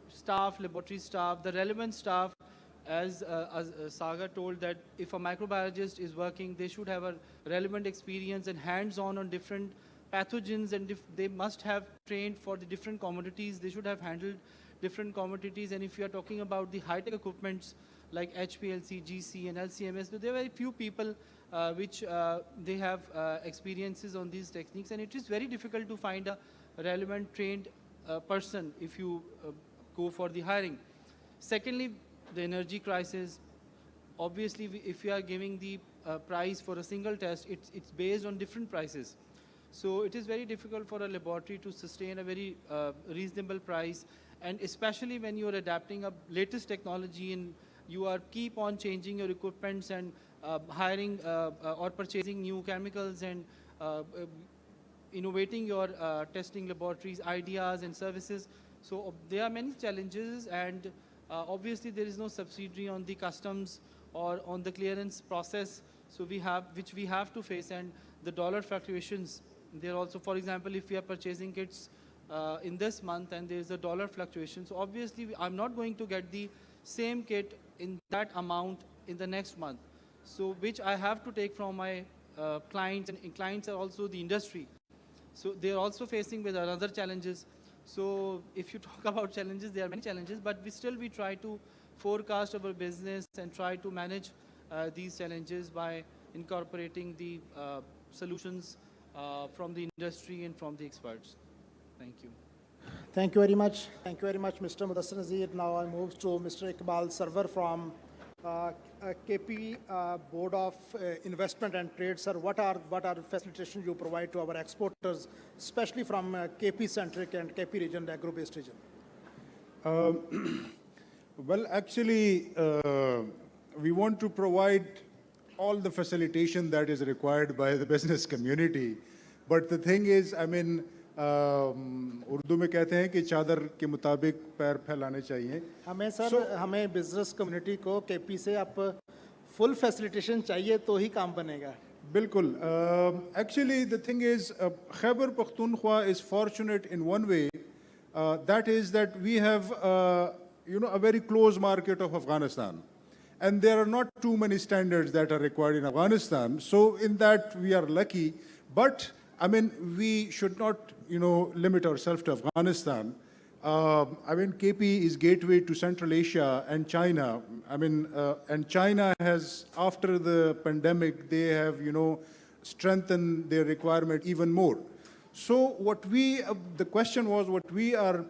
Speaker 2: staff, laboratory staff, the relevant staff. As Sagar told, that if a microbiologist is working, they should have a relevant experience and hands-on on different pathogens, and if they must have trained for the different commodities. They should have handled different commodities. And if you are talking about the high-tech equipments like HPLC, GC, and LCMS, there are very few people which they have experiences on these techniques, and it is very difficult to find a relevant trained person if you go for the hiring. Secondly, the energy crisis. Obviously, if you are giving the price for a single test, it's based on different prices. So it is very difficult for a laboratory to sustain a very reasonable price, and especially when you are adapting a latest technology and you are keep on changing your equipments and hiring or purchasing new chemicals and innovating your testing laboratories, ideas and services. So there are many challenges, and obviously there is no subsidy on the customs or on the clearance process, so which we have to face, and the dollar fluctuations. There also, for example, if we are purchasing kits in this month and there is a dollar fluctuation, so obviously I'm not going to get the same kit in that amount in the next month. So which I have to take from my clients, and clients are also the industry. So they are also facing with other challenges. So if you talk about challenges, there are many challenges, but we try to forecast our business and try to manage these challenges by incorporating the solutions from the industry and from the experts. Thank you.
Speaker 3: Thank you very much. Thank you very much, Mr. Mudassir Nazir. Now I move to Mr. Iqbal Sarwar from KP Board of Investment and Trade. Sir, what are facilitations you provide to our exporters, especially from KP-centric and KP region, agro-based region?
Speaker 19: Well, actually, we want to provide all the facilitation that is required by the business community. But the thing is, I mean, Urdu में कहते हैं कि चादर के मुताबिक पैर फैलाने चाहिए.
Speaker 3: हमें सर हमें बिजनेस कम्युनिटी को केपी से आप फुल फैसिलिटेशन चाहिए तो ही काम बनेगा.
Speaker 19: बिल्कुल. Actually, the thing is, Khyber Pakhtunkhwa is fortunate in one way. That is that we have, a very close market of Afghanistan. And there are not too many standards that are required in Afghanistan. So in that, we are lucky. But, I mean, we should not, limit ourselves to Afghanistan. I mean, KP is gateway to Central Asia and China. I mean, and China has, after the pandemic, they have, strengthened their requirement even more. So what the question was what we are,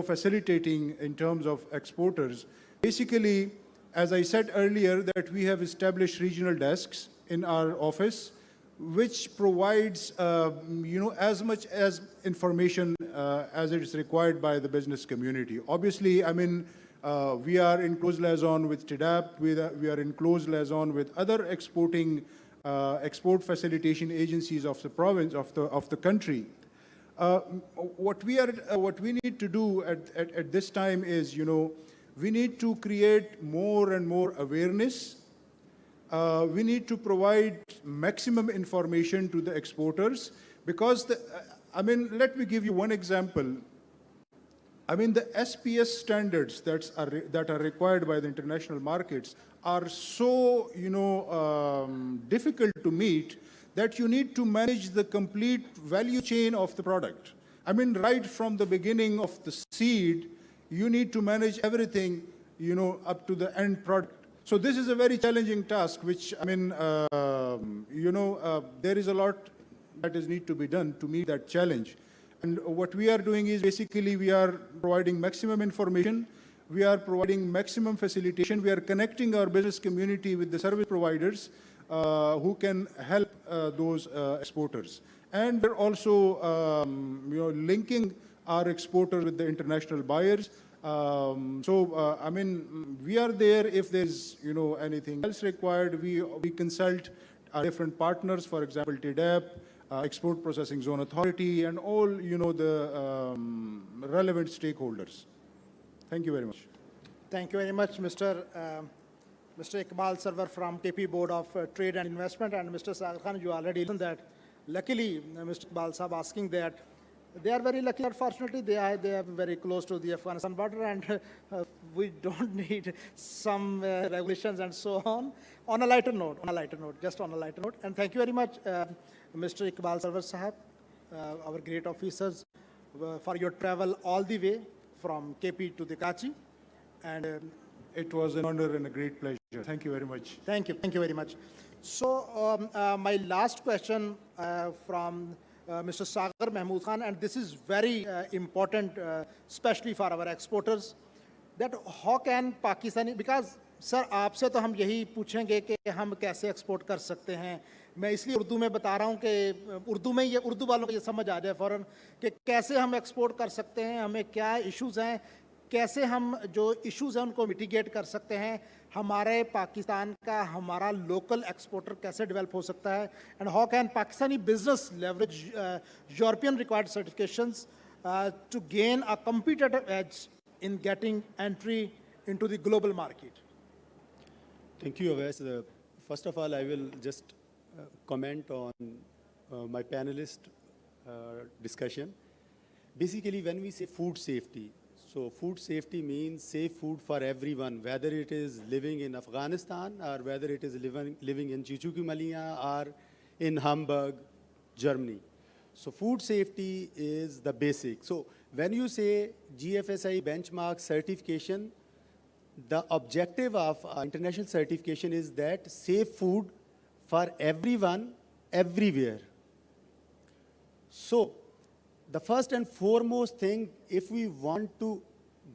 Speaker 19: facilitating in terms of exporters. Basically, as I said earlier, that we have established regional desks in our office, which provides, as much as information as it is required by the business community. Obviously, I mean, we are in close liaison with TDAP, we are in close liaison with other export facilitation agencies of the province, of the country. What we need to do at this time is, we need to create more and more awareness. We need to provide maximum information to the exporters because, let me give you one example. I mean, the SPS standards that are required by the international markets are so, difficult to meet that you need to manage the complete value chain of the product. I mean, right from the beginning of the seed, you need to manage everything, up to the end product. So this is a very challenging task, which, there is a lot that need to be done to meet that challenge. And what we are doing is basically we are providing maximum information, we are providing maximum facilitation, we are connecting our business community with the service providers. who can help those exporters. And we're also linking our exporters with the international buyers. I mean, we are there if there's anything else required. We consult our different partners, for example, TDAP, Export Processing Zone Authority, and all the relevant stakeholders. Thank you very much.
Speaker 3: Thank you very much, Mr. Iqbal Sarwar from KP Board of Trade and Investment, and Mr. Sagar Khan, you already learned that. Luckily, Mr. Iqbal Sahab asking that they are very lucky. Unfortunately, they are very close to the Afghanistan border, and we don't need some regulations and so on. On a lighter note, just on a lighter note. And thank you very much, Mr. Iqbal Sarwar Sahab, our great officers, for your travel all the way from KP to the Karachi. And
Speaker 19: it was an honor and a great pleasure. Thank you very much.
Speaker 3: Thank you very much. So my last question from Mr. Sagar Mahmood Khan, and this is very important, especially for our exporters, that how can Pakistani, because sir आपसे तो हम यही पूछेंगे कि हम कैसे export कर सकते हैं. मैं इसलिए उर्दू में बता रहा हूँ कि उर्दू में ये उर्दू वालों को ये समझ आ जाए फ़ौरन कि कैसे हम एक्सपोर्ट कर सकते हैं, हमें क्या इश्यूज़ हैं, कैसे हम जो इश्यूज़ हैं उनको मिटिगेट कर सकते हैं, हमारे पाकिस्तान का हमारा लोकल एक्सपोर्टर कैसे डेवलप हो सकता है, and how can Pakistani business leverage European required certifications to gain a competitive edge in getting entry into the global market.
Speaker 21: Thank you, Awais. First of all, I will just comment on my panelist discussion. Basically, when we say food safety, so food safety means safe food for everyone, whether it is living in Afghanistan or whether it is living in Chichukumalia or in Hamburg, Germany. So food safety is the basic. So when you say GFSI benchmark certification, the objective of international certification is that safe food for everyone, everywhere. So the first and foremost thing, if we want to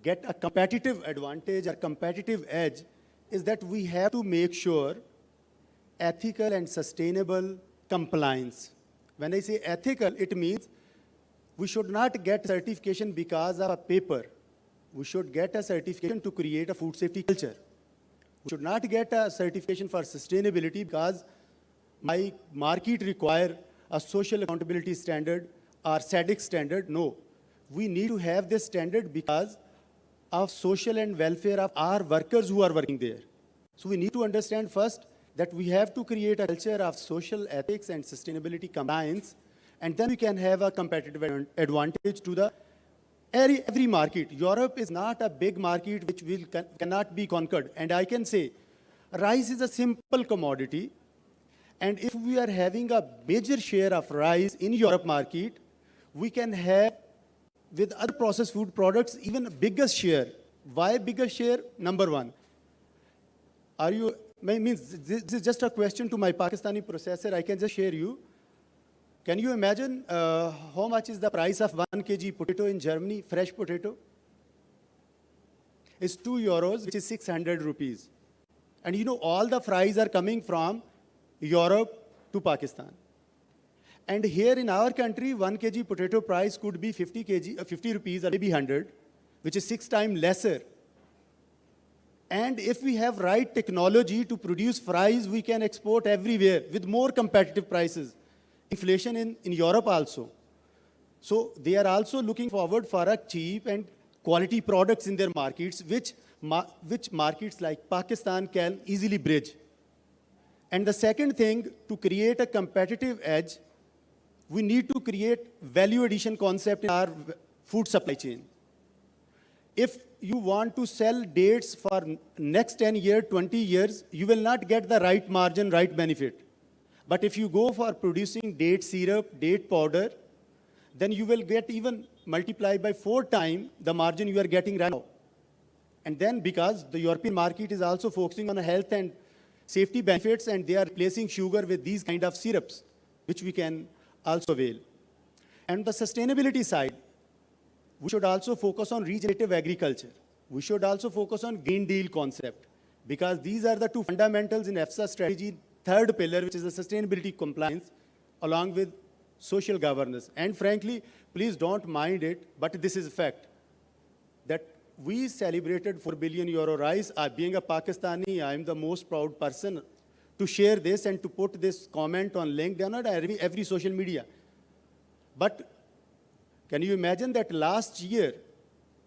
Speaker 21: get a competitive advantage or competitive edge, is that we have to make sure ethical and sustainable compliance. When I say ethical, it means we should not get certification because of a paper. We should get a certification to create a food safety culture. We should not get a certification for sustainability because my market require a social accountability standard or SADC standard. No, we need to have this standard because of social and welfare of our workers who are working there. So we need to understand first that we have to create a culture of social ethics and sustainability compliance, and then we can have a competitive advantage to the every market. Europe is not a big market which cannot be conquered. And I can say rice is a simple commodity. And if we are having a major share of rice in Europe market, we can have with other processed food products even a bigger share. Why bigger share? Number one. This is just a question to my Pakistani processor. I can just share you. Can you imagine how much is the price of 1 kg potato in Germany, fresh potato? It's 2 euros, which is 600 rupees. And you know, all the fries are coming from Europe to Pakistan. And here in our country, 1 kg potato price could be 50 rupees or maybe 100, which is 6 times lesser. And if we have right technology to produce fries, we can export everywhere with more competitive prices. Inflation in Europe also. So they are also looking forward for a cheap and quality products in their markets, which markets like Pakistan can easily bridge. And the second thing, to create a competitive edge, we need to create value addition concept in our food supply chain. If you want to sell dates for next 10 years, 20 years, you will not get the right margin, right benefit. But if you go for producing date syrup, date powder, then you will get even multiplied by 4 times the margin you are getting right now. And then because the European market is also focusing on health and safety benefits, and they are replacing sugar with these kind of syrups, which we can also avail. And the sustainability side, we should also focus on regenerative agriculture. We should also focus on Green Deal concept, because these are the two fundamentals in EFSA strategy third pillar, which is the sustainability compliance, along with social governance. And frankly, please don't mind it, but this is a fact, that we celebrated 4 billion euro rice. Being a Pakistani, I am the most proud person to share this and to put this comment on LinkedIn or every social media. But can you imagine that last year,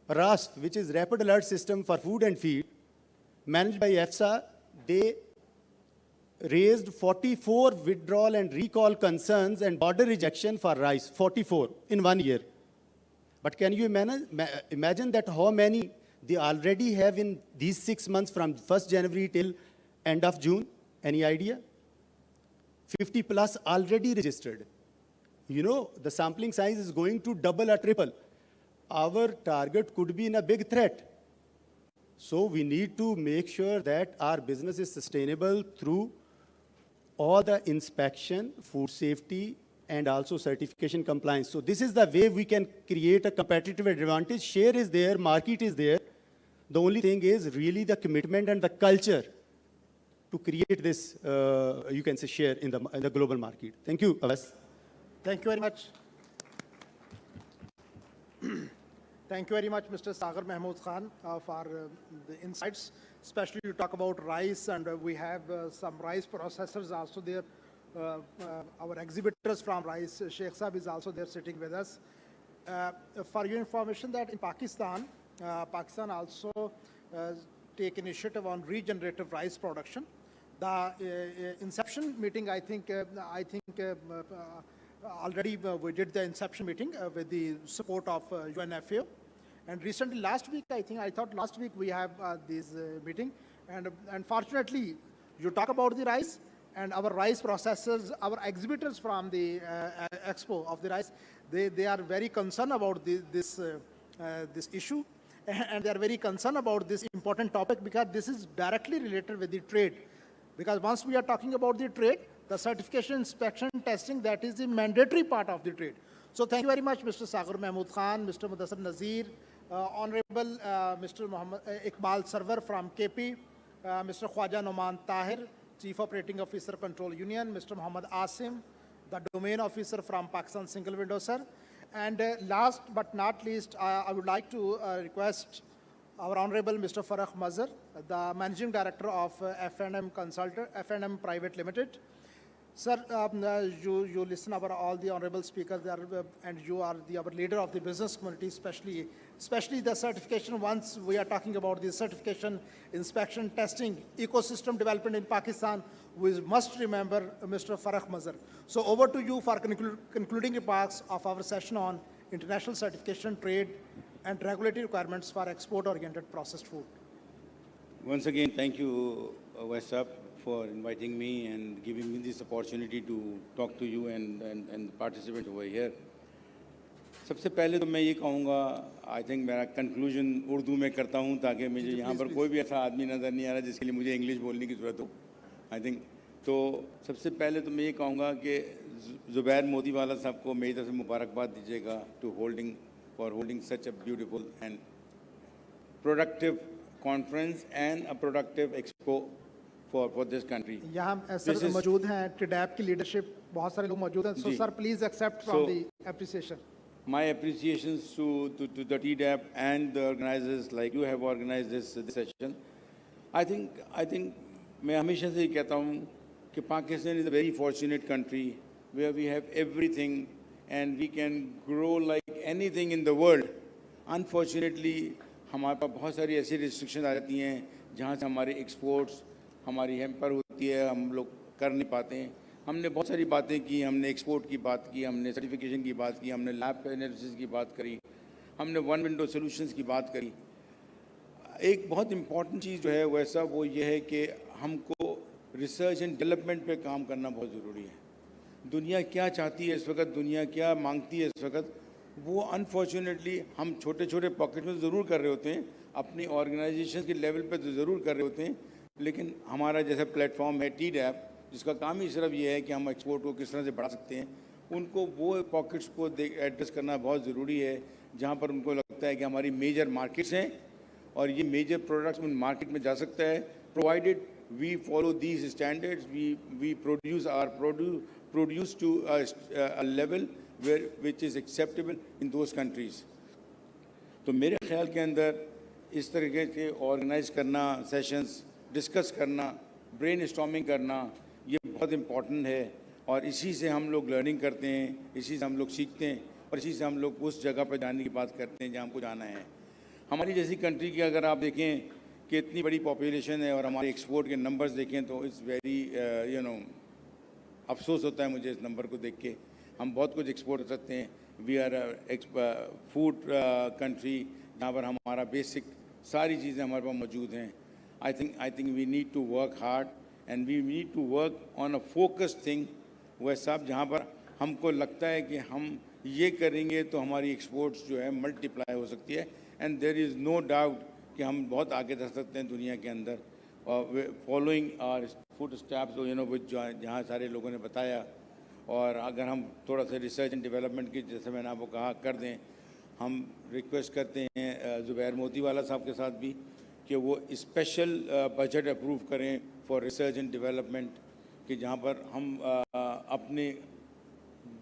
Speaker 21: RASF, which is Rapid Alert System for Food and Feed, managed by EFSA, they raised 44 withdrawal and recall concerns and border rejection for rice, 44 in 1 year. But can you imagine that how many they already have in these 6 months from 1st January till end of June? Any idea? 50 plus already registered. You know, the sampling size is going to double or triple. Our target could be in a big threat. So we need to make sure that our business is sustainable through all the inspection, food safety, and also certification compliance. So this is the way we can create a competitive advantage. Share is there, market is there. The only thing is really the commitment and the culture to create this, you can say, share in the global market. Thank you, Abbas.
Speaker 3: Thank you very much. Thank you very much, Mr. Sagar Mahmood Khan, for the insights. Especially you talk about rice, and we have some rice processors also there. Our exhibitors from rice, Sheikh Saab is also there sitting with us. For your information, that in Pakistan, Pakistan also take initiative on regenerative rice production. The inception meeting, I think already we did the inception meeting with the support of UNFAO. And recently, last week, I thought last week we have this meeting. And fortunately, you talk about the rice, and our rice processors, our exhibitors from the expo of the rice, they are very concerned about this issue. And they are very concerned about this important topic because this is directly related with the trade. Because once we are talking about the trade, the certification, inspection, testing, that is the mandatory part of the trade. So thank you very much, Mr. Sagar Mahmood Khan, Mr. Mudassir Nazir, Honorable Mr. Muhammad Iqbal Sarwar from KP, Mr. Khwaja Noman Tahir, Chief Operating Officer, Control Union, Mr. Muhammad Asim, the Domain Officer from Pakistan Single Window, sir. And last but not least, I would like to request our Honorable Mr. Farah Mazhar, the Managing Director of F&M Private Limited. Sir, you listen about all the honorable speakers there, and you are our leader of the business community, especially the certification. Once we are talking about the certification, inspection, testing, ecosystem development in Pakistan, we must remember Mr. Farah Mazhar. So over to you for concluding remarks of our session on international certification, trade, and regulatory requirements for export-oriented processed food.
Speaker 5: Once again, thank you, Westap, for inviting me and giving me this opportunity to talk to you and the participants over here. सबसे पहले तो मैं ये कहूँगा, I think मेरा conclusion Urdu में करता हूँ ताकि मुझे यहाँ पर कोई भी ऐसा आदमी नज़र नहीं आ रहा जिसके लिए मुझे इंग्लिश बोलने की ज़रूरत हो. I think तो सबसे पहले तो मैं ये कहूँगा कि ज़ुबैर मोदी वाला साहब को मेरी तरफ से मुबारकबाद दीजिएगा for holding such a beautiful and productive conference and a productive expo for this country.
Speaker 3: यहाँ सर मौजूद हैं TDAP की leadership, बहुत सारे लोग मौजूद हैं. So sir, please accept from the appreciation.
Speaker 5: My appreciations to the TDAP and the organizers like you have organized this session. I think मैं हमेशा से ही कहता हूँ कि Pakistan is a very fortunate country where we have everything and we can grow like anything in the world. Unfortunately, हमारे पास बहुत सारी ऐसी restrictions आ जाती हैं जहाँ से हमारे exports हमारी हैम्पर होती है, हम लोग कर नहीं पाते हैं. हमने बहुत सारी बातें की, हमने एक्सपोर्ट की बात की, हमने सर्टिफिकेशन की बात की, हमने लैब एनालिसिस की बात करी, हमने वन विंडो सॉल्यूशंस की बात करी. एक बहुत इम्पॉर्टेंट चीज़ जो है वैसा वो ये है कि हमको रिसर्च एंड डेवलपमेंट पे काम करना बहुत ज़रूरी है. दुनिया क्या चाहती है इस वक्त, दुनिया क्या मांगती है इस वक्त, वो अनफॉर्चुनेटली हम छोटे छोटे पॉकेट में ज़रूर कर रहे होते हैं, अपनी ऑर्गेनाइजेशन के लेवल पे तो ज़रूर कर रहे होते हैं, लेकिन हमारा जैसा प्लेटफॉर्म है TDAP, जिसका काम ही सिर्फ ये है कि हम एक्सपोर्ट को किस तरह से बढ़ा सकते हैं, उनको वो पॉकेट्स को एड्रेस करना बहुत ज़रूरी है जहाँ पर उनको लगता है कि हमारी मेजर मार्केट्स हैं और ये मेजर प्रोडक्ट्स उन मार्केट में जा सकता है, provided we follow these standards, we produce our produce to a level which is acceptable in those countries. तो मेरे ख्याल के अंदर इस तरीके के ऑर्गेनाइज करना, सेशंस डिस्कस करना, ब्रेनस्टॉर्मिंग करना, ये बहुत इम्पॉर्टेंट है और इसी से हम लोग लर्निंग करते हैं, इसी से हम लोग सीखते हैं और इसी से हम लोग उस जगह पर जाने की बात करते हैं जहाँ हमको जाना है. हमारी जैसी कंट्री की अगर आप देखें कि इतनी बड़ी पॉपुलेशन है और हमारे एक्सपोर्ट के नंबर्स देखें तो इट्स वेरी अफसोस होता है मुझे इस नंबर को देख के. हम बहुत कुछ एक्सपोर्ट कर सकते हैं. वी आर फूड कंट्री जहाँ पर हमारा बेसिक सारी चीज़ें हमारे पास मौजूद हैं. I think we need to work hard and we need to work on a focused thing. वह सब जहाँ पर हमको लगता है कि हम ये करेंगे तो हमारी एक्सपोर्ट्स जो है मल्टीप्लाई हो सकती है. And there is no doubt कि हम बहुत आगे जा सकते हैं दुनिया के अंदर फॉलोइंग आवर फूड स्टैप्स जहाँ सारे लोगों ने बताया. और अगर हम थोड़ा सा रिसर्च एंड डेवलपमेंट की जैसे मैंने आपको कहा कर दें, हम रिक्वेस्ट करते हैं ज़ुबैर मोतीवाला साहब के साथ भी कि वो स्पेशल बजट अप्रूव करें फॉर रिसर्च एंड डेवलपमेंट कि जहाँ पर हम अपने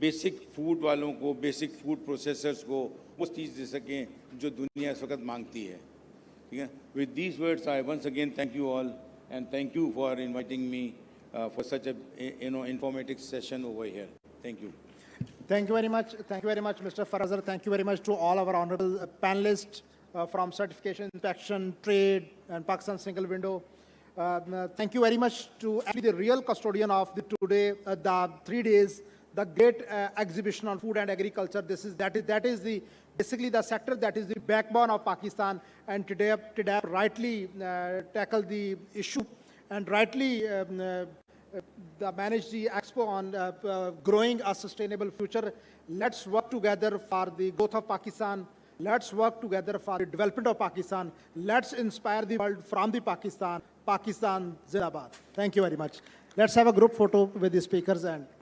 Speaker 5: बेसिक फूड वालों को, बेसिक फूड प्रोसेसर्स को वो चीज़ दे सकें जो दुनिया इस वक्त मांगती है. ठीक है. With these words I once again thank you all and thank you for inviting me for such a informative session over here. Thank you.
Speaker 3: Thank you very much. Thank you very much, Mr. Farazar. Thank you very much to all our honorable panelists from certification, inspection, trade, and Pakistan single window. Thank you very much to actually the real custodian of the today, the 3 days, the great exhibition on food and agriculture. That is the basically the sector that is the backbone of Pakistan, and today rightly tackled the issue and rightly manage the expo on growing a sustainable future. Let's work together for the growth of Pakistan. Let's work together for the development of Pakistan. Let's inspire the world from the Pakistan. Pakistan Zindabad. Thank you very much. Let's have a group photo with the speakers and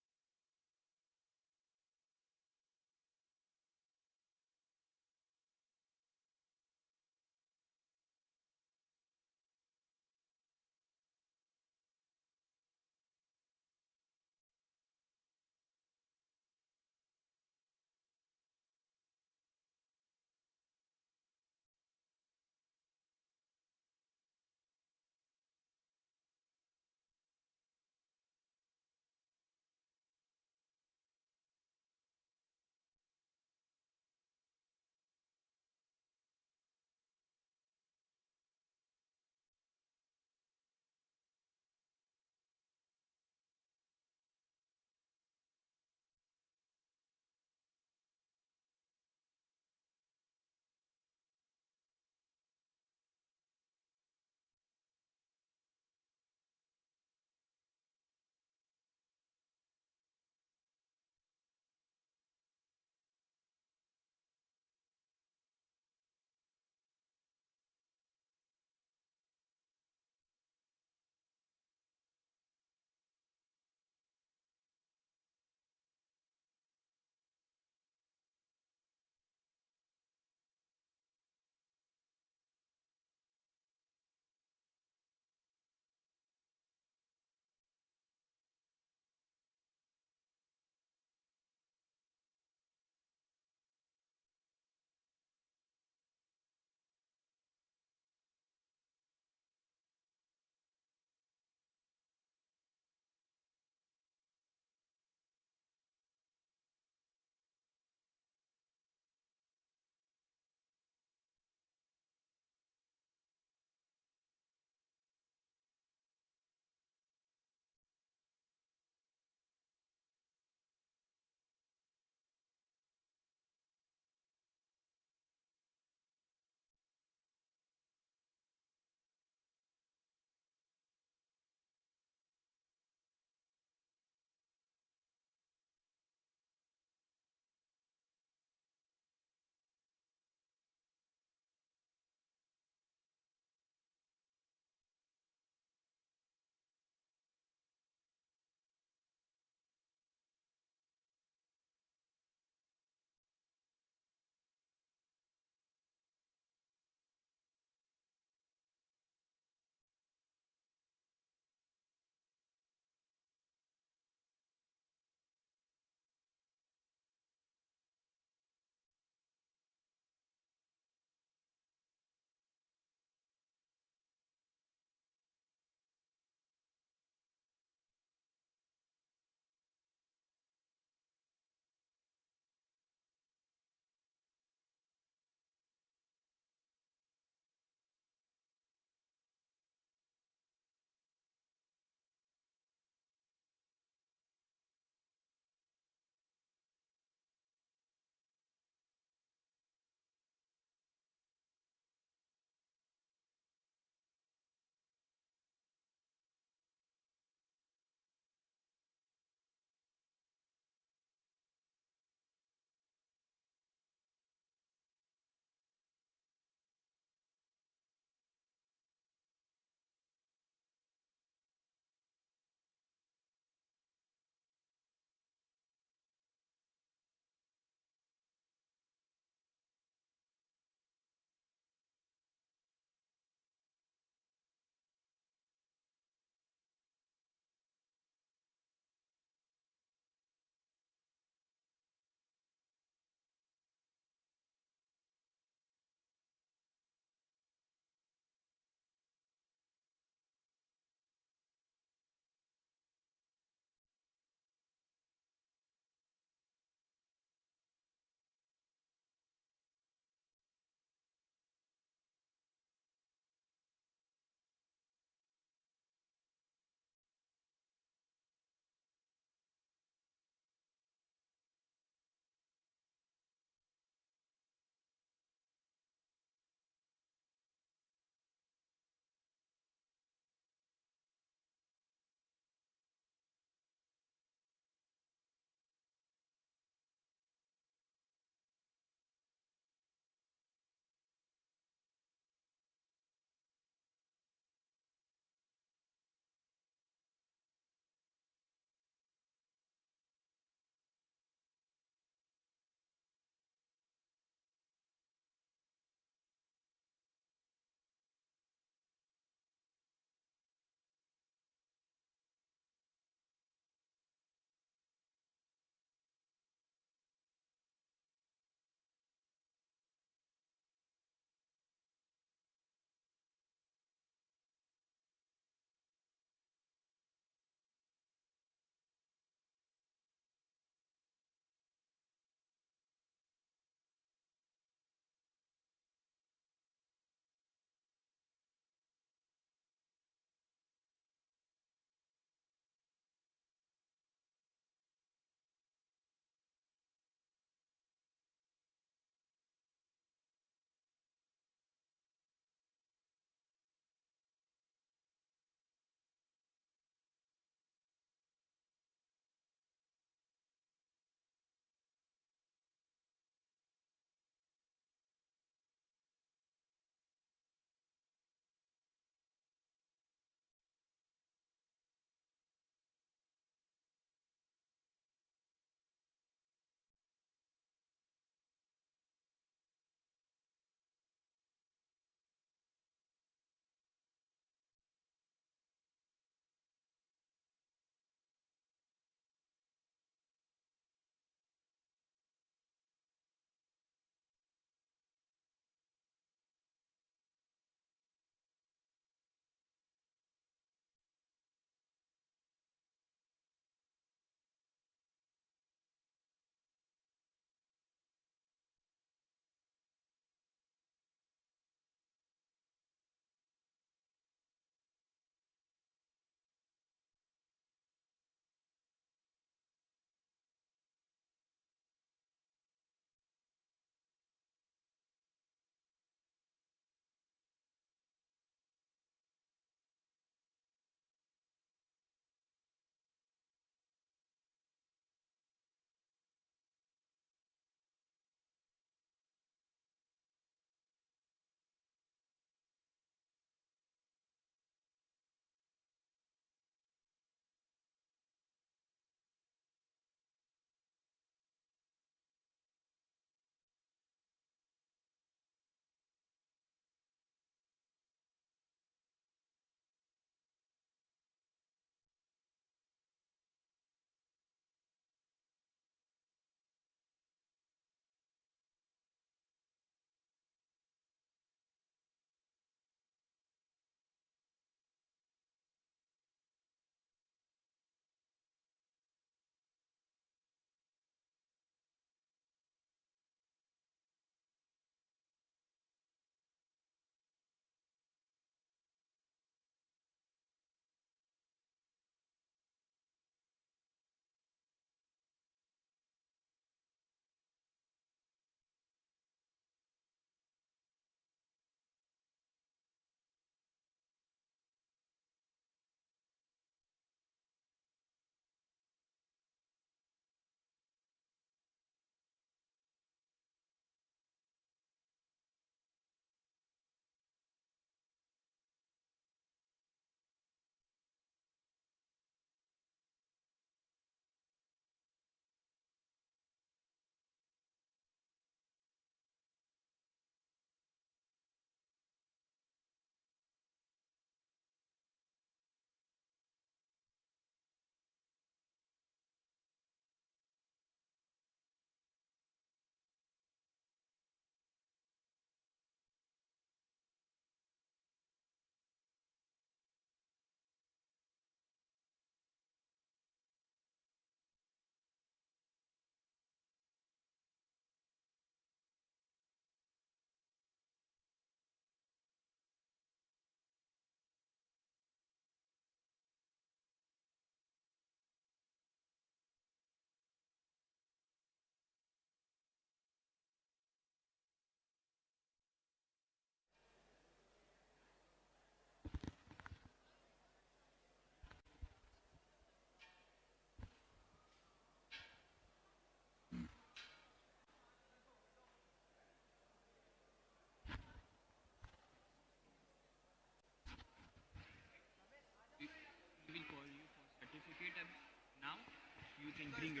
Speaker 20: can bring it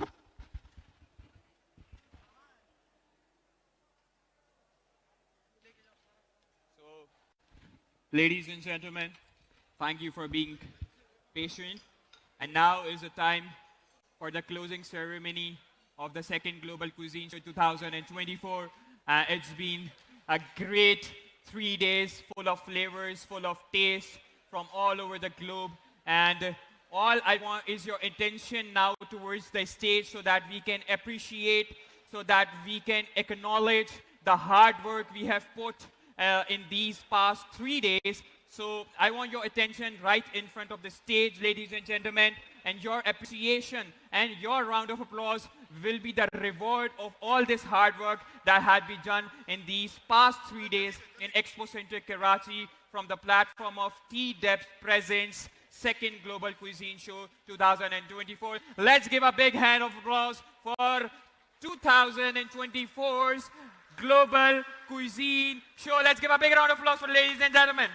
Speaker 20: up. So, ladies and gentlemen, thank you for being patient. And now is the time for the closing ceremony of the second Global Cuisine Show 2024. It's been a great 3 days full of flavors, full of taste from all over the globe. And all I want is your attention now towards the stage so that we can appreciate, so that we can acknowledge the hard work we have put in these past 3 days. So I want your attention right in front of the stage, ladies and gentlemen, and your appreciation and your round of applause will be the reward of all this hard work that had been done in these past 3 days in Expo Center Karachi from the platform of T-Depth Presents Second Global Cuisine Show 2024. Let's give a big hand of applause for 2024's Global Cuisine Show. Let's give a big round of applause for ladies and gentlemen.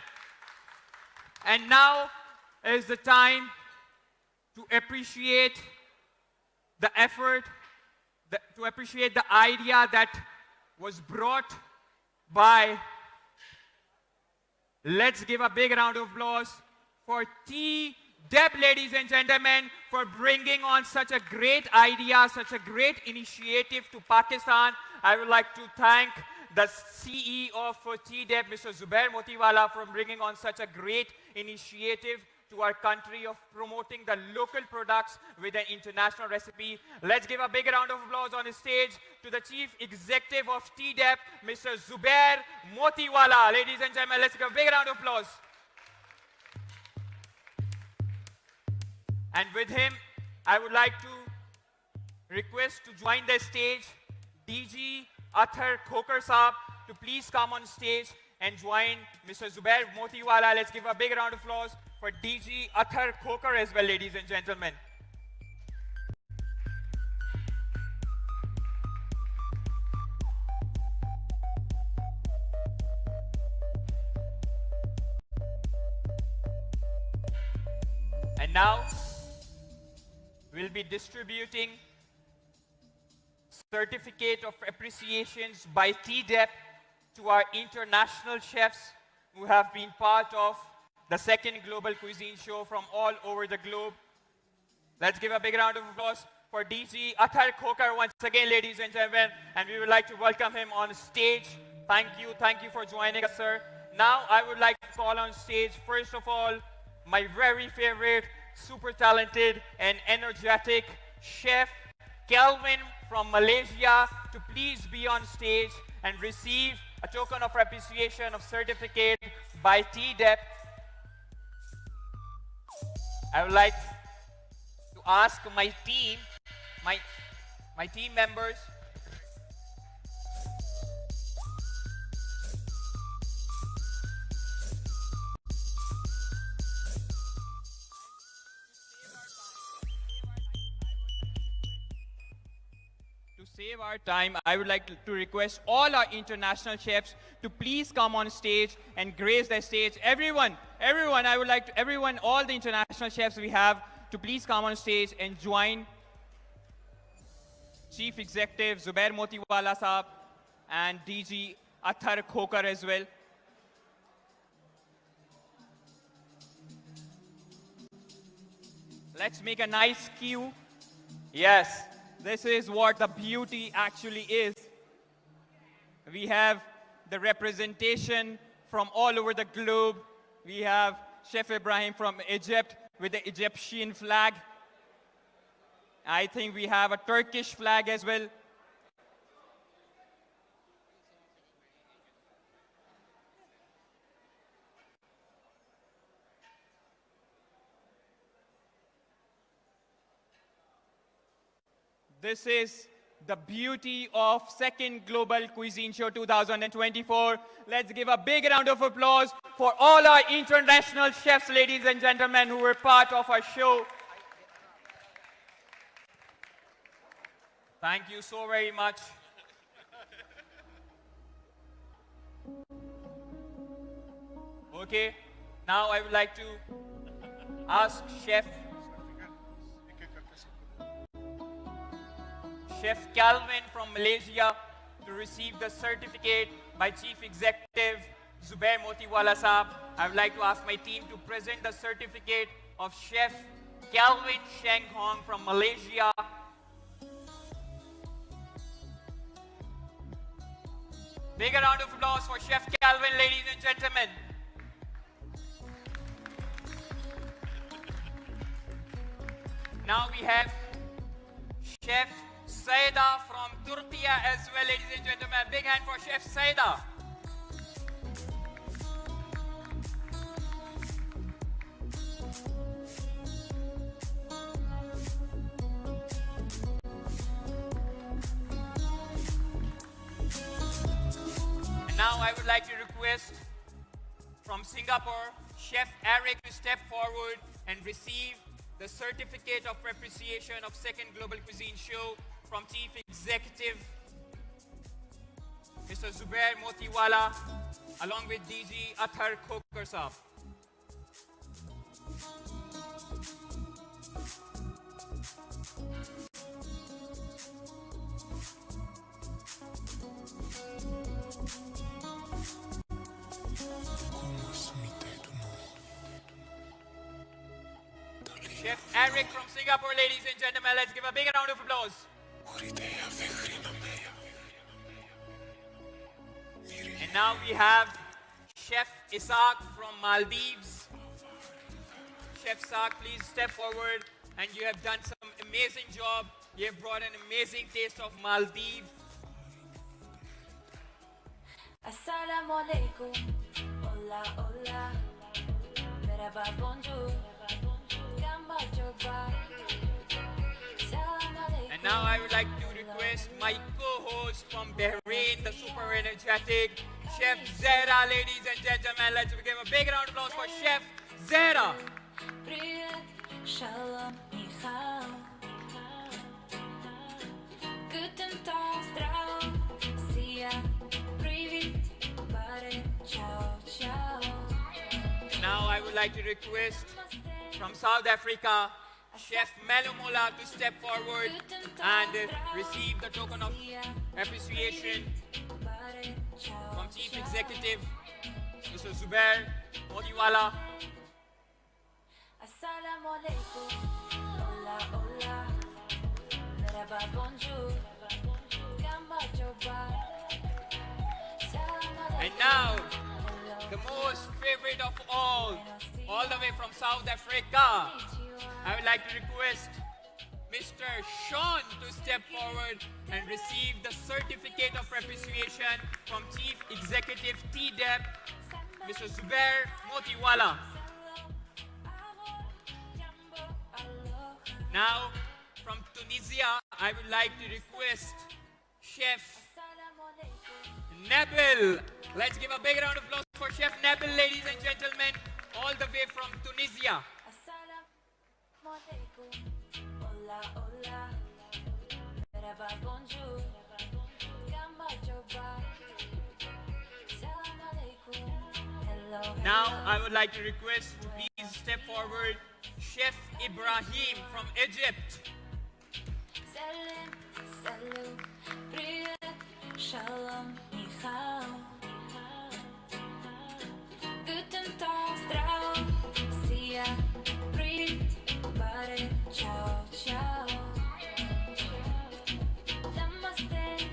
Speaker 20: And now is the time to appreciate the effort, to appreciate the idea that was brought by. Let's give a big round of applause for T-Depth, ladies and gentlemen, for bringing on such a great idea, such a great initiative to Pakistan. I would like to thank the CEO of T-Depth, Mr. Zubair Motiwala, for bringing on such a great initiative to our country of promoting the local products with an international recipe. Let's give a big round of applause on the stage to the Chief Executive of T-Depth, Mr. Zubair Motiwala. Ladies and gentlemen, let's give a big round of applause. And with him, I would like to request to join the stage DG Athar Khokar Saab to please come on stage and join Mr. Zubair Motiwala. Let's give a big round of applause for DG Athar Khokar as well, ladies and gentlemen. And now, we'll be distributing certificate of appreciations by T-Depth to our international chefs who have been part of the second Global Cuisine Show from all over the globe. Let's give a big round of applause for DG Athar Khokar once again, ladies and gentlemen, and we would like to welcome him on stage. Thank you for joining us, sir. Now I would like to call on stage, first of all, my very favorite, super talented and energetic chef, Kelvin from Malaysia, to please be on stage and receive a token of appreciation of certificate by T-Depth. I would like to ask my team, my team members, to save our time, I would like to request all our international chefs to please come on stage and grace the stage. Everyone, I would like to, all the international chefs we have to please come on stage and join Chief Executive Zubair Motiwala Saab and DG Athar Khokar as well. Let's make a nice queue. Yes, this is what the beauty actually is. We have the representation from all over the globe. We have Chef Ibrahim from Egypt with the Egyptian flag. I think we have a Turkish flag as well. This is the beauty of Second Global Cuisine Show 2024. Let's give a big round of applause for all our international chefs, ladies and gentlemen, who were part of our show. Thank you so very much. Okay, now I would like to ask Chef Chef Calvin from Malaysia to receive the certificate by Chief Executive Zubair Motiwala Saab. I would like to ask my team to present the certificate of Chef Calvin Sheng Hong from Malaysia. Big round of applause for Chef Calvin, ladies and gentlemen. Now we have Chef Saida from Turkey as well, ladies and gentlemen. Big hand for Chef Saida. And now I would like to request from Singapore, Chef Eric to step forward and receive the Certificate of Appreciation of Second Global Cuisine Show from Chief Executive Mr. Zubair Motiwala, along with DG Athar Khokhar Saab. Chef Eric from Singapore, ladies and gentlemen, let's give a big round of applause. And now we have Chef Isaac from Maldives. Chef Isaac, please step forward, and you have done some amazing job. You have brought an amazing taste of Maldives.
Speaker 6: Assalamu alaikum. Hola, hola. Merhaba, bonjour.
Speaker 20: And now I would like to request my co-host from Bahrain, the super energetic Chef Zahra, ladies and gentlemen. Let's give a big round of applause for Chef Zahra.
Speaker 6: Shalom, ni hao. Guten Tag, zdravo. Sia, привет, bare, ciao, ciao.
Speaker 20: Now I would like to request from South Africa, Chef Melumula to step forward and receive the token of appreciation from Chief Executive Mr. Zubair Motiwala.
Speaker 6: Assalamu alaikum. Hola, hola. Merhaba, bonjour. Gamba joba.
Speaker 20: And now, the most favorite of all the way from South Africa, I would like to request Mr. Sean to step forward and receive the Certificate of Appreciation from Chief Executive TDEP, Mr. Zubair Motiwala. Now, from Tunisia, I would like to request Chef Nabil. Let's give a big round of applause for Chef Nabil, ladies and gentlemen, all the way from Tunisia.
Speaker 6: Hola, hola. Merhaba, bonjour. Gamba joba. Salam alaikum. Hello.
Speaker 20: Now, I would like to request to please step forward Chef Ibrahim from Egypt.
Speaker 6: Salam, salam, привет, shalom, ni hao. Guten Tag, zdravo, sia, привет, bare, ciao, ciao. Namaste.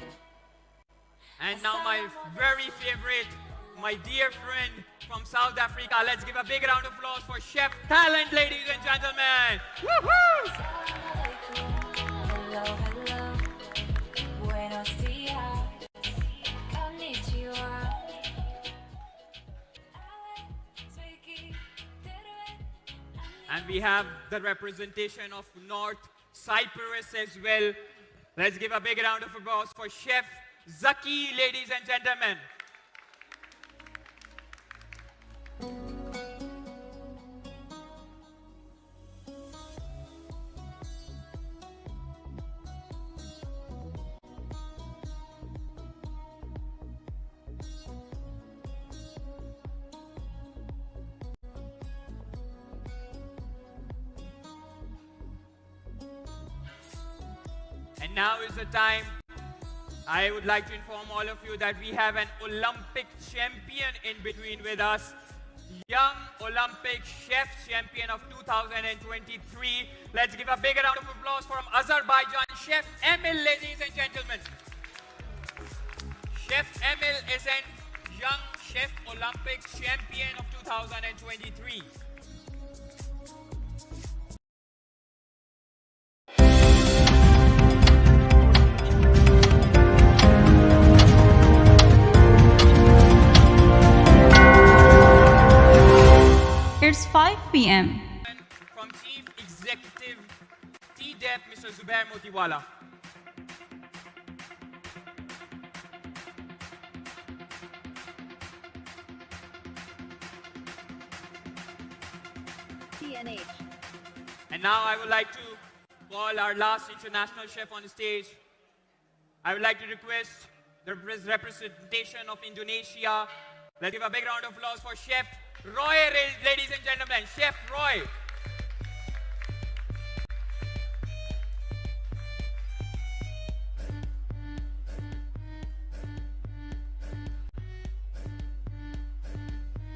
Speaker 20: And now my very favorite, my dear friend from South Africa. Let's give a big round of applause for Chef Talent, ladies and gentlemen. Woohoo!
Speaker 6: Hello, hello. Buenos dias. Konnichiwa.
Speaker 20: And we have the representation of North Cyprus as well. Let's give a big round of applause for Chef Zaki, ladies and gentlemen. And now is the time. I would like to inform all of you that we have an Olympic champion in between with us. Young Olympic chef champion of 2023. Let's give a big round of applause for Azerbaijan, Chef Emil, ladies and gentlemen. Chef Emil is a young chef Olympic champion of 2023.
Speaker 7: It's 5 p.m.
Speaker 20: From Chief Executive TDEP, Mr. Zubair Motiwala. And now I would like to call our last international chef on the stage. I would like to request the representation of Indonesia. Let's give a big round of applause for Chef Roy, ladies and gentlemen. Chef Roy.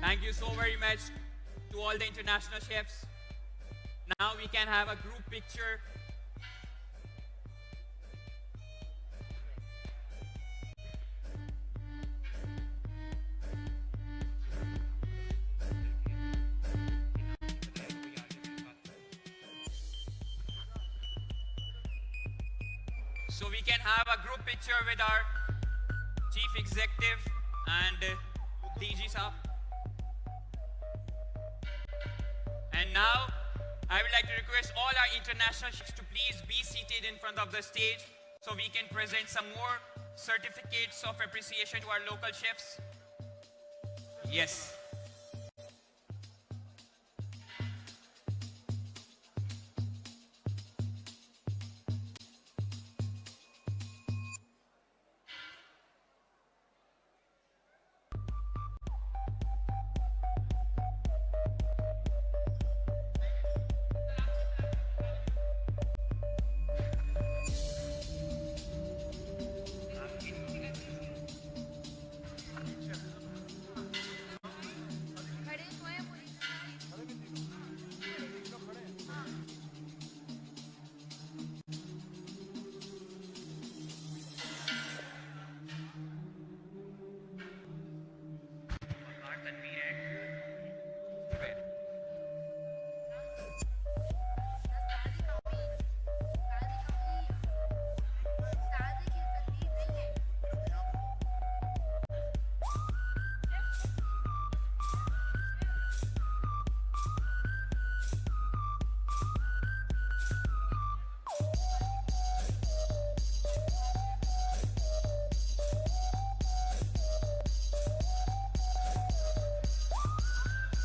Speaker 20: Thank you so very much to all the international chefs. Now we can have a group picture. So we can have a group picture with our Chief Executive and DG Saab. And now, I would like to request all our international chefs to please be seated in front of the stage so we can present some more certificates of appreciation to our local chefs. Yes.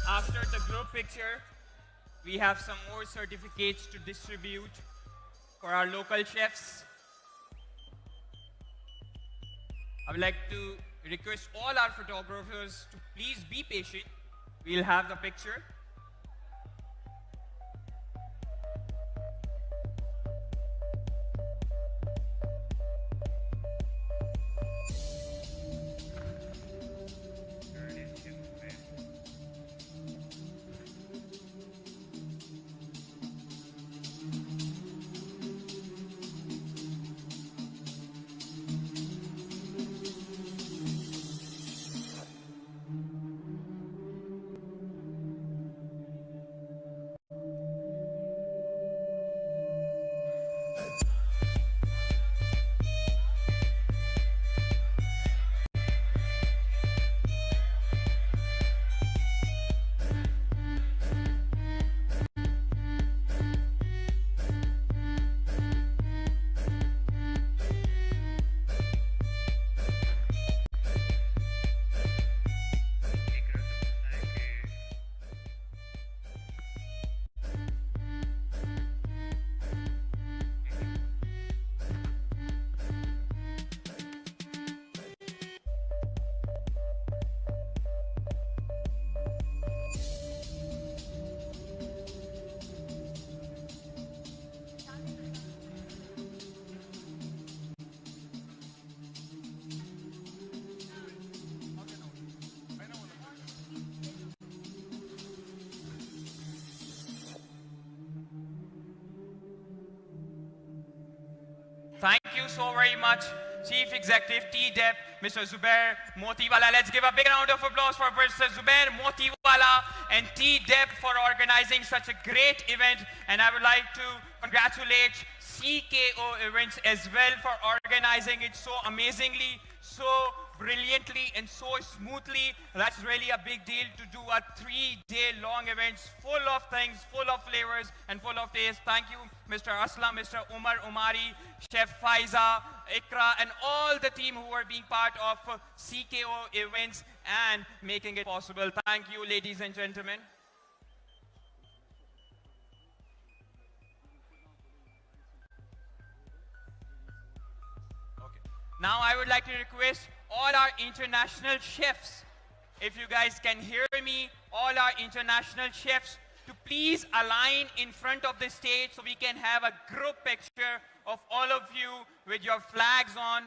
Speaker 20: After the group picture, we have some more certificates to distribute for our local chefs. I would like to request all our photographers to please be patient. We'll have the picture. so very much. Chief Executive T-DEP, Mr. Zubair Motiwala. Let's give a big round of applause for Mr. Zubair Motiwala and T-DEP for organizing such a great event. And I would like to congratulate CKO Events as well for organizing it so amazingly, so brilliantly and so smoothly. That's really a big deal to do a 3-day long event full of things, full of flavors and full of taste. Thank you, Mr. Aslam, Mr. Umar Umari, Chef Faiza, Ikra, and all the team who are being part of CKO Events and making it possible. Thank you, ladies and gentlemen. Now I would like to request all our international chefs, if you guys can hear me, all our international chefs to please align in front of the stage so we can have a group picture of all of you with your flags on.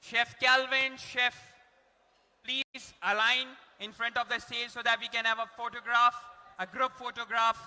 Speaker 20: Chef Calvin, Chef, please align in front of the stage so that we can have a photograph, a group photograph.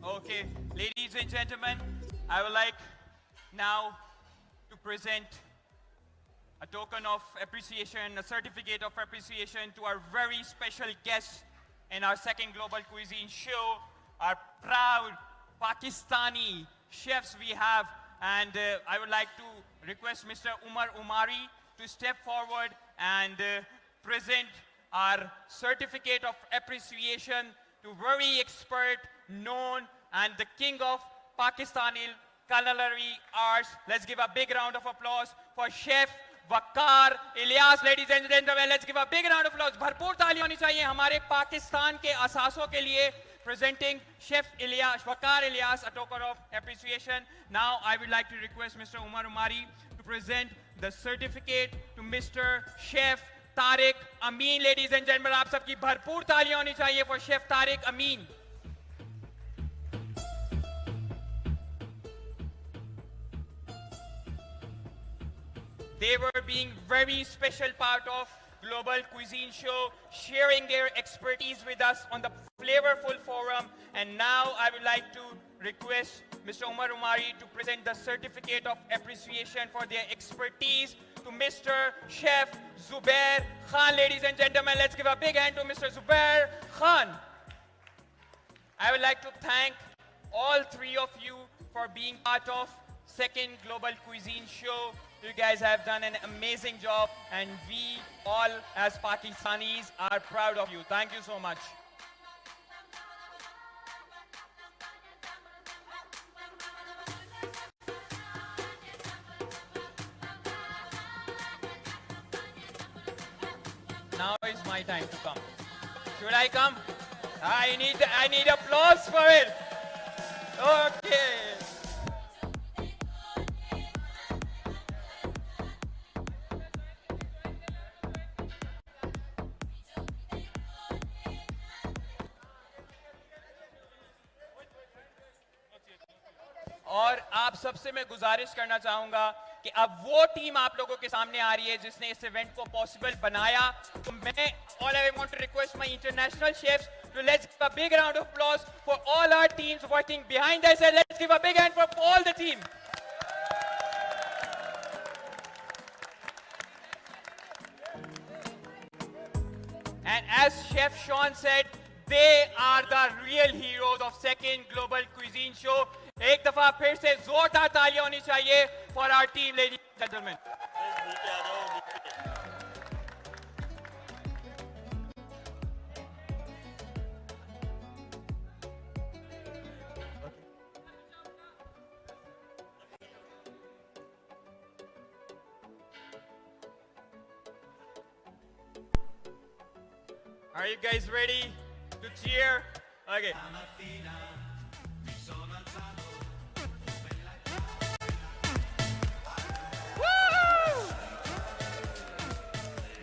Speaker 20: Okay, ladies and gentlemen, I would like now to present a token of appreciation, a certificate of appreciation to our very special guests in our second Global Cuisine show, our proud Pakistani chefs we have. And I would like to request Mr. Umar Umari to step forward and present our certificate of appreciation to very expert, known, and the king of Pakistani culinary arts. Let's give a big round of applause for Chef Waqar Ilyas. Ladies and gentlemen, let's give a big round of applause. भरपूर ताली होनी चाहिए हमारे पाकिस्तान के असासों के लिए. Presenting Chef Ilyas, Waqar Ilyas, a token of appreciation. Now I would like to request Mr. Umar Umari to present the certificate to Mr. Chef Tariq Amin. Ladies and gentlemen, आप सबकी भरपूर तालियां होनी चाहिए for Chef Tariq Amin. They were being very special part of Global Cuisine Show, sharing their expertise with us on the flavorful forum. And now I would like to request Mr. Umar Umari to present the certificate of appreciation for their expertise to Mr. Chef Zubair Khan. Ladies and gentlemen, let's give a big hand to Mr. Zubair Khan. I would like to thank all three of you for being part of second Global Cuisine Show. You guys have done an amazing job, and we all as Pakistanis are proud of you. Thank you so much. Now is my time to come. Should I come? I need applause for it. Okay. और आप सबसे मैं गुजारिश करना चाहूंगा कि अब वो टीम आप लोगों के सामने आ रही है जिसने इस इवेंट को पॉसिबल बनाया. तो मैं all I want to request my international chefs to let's give a big round of applause for all our teams working behind us, and let's give a big hand for all the team. And as Chef Sean said, they are the real heroes of second Global Cuisine Show. एक दफा फिर से जोरदार तालियां होनी चाहिए for our team, ladies and gentlemen. Are you guys ready to cheer? Okay.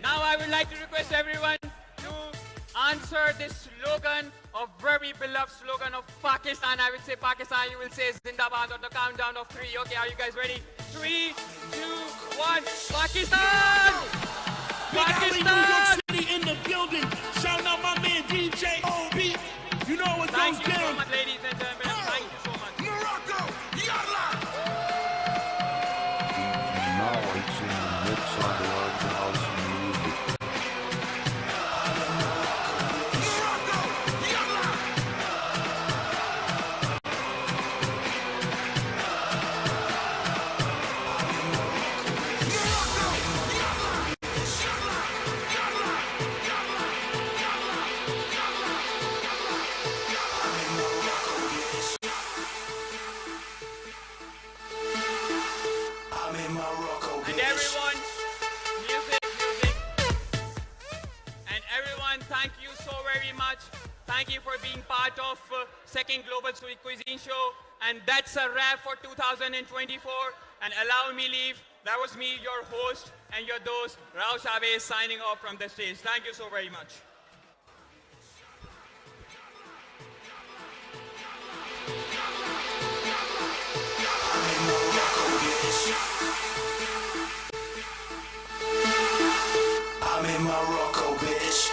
Speaker 20: Now I would like to request everyone to answer this slogan of very beloved slogan of Pakistan. I will say Pakistan, you will say Zindabad on the countdown of 3. Okay, are you guys ready? 3, 2, 1, Pakistan! Pakistan!
Speaker 9: New York City in the building. Shout out my man DJ OB. You know what goes down.
Speaker 20: Thank you so much, ladies and gentlemen. Thank you so much.
Speaker 9: Morocco, yalla!
Speaker 22: Now it's in the mix on the art house music.
Speaker 9: Morocco, yalla!
Speaker 20: And everyone, music. And everyone, thank you so very much. Thank you for being part of second Global Cuisine Show. And that's a wrap for 2024. And allow me leave. That was me, your host and your host, Rao Chavez, signing off from the stage. Thank you so very much.
Speaker 9: I'm in Morocco, bitch.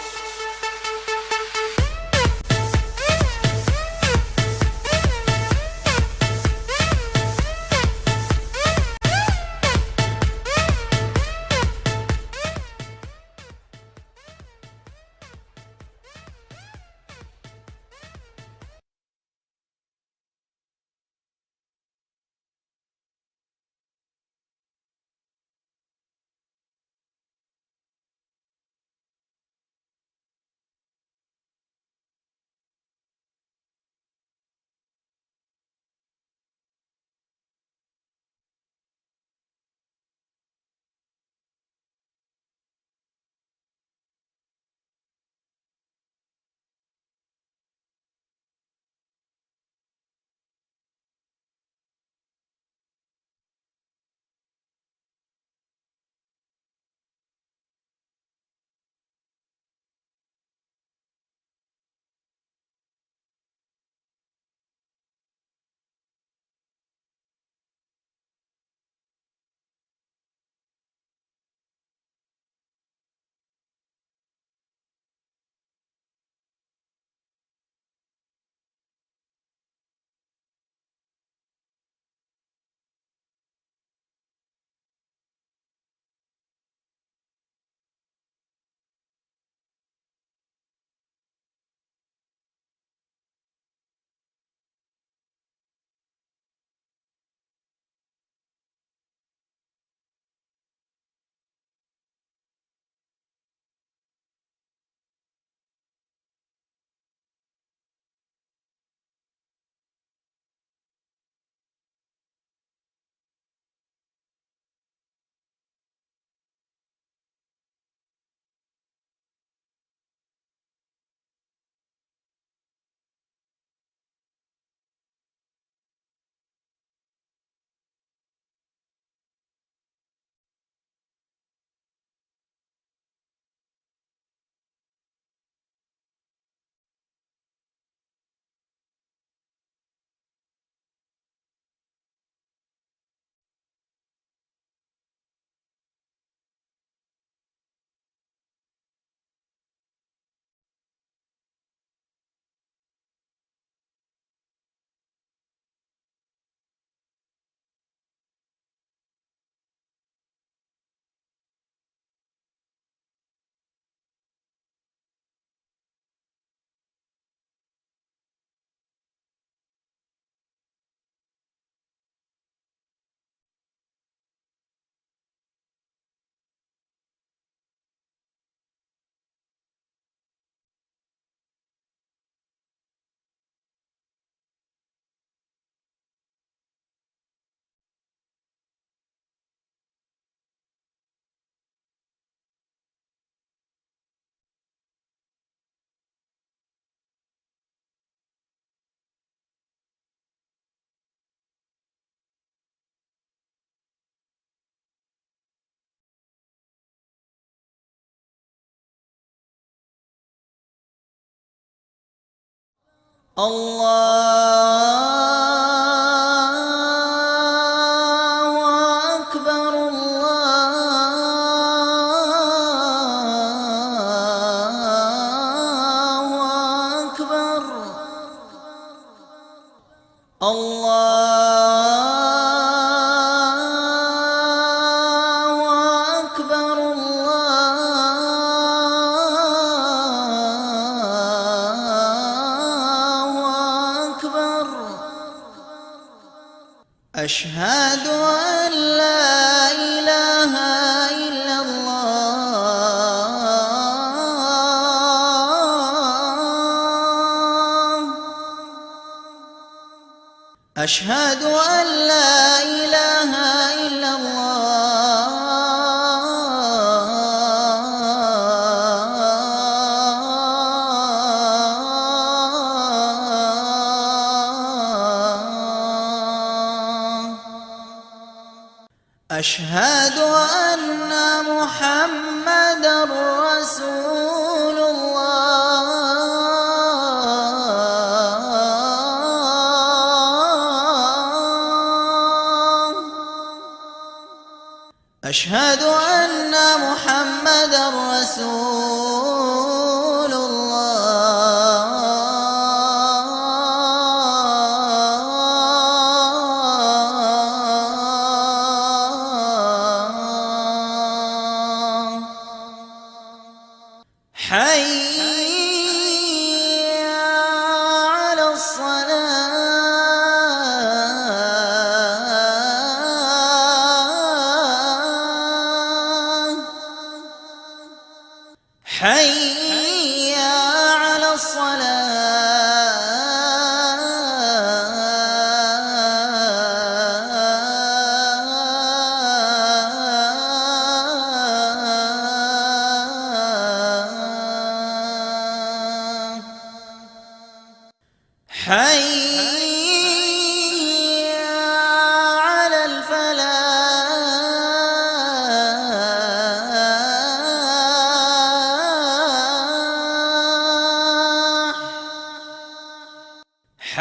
Speaker 10: الله أكبر الله أكبر الله أكبر الله أكبر أشهد أن لا إله إلا الله أشهد أن لا إله إلا الله أشهد أن محمدا رسول الله أشهد أن محمدا رسول الله حي على الصلاة حي على الصلاة حي على الفلاح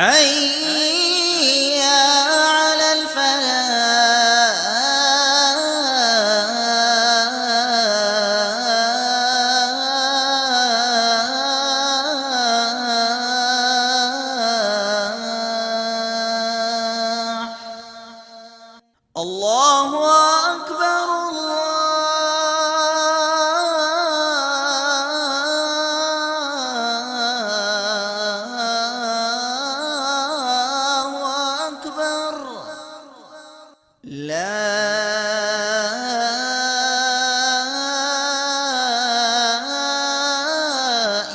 Speaker 10: حي على الفلاح الله أكبر الله أكبر لا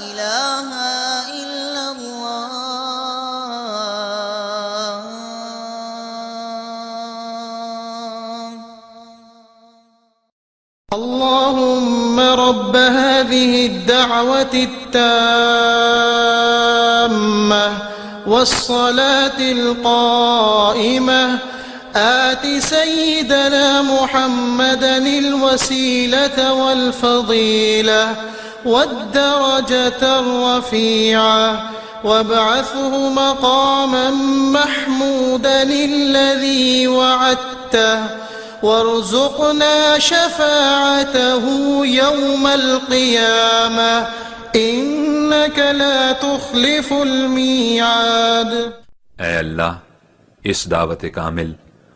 Speaker 10: إله إلا الله
Speaker 11: اللهم رب هذه الدعوة التامة والصلاة القائمة آت سيدنا محمدا الوسيلة والفضيلة والدرجة الرفيعة وابعثه مقاما محمودا الذي وعدته وارزقنا شفاعته يوم القيامة إنك لا تخلف الميعاد
Speaker 23: ऐ अल्लाह इस दावत कामिल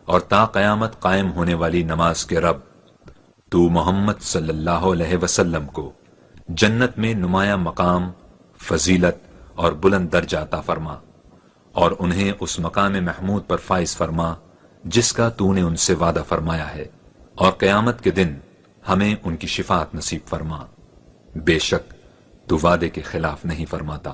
Speaker 23: और ता क़यामत कायम होने वाली नमाज के रब तू मोहम्मद सल्लल्लाहु अलैहि वसल्लम को जन्नत में नुमाया मकाम फजीलत और बुलंद दर्जा अता फरमा और उन्हें उस मकाम महमूद पर फाइज फरमा जिसका तूने उनसे वादा फरमाया है और क़यामत के दिन हमें उनकी शिफात नसीब फरमा बेशक तू वादे के खिलाफ नहीं फरमाता।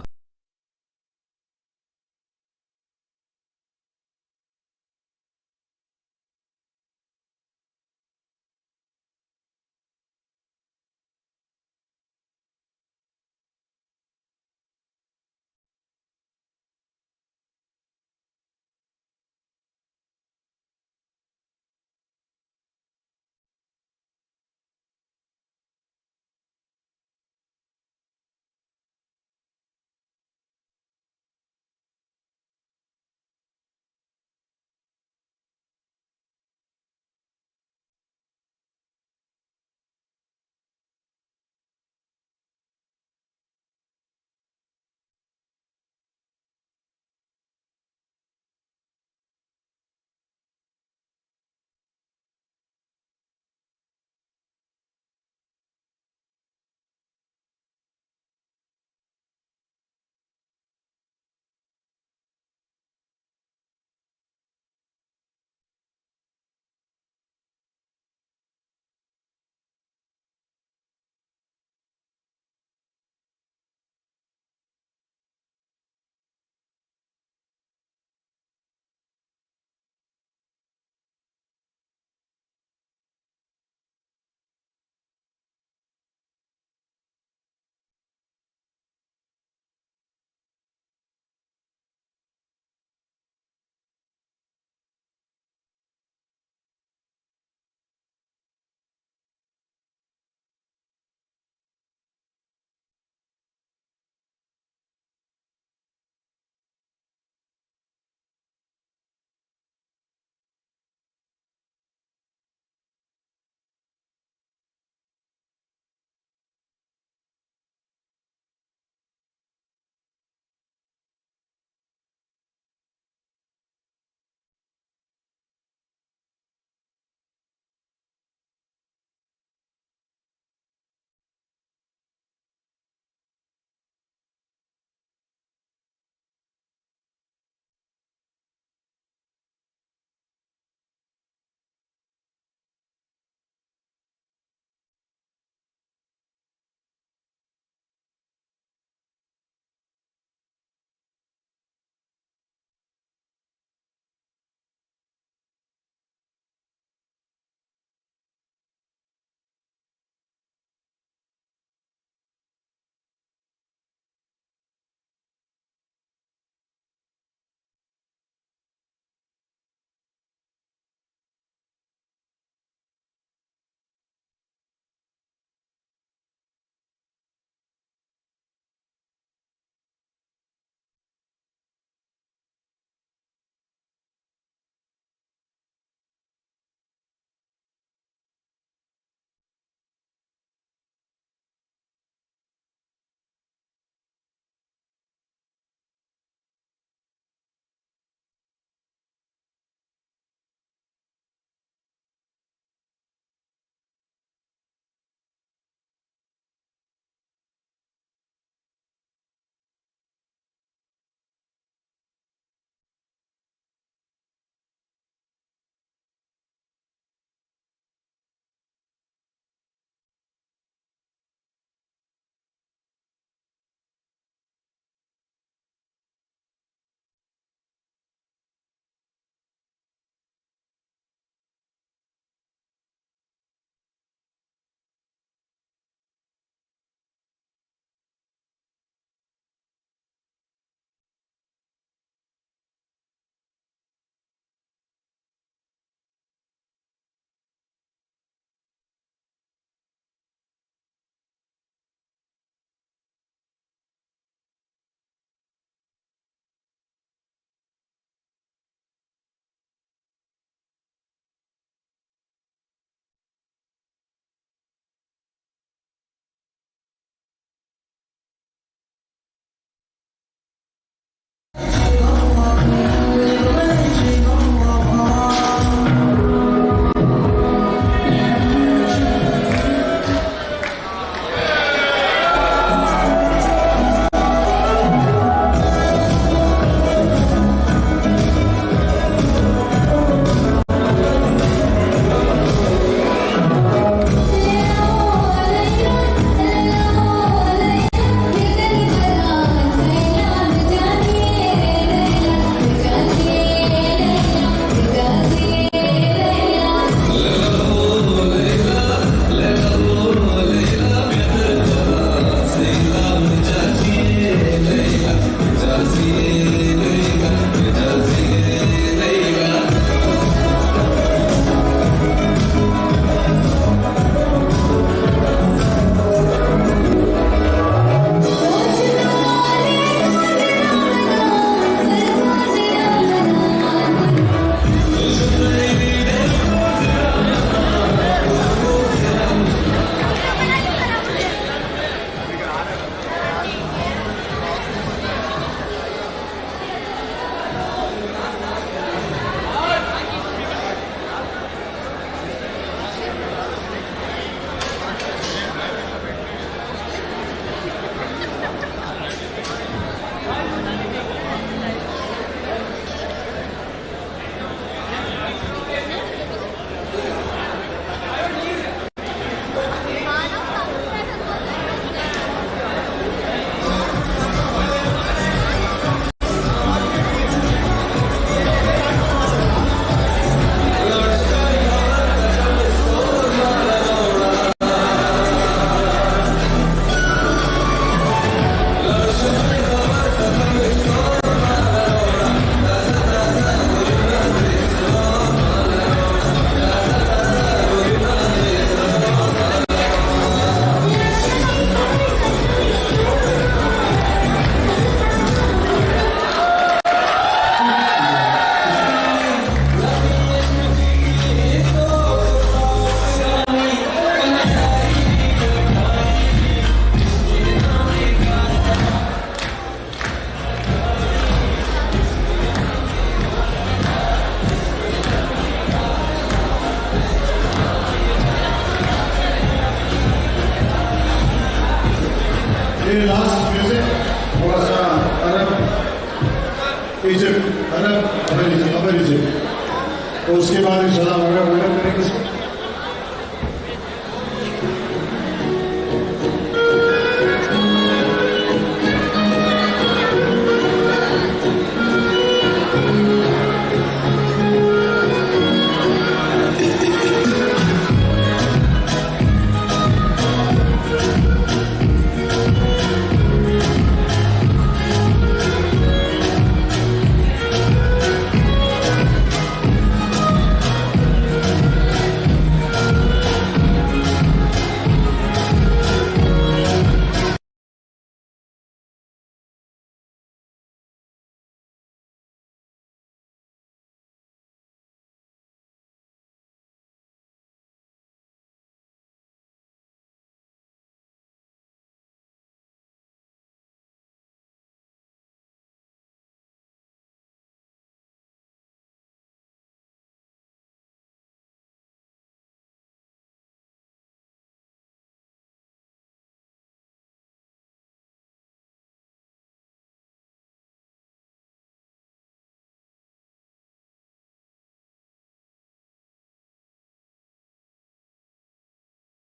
Speaker 19: उसके बाद इंशाल्लाह मेरा करेंगे